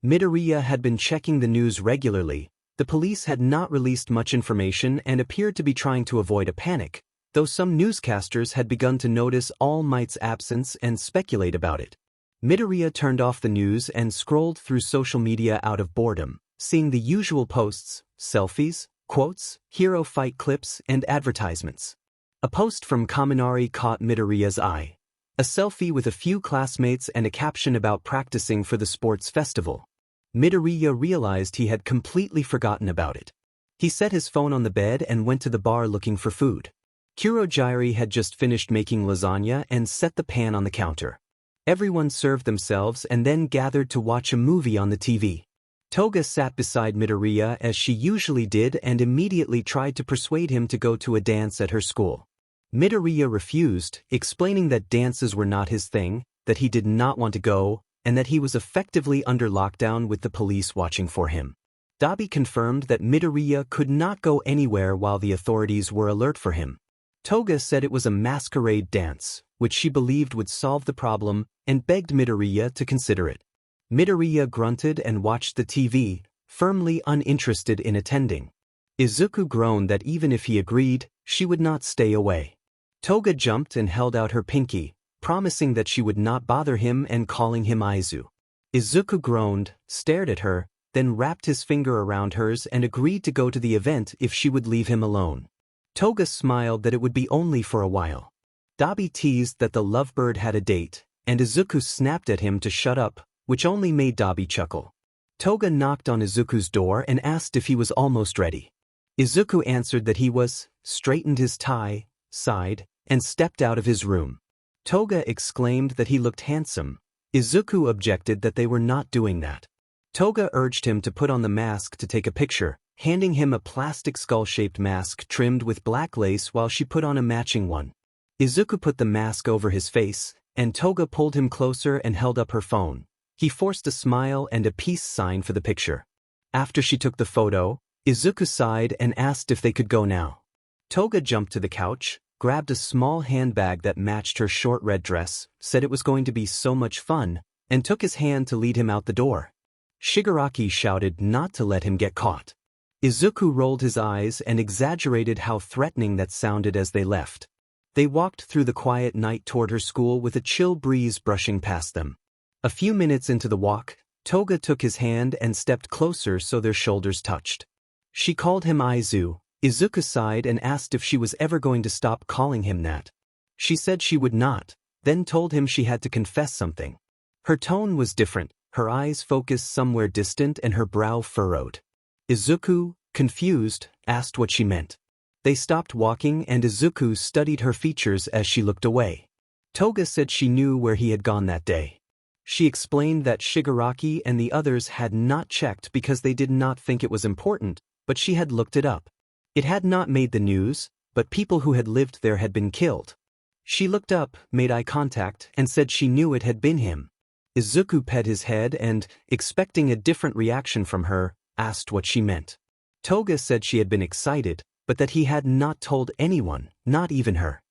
Midoriya had been checking the news regularly. The police had not released much information and appeared to be trying to avoid a panic, though some newscasters had begun to notice All Might's absence and speculate about it. Midoriya turned off the news and scrolled through social media out of boredom, seeing the usual posts, selfies, quotes, hero fight clips, and advertisements. A post from Kaminari caught Midoriya's eye. A selfie with a few classmates and a caption about practicing for the sports festival. Midoriya realized he had completely forgotten about it. He set his phone on the bed and went to the bar looking for food. Kurogyari had just finished making lasagna and set the pan on the counter. Everyone served themselves and then gathered to watch a movie on the TV. Toga sat beside Midoriya as she usually did and immediately tried to persuade him to go to a dance at her school. Midoriya refused, explaining that dances were not his thing, that he did not want to go, and that he was effectively under lockdown with the police watching for him. Dabi confirmed that Midoriya could not go anywhere while the authorities were alert for him. Toga said it was a masquerade dance, which she believed would solve the problem, and begged Midoriya to consider it. Midoriya grunted and watched the TV, firmly uninterested in attending. Izuku groaned that even if he agreed, she would not stay away. Toga jumped and held out her pinky, promising that she would not bother him and calling him Aizu. Izuku groaned, stared at her, then wrapped his finger around hers and agreed to go to the event if she would leave him alone. Toga smiled that it would be only for a while. Dabi teased that the lovebird had a date, and Izuku snapped at him to shut up, which only made Dabi chuckle. Toga knocked on Izuku's door and asked if he was almost ready. Izuku answered that he was, straightened his tie, sighed, and stepped out of his room. Toga exclaimed that he looked handsome. Izuku objected that they were not doing that. Toga urged him to put on the mask to take a picture, handing him a plastic skull-shaped mask trimmed with black lace while she put on a matching one. Izuku put the mask over his face, and Toga pulled him closer and held up her phone. He forced a smile and a peace sign for the picture. After she took the photo, Izuku sighed and asked if they could go now. Toga jumped to the couch, grabbed a small handbag that matched her short red dress, said it was going to be so much fun, and took his hand to lead him out the door. Shigaraki shouted not to let him get caught. Izuku rolled his eyes and exaggerated how threatening that sounded as they left. They walked through the quiet night toward her school with a chill breeze brushing past them. A few minutes into the walk, Toga took his hand and stepped closer so their shoulders touched. She called him Izu. Izuku sighed and asked if she was ever going to stop calling him that. She said she would not, then told him she had to confess something. Her tone was different, her eyes focused somewhere distant and her brow furrowed. Izuku, confused, asked what she meant. They stopped walking and Izuku studied her features as she looked away. Toga said she knew where he had gone that day. She explained that Shigaraki and the others had not checked because they did not think it was important, but she had looked it up. It had not made the news, but people who had lived there had been killed. She looked up, made eye contact, and said she knew it had been him. Izuku pet his head and, expecting a different reaction from her, asked what she meant. Toga said she had been excited, but that he had not told anyone, not even her.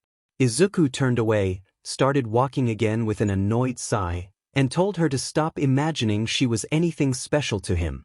Izuku turned away, started walking again with an annoyed sigh, and told her to stop imagining she was anything special to him.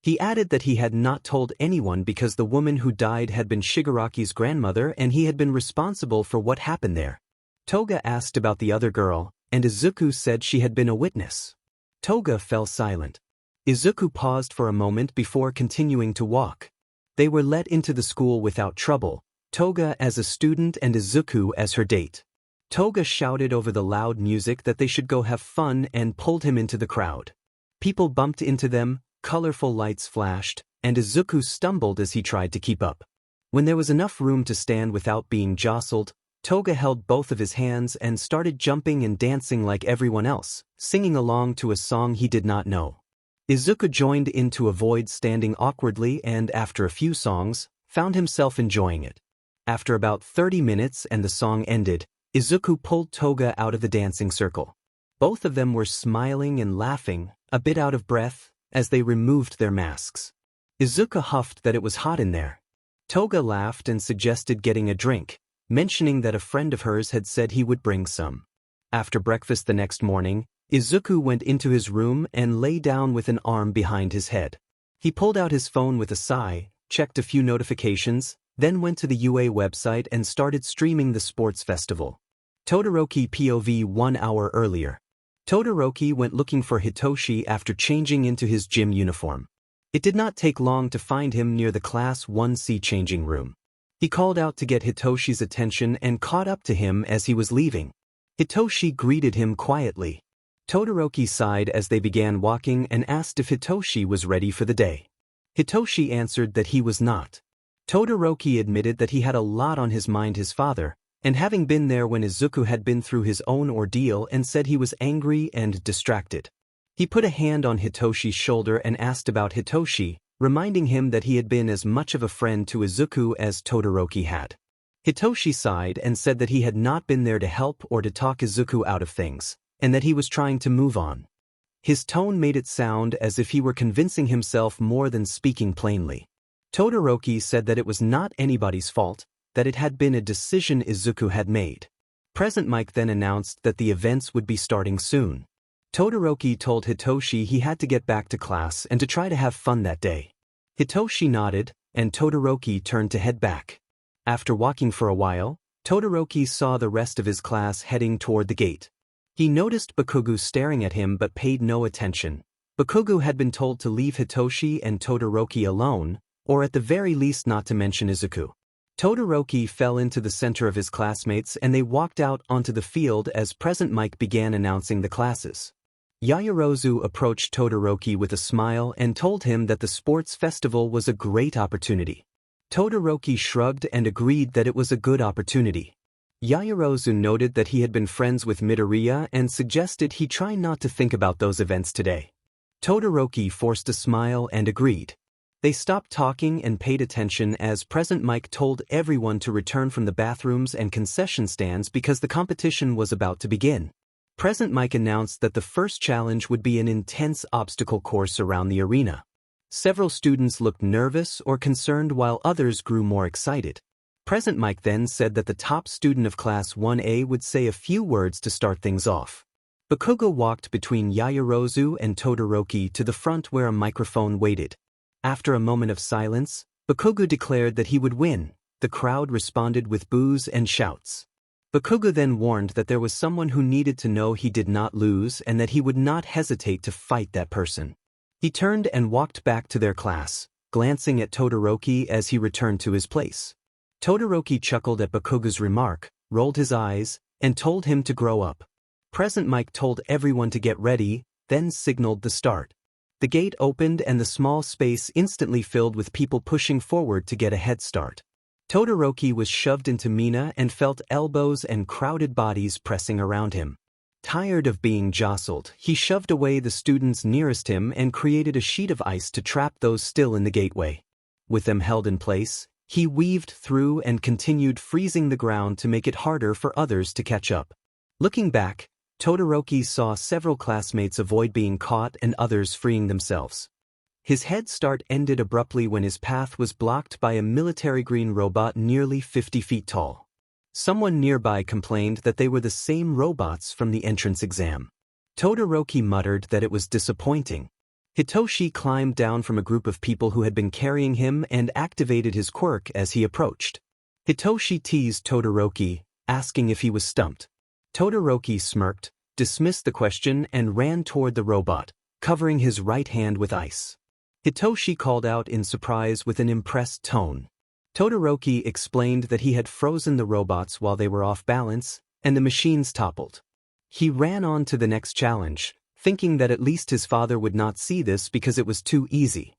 He added that he had not told anyone because the woman who died had been Shigaraki's grandmother and he had been responsible for what happened there. Toga asked about the other girl, and Izuku said she had been a witness. Toga fell silent. Izuku paused for a moment before continuing to walk. They were let into the school without trouble, Toga as a student and Izuku as her date. Toga shouted over the loud music that they should go have fun and pulled him into the crowd. People bumped into them, colorful lights flashed, and Izuku stumbled as he tried to keep up. When there was enough room to stand without being jostled, Toga held both of his hands and started jumping and dancing like everyone else, singing along to a song he did not know. Izuku joined in to avoid standing awkwardly and, after a few songs, found himself enjoying it. After about 30 minutes and the song ended, Izuku pulled Toga out of the dancing circle. Both of them were smiling and laughing, a bit out of breath, as they removed their masks. Izuku huffed that it was hot in there. Toga laughed and suggested getting a drink, mentioning that a friend of hers had said he would bring some. After breakfast the next morning, Izuku went into his room and lay down with an arm behind his head. He pulled out his phone with a sigh, checked a few notifications, then went to the UA website and started streaming the sports festival. Todoroki POV 1 hour earlier. Todoroki went looking for Hitoshi after changing into his gym uniform. It did not take long to find him near the Class 1C changing room. He called out to get Hitoshi's attention and caught up to him as he was leaving. Hitoshi greeted him quietly. Todoroki sighed as they began walking and asked if Hitoshi was ready for the day. Hitoshi answered that he was not. Todoroki admitted that he had a lot on his mind, his father, and having been there when Izuku had been through his own ordeal, and said he was angry and distracted. He put a hand on Hitoshi's shoulder and asked about Hitoshi, reminding him that he had been as much of a friend to Izuku as Todoroki had. Hitoshi sighed and said that he had not been there to help or to talk Izuku out of things, and that he was trying to move on. His tone made it sound as if he were convincing himself more than speaking plainly. Todoroki said that it was not anybody's fault, that it had been a decision Izuku had made. Present Mike then announced that the events would be starting soon. Todoroki told Hitoshi he had to get back to class and to try to have fun that day. Hitoshi nodded, and Todoroki turned to head back. After walking for a while, Todoroki saw the rest of his class heading toward the gate. He noticed Bakugo staring at him but paid no attention. Bakugo had been told to leave Hitoshi and Todoroki alone, or at the very least not to mention Izuku. Todoroki fell into the center of his classmates and they walked out onto the field as Present Mike began announcing the classes. Yaoyorozu approached Todoroki with a smile and told him that the sports festival was a great opportunity. Todoroki shrugged and agreed that it was a good opportunity. Yaoyorozu noted that he had been friends with Midoriya and suggested he try not to think about those events today. Todoroki forced a smile and agreed. They stopped talking and paid attention as Present Mike told everyone to return from the bathrooms and concession stands because the competition was about to begin. Present Mike announced that the first challenge would be an intense obstacle course around the arena. Several students looked nervous or concerned while others grew more excited. Present Mike then said that the top student of Class 1A would say a few words to start things off. Bakugo walked between Yaoyorozu and Todoroki to the front where a microphone waited. After a moment of silence, Bakugo declared that he would win. The crowd responded with boos and shouts. Bakugo then warned that there was someone who needed to know he did not lose and that he would not hesitate to fight that person. He turned and walked back to their class. glancing at Todoroki as he returned to his place. Todoroki chuckled at Bakugo's remark, rolled his eyes, and told him to grow up. Present Mike told everyone to get ready, then signaled the start. The gate opened and the small space instantly filled with people pushing forward to get a head start. Todoroki was shoved into Mina and felt elbows and crowded bodies pressing around him. Tired of being jostled, he shoved away the students nearest him and created a sheet of ice to trap those still in the gateway. With them held in place, he weaved through and continued freezing the ground to make it harder for others to catch up. Looking back, Todoroki saw several classmates avoid being caught and others freeing themselves. His head start ended abruptly when his path was blocked by a military green robot nearly 50 feet tall. Someone nearby complained that they were the same robots from the entrance exam. Todoroki muttered that it was disappointing. Hitoshi climbed down from a group of people who had been carrying him and activated his quirk as he approached. Hitoshi teased Todoroki, asking if he was stumped. Todoroki smirked, dismissed the question and ran toward the robot, covering his right hand with ice. Hitoshi called out in surprise with an impressed tone. Todoroki explained that he had frozen the robots while they were off balance, and the machines toppled. He ran on to the next challenge, thinking that at least his father would not see this because it was too easy.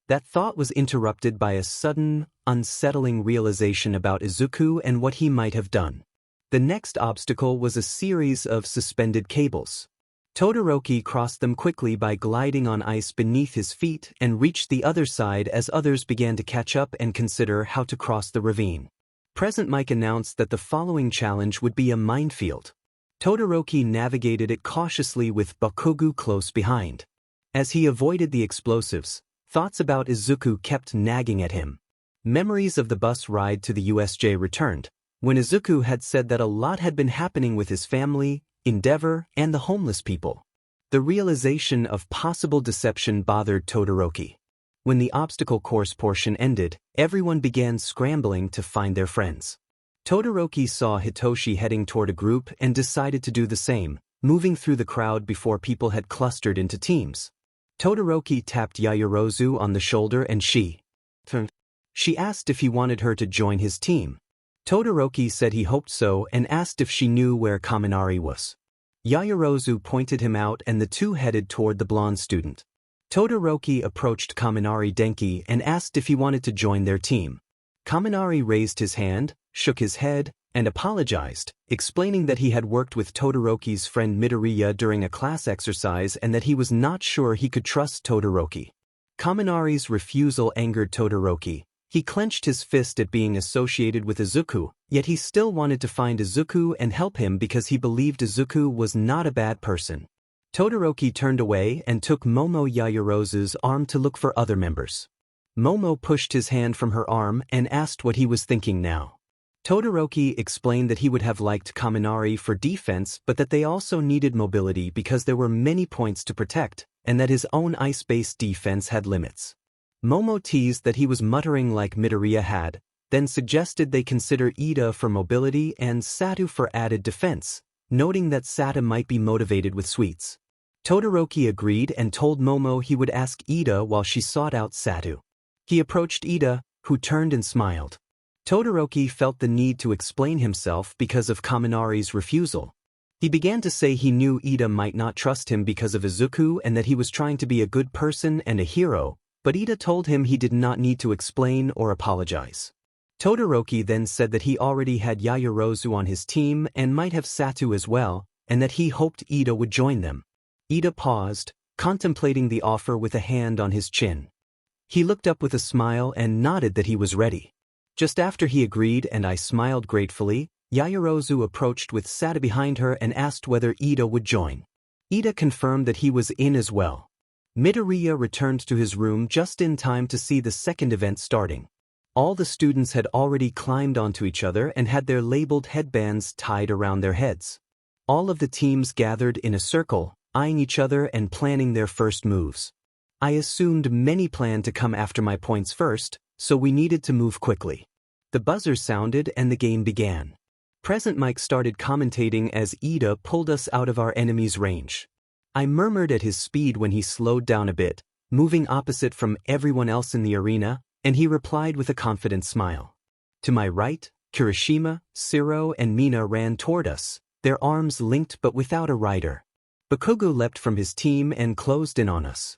That thought was interrupted by a sudden, unsettling realization about Izuku and what he might have done. The next obstacle was a series of suspended cables. Todoroki crossed them quickly by gliding on ice beneath his feet and reached the other side as others began to catch up and consider how to cross the ravine. Present Mike announced that the following challenge would be a minefield. Todoroki navigated it cautiously with Bakugo close behind. As he avoided the explosives, thoughts about Izuku kept nagging at him. Memories of the bus ride to the USJ returned, when Izuku had said that a lot had been happening with his family, Endeavor, and the homeless people. The realization of possible deception bothered Todoroki. When the obstacle course portion ended, everyone began scrambling to find their friends. Todoroki saw Hitoshi heading toward a group and decided to do the same, moving through the crowd before people had clustered into teams. Todoroki tapped Yaoyorozu on the shoulder and she asked if he wanted her to join his team. Todoroki said he hoped so and asked if she knew where Kaminari was. Yaoyorozu pointed him out and the two headed toward the blonde student. Todoroki approached Kaminari Denki and asked if he wanted to join their team. Kaminari raised his hand, shook his head, and apologized, explaining that he had worked with Todoroki's friend Midoriya during a class exercise and that he was not sure he could trust Todoroki. Kaminari's refusal angered Todoroki. He clenched his fist at being associated with Izuku, yet he still wanted to find Izuku and help him because he believed Izuku was not a bad person. Todoroki turned away and took Momo Yaoyorozu's arm to look for other members. Momo pushed his hand from her arm and asked what he was thinking now. Todoroki explained that he would have liked Kaminari for defense but that they also needed mobility because there were many points to protect, and that his own ice-based defense had limits. Momo teased that he was muttering like Midoriya had, then suggested they consider Ida for mobility and Satu for added defense, noting that Sata might be motivated with sweets. Todoroki agreed and told Momo he would ask Ida while she sought out Satu. He approached Ida, who turned and smiled. Todoroki felt the need to explain himself because of Kaminari's refusal. He began to say he knew Ida might not trust him because of Izuku and that he was trying to be a good person and a hero, but Ida told him he did not need to explain or apologize. Todoroki then said that he already had Yaoyorozu on his team and might have Satu as well, and that he hoped Ida would join them. Ida paused, contemplating the offer with a hand on his chin. He looked up with a smile and nodded that he was ready. Just after he agreed and I smiled gratefully, Yaoyorozu approached with Sata behind her and asked whether Ida would join. Ida confirmed that he was in as well. Midoriya returned to his room just in time to see the second event starting. All the students had already climbed onto each other and had their labeled headbands tied around their heads. All of the teams gathered in a circle, eyeing each other and planning their first moves. I assumed many planned to come after my points first, so we needed to move quickly. The buzzer sounded and the game began. Present Mike started commentating as Ida pulled us out of our enemy's range. I murmured at his speed when he slowed down a bit, moving opposite from everyone else in the arena, and he replied with a confident smile. To my right, Kirishima, Siro, and Mina ran toward us, their arms linked but without a rider. Bakugo leapt from his team and closed in on us.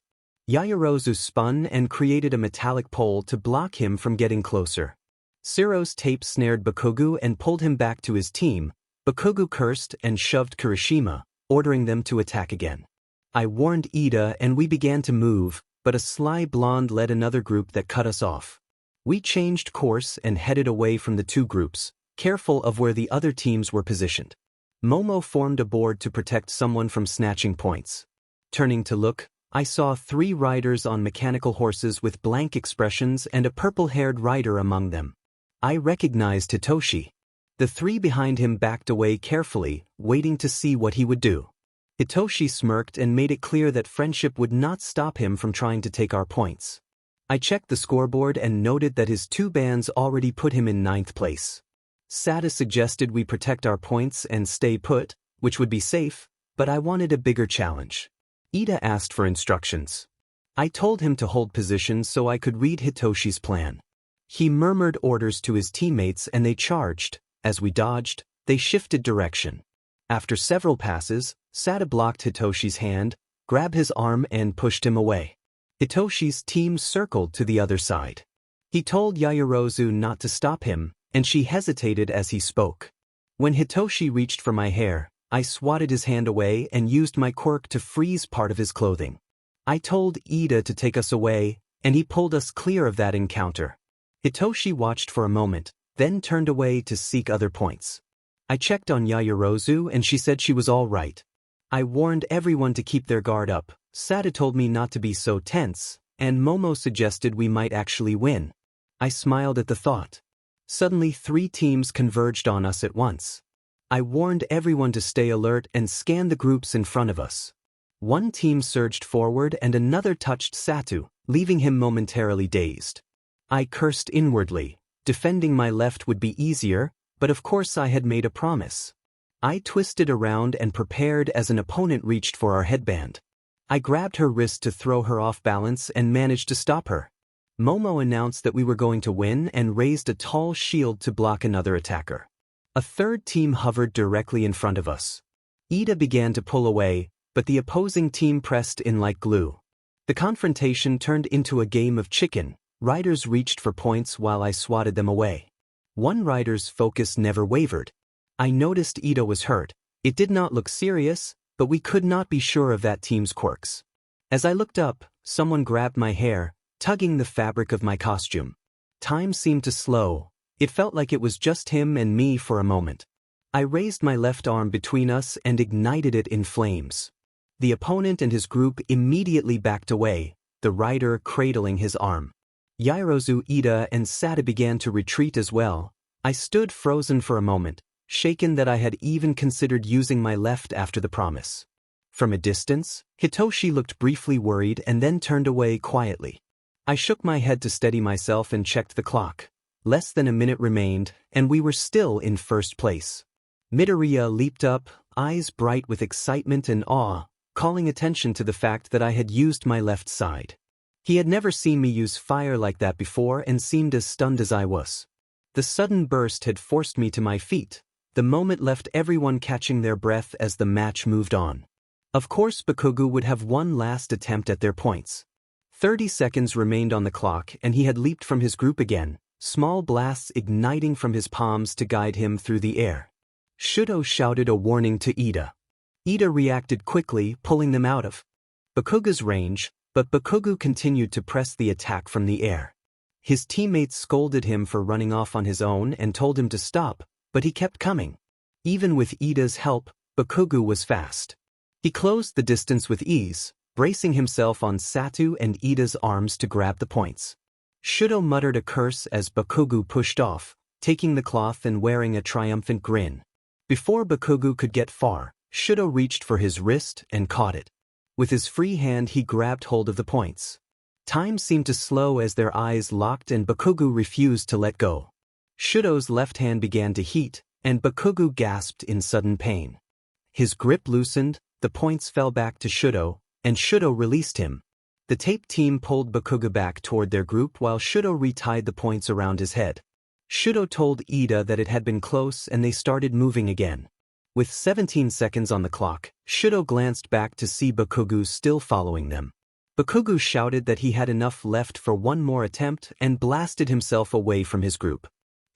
Yaoyorozu spun and created a metallic pole to block him from getting closer. Siro's tape snared Bakugo and pulled him back to his team. Bakugo cursed and shoved Kirishima, ordering them to attack again. I warned Ida and we began to move, but a sly blonde led another group that cut us off. We changed course and headed away from the two groups, careful of where the other teams were positioned. Momo formed a board to protect someone from snatching points. Turning to look, I saw 3 riders on mechanical horses with blank expressions and a purple-haired rider among them. I recognized Hitoshi. The 3 behind him backed away carefully, waiting to see what he would do. Hitoshi smirked and made it clear that friendship would not stop him from trying to take our points. I checked the scoreboard and noted that his 2 bans already put him in 9th place. Sada suggested we protect our points and stay put, which would be safe, but I wanted a bigger challenge. Ida asked for instructions. I told him to hold position so I could read Hitoshi's plan. He murmured orders to his teammates and they charged. As we dodged, they shifted direction. After several passes, Sada blocked Hitoshi's hand, grabbed his arm and pushed him away. Hitoshi's team circled to the other side. He told Yaoyorozu not to stop him, and she hesitated as he spoke. When Hitoshi reached for my hair, I swatted his hand away and used my quirk to freeze part of his clothing. I told Ida to take us away, and he pulled us clear of that encounter. Hitoshi watched for a moment, then turned away to seek other points. I checked on Yaoyorozu and she said she was all right. I warned everyone to keep their guard up. Sada told me not to be so tense, and Momo suggested we might actually win. I smiled at the thought. Suddenly 3 teams converged on us at once. I warned everyone to stay alert and scan the groups in front of us. One team surged forward and another touched Satu, leaving him momentarily dazed. I cursed inwardly. Defending my left would be easier, but of course I had made a promise. I twisted around and prepared as an opponent reached for our headband. I grabbed her wrist to throw her off balance and managed to stop her. Momo announced that we were going to win and raised a tall shield to block another attacker. A 3rd team hovered directly in front of us. Ida began to pull away, but the opposing team pressed in like glue. The confrontation turned into a game of chicken. Riders reached for points while I swatted them away. One rider's focus never wavered. I noticed Ida was hurt. It did not look serious, but we could not be sure of that team's quirks. As I looked up, someone grabbed my hair, tugging the fabric of my costume. Time seemed to slow. It felt like it was just him and me for a moment. I raised my left arm between us and ignited it in flames. The opponent and his group immediately backed away, the rider cradling his arm. Yaoyorozu, Ida, and Sada began to retreat as well. I stood frozen for a moment, shaken that I had even considered using my left after the promise. From a distance, Hitoshi looked briefly worried and then turned away quietly. I shook my head to steady myself and checked the clock. Less than a minute remained, and we were still in 1st place. Midoriya leaped up, eyes bright with excitement and awe, calling attention to the fact that I had used my left side. He had never seen me use fire like that before and seemed as stunned as I was. The sudden burst had forced me to my feet. The moment left everyone catching their breath as the match moved on. Of course Bakugo would have one last attempt at their points. 30 seconds remained on the clock and he had leaped from his group again, small blasts igniting from his palms to guide him through the air. Shudo shouted a warning to Ida. Ida reacted quickly, pulling them out of Bakugo's range, but Bakugo continued to press the attack from the air. His teammates scolded him for running off on his own and told him to stop, but he kept coming. Even with Ida's help, Bakugo was fast. He closed the distance with ease, bracing himself on Satu and Ida's arms to grab the points. Shudo muttered a curse as Bakugo pushed off, taking the cloth and wearing a triumphant grin. Before Bakugo could get far, Shudo reached for his wrist and caught it. With his free hand he grabbed hold of the points. Time seemed to slow as their eyes locked and Bakugo refused to let go. Shudo's left hand began to heat, and Bakugo gasped in sudden pain. His grip loosened, the points fell back to Shudo, and Shudo released him. The tape team pulled Bakugo back toward their group while Shudo retied the points around his head. Shudo told Ida that it had been close and they started moving again. With 17 seconds on the clock, Shudo glanced back to see Bakugo still following them. Bakugo shouted that he had enough left for one more attempt and blasted himself away from his group.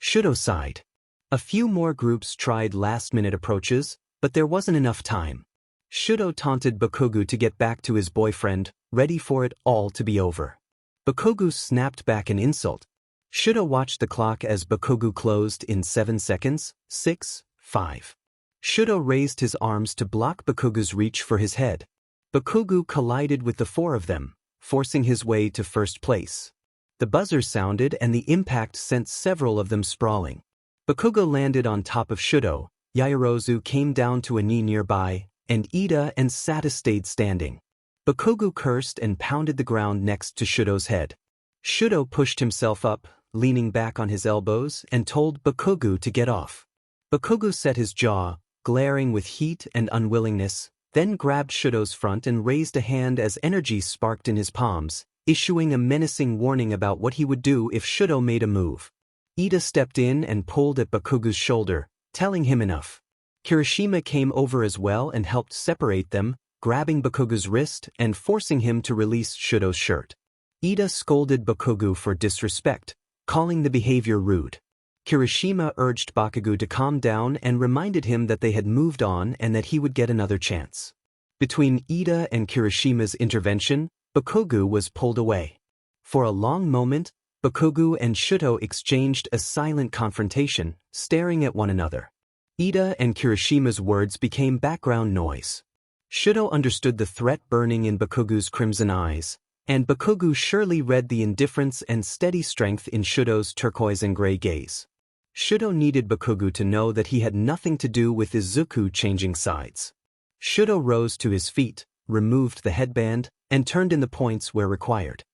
Shudo sighed. A few more groups tried last-minute approaches, but there wasn't enough time. Shudo taunted Bakugo to get back to his boyfriend, ready for it all to be over. Bakugo snapped back an insult. Shudo watched the clock as Bakugo closed in 7 seconds, 6, 5. Shudo raised his arms to block Bakugo's reach for his head. Bakugo collided with the four of them, forcing his way to first place. The buzzer sounded and the impact sent several of them sprawling. Bakugo landed on top of Shudo, Yaoyorozu came down to a knee nearby, and Ida and Sata stayed standing. Bakugo cursed and pounded the ground next to Shudo's head. Shudo pushed himself up, leaning back on his elbows, and told Bakugo to get off. Bakugo set his jaw, glaring with heat and unwillingness, then grabbed Shudo's front and raised a hand as energy sparked in his palms, issuing a menacing warning about what he would do if Shudo made a move. Ida stepped in and pulled at Bakugo's shoulder, telling him enough. Kirishima came over as well and helped separate them, grabbing Bakugo's wrist and forcing him to release Shudo's shirt. Ida scolded Bakugo for disrespect, calling the behavior rude. Kirishima urged Bakugo to calm down and reminded him that they had moved on and that he would get another chance. Between Ida and Kirishima's intervention, Bakugo was pulled away. For a long moment, Bakugo and Shudo exchanged a silent confrontation, staring at one another. Ida and Kirishima's words became background noise. Shudo understood the threat burning in Bakugo's crimson eyes, and Bakugo surely read the indifference and steady strength in Shudo's turquoise and gray gaze. Shudo needed Bakugo to know that he had nothing to do with Izuku changing sides. Shudo rose to his feet, removed the headband, and turned in the points where required.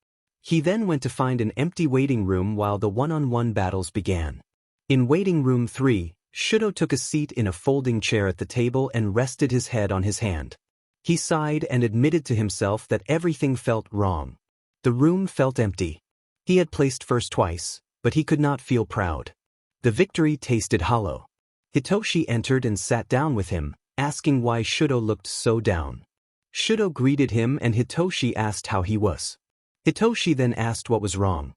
He then went to find an empty waiting room while the one-on-one battles began. In waiting room 3, Shudo took a seat in a folding chair at the table and rested his head on his hand. He sighed and admitted to himself that everything felt wrong. The room felt empty. He had placed first twice, but he could not feel proud. The victory tasted hollow. Hitoshi entered and sat down with him, asking why Shudo looked so down. Shudo greeted him and Hitoshi asked how he was. Hitoshi then asked what was wrong.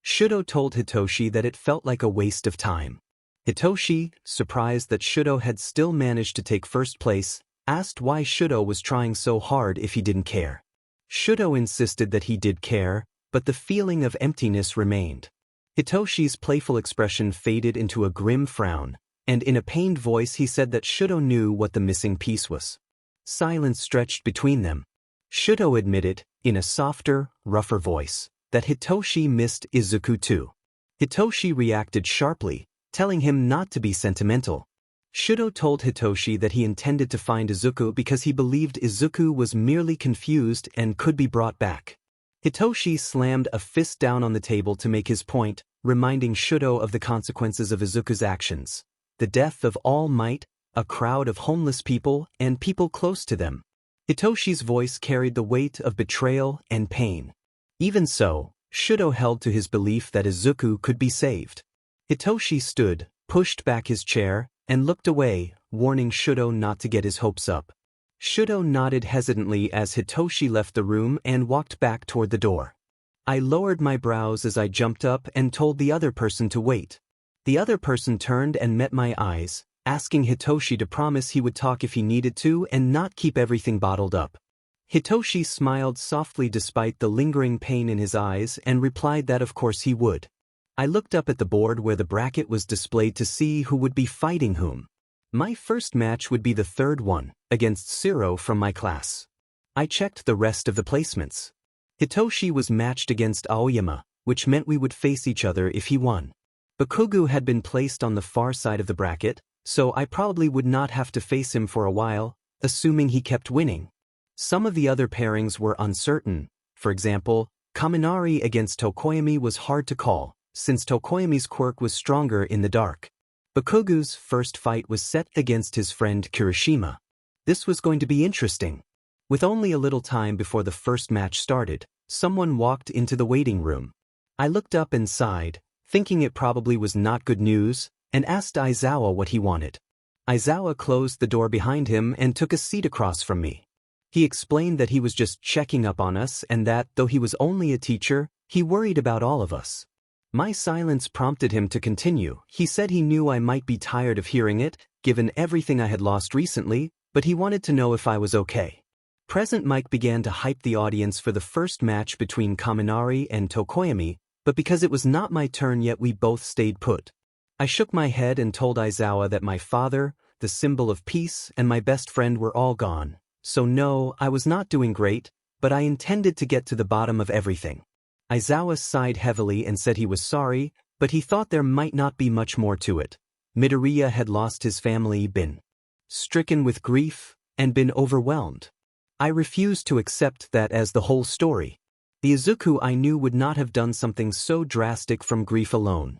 Shudo told Hitoshi that it felt like a waste of time. Hitoshi, surprised that Shudo had still managed to take first place, asked why Shudo was trying so hard if he didn't care. Shudo insisted that he did care, but the feeling of emptiness remained. Hitoshi's playful expression faded into a grim frown, and in a pained voice he said that Shudo knew what the missing piece was. Silence stretched between them. Shudo admitted, in a softer, rougher voice, that Hitoshi missed Izuku too. Hitoshi reacted sharply, telling him not to be sentimental. Shudo told Hitoshi that he intended to find Izuku because he believed Izuku was merely confused and could be brought back. Hitoshi slammed a fist down on the table to make his point, reminding Shudo of the consequences of Izuku's actions. The death of All Might, a crowd of homeless people, and people close to them. Hitoshi's voice carried the weight of betrayal and pain. Even so, Shudo held to his belief that Izuku could be saved. Hitoshi stood, pushed back his chair, and looked away, warning Shudo not to get his hopes up. Shudo nodded hesitantly as Hitoshi left the room and walked back toward the door. I lowered my brows as I jumped up and told the other person to wait. The other person turned and met my eyes, asking Hitoshi to promise he would talk if he needed to and not keep everything bottled up. Hitoshi smiled softly despite the lingering pain in his eyes and replied that of course he would. I looked up at the board where the bracket was displayed to see who would be fighting whom. My first match would be the third one, against Siro from my class. I checked the rest of the placements. Hitoshi was matched against Aoyama, which meant we would face each other if he won. Bakugo had been placed on the far side of the bracket, so I probably would not have to face him for a while, assuming he kept winning. Some of the other pairings were uncertain. For example, Kaminari against Tokoyami was hard to call, since Tokoyami's quirk was stronger in the dark. Bakugo's first fight was set against his friend Kirishima. This was going to be interesting. With only a little time before the first match started, someone walked into the waiting room. I looked up and sighed, thinking it probably was not good news, and asked Izawa what he wanted. Izawa closed the door behind him and took a seat across from me. He explained that he was just checking up on us and that, though he was only a teacher, he worried about all of us. My silence prompted him to continue. He said he knew I might be tired of hearing it, given everything I had lost recently, but he wanted to know if I was okay. Present Mike began to hype the audience for the first match between Kaminari and Tokoyami, but because it was not my turn yet we both stayed put. I shook my head and told Izawa that my father, the symbol of peace, and my best friend were all gone. So no, I was not doing great, but I intended to get to the bottom of everything. Izawa sighed heavily and said he was sorry, but he thought there might not be much more to it. Midoriya had lost his family, been stricken with grief, and been overwhelmed. I refused to accept that as the whole story. The Izuku I knew would not have done something so drastic from grief alone.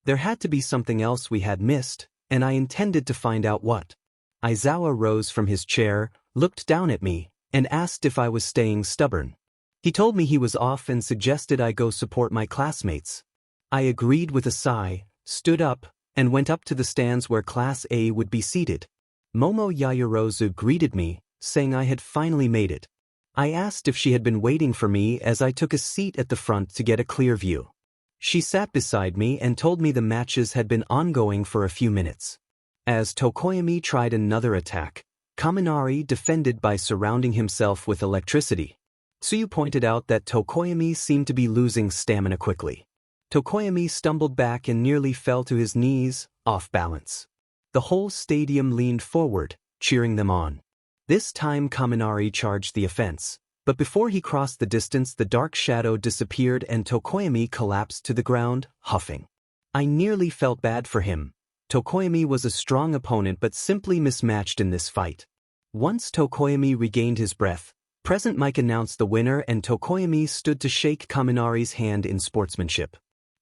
There had to be something else we had missed, and I intended to find out what. Izawa rose from his chair, looked down at me, and asked if I was staying stubborn. He told me he was off and suggested I go support my classmates. I agreed with a sigh, stood up, and went up to the stands where Class A would be seated. Momo Yaoyorozu greeted me, saying I had finally made it. I asked if she had been waiting for me as I took a seat at the front to get a clear view. She sat beside me and told me the matches had been ongoing for a few minutes. As Tokoyami tried another attack, Kaminari defended by surrounding himself with electricity. Tsuyu pointed out that Tokoyami seemed to be losing stamina quickly. Tokoyami stumbled back and nearly fell to his knees, off balance. The whole stadium leaned forward, cheering them on. This time Kaminari charged the offense, but before he crossed the distance the dark shadow disappeared and Tokoyami collapsed to the ground, huffing. I nearly felt bad for him. Tokoyami was a strong opponent but simply mismatched in this fight. Once Tokoyami regained his breath, Present Mike announced the winner and Tokoyami stood to shake Kaminari's hand in sportsmanship.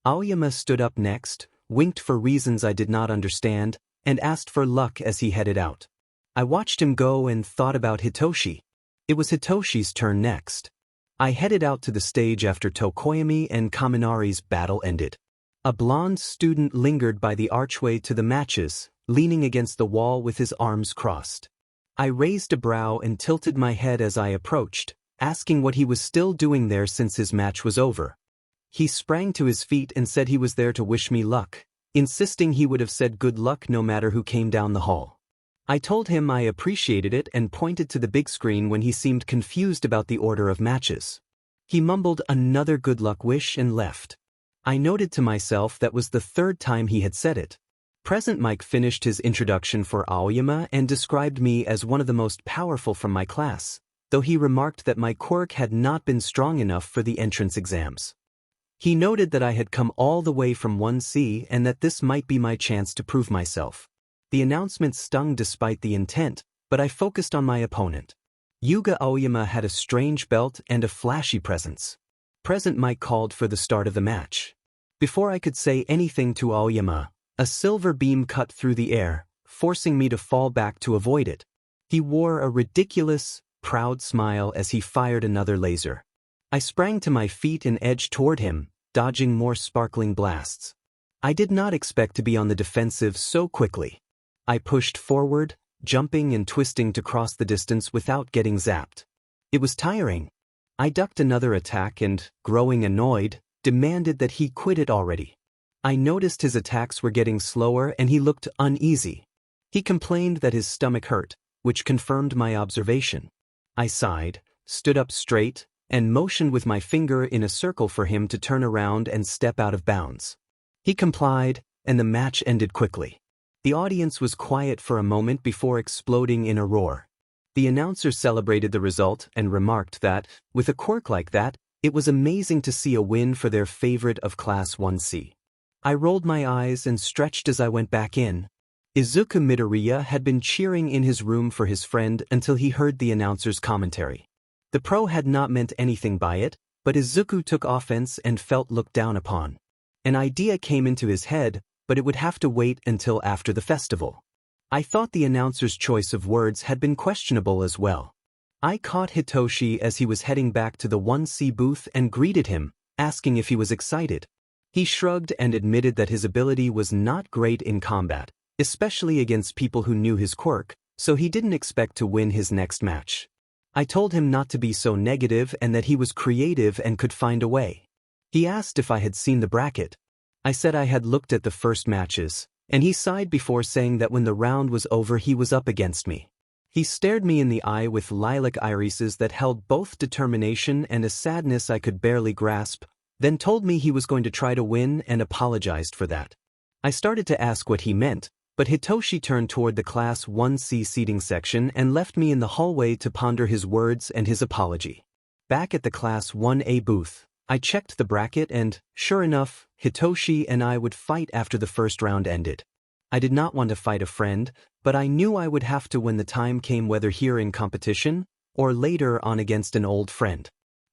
Aoyama stood up next, winked for reasons I did not understand, and asked for luck as he headed out. I watched him go and thought about Hitoshi. It was Hitoshi's turn next. I headed out to the stage after Tokoyami and Kaminari's battle ended. A blonde student lingered by the archway to the matches, leaning against the wall with his arms crossed. I raised a brow and tilted my head as I approached, asking what he was still doing there since his match was over. He sprang to his feet and said he was there to wish me luck, insisting he would have said good luck no matter who came down the hall. I told him I appreciated it and pointed to the big screen when he seemed confused about the order of matches. He mumbled another good luck wish and left. I noted to myself that was the third time he had said it. Present Mike finished his introduction for Aoyama and described me as one of the most powerful from my class, though he remarked that my quirk had not been strong enough for the entrance exams. He noted that I had come all the way from 1C and that this might be my chance to prove myself. The announcement stung despite the intent, but I focused on my opponent. Yuga Aoyama had a strange belt and a flashy presence. Present Mike called for the start of the match. Before I could say anything to Aoyama, a silver beam cut through the air, forcing me to fall back to avoid it. He wore a ridiculous, proud smile as he fired another laser. I sprang to my feet and edged toward him, dodging more sparkling blasts. I did not expect to be on the defensive so quickly. I pushed forward, jumping and twisting to cross the distance without getting zapped. It was tiring. I ducked another attack and, growing annoyed, demanded that he quit it already. I noticed his attacks were getting slower and he looked uneasy. He complained that his stomach hurt, which confirmed my observation. I sighed, stood up straight, and motioned with my finger in a circle for him to turn around and step out of bounds. He complied, and the match ended quickly. The audience was quiet for a moment before exploding in a roar. The announcer celebrated the result and remarked that, with a quirk like that, it was amazing to see a win for their favorite of Class 1C. I rolled my eyes and stretched as I went back in. Izuku Midoriya had been cheering in his room for his friend until he heard the announcer's commentary. The pro had not meant anything by it, but Izuku took offense and felt looked down upon. An idea came into his head, but it would have to wait until after the festival. I thought the announcer's choice of words had been questionable as well. I caught Hitoshi as he was heading back to the 1C booth and greeted him, asking if he was excited. He shrugged and admitted that his ability was not great in combat, especially against people who knew his quirk, so he didn't expect to win his next match. I told him not to be so negative and that he was creative and could find a way. He asked if I had seen the bracket. I said I had looked at the first matches, and he sighed before saying that when the round was over he was up against me. He stared me in the eye with lilac irises that held both determination and a sadness I could barely grasp, then told me he was going to try to win and apologized for that. I started to ask what he meant, but Hitoshi turned toward the Class 1C seating section and left me in the hallway to ponder his words and his apology. Back at the Class 1A booth, I checked the bracket and, sure enough, Hitoshi and I would fight after the first round ended. I did not want to fight a friend, but I knew I would have to when the time came, whether here in competition or later on against an old friend.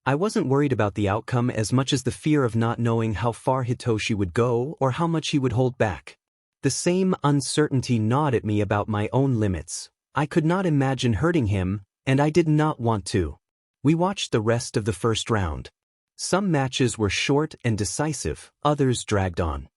I wasn't worried about the outcome as much as the fear of not knowing how far Hitoshi would go or how much he would hold back. The same uncertainty gnawed at me about my own limits. I could not imagine hurting him, and I did not want to. We watched the rest of the first round. Some matches were short and decisive, others dragged on.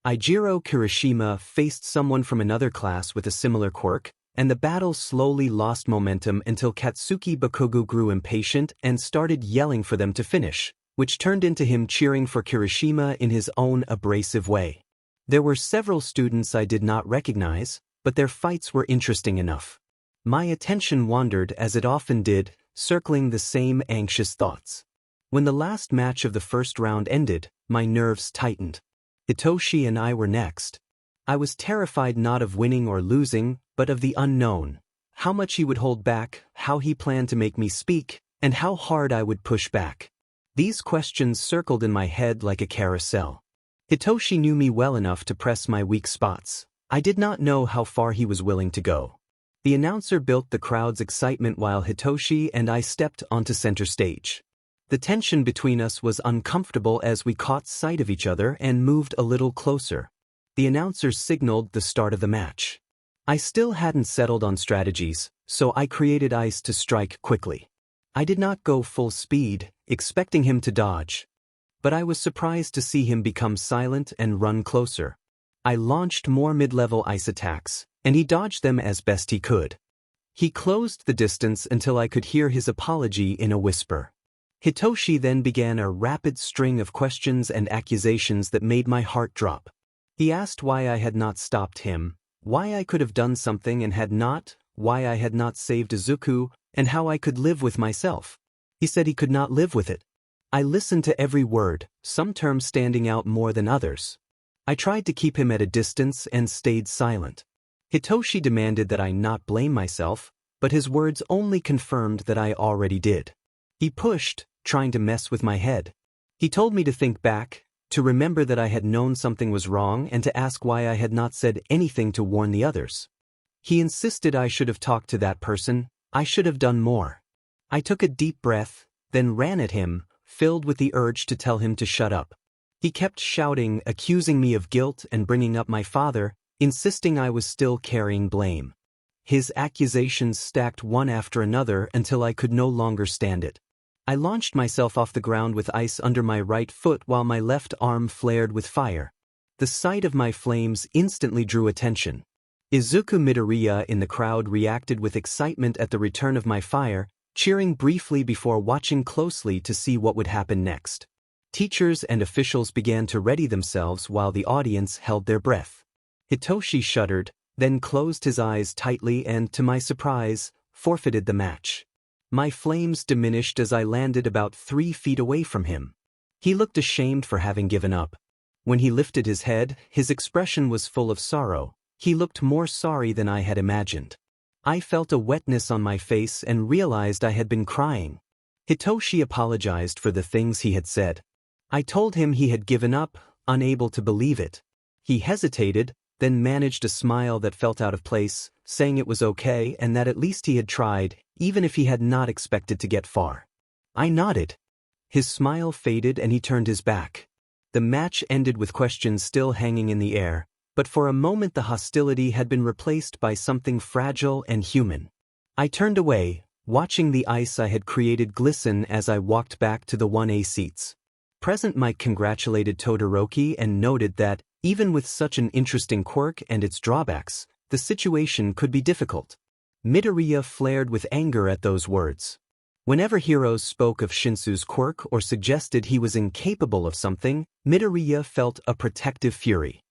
Eijiro Kirishima faced someone from another class with a similar quirk, and the battle slowly lost momentum until Katsuki Bakugo grew impatient and started yelling for them to finish, which turned into him cheering for Kirishima in his own abrasive way. There were several students I did not recognize, but their fights were interesting enough. My attention wandered as it often did, circling the same anxious thoughts. When the last match of the first round ended, my nerves tightened. Hitoshi and I were next. I was terrified not of winning or losing, but of the unknown. How much he would hold back, how he planned to make me speak, and how hard I would push back. These questions circled in my head like a carousel. Hitoshi knew me well enough to press my weak spots. I did not know how far he was willing to go. The announcer built the crowd's excitement while Hitoshi and I stepped onto center stage. The tension between us was uncomfortable as we caught sight of each other and moved a little closer. The announcer signaled the start of the match. I still hadn't settled on strategies, so I created ice to strike quickly. I did not go full speed, expecting him to dodge. But I was surprised to see him become silent and run closer. I launched more mid-level ice attacks, and he dodged them as best he could. He closed the distance until I could hear his apology in a whisper. Hitoshi then began a rapid string of questions and accusations that made my heart drop. He asked why I had not stopped him, why I could have done something and had not, why I had not saved Izuku, and how I could live with myself. He said he could not live with it. I listened to every word, some terms standing out more than others. I tried to keep him at a distance and stayed silent. Hitoshi demanded that I not blame myself, but his words only confirmed that I already did. He pushed, trying to mess with my head. He told me to think back, to remember that I had known something was wrong and to ask why I had not said anything to warn the others. He insisted I should have talked to that person, I should have done more. I took a deep breath, then ran at him, filled with the urge to tell him to shut up. He kept shouting, accusing me of guilt and bringing up my father, insisting I was still carrying blame. His accusations stacked one after another until I could no longer stand it. I launched myself off the ground with ice under my right foot while my left arm flared with fire. The sight of my flames instantly drew attention. Izuku Midoriya in the crowd reacted with excitement at the return of my fire, cheering briefly before watching closely to see what would happen next. Teachers and officials began to ready themselves while the audience held their breath. Hitoshi shuddered, then closed his eyes tightly and, to my surprise, forfeited the match. My flames diminished as I landed about 3 feet away from him. He looked ashamed for having given up. When he lifted his head, his expression was full of sorrow. He looked more sorry than I had imagined. I felt a wetness on my face and realized I had been crying. Hitoshi apologized for the things he had said. I told him he had given up, unable to believe it. He hesitated, then managed a smile that felt out of place, saying it was okay and that at least he had tried, even if he had not expected to get far. I nodded. His smile faded and he turned his back. The match ended with questions still hanging in the air, but for a moment the hostility had been replaced by something fragile and human. I turned away, watching the ice I had created glisten as I walked back to the 1A seats. Present Mike congratulated Todoroki and noted that, even with such an interesting quirk and its drawbacks, the situation could be difficult. Midoriya flared with anger at those words. Whenever heroes spoke of Shinsu's quirk or suggested he was incapable of something, Midoriya felt a protective fury.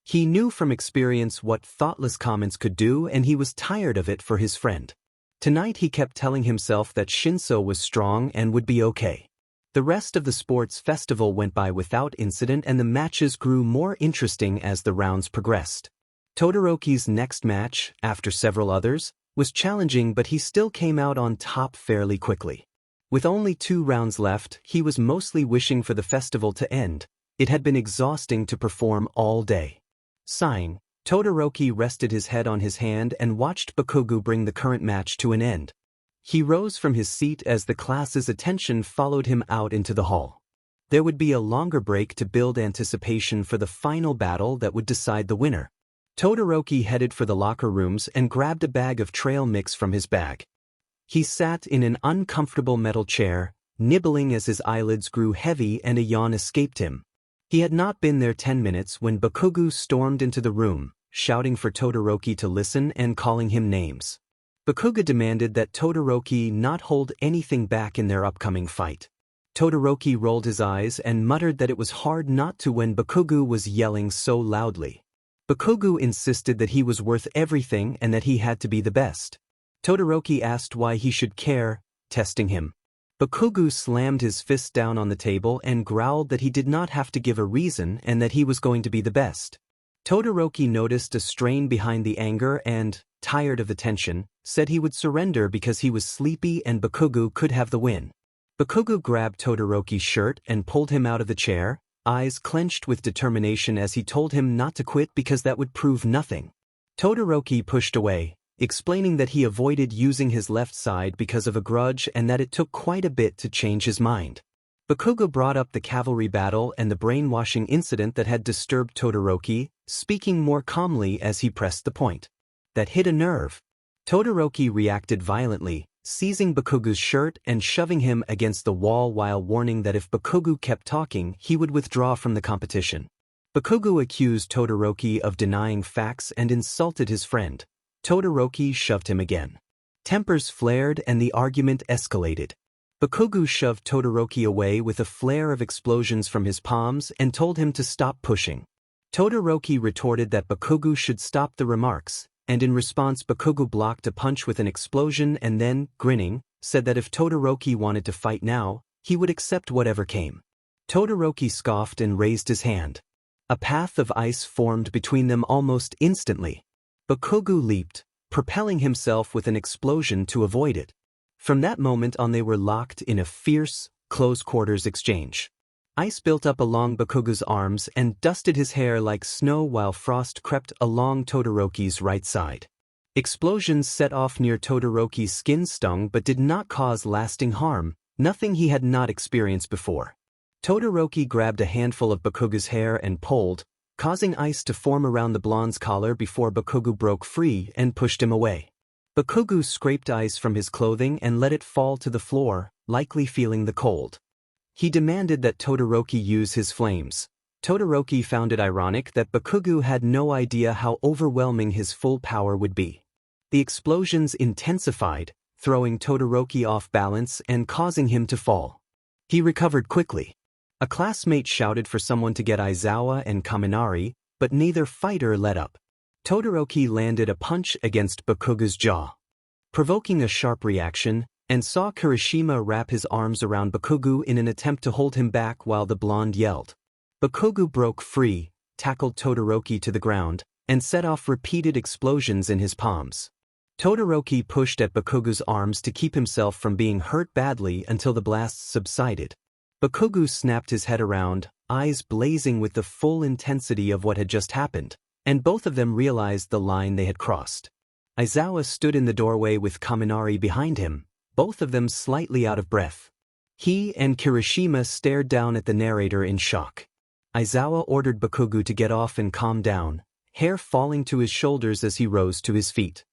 He knew from experience what thoughtless comments could do, and he was tired of it for his friend. Tonight he kept telling himself that Shinso was strong and would be okay. The rest of the sports festival went by without incident, and the matches grew more interesting as the rounds progressed. Todoroki's next match, after several others, was challenging, but he still came out on top fairly quickly. With only 2 rounds left, he was mostly wishing for the festival to end. It had been exhausting to perform all day. Sighing, Todoroki rested his head on his hand and watched Bakugo bring the current match to an end. He rose from his seat as the class's attention followed him out into the hall. There would be a longer break to build anticipation for the final battle that would decide the winner. Todoroki headed for the locker rooms and grabbed a bag of trail mix from his bag. He sat in an uncomfortable metal chair, nibbling as his eyelids grew heavy and a yawn escaped him. He had not been there 10 minutes when Bakugo stormed into the room, shouting for Todoroki to listen and calling him names. Bakugo demanded that Todoroki not hold anything back in their upcoming fight. Todoroki rolled his eyes and muttered that it was hard not to when Bakugo was yelling so loudly. Bakugo insisted that he was worth everything and that he had to be the best. Todoroki asked why he should care, testing him. Bakugo slammed his fist down on the table and growled that he did not have to give a reason and that he was going to be the best. Todoroki noticed a strain behind the anger and, tired of the tension, said he would surrender because he was sleepy and Bakugo could have the win. Bakugo grabbed Todoroki's shirt and pulled him out of the chair, eyes clenched with determination as he told him not to quit because that would prove nothing. Todoroki pushed away, explaining that he avoided using his left side because of a grudge and that it took quite a bit to change his mind. Bakugo brought up the cavalry battle and the brainwashing incident that had disturbed Todoroki, speaking more calmly as he pressed the point. That hit a nerve. Todoroki reacted violently, seizing Bakugo's shirt and shoving him against the wall while warning that if Bakugo kept talking, he would withdraw from the competition. Bakugo accused Todoroki of denying facts and insulted his friend. Todoroki shoved him again. Tempers flared and the argument escalated. Bakugo shoved Todoroki away with a flare of explosions from his palms and told him to stop pushing. Todoroki retorted that Bakugo should stop the remarks, and in response Bakugo blocked a punch with an explosion and then, grinning, said that if Todoroki wanted to fight now, he would accept whatever came. Todoroki scoffed and raised his hand. A path of ice formed between them almost instantly. Bakugo leaped, propelling himself with an explosion to avoid it. From that moment on they were locked in a fierce, close-quarters exchange. Ice built up along Bakugo's arms and dusted his hair like snow while frost crept along Todoroki's right side. Explosions set off near Todoroki's skin stung but did not cause lasting harm, nothing he had not experienced before. Todoroki grabbed a handful of Bakugo's hair and pulled, causing ice to form around the blonde's collar before Bakugo broke free and pushed him away. Bakugo scraped ice from his clothing and let it fall to the floor, likely feeling the cold. He demanded that Todoroki use his flames. Todoroki found it ironic that Bakugo had no idea how overwhelming his full power would be. The explosions intensified, throwing Todoroki off balance and causing him to fall. He recovered quickly. A classmate shouted for someone to get Aizawa and Kaminari, but neither fighter let up. Todoroki landed a punch against Bakugo's jaw, provoking a sharp reaction, and saw Kirishima wrap his arms around Bakugo in an attempt to hold him back while the blonde yelled. Bakugo broke free, tackled Todoroki to the ground, and set off repeated explosions in his palms. Todoroki pushed at Bakugo's arms to keep himself from being hurt badly until the blasts subsided. Bakugo snapped his head around, eyes blazing with the full intensity of what had just happened, and both of them realized the line they had crossed. Aizawa stood in the doorway with Kaminari behind him, both of them slightly out of breath. He and Kirishima stared down at the narrator in shock. Aizawa ordered Bakugo to get off and calm down, hair falling to his shoulders as he rose to his feet.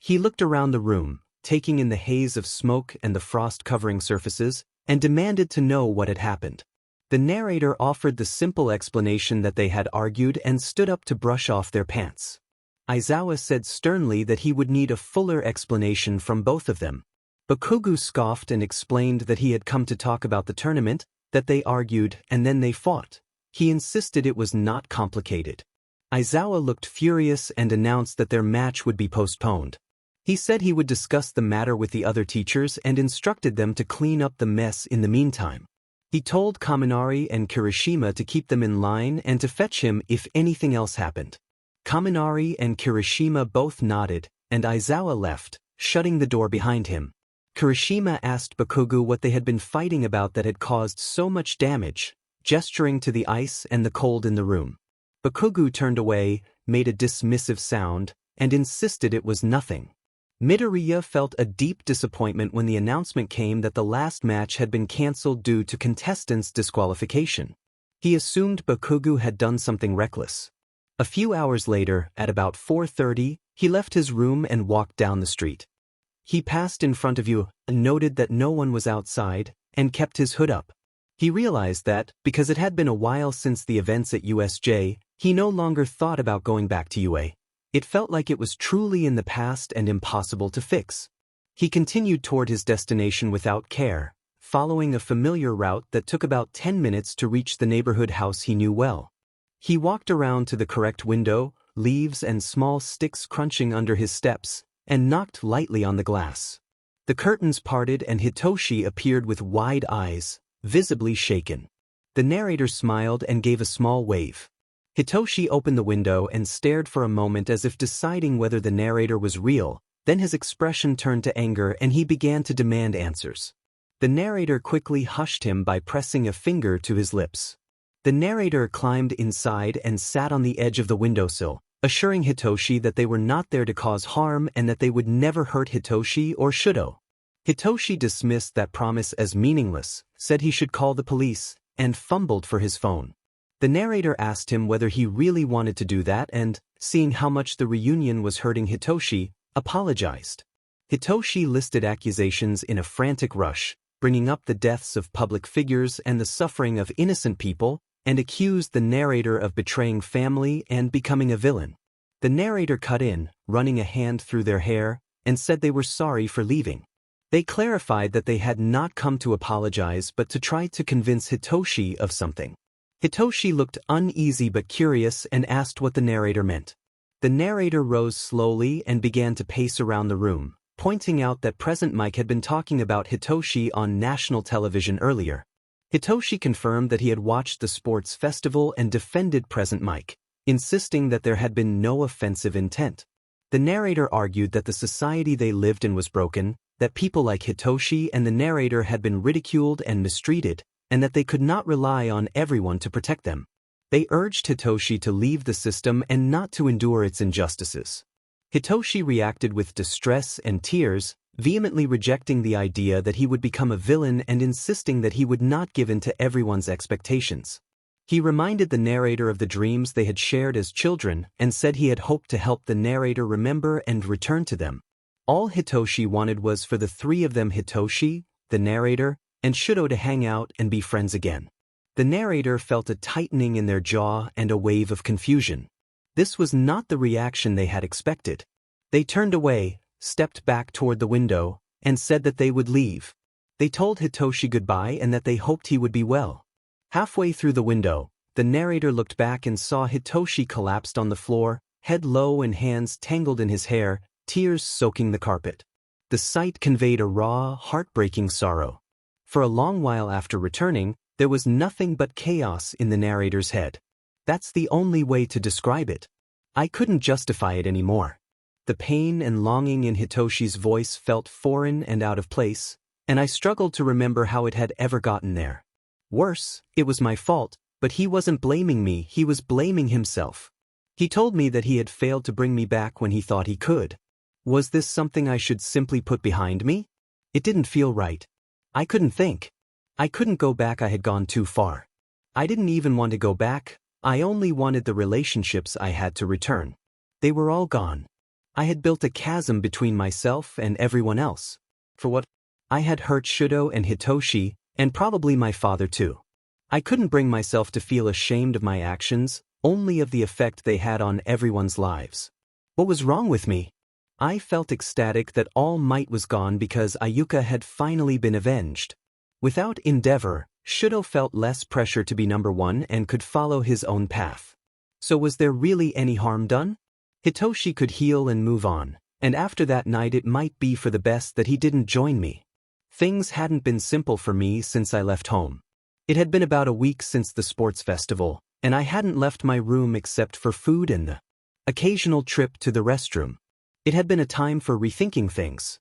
He looked around the room, taking in the haze of smoke and the frost-covering surfaces, and demanded to know what had happened. The narrator offered the simple explanation that they had argued and stood up to brush off their pants. Aizawa said sternly that he would need a fuller explanation from both of them. Bakugo scoffed and explained that he had come to talk about the tournament, that they argued and then they fought. He insisted it was not complicated. Aizawa looked furious and announced that their match would be postponed. He said he would discuss the matter with the other teachers and instructed them to clean up the mess in the meantime. He told Kaminari and Kirishima to keep them in line and to fetch him if anything else happened. Kaminari and Kirishima both nodded, and Aizawa left, shutting the door behind him. Kirishima asked Bakugo what they had been fighting about that had caused so much damage, gesturing to the ice and the cold in the room. Bakugo turned away, made a dismissive sound, and insisted it was nothing. Midoriya felt a deep disappointment when the announcement came that the last match had been cancelled due to contestants' disqualification. He assumed Bakugo had done something reckless. A few hours later, at about 4:30, he left his room and walked down the street. He passed in front of you, noted that no one was outside, and kept his hood up. He realized that, because it had been a while since the events at USJ, he no longer thought about going back to UA. It felt like it was truly in the past and impossible to fix. He continued toward his destination without care, following a familiar route that took about 10 minutes to reach the neighborhood house he knew well. He walked around to the correct window, leaves and small sticks crunching under his steps, and knocked lightly on the glass. The curtains parted and Hitoshi appeared with wide eyes, visibly shaken. The narrator smiled and gave a small wave. Hitoshi opened the window and stared for a moment as if deciding whether the narrator was real, then his expression turned to anger and he began to demand answers. The narrator quickly hushed him by pressing a finger to his lips. The narrator climbed inside and sat on the edge of the windowsill, assuring Hitoshi that they were not there to cause harm and that they would never hurt Hitoshi or Shudo. Hitoshi dismissed that promise as meaningless, said he should call the police, and fumbled for his phone. The narrator asked him whether he really wanted to do that and, seeing how much the reunion was hurting Hitoshi, apologized. Hitoshi listed accusations in a frantic rush, bringing up the deaths of public figures and the suffering of innocent people, and accused the narrator of betraying family and becoming a villain. The narrator cut in, running a hand through their hair, and said they were sorry for leaving. They clarified that they had not come to apologize but to try to convince Hitoshi of something. Hitoshi looked uneasy but curious and asked what the narrator meant. The narrator rose slowly and began to pace around the room, pointing out that Present Mike had been talking about Hitoshi on national television earlier. Hitoshi confirmed that he had watched the sports festival and defended Present Mike, insisting that there had been no offensive intent. The narrator argued that the society they lived in was broken, that people like Hitoshi and the narrator had been ridiculed and mistreated, and that they could not rely on everyone to protect them. They urged Hitoshi to leave the system and not to endure its injustices. Hitoshi reacted with distress and tears, vehemently rejecting the idea that he would become a villain and insisting that he would not give in to everyone's expectations. He reminded the narrator of the dreams they had shared as children and said he had hoped to help the narrator remember and return to them. All Hitoshi wanted was for the three of them, Hitoshi, the narrator, and Shudo, to hang out and be friends again. The narrator felt a tightening in their jaw and a wave of confusion. This was not the reaction they had expected. They turned away, stepped back toward the window, and said that they would leave. They told Hitoshi goodbye and that they hoped he would be well. Halfway through the window, the narrator looked back and saw Hitoshi collapsed on the floor, head low and hands tangled in his hair, tears soaking the carpet. The sight conveyed a raw, heartbreaking sorrow. For a long while after returning, there was nothing but chaos in the narrator's head. That's the only way to describe it. I couldn't justify it anymore. The pain and longing in Hitoshi's voice felt foreign and out of place, and I struggled to remember how it had ever gotten there. Worse, it was my fault, but he wasn't blaming me, he was blaming himself. He told me that he had failed to bring me back when he thought he could. Was this something I should simply put behind me? It didn't feel right. I couldn't think. I couldn't go back, I had gone too far. I didn't even want to go back, I only wanted the relationships I had to return. They were all gone. I had built a chasm between myself and everyone else. For what? I had hurt Shudo and Hitoshi, and probably my father too. I couldn't bring myself to feel ashamed of my actions, only of the effect they had on everyone's lives. What was wrong with me? I felt ecstatic that All Might was gone because Ayuka had finally been avenged. Without Endeavor, Shudo felt less pressure to be number one and could follow his own path. So was there really any harm done? Hitoshi could heal and move on, and after that night it might be for the best that he didn't join me. Things hadn't been simple for me since I left home. It had been about a week since the sports festival, and I hadn't left my room except for food and the occasional trip to the restroom. It had been a time for rethinking things.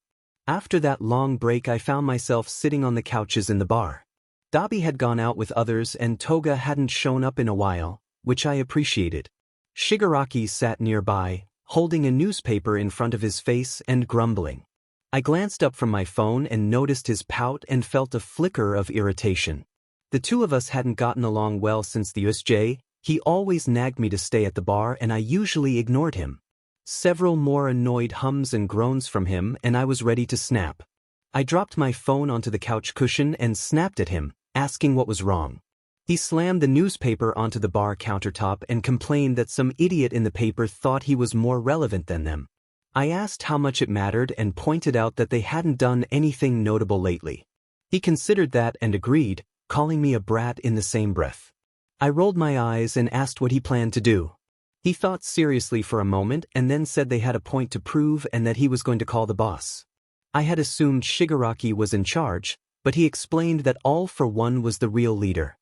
After that long break I found myself sitting on the couches in the bar. Dabi had gone out with others and Toga hadn't shown up in a while, which I appreciated. Shigaraki sat nearby, holding a newspaper in front of his face and grumbling. I glanced up from my phone and noticed his pout and felt a flicker of irritation. The two of us hadn't gotten along well since the USJ. He always nagged me to stay at the bar and I usually ignored him. Several more annoyed hums and groans from him and I was ready to snap. I dropped my phone onto the couch cushion and snapped at him, asking what was wrong. He slammed the newspaper onto the bar countertop and complained that some idiot in the paper thought he was more relevant than them. I asked how much it mattered and pointed out that they hadn't done anything notable lately. He considered that and agreed, calling me a brat in the same breath. I rolled my eyes and asked what he planned to do. He thought seriously for a moment and then said they had a point to prove and that he was going to call the boss. I had assumed Shigaraki was in charge, but he explained that All for One was the real leader.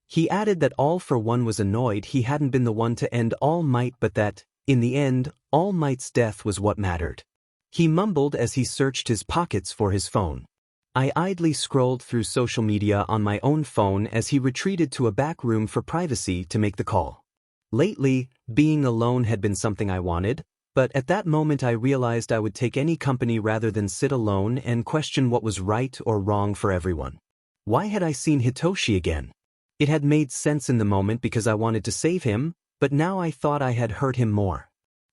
He added that All for One was annoyed he hadn't been the one to end All Might but that, in the end, All Might's death was what mattered. He mumbled as he searched his pockets for his phone. I idly scrolled through social media on my own phone as he retreated to a back room for privacy to make the call. Lately, being alone had been something I wanted, but at that moment I realized I would take any company rather than sit alone and question what was right or wrong for everyone. Why had I seen Hitoshi again? It had made sense in the moment because I wanted to save him, but now I thought I had hurt him more.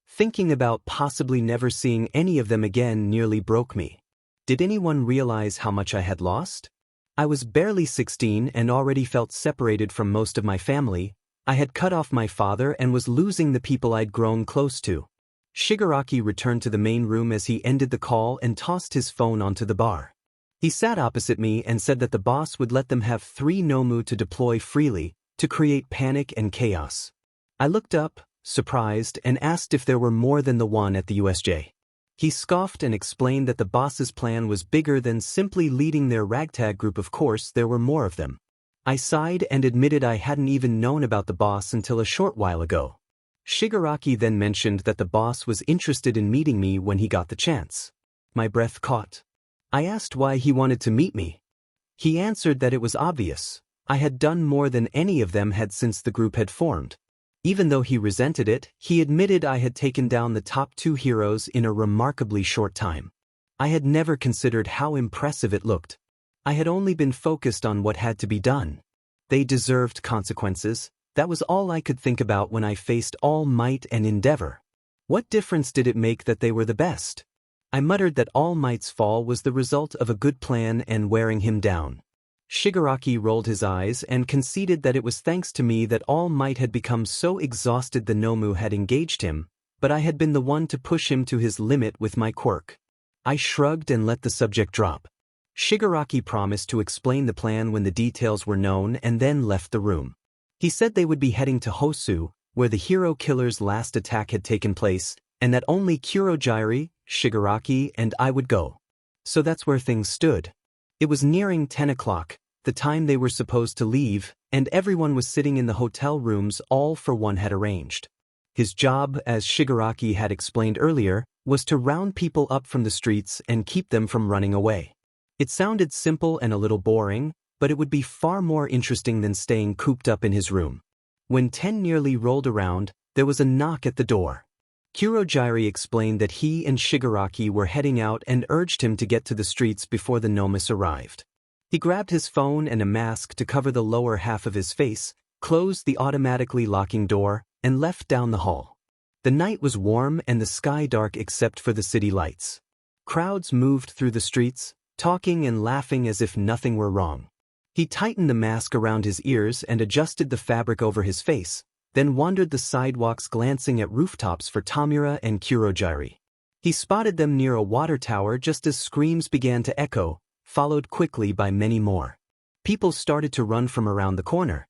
Thinking about possibly never seeing any of them again nearly broke me. Did anyone realize how much I had lost? I was barely 16 and already felt separated from most of my family. I had cut off my father and was losing the people I'd grown close to. Shigaraki returned to the main room as he ended the call and tossed his phone onto the bar. He sat opposite me and said that the boss would let them have 3 Nomu to deploy freely, to create panic and chaos. I looked up, surprised, and asked if there were more than the one at the USJ. He scoffed and explained that the boss's plan was bigger than simply leading their ragtag group. Of course, there were more of them. I sighed and admitted I hadn't even known about the boss until a short while ago. Shigaraki then mentioned that the boss was interested in meeting me when he got the chance. My breath caught. I asked why he wanted to meet me. He answered that it was obvious. I had done more than any of them had since the group had formed. Even though he resented it, he admitted I had taken down the top 2 heroes in a remarkably short time. I had never considered how impressive it looked. I had only been focused on what had to be done. They deserved consequences. That was all I could think about when I faced All Might and Endeavor. What difference did it make that they were the best? I muttered that All Might's fall was the result of a good plan and wearing him down. Shigaraki rolled his eyes and conceded that it was thanks to me that All Might had become so exhausted the Nomu had engaged him, but I had been the one to push him to his limit with my quirk. I shrugged and let the subject drop. Shigaraki promised to explain the plan when the details were known and then left the room. He said they would be heading to Hosu, where the hero killer's last attack had taken place, and that only Kurojiiri, Shigaraki, and I would go. So that's where things stood. It was nearing 10 o'clock, the time they were supposed to leave, and everyone was sitting in the hotel rooms All for One had arranged. His job, as Shigaraki had explained earlier, was to round people up from the streets and keep them from running away. It sounded simple and a little boring, but it would be far more interesting than staying cooped up in his room. When 10 nearly rolled around, there was a knock at the door. Kurojiiri explained that he and Shigaraki were heading out and urged him to get to the streets before the Nomus arrived. He grabbed his phone and a mask to cover the lower half of his face, closed the automatically locking door, and left down the hall. The night was warm and the sky dark except for the city lights. Crowds moved through the streets, talking and laughing as if nothing were wrong. He tightened the mask around his ears and adjusted the fabric over his face, then wandered the sidewalks glancing at rooftops for Tamura and Kurogiri. He spotted them near a water tower just as screams began to echo, followed quickly by many more. People started to run from around the corner.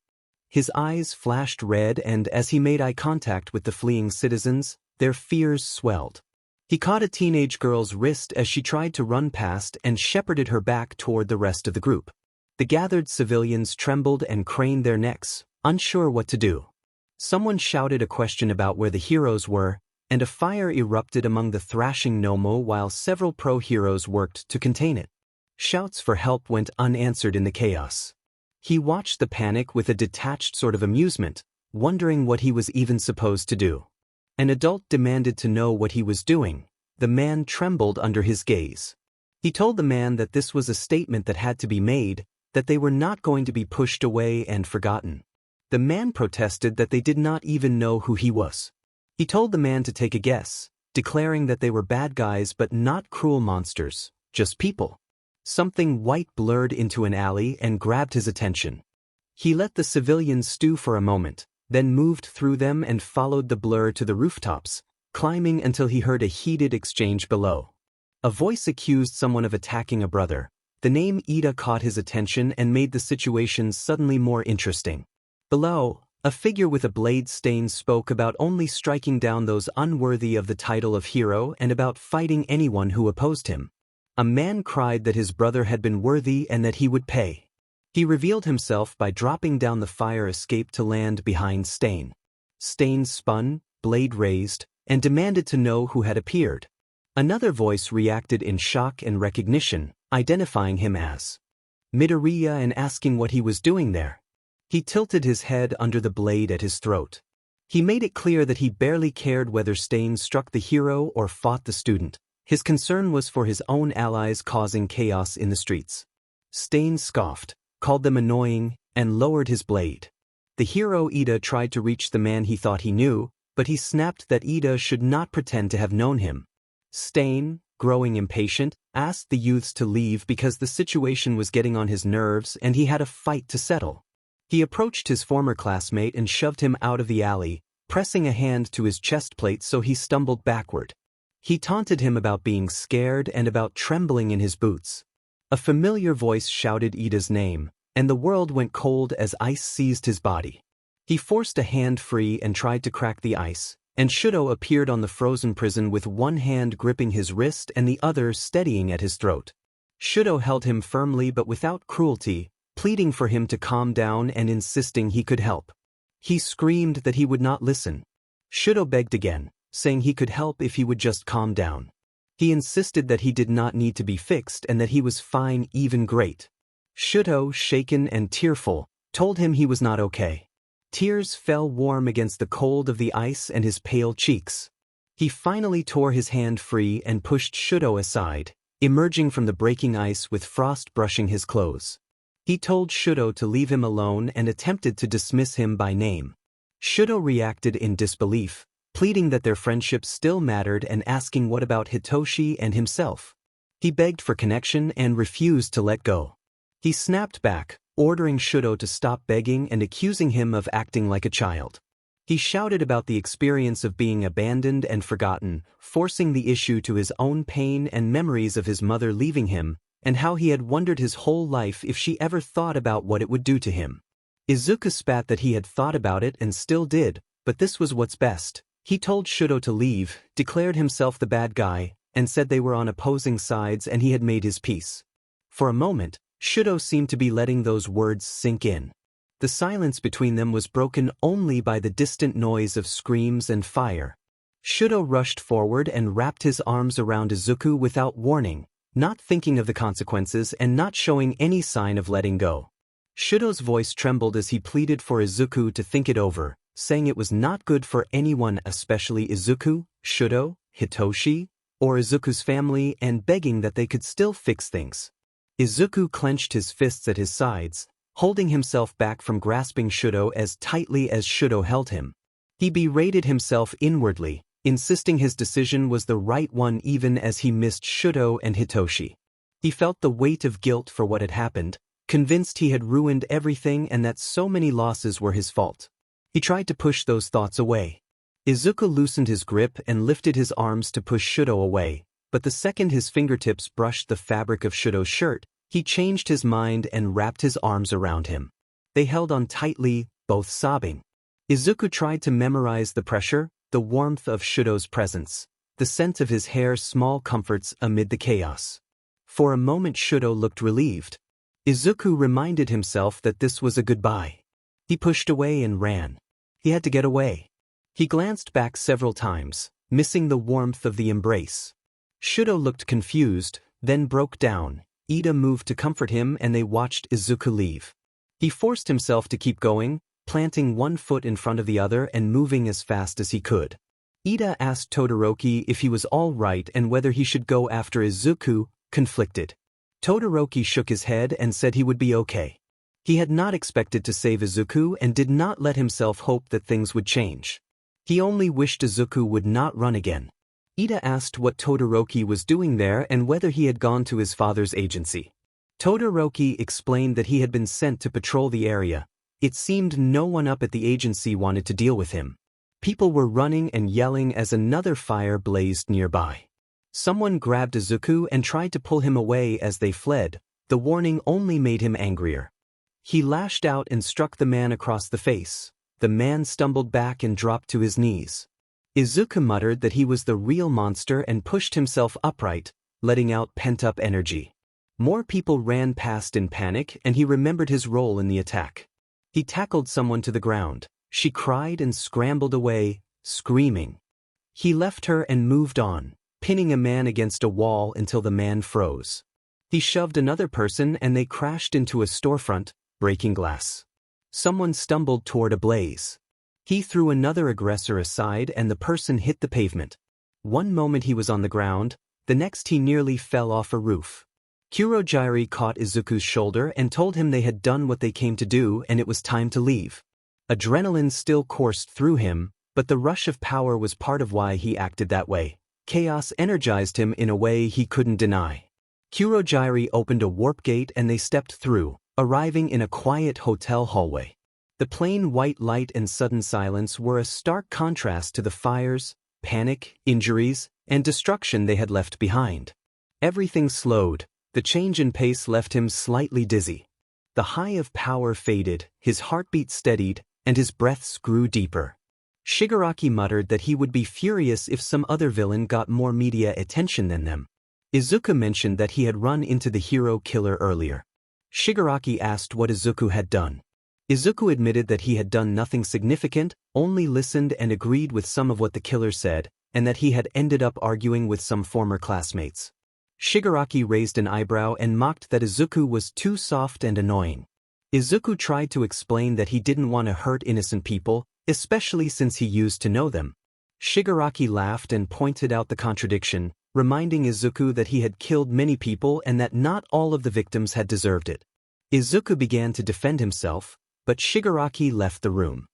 His eyes flashed red and as he made eye contact with the fleeing citizens, their fears swelled. He caught a teenage girl's wrist as she tried to run past and shepherded her back toward the rest of the group. The gathered civilians trembled and craned their necks, unsure what to do. Someone shouted a question about where the heroes were, and a fire erupted among the thrashing Nomo while several pro-heroes worked to contain it. Shouts for help went unanswered in the chaos. He watched the panic with a detached sort of amusement, wondering what he was even supposed to do. An adult demanded to know what he was doing. The man trembled under his gaze. He told the man that this was a statement that had to be made, that they were not going to be pushed away and forgotten. The man protested that they did not even know who he was. He told the man to take a guess, declaring that they were bad guys but not cruel monsters, just people. Something white blurred into an alley and grabbed his attention. He let the civilians stew for a moment, then moved through them and followed the blur to the rooftops, climbing until he heard a heated exchange below. A voice accused someone of attacking a brother. The name Ida caught his attention and made the situation suddenly more interesting. Below, a figure with a blade stain spoke about only striking down those unworthy of the title of hero and about fighting anyone who opposed him. A man cried that his brother had been worthy and that he would pay. He revealed himself by dropping down the fire escape to land behind Stain. Stain spun, blade raised, and demanded to know who had appeared. Another voice reacted in shock and recognition, identifying him as Midoriya and asking what he was doing there. He tilted his head under the blade at his throat. He made it clear that he barely cared whether Stain struck the hero or fought the student. His concern was for his own allies causing chaos in the streets. Stain scoffed, called them annoying, and lowered his blade. The hero Ida tried to reach the man he thought he knew, but he snapped that Ida should not pretend to have known him. Stain, growing impatient, asked the youths to leave because the situation was getting on his nerves and he had a fight to settle. He approached his former classmate and shoved him out of the alley, pressing a hand to his chest plate so he stumbled backward. He taunted him about being scared and about trembling in his boots. A familiar voice shouted Ida's name, and the world went cold as ice seized his body. He forced a hand free and tried to crack the ice, and Shudo appeared on the frozen prison with one hand gripping his wrist and the other steadying at his throat. Shudo held him firmly but without cruelty, pleading for him to calm down and insisting he could help. He screamed that he would not listen. Shudo begged again, saying he could help if he would just calm down. He insisted that he did not need to be fixed and that he was fine, even great. Shudo, shaken and tearful, told him he was not okay. Tears fell warm against the cold of the ice and his pale cheeks. He finally tore his hand free and pushed Shudo aside, emerging from the breaking ice with frost brushing his clothes. He told Shudo to leave him alone and attempted to dismiss him by name. Shudo reacted in disbelief, pleading that their friendship still mattered and asking what about Hitoshi and himself. He begged for connection and refused to let go. He snapped back, ordering Shudo to stop begging and accusing him of acting like a child. He shouted about the experience of being abandoned and forgotten, forcing the issue to his own pain and memories of his mother leaving him, and how he had wondered his whole life if she ever thought about what it would do to him. Izuku spat that he had thought about it and still did, but this was what's best. He told Shudo to leave, declared himself the bad guy, and said they were on opposing sides and he had made his peace. For a moment, Shudo seemed to be letting those words sink in. The silence between them was broken only by the distant noise of screams and fire. Shudo rushed forward and wrapped his arms around Izuku without warning, not thinking of the consequences and not showing any sign of letting go. Shudo's voice trembled as he pleaded for Izuku to think it over, saying it was not good for anyone, especially Izuku, Shudo, Hitoshi, or Izuku's family, and begging that they could still fix things. Izuku clenched his fists at his sides, holding himself back from grasping Shudo as tightly as Shudo held him. He berated himself inwardly, insisting his decision was the right one even as he missed Shudo and Hitoshi. He felt the weight of guilt for what had happened, convinced he had ruined everything and that so many losses were his fault. He tried to push those thoughts away. Izuku loosened his grip and lifted his arms to push Shudo away, but the second his fingertips brushed the fabric of Shudo's shirt, he changed his mind and wrapped his arms around him. They held on tightly, both sobbing. Izuku tried to memorize the pressure, the warmth of Shudo's presence, the scent of his hair, small comforts amid the chaos. For a moment Shudo looked relieved. Izuku reminded himself that this was a goodbye. He pushed away and ran. He had to get away. He glanced back several times, missing the warmth of the embrace. Shudo looked confused, then broke down. Ida moved to comfort him and they watched Izuku leave. He forced himself to keep going, planting one foot in front of the other and moving as fast as he could. Ida asked Todoroki if he was all right and whether he should go after Izuku, conflicted. Todoroki shook his head and said he would be okay. He had not expected to save Izuku and did not let himself hope that things would change. He only wished Izuku would not run again. Ida asked what Todoroki was doing there and whether he had gone to his father's agency. Todoroki explained that he had been sent to patrol the area. It seemed no one up at the agency wanted to deal with him. People were running and yelling as another fire blazed nearby. Someone grabbed Izuku and tried to pull him away as they fled. The warning only made him angrier. He lashed out and struck the man across the face. The man stumbled back and dropped to his knees. Izuku muttered that he was the real monster and pushed himself upright, letting out pent-up energy. More people ran past in panic and he remembered his role in the attack. He tackled someone to the ground. She cried and scrambled away, screaming. He left her and moved on, pinning a man against a wall until the man froze. He shoved another person and they crashed into a storefront, breaking glass. Someone stumbled toward a blaze. He threw another aggressor aside and the person hit the pavement. One moment he was on the ground, the next he nearly fell off a roof. Kurogiri caught Izuku's shoulder and told him they had done what they came to do and it was time to leave. Adrenaline still coursed through him, but the rush of power was part of why he acted that way. Chaos energized him in a way he couldn't deny. Kurogiri opened a warp gate and they stepped through, arriving in a quiet hotel hallway. The plain white light and sudden silence were a stark contrast to the fires, panic, injuries, and destruction they had left behind. Everything slowed. The change in pace left him slightly dizzy. The high of power faded, his heartbeat steadied, and his breaths grew deeper. Shigaraki muttered that he would be furious if some other villain got more media attention than them. Izuku mentioned that he had run into the hero killer earlier. Shigaraki asked what Izuku had done. Izuku admitted that he had done nothing significant, only listened and agreed with some of what the killer said, and that he had ended up arguing with some former classmates. Shigaraki raised an eyebrow and mocked that Izuku was too soft and annoying. Izuku tried to explain that he didn't want to hurt innocent people, especially since he used to know them. Shigaraki laughed and pointed out the contradiction, reminding Izuku that he had killed many people and that not all of the victims had deserved it. Izuku began to defend himself, but Shigaraki left the room.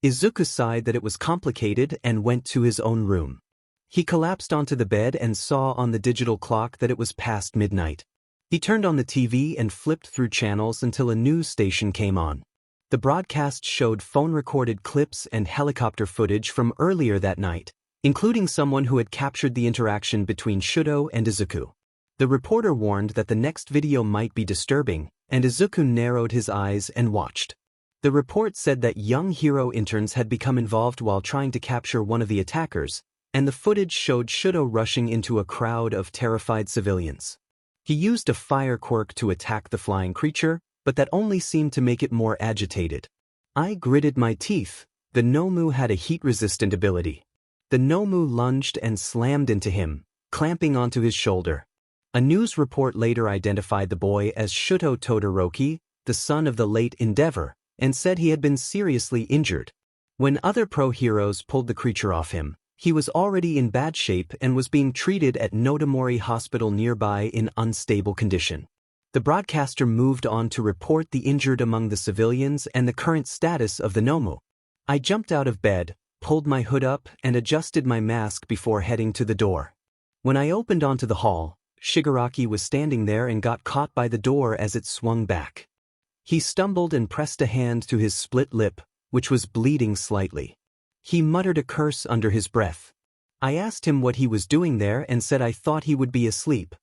Izuku sighed that it was complicated and went to his own room. He collapsed onto the bed and saw on the digital clock that it was past midnight. He turned on the TV and flipped through channels until a news station came on. The broadcast showed phone-recorded clips and helicopter footage from earlier that night, including someone who had captured the interaction between Shudo and Izuku. The reporter warned that the next video might be disturbing, and Izuku narrowed his eyes and watched. The report said that young hero interns had become involved while trying to capture one of the attackers, and the footage showed Shudo rushing into a crowd of terrified civilians. He used a fire quirk to attack the flying creature, but that only seemed to make it more agitated. I gritted my teeth. The Nomu had a heat-resistant ability. The Nomu lunged and slammed into him, clamping onto his shoulder. A news report later identified the boy as Shuto Todoroki, the son of the late Endeavor, and said he had been seriously injured. When other pro-heroes pulled the creature off him, he was already in bad shape and was being treated at Nodomori Hospital nearby in unstable condition. The broadcaster moved on to report the injured among the civilians and the current status of the Nomu. I jumped out of bed, pulled my hood up, and adjusted my mask before heading to the door. When I opened onto the hall, Shigaraki was standing there and got caught by the door as it swung back. He stumbled and pressed a hand to his split lip, which was bleeding slightly. He muttered a curse under his breath. I asked him what he was doing there and said I thought he would be asleep.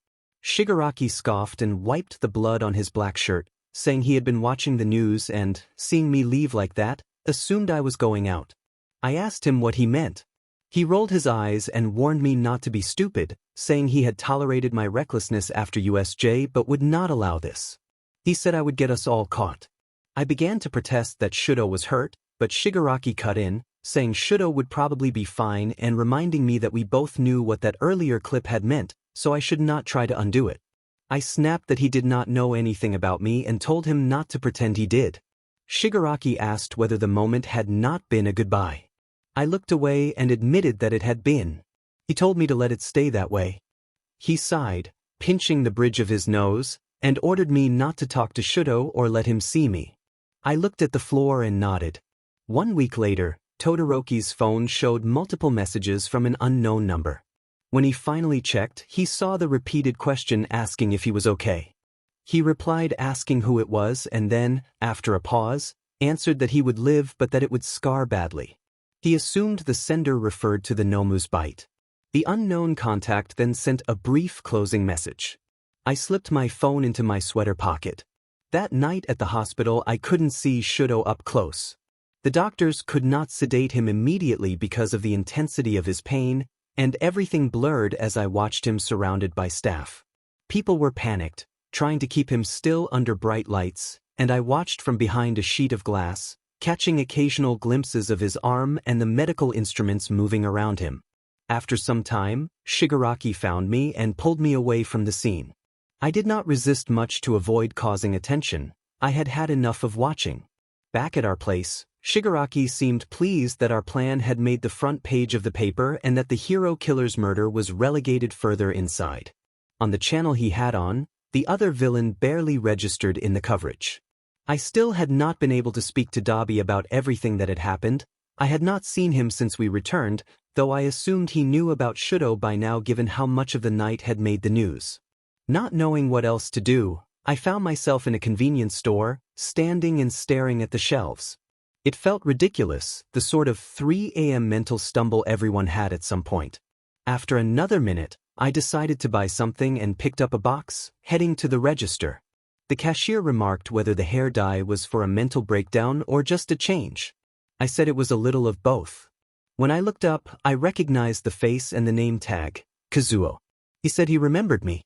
Shigaraki scoffed and wiped the blood on his black shirt, saying he had been watching the news and, seeing me leave like that, assumed I was going out. I asked him what he meant. He rolled his eyes and warned me not to be stupid, saying he had tolerated my recklessness after USJ but would not allow this. He said I would get us all caught. I began to protest that Shudo was hurt, but Shigaraki cut in, saying Shudo would probably be fine and reminding me that we both knew what that earlier clip had meant, so I should not try to undo it. I snapped that he did not know anything about me and told him not to pretend he did. Shigaraki asked whether the moment had not been a goodbye. I looked away and admitted that it had been. He told me to let it stay that way. He sighed, pinching the bridge of his nose, and ordered me not to talk to Shudo or let him see me. I looked at the floor and nodded. 1 week later, Todoroki's phone showed multiple messages from an unknown number. When he finally checked, he saw the repeated question asking if he was okay. He replied asking who it was and then, after a pause, answered that he would live but that it would scar badly. He assumed the sender referred to the Nomu's bite. The unknown contact then sent a brief closing message. I slipped my phone into my sweater pocket. That night at the hospital I couldn't see Shudo up close. The doctors could not sedate him immediately because of the intensity of his pain, and everything blurred as I watched him surrounded by staff. People were panicked, trying to keep him still under bright lights, and I watched from behind a sheet of glass, catching occasional glimpses of his arm and the medical instruments moving around him. After some time, Shigaraki found me and pulled me away from the scene. I did not resist much to avoid causing attention. I had had enough of watching. Back at our place, Shigaraki seemed pleased that our plan had made the front page of the paper and that the hero killer's murder was relegated further inside. On the channel he had on, the other villain barely registered in the coverage. I still had not been able to speak to Dabi about everything that had happened. I had not seen him since we returned, though I assumed he knew about Shudo by now given how much of the night had made the news. Not knowing what else to do, I found myself in a convenience store, standing and staring at the shelves. It felt ridiculous, the sort of 3 a.m. mental stumble everyone had at some point. After another minute, I decided to buy something and picked up a box, heading to the register. The cashier remarked whether the hair dye was for a mental breakdown or just a change. I said it was a little of both. When I looked up, I recognized the face and the name tag, Kazuo. He said he remembered me.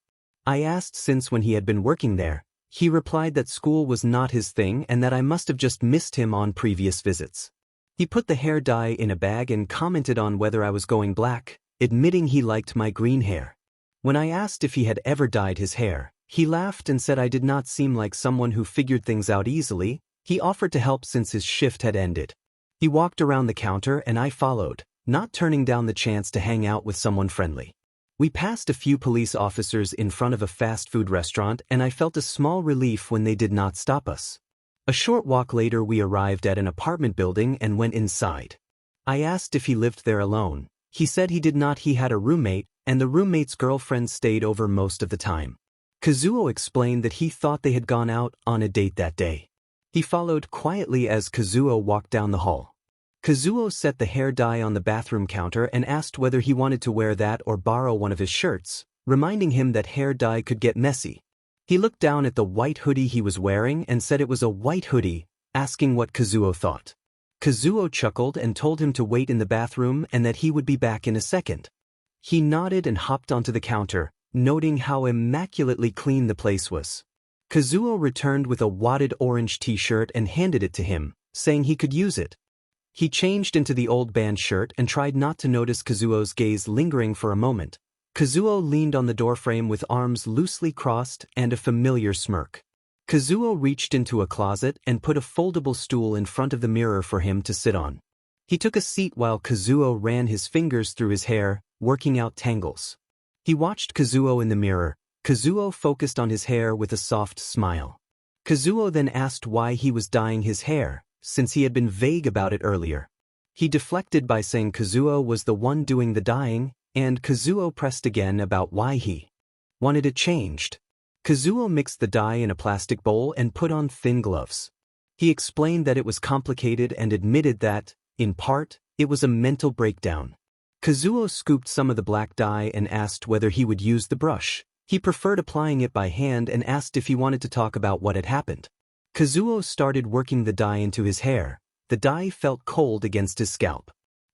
I asked since when he had been working there. He replied that school was not his thing and that I must have just missed him on previous visits. He put the hair dye in a bag and commented on whether I was going black, admitting he liked my green hair. When I asked if he had ever dyed his hair, he laughed and said I did not seem like someone who figured things out easily. He offered to help since his shift had ended. He walked around the counter and I followed, not turning down the chance to hang out with someone friendly. We passed a few police officers in front of a fast food restaurant and I felt a small relief when they did not stop us. A short walk later we arrived at an apartment building and went inside. I asked if he lived there alone. He said he did not. He had a roommate, and the roommate's girlfriend stayed over most of the time. Kazuo explained that he thought they had gone out on a date that day. He followed quietly as Kazuo walked down the hall. Kazuo set the hair dye on the bathroom counter and asked whether he wanted to wear that or borrow one of his shirts, reminding him that hair dye could get messy. He looked down at the white hoodie he was wearing and said it was a white hoodie, asking what Kazuo thought. Kazuo chuckled and told him to wait in the bathroom and that he would be back in a second. He nodded and hopped onto the counter, noting how immaculately clean the place was. Kazuo returned with a wadded orange t-shirt and handed it to him, saying he could use it. He changed into the old band shirt and tried not to notice Kazuo's gaze lingering for a moment. Kazuo leaned on the doorframe with arms loosely crossed and a familiar smirk. Kazuo reached into a closet and put a foldable stool in front of the mirror for him to sit on. He took a seat while Kazuo ran his fingers through his hair, working out tangles. He watched Kazuo in the mirror. Kazuo focused on his hair with a soft smile. Kazuo then asked why he was dyeing his hair, since he had been vague about it earlier. He deflected by saying Kazuo was the one doing the dyeing, and Kazuo pressed again about why he wanted it changed. Kazuo mixed the dye in a plastic bowl and put on thin gloves. He explained that it was complicated and admitted that, in part, it was a mental breakdown. Kazuo scooped some of the black dye and asked whether he would use the brush. He preferred applying it by hand and asked if he wanted to talk about what had happened. Kazuo started working the dye into his hair. The dye felt cold against his scalp.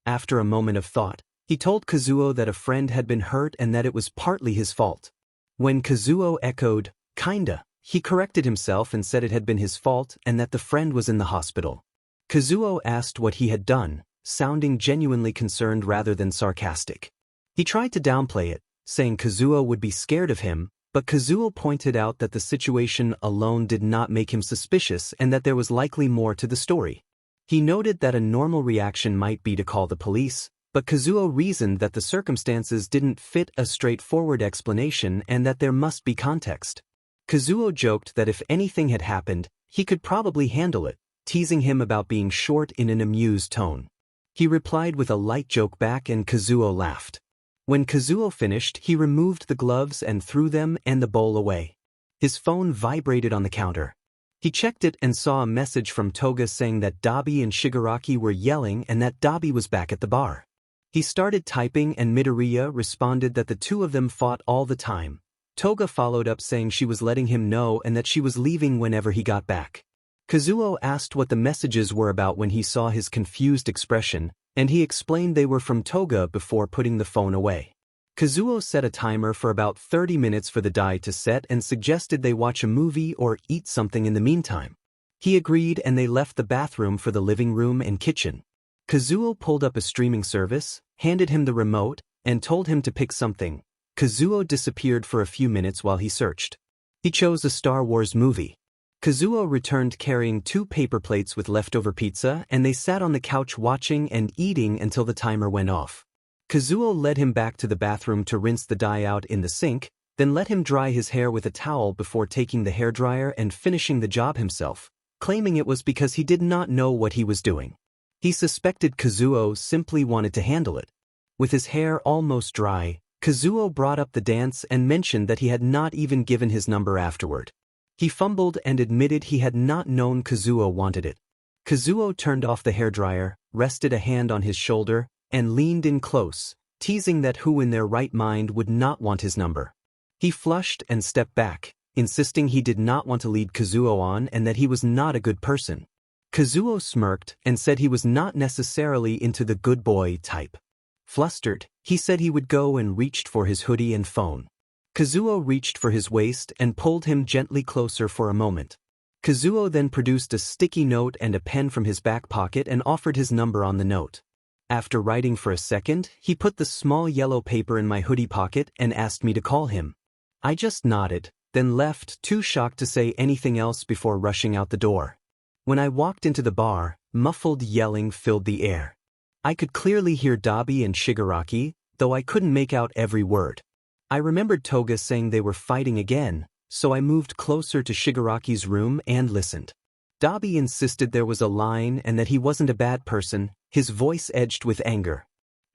After a moment of thought, he told Kazuo that a friend had been hurt and that it was partly his fault. When Kazuo echoed, "Kinda," he corrected himself and said it had been his fault and that the friend was in the hospital. Kazuo asked what he had done, sounding genuinely concerned rather than sarcastic. He tried to downplay it, saying Kazuo would be scared of him, but Kazuo pointed out that the situation alone did not make him suspicious and that there was likely more to the story. He noted that a normal reaction might be to call the police, but Kazuo reasoned that the circumstances didn't fit a straightforward explanation and that there must be context. Kazuo joked that if anything had happened, he could probably handle it, teasing him about being short in an amused tone. He replied with a light joke back and Kazuo laughed. When Kazuo finished, he removed the gloves and threw them and the bowl away. His phone vibrated on the counter. He checked it and saw a message from Toga saying that Dabi and Shigaraki were yelling and that Dabi was back at the bar. He started typing and Midoriya responded that the two of them fought all the time. Toga followed up saying she was letting him know and that she was leaving whenever he got back. Kazuo asked what the messages were about when he saw his confused expression, and he explained they were from Toga before putting the phone away. Kazuo set a timer for about 30 minutes for the dye to set and suggested they watch a movie or eat something in the meantime. He agreed and they left the bathroom for the living room and kitchen. Kazuo pulled up a streaming service, handed him the remote, and told him to pick something. Kazuo disappeared for a few minutes while he searched. He chose a Star Wars movie. Kazuo returned carrying 2 paper plates with leftover pizza and they sat on the couch watching and eating until the timer went off. Kazuo led him back to the bathroom to rinse the dye out in the sink, then let him dry his hair with a towel before taking the hairdryer and finishing the job himself, claiming it was because he did not know what he was doing. He suspected Kazuo simply wanted to handle it. With his hair almost dry, Kazuo brought up the dance and mentioned that he had not even given his number afterward. He fumbled and admitted he had not known Kazuo wanted it. Kazuo turned off the hairdryer, rested a hand on his shoulder, and leaned in close, teasing that who in their right mind would not want his number. He flushed and stepped back, insisting he did not want to lead Kazuo on and that he was not a good person. Kazuo smirked and said he was not necessarily into the good boy type. Flustered, he said he would go and reached for his hoodie and phone. Kazuo reached for his waist and pulled him gently closer for a moment. Kazuo then produced a sticky note and a pen from his back pocket and offered his number on the note. After writing for a second, he put the small yellow paper in my hoodie pocket and asked me to call him. I just nodded, then left, too shocked to say anything else before rushing out the door. When I walked into the bar, muffled yelling filled the air. I could clearly hear Dabi and Shigaraki, though I couldn't make out every word. I remembered Toga saying they were fighting again, so I moved closer to Shigaraki's room and listened. Dabi insisted there was a line and that he wasn't a bad person, his voice edged with anger.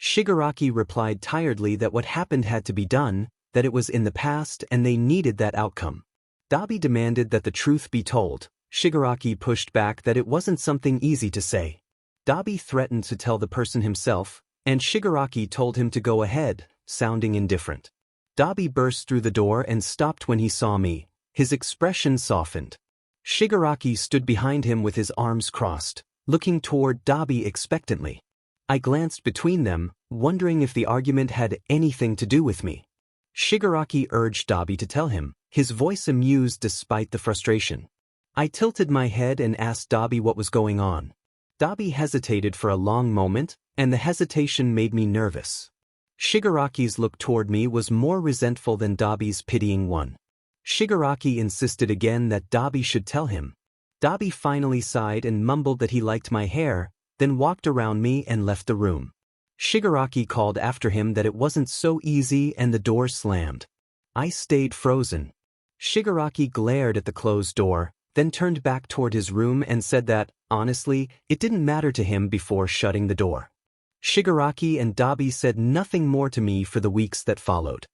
Shigaraki replied tiredly that what happened had to be done, that it was in the past and they needed that outcome. Dabi demanded that the truth be told. Shigaraki pushed back that it wasn't something easy to say. Dabi threatened to tell the person himself, and Shigaraki told him to go ahead, sounding indifferent. Dabi burst through the door and stopped when he saw me. His expression softened. Shigaraki stood behind him with his arms crossed, looking toward Dabi expectantly. I glanced between them, wondering if the argument had anything to do with me. Shigaraki urged Dabi to tell him, his voice amused despite the frustration. I tilted my head and asked Dabi what was going on. Dabi hesitated for a long moment, and the hesitation made me nervous. Shigaraki's look toward me was more resentful than Dabi's pitying one. Shigaraki insisted again that Dabi should tell him. Dabi finally sighed and mumbled that he liked my hair, then walked around me and left the room. Shigaraki called after him that it wasn't so easy and the door slammed. I stayed frozen. Shigaraki glared at the closed door, then turned back toward his room and said that, honestly, it didn't matter to him before shutting the door. Shigaraki and Dabi said nothing more to me for the weeks that followed.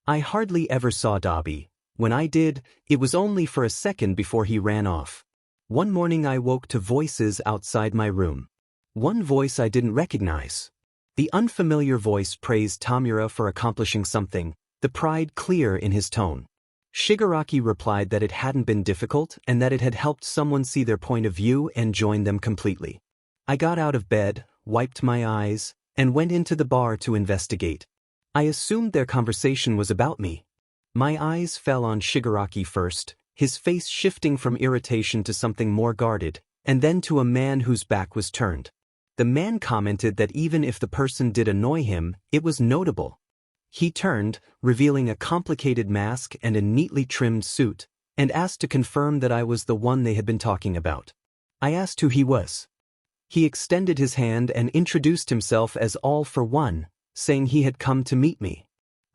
I hardly ever saw Dabi. When I did, it was only for a second before he ran off. One morning I woke to voices outside my room. One voice I didn't recognize. The unfamiliar voice praised Tamura for accomplishing something, the pride clear in his tone. Shigaraki replied that it hadn't been difficult and that it had helped someone see their point of view and join them completely. I got out of bed, wiped my eyes, and went into the bar to investigate. I assumed their conversation was about me. My eyes fell on Shigaraki first, his face shifting from irritation to something more guarded, and then to a man whose back was turned. The man commented that even if the person did annoy him, it was notable. He turned, revealing a complicated mask and a neatly trimmed suit, and asked to confirm that I was the one they had been talking about. I asked who he was. He extended his hand and introduced himself as All for One, saying he had come to meet me.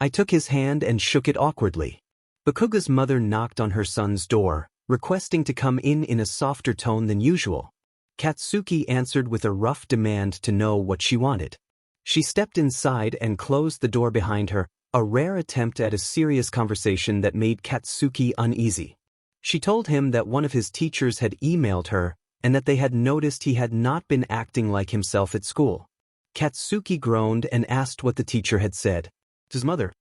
I took his hand and shook it awkwardly. Bakuga's mother knocked on her son's door, requesting to come in a softer tone than usual. Katsuki answered with a rough demand to know what she wanted. She stepped inside and closed the door behind her, a rare attempt at a serious conversation that made Katsuki uneasy. She told him that one of his teachers had emailed her, and that they had noticed he had not been acting like himself at school. Katsuki groaned and asked what the teacher had said. His mother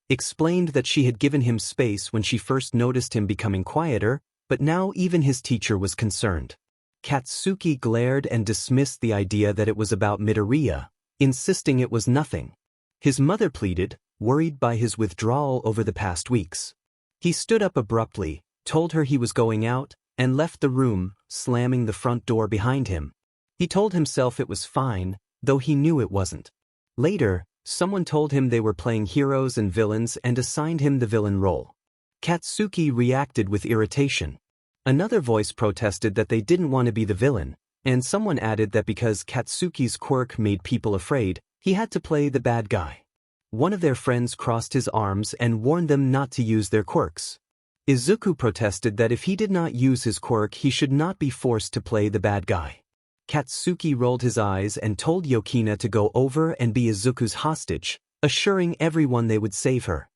explained that she had given him space when she first noticed him becoming quieter, but now even his teacher was concerned. Katsuki glared and dismissed the idea that it was about Midoriya, insisting it was nothing. His mother pleaded, worried by his withdrawal over the past weeks. He stood up abruptly, told her he was going out, and left the room, slamming the front door behind him. He told himself it was fine, though he knew it wasn't. Later, someone told him they were playing heroes and villains and assigned him the villain role. Katsuki reacted with irritation. Another voice protested that they didn't want to be the villain, and someone added that because Katsuki's quirk made people afraid, he had to play the bad guy. One of their friends crossed his arms and warned them not to use their quirks. Izuku protested that if he did not use his quirk he should not be forced to play the bad guy. Katsuki rolled his eyes and told Yukina to go over and be Izuku's hostage, assuring everyone they would save her.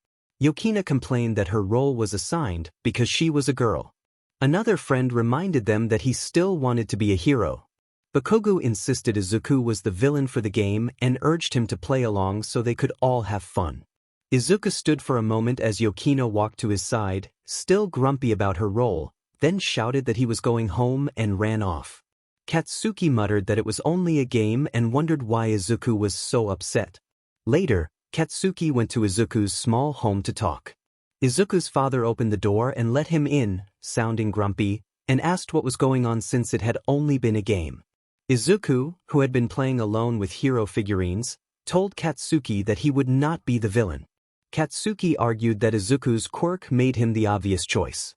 Yukina complained that her role was assigned because she was a girl. Another friend reminded them that he still wanted to be a hero. Bakugo insisted Izuku was the villain for the game and urged him to play along so they could all have fun. Izuku stood for a moment as Yukina walked to his side, still grumpy about her role, then shouted that he was going home and ran off. Katsuki muttered that it was only a game and wondered why Izuku was so upset. Later, Katsuki went to Izuku's small home to talk. Izuku's father opened the door and let him in, sounding grumpy, and asked what was going on since it had only been a game. Izuku, who had been playing alone with hero figurines, told Katsuki that he would not be the villain. Katsuki argued that Izuku's quirk made him the obvious choice.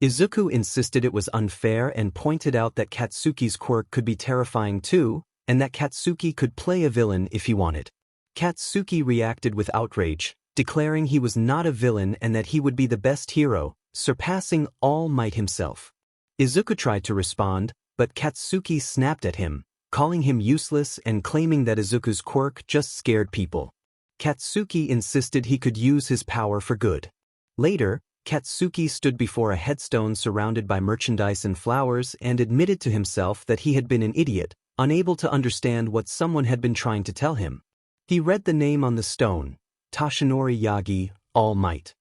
Izuku insisted it was unfair and pointed out that Katsuki's quirk could be terrifying too, and that Katsuki could play a villain if he wanted. Katsuki reacted with outrage, declaring he was not a villain and that he would be the best hero, surpassing All Might himself. Izuku tried to respond, but Katsuki snapped at him, calling him useless and claiming that Izuku's quirk just scared people. Katsuki insisted he could use his power for good. Later, Katsuki stood before a headstone surrounded by merchandise and flowers and admitted to himself that he had been an idiot, unable to understand what someone had been trying to tell him. He read the name on the stone, Toshinori Yagi, All Might.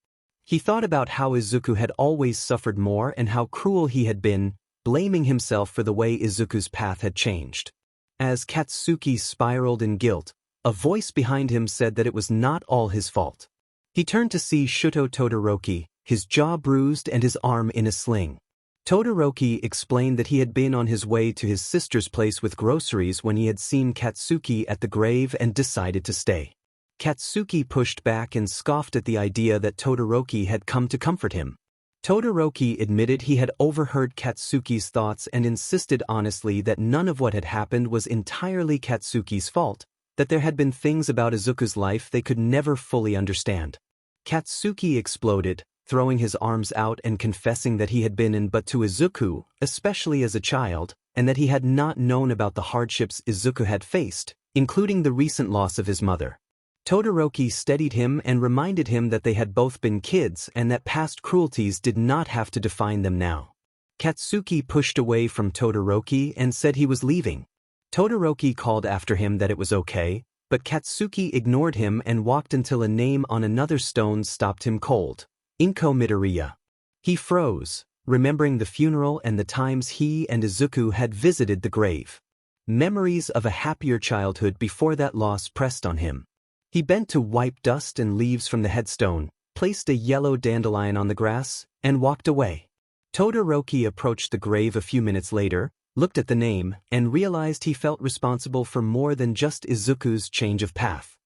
He thought about how Izuku had always suffered more and how cruel he had been, blaming himself for the way Izuku's path had changed. As Katsuki spiraled in guilt, a voice behind him said that it was not all his fault. He turned to see Shuto Todoroki, his jaw bruised and his arm in a sling. Todoroki explained that he had been on his way to his sister's place with groceries when he had seen Katsuki at the grave and decided to stay. Katsuki pushed back and scoffed at the idea that Todoroki had come to comfort him. Todoroki admitted he had overheard Katsuki's thoughts and insisted honestly that none of what had happened was entirely Katsuki's fault, that there had been things about Izuku's life they could never fully understand. Katsuki exploded, throwing his arms out and confessing that he had been in but to Izuku, especially as a child, and that he had not known about the hardships Izuku had faced, including the recent loss of his mother. Todoroki steadied him and reminded him that they had both been kids and that past cruelties did not have to define them now. Katsuki pushed away from Todoroki and said he was leaving. Todoroki called after him that it was okay, but Katsuki ignored him and walked until a name on another stone stopped him cold. Izuku Midoriya. He froze, remembering the funeral and the times he and Izuku had visited the grave. Memories of a happier childhood before that loss pressed on him. He bent to wipe dust and leaves from the headstone, placed a yellow dandelion on the grass, and walked away. Todoroki approached the grave a few minutes later, looked at the name, and realized he felt responsible for more than just Izuku's change of path.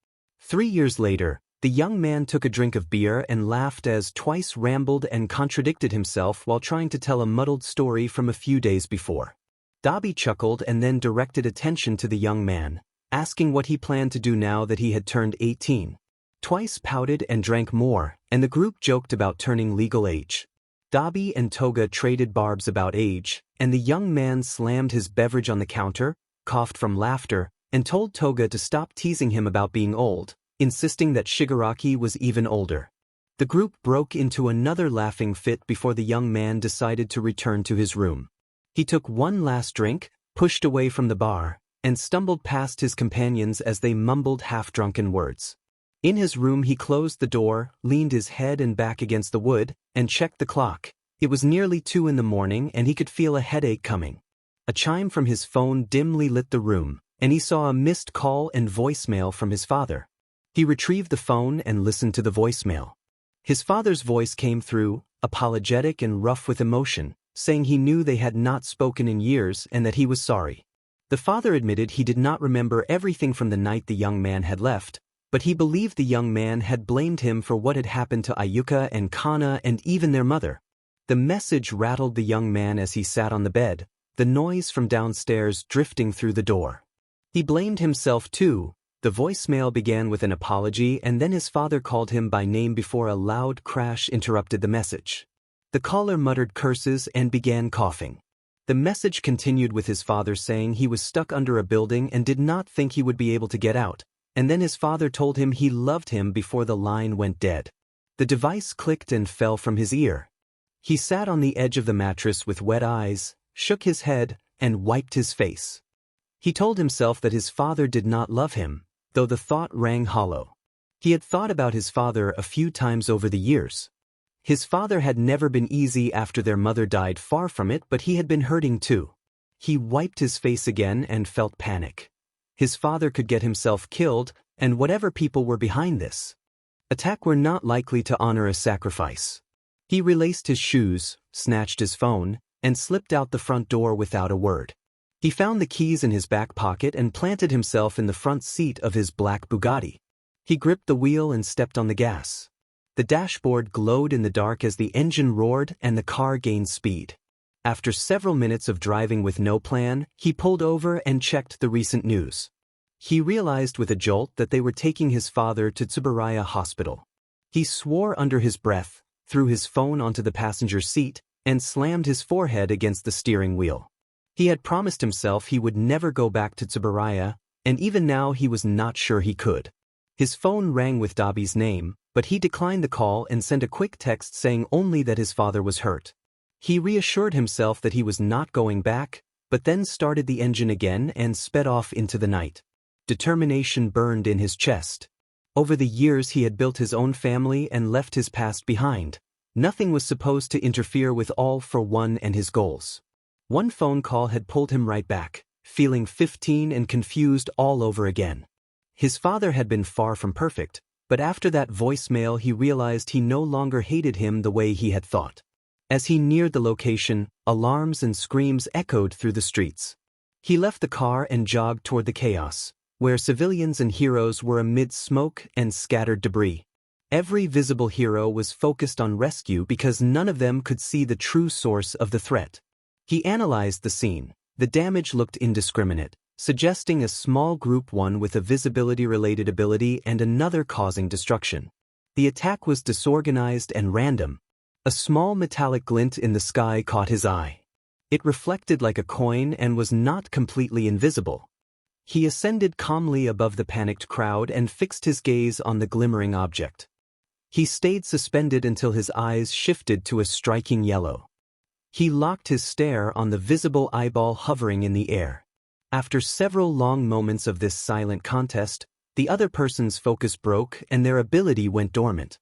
3 years later, the young man took a drink of beer and laughed as Twice rambled and contradicted himself while trying to tell a muddled story from a few days before. Dabi chuckled and then directed attention to the young man, asking what he planned to do now that he had turned 18. Twice pouted and drank more, and the group joked about turning legal age. Dabi and Toga traded barbs about age, and the young man slammed his beverage on the counter, coughed from laughter, and told Toga to stop teasing him about being old, insisting that Shigaraki was even older. The group broke into another laughing fit before the young man decided to return to his room. He took one last drink, pushed away from the bar, and stumbled past his companions as they mumbled half-drunken words. In his room he closed the door, leaned his head and back against the wood, and checked the clock. It was nearly 2 in the morning and he could feel a headache coming. A chime from his phone dimly lit the room, and he saw a missed call and voicemail from his father. He retrieved the phone and listened to the voicemail. His father's voice came through, apologetic and rough with emotion, saying he knew they had not spoken in years and that he was sorry. The father admitted he did not remember everything from the night the young man had left, but he believed the young man had blamed him for what had happened to Ayuka and Kana and even their mother. The message rattled the young man as he sat on the bed, the noise from downstairs drifting through the door. He blamed himself too. The voicemail began with an apology and then his father called him by name before a loud crash interrupted the message. The caller muttered curses and began coughing. The message continued with his father saying he was stuck under a building and did not think he would be able to get out, and then his father told him he loved him before the line went dead. The device clicked and fell from his ear. He sat on the edge of the mattress with wet eyes, shook his head, and wiped his face. He told himself that his father did not love him, though the thought rang hollow. He had thought about his father a few times over the years. His father had never been easy after their mother died, far from it, but he had been hurting too. He wiped his face again and felt panic. His father could get himself killed, and whatever people were behind this attack were not likely to honor a sacrifice. He relaced his shoes, snatched his phone, and slipped out the front door without a word. He found the keys in his back pocket and planted himself in the front seat of his black Bugatti. He gripped the wheel and stepped on the gas. The dashboard glowed in the dark as the engine roared and the car gained speed. After several minutes of driving with no plan, he pulled over and checked the recent news. He realized with a jolt that they were taking his father to Tsuburaya Hospital. He swore under his breath, threw his phone onto the passenger seat, and slammed his forehead against the steering wheel. He had promised himself he would never go back to Tsuburaya, and even now he was not sure he could. His phone rang with Dabi's name, but he declined the call and sent a quick text saying only that his father was hurt. He reassured himself that he was not going back, but then started the engine again and sped off into the night. Determination burned in his chest. Over the years he had built his own family and left his past behind. Nothing was supposed to interfere with all for one and his goals. One phone call had pulled him right back, feeling 15 and confused all over again. His father had been far from perfect, but after that voicemail he realized he no longer hated him the way he had thought. As he neared the location, alarms and screams echoed through the streets. He left the car and jogged toward the chaos, where civilians and heroes were amid smoke and scattered debris. Every visible hero was focused on rescue because none of them could see the true source of the threat. He analyzed the scene. The damage looked indiscriminate, suggesting a small group, one with a visibility-related ability and another causing destruction. The attack was disorganized and random. A small metallic glint in the sky caught his eye. It reflected like a coin and was not completely invisible. He ascended calmly above the panicked crowd and fixed his gaze on the glimmering object. He stayed suspended until his eyes shifted to a striking yellow. He locked his stare on the visible eyeball hovering in the air. After several long moments of this silent contest, the other person's focus broke and their ability went dormant.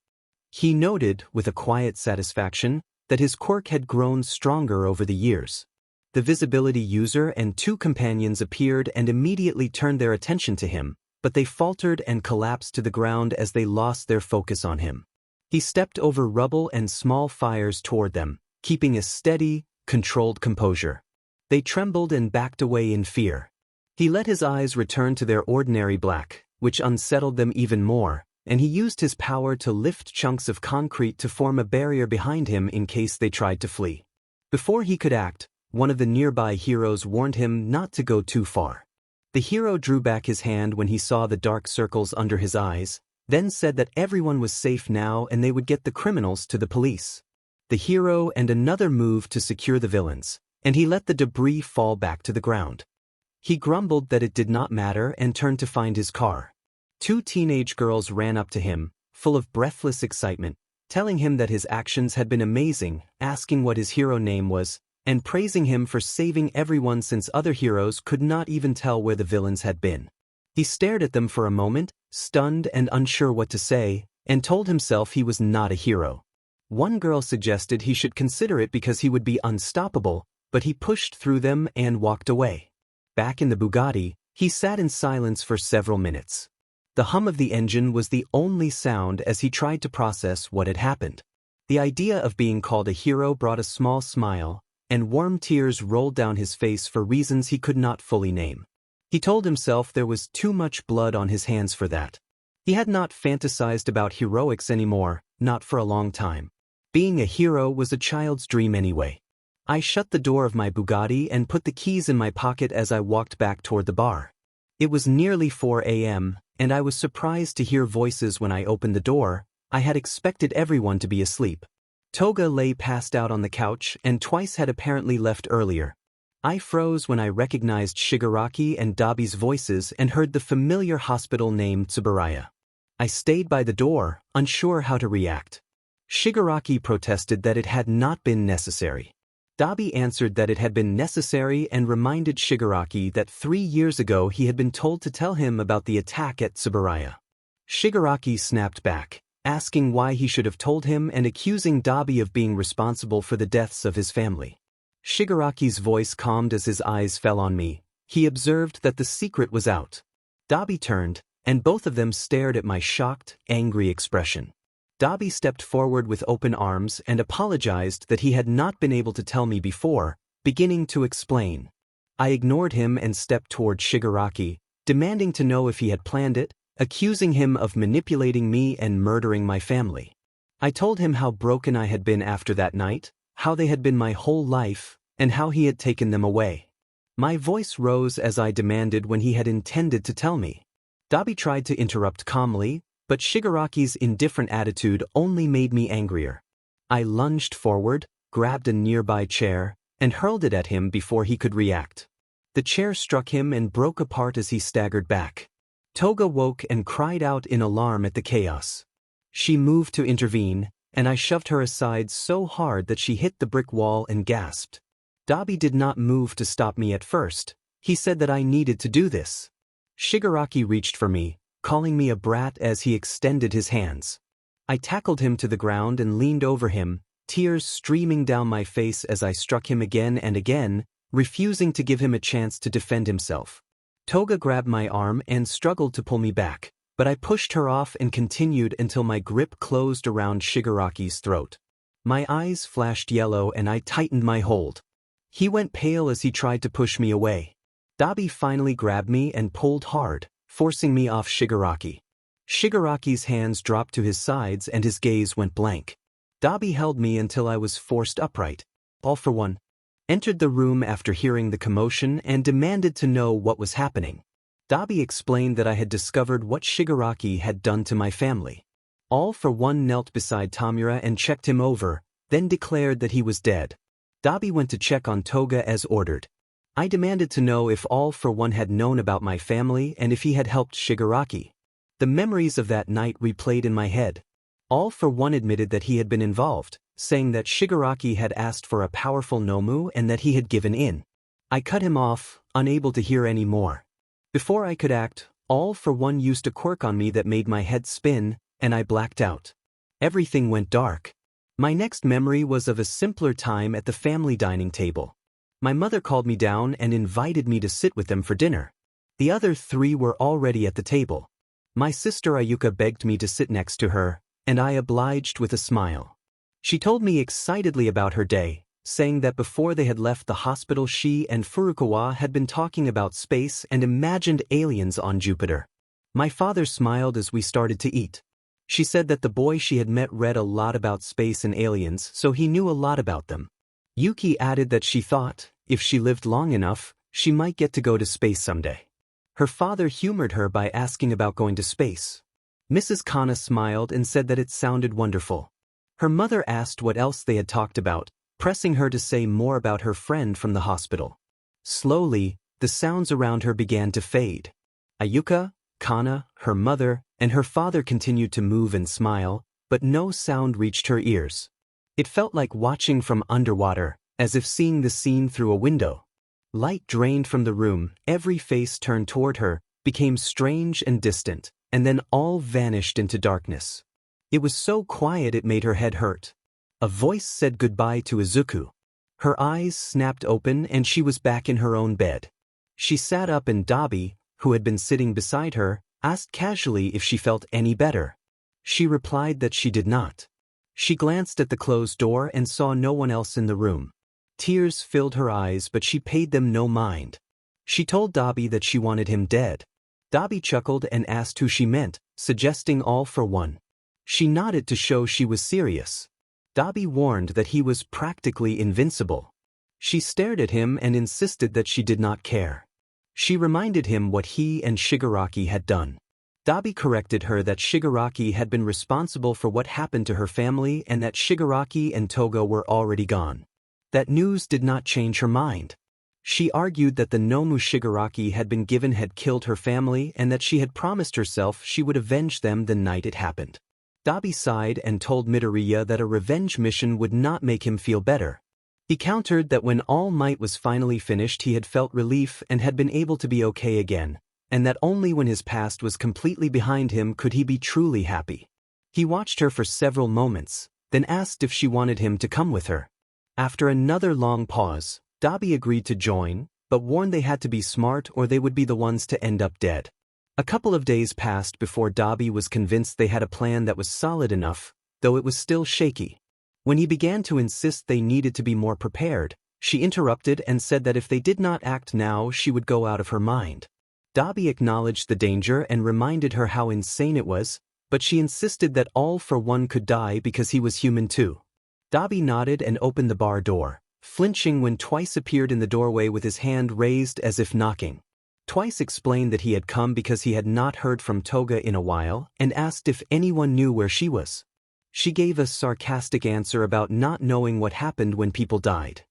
He noted, with a quiet satisfaction, that his quirk had grown stronger over the years. The visibility user and two companions appeared and immediately turned their attention to him, but they faltered and collapsed to the ground as they lost their focus on him. He stepped over rubble and small fires toward them, keeping a steady, controlled composure. They trembled and backed away in fear. He let his eyes return to their ordinary black, which unsettled them even more, and he used his power to lift chunks of concrete to form a barrier behind him in case they tried to flee. Before he could act, one of the nearby heroes warned him not to go too far. The hero drew back his hand when he saw the dark circles under his eyes, then said that everyone was safe now and they would get the criminals to the police. The hero and another moved to secure the villains, and he let the debris fall back to the ground. He grumbled that it did not matter and turned to find his car. Two teenage girls ran up to him, full of breathless excitement, telling him that his actions had been amazing, asking what his hero name was, and praising him for saving everyone since other heroes could not even tell where the villains had been. He stared at them for a moment, stunned and unsure what to say, and told himself he was not a hero. One girl suggested he should consider it because he would be unstoppable, but he pushed through them and walked away. Back in the Bugatti, he sat in silence for several minutes. The hum of the engine was the only sound as he tried to process what had happened. The idea of being called a hero brought a small smile, and warm tears rolled down his face for reasons he could not fully name. He told himself there was too much blood on his hands for that. He had not fantasized about heroics anymore, not for a long time. Being a hero was a child's dream anyway. I shut the door of my Bugatti and put the keys in my pocket as I walked back toward the bar. It was nearly 4 a.m., and I was surprised to hear voices when I opened the door. I had expected everyone to be asleep. Toga lay passed out on the couch and twice had apparently left earlier. I froze when I recognized Shigaraki and Dabi's voices and heard the familiar hospital name Tsuburaya. I stayed by the door, unsure how to react. Shigaraki protested that it had not been necessary. Dabi answered that it had been necessary and reminded Shigaraki that 3 years ago he had been told to tell him about the attack at Tsuburaya. Shigaraki snapped back, asking why he should have told him and accusing Dabi of being responsible for the deaths of his family. Shigaraki's voice calmed as his eyes fell on me. He observed that the secret was out. Dabi turned, and both of them stared at my shocked, angry expression. Dabi stepped forward with open arms and apologized that he had not been able to tell me before, beginning to explain. I ignored him and stepped toward Shigaraki, demanding to know if he had planned it, accusing him of manipulating me and murdering my family. I told him how broken I had been after that night, how they had been my whole life, and how he had taken them away. My voice rose as I demanded when he had intended to tell me. Dabi tried to interrupt calmly, but Shigaraki's indifferent attitude only made me angrier. I lunged forward, grabbed a nearby chair, and hurled it at him before he could react. The chair struck him and broke apart as he staggered back. Toga woke and cried out in alarm at the chaos. She moved to intervene, and I shoved her aside so hard that she hit the brick wall and gasped. Dabi did not move to stop me at first. He said that I needed to do this. Shigaraki reached for me, calling me a brat as he extended his hands. I tackled him to the ground and leaned over him, tears streaming down my face as I struck him again and again, refusing to give him a chance to defend himself. Toga grabbed my arm and struggled to pull me back, but I pushed her off and continued until my grip closed around Shigaraki's throat. My eyes flashed yellow and I tightened my hold. He went pale as he tried to push me away. Dabi finally grabbed me and pulled hard, forcing me off Shigaraki. Shigaraki's hands dropped to his sides and his gaze went blank. Dabi held me until I was forced upright. All for One entered the room after hearing the commotion and demanded to know what was happening. Dabi explained that I had discovered what Shigaraki had done to my family. All for One knelt beside Tamura and checked him over, then declared that he was dead. Dabi went to check on Toga as ordered. I demanded to know if All for One had known about my family and if he had helped Shigaraki. The memories of that night replayed in my head. All for One admitted that he had been involved, saying that Shigaraki had asked for a powerful Nomu and that he had given in. I cut him off, unable to hear any more. Before I could act, All for One used a quirk on me that made my head spin, and I blacked out. Everything went dark. My next memory was of a simpler time at the family dining table. My mother called me down and invited me to sit with them for dinner. The other three were already at the table. My sister Ayuka begged me to sit next to her, and I obliged with a smile. She told me excitedly about her day, saying that before they had left the hospital she and Furukawa had been talking about space and imagined aliens on Jupiter. My father smiled as we started to eat. She said that the boy she had met read a lot about space and aliens, so he knew a lot about them. Yuki added that she thought, if she lived long enough, she might get to go to space someday. Her father humored her by asking about going to space. Mrs. Kana smiled and said that it sounded wonderful. Her mother asked what else they had talked about, pressing her to say more about her friend from the hospital. Slowly, the sounds around her began to fade. Ayuka, Kana, her mother, and her father continued to move and smile, but no sound reached her ears. It felt like watching from underwater, as if seeing the scene through a window. Light drained from the room, every face turned toward her, became strange and distant, and then all vanished into darkness. It was so quiet it made her head hurt. A voice said goodbye to Izuku. Her eyes snapped open and she was back in her own bed. She sat up and Dabi, who had been sitting beside her, asked casually if she felt any better. She replied that she did not. She glanced at the closed door and saw no one else in the room. Tears filled her eyes but she paid them no mind. She told Dabi that she wanted him dead. Dabi chuckled and asked who she meant, suggesting All for One. She nodded to show she was serious. Dabi warned that he was practically invincible. She stared at him and insisted that she did not care. She reminded him what he and Shigaraki had done. Dabi corrected her that Shigaraki had been responsible for what happened to her family and that Shigaraki and Toga were already gone. That news did not change her mind. She argued that the Nomu Shigaraki had been given had killed her family and that she had promised herself she would avenge them the night it happened. Dabi sighed and told Midoriya that a revenge mission would not make him feel better. He countered that when All Might was finally finished he had felt relief and had been able to be okay again, and that only when his past was completely behind him could he be truly happy. He watched her for several moments, then asked if she wanted him to come with her. After another long pause, Dabi agreed to join, but warned they had to be smart or they would be the ones to end up dead. A couple of days passed before Dabi was convinced they had a plan that was solid enough, though it was still shaky. When he began to insist they needed to be more prepared, she interrupted and said that if they did not act now she would go out of her mind. Dabi acknowledged the danger and reminded her how insane it was, but she insisted that All for One could die because he was human too. Dabi nodded and opened the bar door, flinching when Twice appeared in the doorway with his hand raised as if knocking. Twice explained that he had come because he had not heard from Toga in a while and asked if anyone knew where she was. She gave a sarcastic answer about not knowing what happened when people died.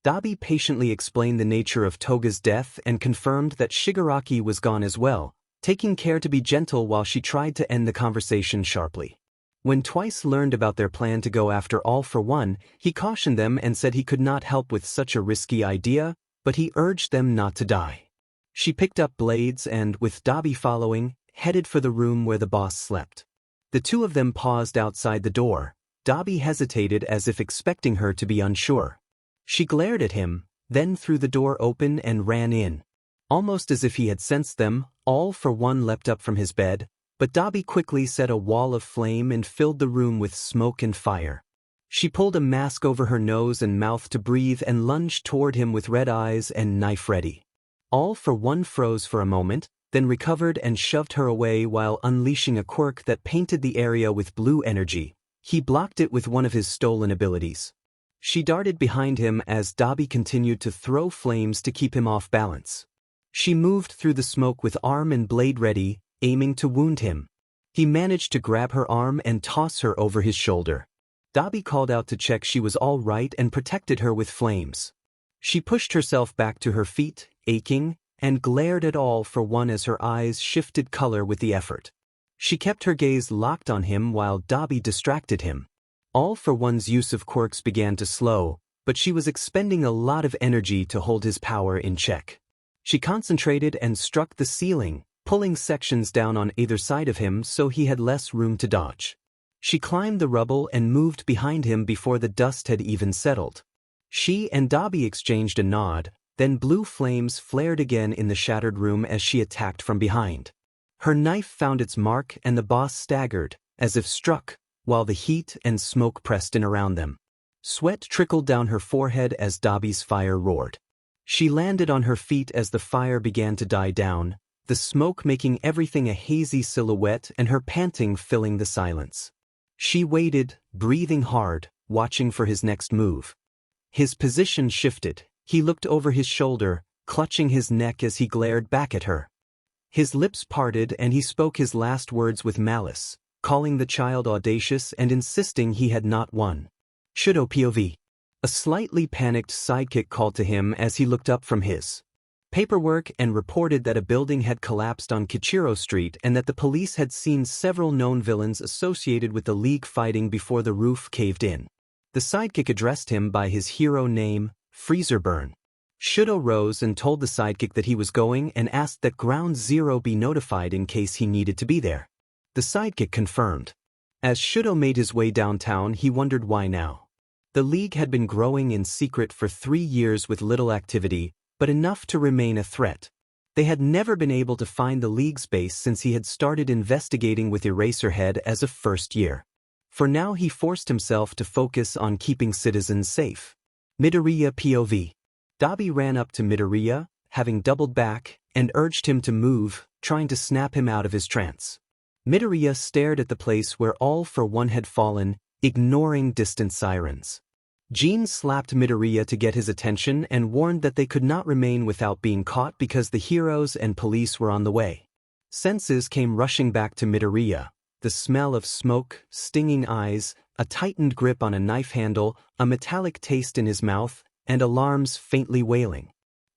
Dabi patiently explained the nature of Toga's death and confirmed that Shigaraki was gone as well, taking care to be gentle while she tried to end the conversation sharply. When Twice learned about their plan to go after All for One, he cautioned them and said he could not help with such a risky idea, but he urged them not to die. She picked up blades and, with Dabi following, headed for the room where the boss slept. The two of them paused outside the door. Dabi hesitated as if expecting her to be unsure. She glared at him, then threw the door open and ran in. Almost as if he had sensed them, All for One leapt up from his bed, but Dabi quickly set a wall of flame and filled the room with smoke and fire. She pulled a mask over her nose and mouth to breathe and lunged toward him with red eyes and knife ready. All for One froze for a moment, then recovered and shoved her away while unleashing a quirk that painted the area with blue energy. He blocked it with one of his stolen abilities. She darted behind him as Dabi continued to throw flames to keep him off balance. She moved through the smoke with arm and blade ready, aiming to wound him. He managed to grab her arm and toss her over his shoulder. Dabi called out to check she was all right and protected her with flames. She pushed herself back to her feet, aching, and glared at All for One as her eyes shifted color with the effort. She kept her gaze locked on him while Dabi distracted him. All for One's use of quirks began to slow, but she was expending a lot of energy to hold his power in check. She concentrated and struck the ceiling, pulling sections down on either side of him so he had less room to dodge. She climbed the rubble and moved behind him before the dust had even settled. She and Dabi exchanged a nod, then blue flames flared again in the shattered room as she attacked from behind. Her knife found its mark and the boss staggered, as if struck, while the heat and smoke pressed in around them. Sweat trickled down her forehead as Dabi's fire roared. She landed on her feet as the fire began to die down, the smoke making everything a hazy silhouette and her panting filling the silence. She waited, breathing hard, watching for his next move. His position shifted. He looked over his shoulder, clutching his neck as he glared back at her. His lips parted and he spoke his last words with malice, calling the child audacious and insisting he had not won. Shudo POV. A slightly panicked sidekick called to him as he looked up from his paperwork and reported that a building had collapsed on Kichiro Street and that the police had seen several known villains associated with the League fighting before the roof caved in. The sidekick addressed him by his hero name, Freezerburn. Shudo rose and told the sidekick that he was going and asked that Ground Zero be notified in case he needed to be there. The sidekick confirmed. As Shudo made his way downtown, he wondered why now. The League had been growing in secret for 3 years with little activity, but enough to remain a threat. They had never been able to find the League's base since he had started investigating with Eraserhead as a first year. For now he forced himself to focus on keeping citizens safe. Midoriya POV. Dabi ran up to Midoriya, having doubled back, and urged him to move, trying to snap him out of his trance. Midoriya stared at the place where All for One had fallen, ignoring distant sirens. Jean slapped Midoriya to get his attention and warned that they could not remain without being caught because the heroes and police were on the way. Senses came rushing back to Midoriya. The smell of smoke, stinging eyes, a tightened grip on a knife handle, a metallic taste in his mouth, and alarms faintly wailing.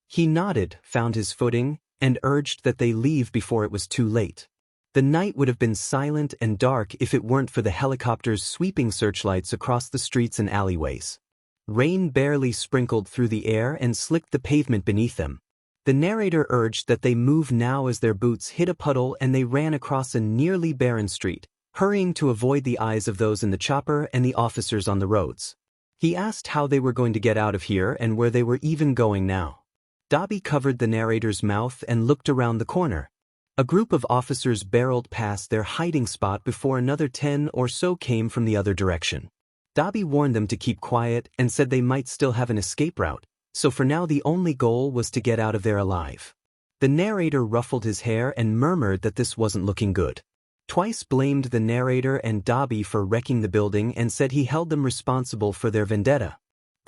He nodded, found his footing, and urged that they leave before it was too late. The night would have been silent and dark if it weren't for the helicopter's sweeping searchlights across the streets and alleyways. Rain barely sprinkled through the air and slicked the pavement beneath them. The narrator urged that they move now as their boots hit a puddle and they ran across a nearly barren street, hurrying to avoid the eyes of those in the chopper and the officers on the roads. He asked how they were going to get out of here and where they were even going now. Dabi covered the narrator's mouth and looked around the corner. A group of officers barreled past their hiding spot before another 10 or so came from the other direction. Dabi warned them to keep quiet and said they might still have an escape route, so for now the only goal was to get out of there alive. The narrator ruffled his hair and murmured that this wasn't looking good. Twice blamed the narrator and Dabi for wrecking the building and said he held them responsible for their vendetta.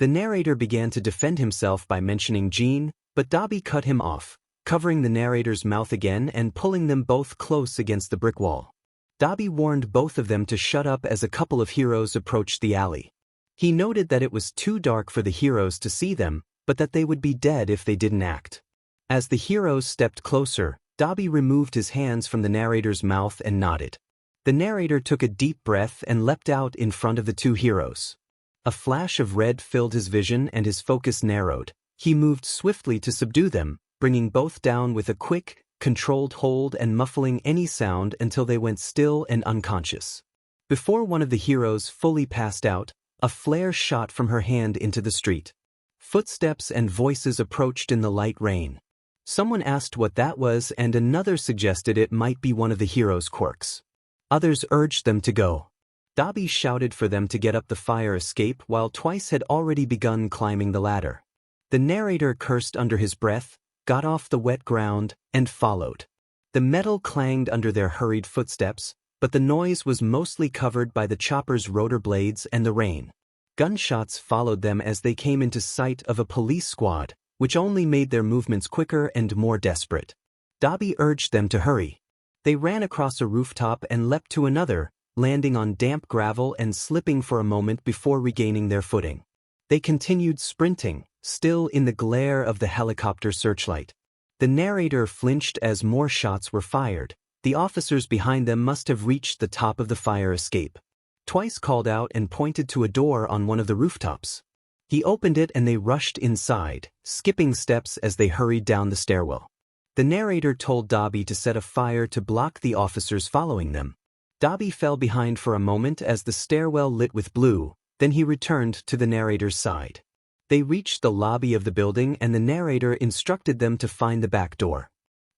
The narrator began to defend himself by mentioning Jean, but Dabi cut him off, covering the narrator's mouth again and pulling them both close against the brick wall. Dabi warned both of them to shut up as a couple of heroes approached the alley. He noted that it was too dark for the heroes to see them, but that they would be dead if they didn't act. As the heroes stepped closer, Dabi removed his hands from the narrator's mouth and nodded. The narrator took a deep breath and leapt out in front of the two heroes. A flash of red filled his vision and his focus narrowed. He moved swiftly to subdue them, bringing both down with a quick, controlled hold and muffling any sound until they went still and unconscious. Before one of the heroes fully passed out, a flare shot from her hand into the street. Footsteps and voices approached in the light rain. Someone asked what that was and another suggested it might be one of the heroes' quirks. Others urged them to go. Dabi shouted for them to get up the fire escape while Twice had already begun climbing the ladder. The narrator cursed under his breath, got off the wet ground, and followed. The metal clanged under their hurried footsteps, but the noise was mostly covered by the chopper's rotor blades and the rain. Gunshots followed them as they came into sight of a police squad, which only made their movements quicker and more desperate. Dabi urged them to hurry. They ran across a rooftop and leapt to another, landing on damp gravel and slipping for a moment before regaining their footing. They continued sprinting, still in the glare of the helicopter searchlight. The narrator flinched as more shots were fired. The officers behind them must have reached the top of the fire escape. Twice called out and pointed to a door on one of the rooftops. He opened it and they rushed inside, skipping steps as they hurried down the stairwell. The narrator told Dabi to set a fire to block the officers following them. Dabi fell behind for a moment as the stairwell lit with blue, then he returned to the narrator's side. They reached the lobby of the building and the narrator instructed them to find the back door.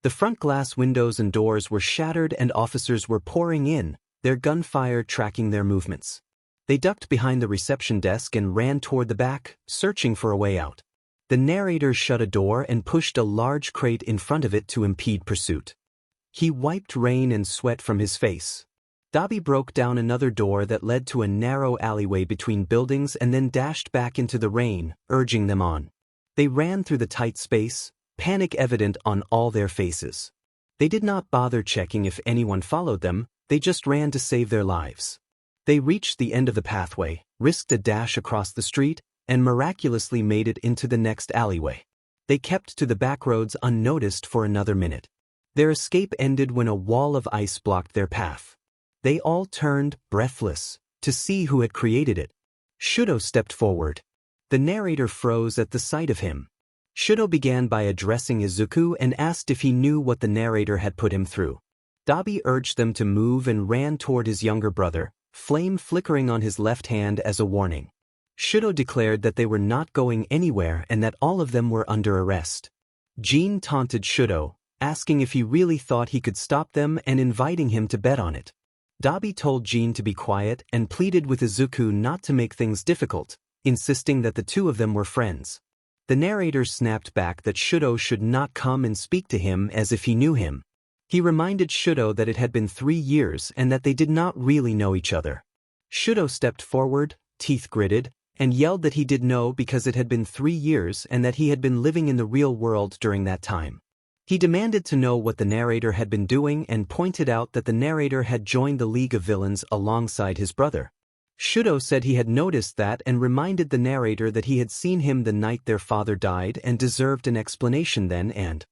The front glass windows and doors were shattered and officers were pouring in, their gunfire tracking their movements. They ducked behind the reception desk and ran toward the back, searching for a way out. The narrator shut a door and pushed a large crate in front of it to impede pursuit. He wiped rain and sweat from his face. Dabi broke down another door that led to a narrow alleyway between buildings and then dashed back into the rain, urging them on. They ran through the tight space, panic evident on all their faces. They did not bother checking if anyone followed them, they just ran to save their lives. They reached the end of the pathway, risked a dash across the street, and miraculously made it into the next alleyway. They kept to the back roads unnoticed for another minute. Their escape ended when a wall of ice blocked their path. They all turned, breathless, to see who had created it. Shudo stepped forward. The narrator froze at the sight of him. Shudo began by addressing Izuku and asked if he knew what the narrator had put him through. Dabi urged them to move and ran toward his younger brother, flame flickering on his left hand as a warning. Shudo declared that they were not going anywhere and that all of them were under arrest. Jean taunted Shudo, asking if he really thought he could stop them and inviting him to bet on it. Dabi told Jean to be quiet and pleaded with Izuku not to make things difficult, insisting that the two of them were friends. The narrator snapped back that Shudo should not come and speak to him as if he knew him. He reminded Shudo that it had been 3 years and that they did not really know each other. Shudo stepped forward, teeth gritted, and yelled that he did know because it had been 3 years and that he had been living in the real world during that time. He demanded to know what the narrator had been doing and pointed out that the narrator had joined the League of Villains alongside his brother. Shudo said he had noticed that and reminded the narrator that he had seen him the night their father died and deserved an explanation then and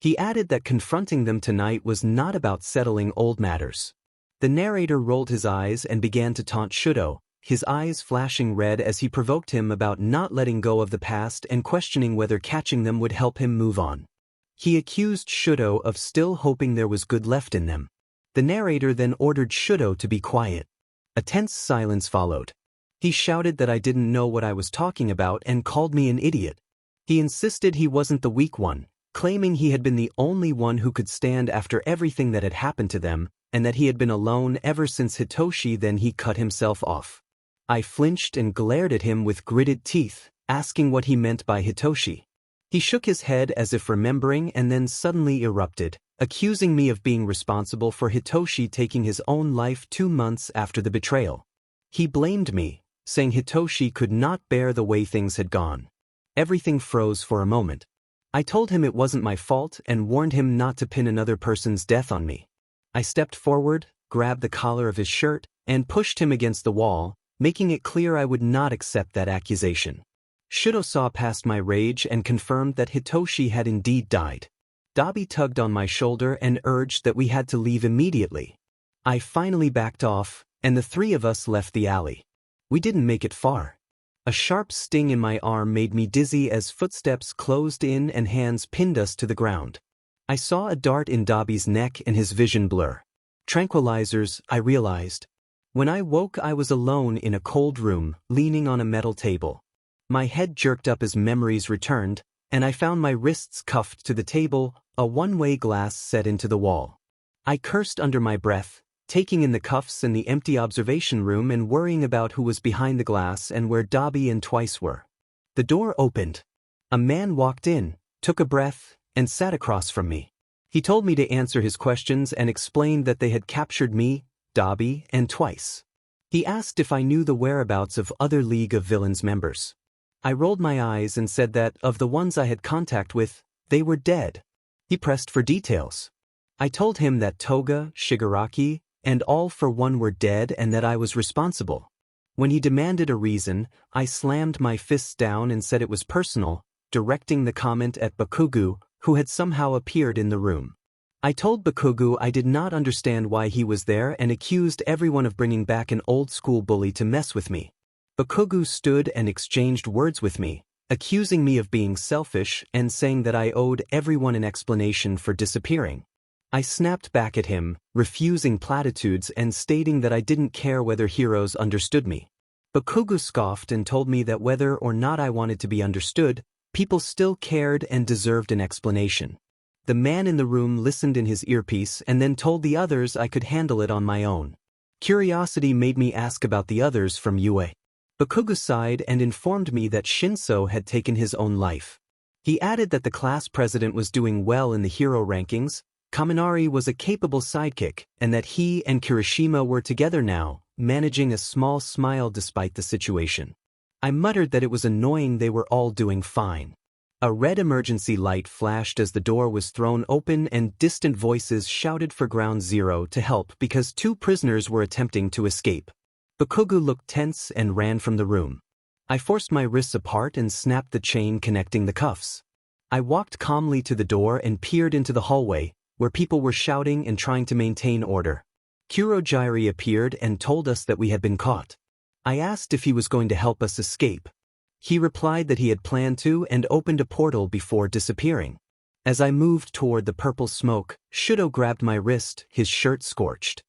he added that confronting them tonight was not about settling old matters. The narrator rolled his eyes and began to taunt Shudo, his eyes flashing red as he provoked him about not letting go of the past and questioning whether catching them would help him move on. He accused Shudo of still hoping there was good left in them. The narrator then ordered Shudo to be quiet. A tense silence followed. He shouted that I didn't know what I was talking about and called me an idiot. He insisted he wasn't the weak one, claiming he had been the only one who could stand after everything that had happened to them, and that he had been alone ever since Hitoshi. Then he cut himself off. I flinched and glared at him with gritted teeth, asking what he meant by Hitoshi. He shook his head as if remembering and then suddenly erupted, accusing me of being responsible for Hitoshi taking his own life 2 months after the betrayal. He blamed me, saying Hitoshi could not bear the way things had gone. Everything froze for a moment. I told him it wasn't my fault and warned him not to pin another person's death on me. I stepped forward, grabbed the collar of his shirt, and pushed him against the wall, making it clear I would not accept that accusation. Shudo saw past my rage and confirmed that Hitoshi had indeed died. Dabi tugged on my shoulder and urged that we had to leave immediately. I finally backed off, and the 3 of us left the alley. We didn't make it far. A sharp sting in my arm made me dizzy as footsteps closed in and hands pinned us to the ground. I saw a dart in Dabi's neck and his vision blur. Tranquilizers, I realized. When I woke, I was alone in a cold room, leaning on a metal table. My head jerked up as memories returned, and I found my wrists cuffed to the table, a one-way glass set into the wall. I cursed under my breath, taking in the cuffs and the empty observation room and worrying about who was behind the glass and where Dabi and Twice were. The door opened. A man walked in, took a breath, and sat across from me. He told me to answer his questions and explained that they had captured me, Dabi, and Twice. He asked if I knew the whereabouts of other League of Villains members. I rolled my eyes and said that, of the ones I had contact with, they were dead. He pressed for details. I told him that Toga, Shigaraki, and all for one were dead and that I was responsible. When he demanded a reason, I slammed my fists down and said it was personal, directing the comment at Bakugo, who had somehow appeared in the room. I told Bakugo I did not understand why he was there and accused everyone of bringing back an old-school bully to mess with me. Bakugo stood and exchanged words with me, accusing me of being selfish and saying that I owed everyone an explanation for disappearing. I snapped back at him, refusing platitudes and stating that I didn't care whether heroes understood me. Bakugo scoffed and told me that whether or not I wanted to be understood, people still cared and deserved an explanation. The man in the room listened in his earpiece and then told the others I could handle it on my own. Curiosity made me ask about the others from UA. Bakugo sighed and informed me that Shinso had taken his own life. He added that the class president was doing well in the hero rankings, Kaminari was a capable sidekick, and that he and Kirishima were together now, managing a small smile despite the situation. I muttered that it was annoying they were all doing fine. A red emergency light flashed as the door was thrown open and distant voices shouted for Ground Zero to help because 2 prisoners were attempting to escape. Bakugo looked tense and ran from the room. I forced my wrists apart and snapped the chain connecting the cuffs. I walked calmly to the door and peered into the hallway, where people were shouting and trying to maintain order. Kurojiiri appeared and told us that we had been caught. I asked if he was going to help us escape. He replied that he had planned to and opened a portal before disappearing. As I moved toward the purple smoke, Shudo grabbed my wrist, his shirt scorched.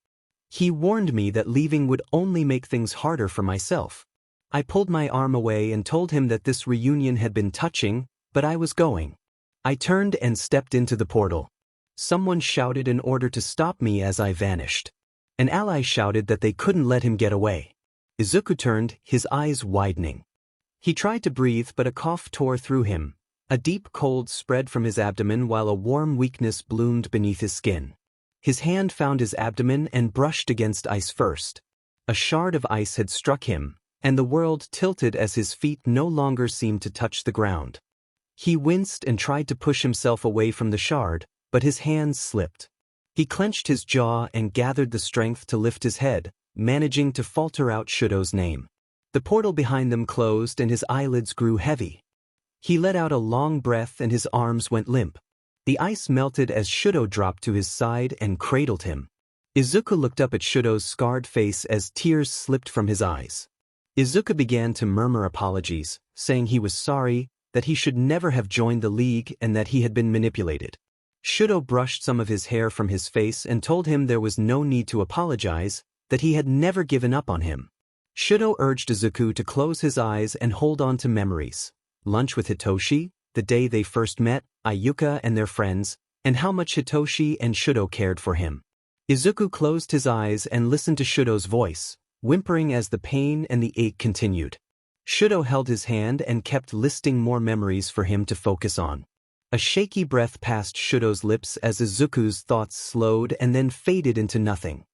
He warned me that leaving would only make things harder for myself. I pulled my arm away and told him that this reunion had been touching, but I was going. I turned and stepped into the portal. Someone shouted in order to stop me as I vanished. An ally shouted that they couldn't let him get away. Izuku turned, his eyes widening. He tried to breathe but a cough tore through him. A deep cold spread from his abdomen while a warm weakness bloomed beneath his skin. His hand found his abdomen and brushed against ice first. A shard of ice had struck him, and the world tilted as his feet no longer seemed to touch the ground. He winced and tried to push himself away from the shard, but his hands slipped. He clenched his jaw and gathered the strength to lift his head, managing to falter out Shudo's name. The portal behind them closed and his eyelids grew heavy. He let out a long breath and his arms went limp. The ice melted as Shudo dropped to his side and cradled him. Izuku looked up at Shudo's scarred face as tears slipped from his eyes. Izuku began to murmur apologies, saying he was sorry, that he should never have joined the league and that he had been manipulated. Shudo brushed some of his hair from his face and told him there was no need to apologize, that he had never given up on him. Shudo urged Izuku to close his eyes and hold on to memories. Lunch with Hitoshi, the day they first met, Ayuka and their friends, and how much Hitoshi and Shudo cared for him. Izuku closed his eyes and listened to Shudo's voice, whimpering as the pain and the ache continued. Shudo held his hand and kept listing more memories for him to focus on. A shaky breath passed Shudo's lips as Izuku's thoughts slowed and then faded into nothing.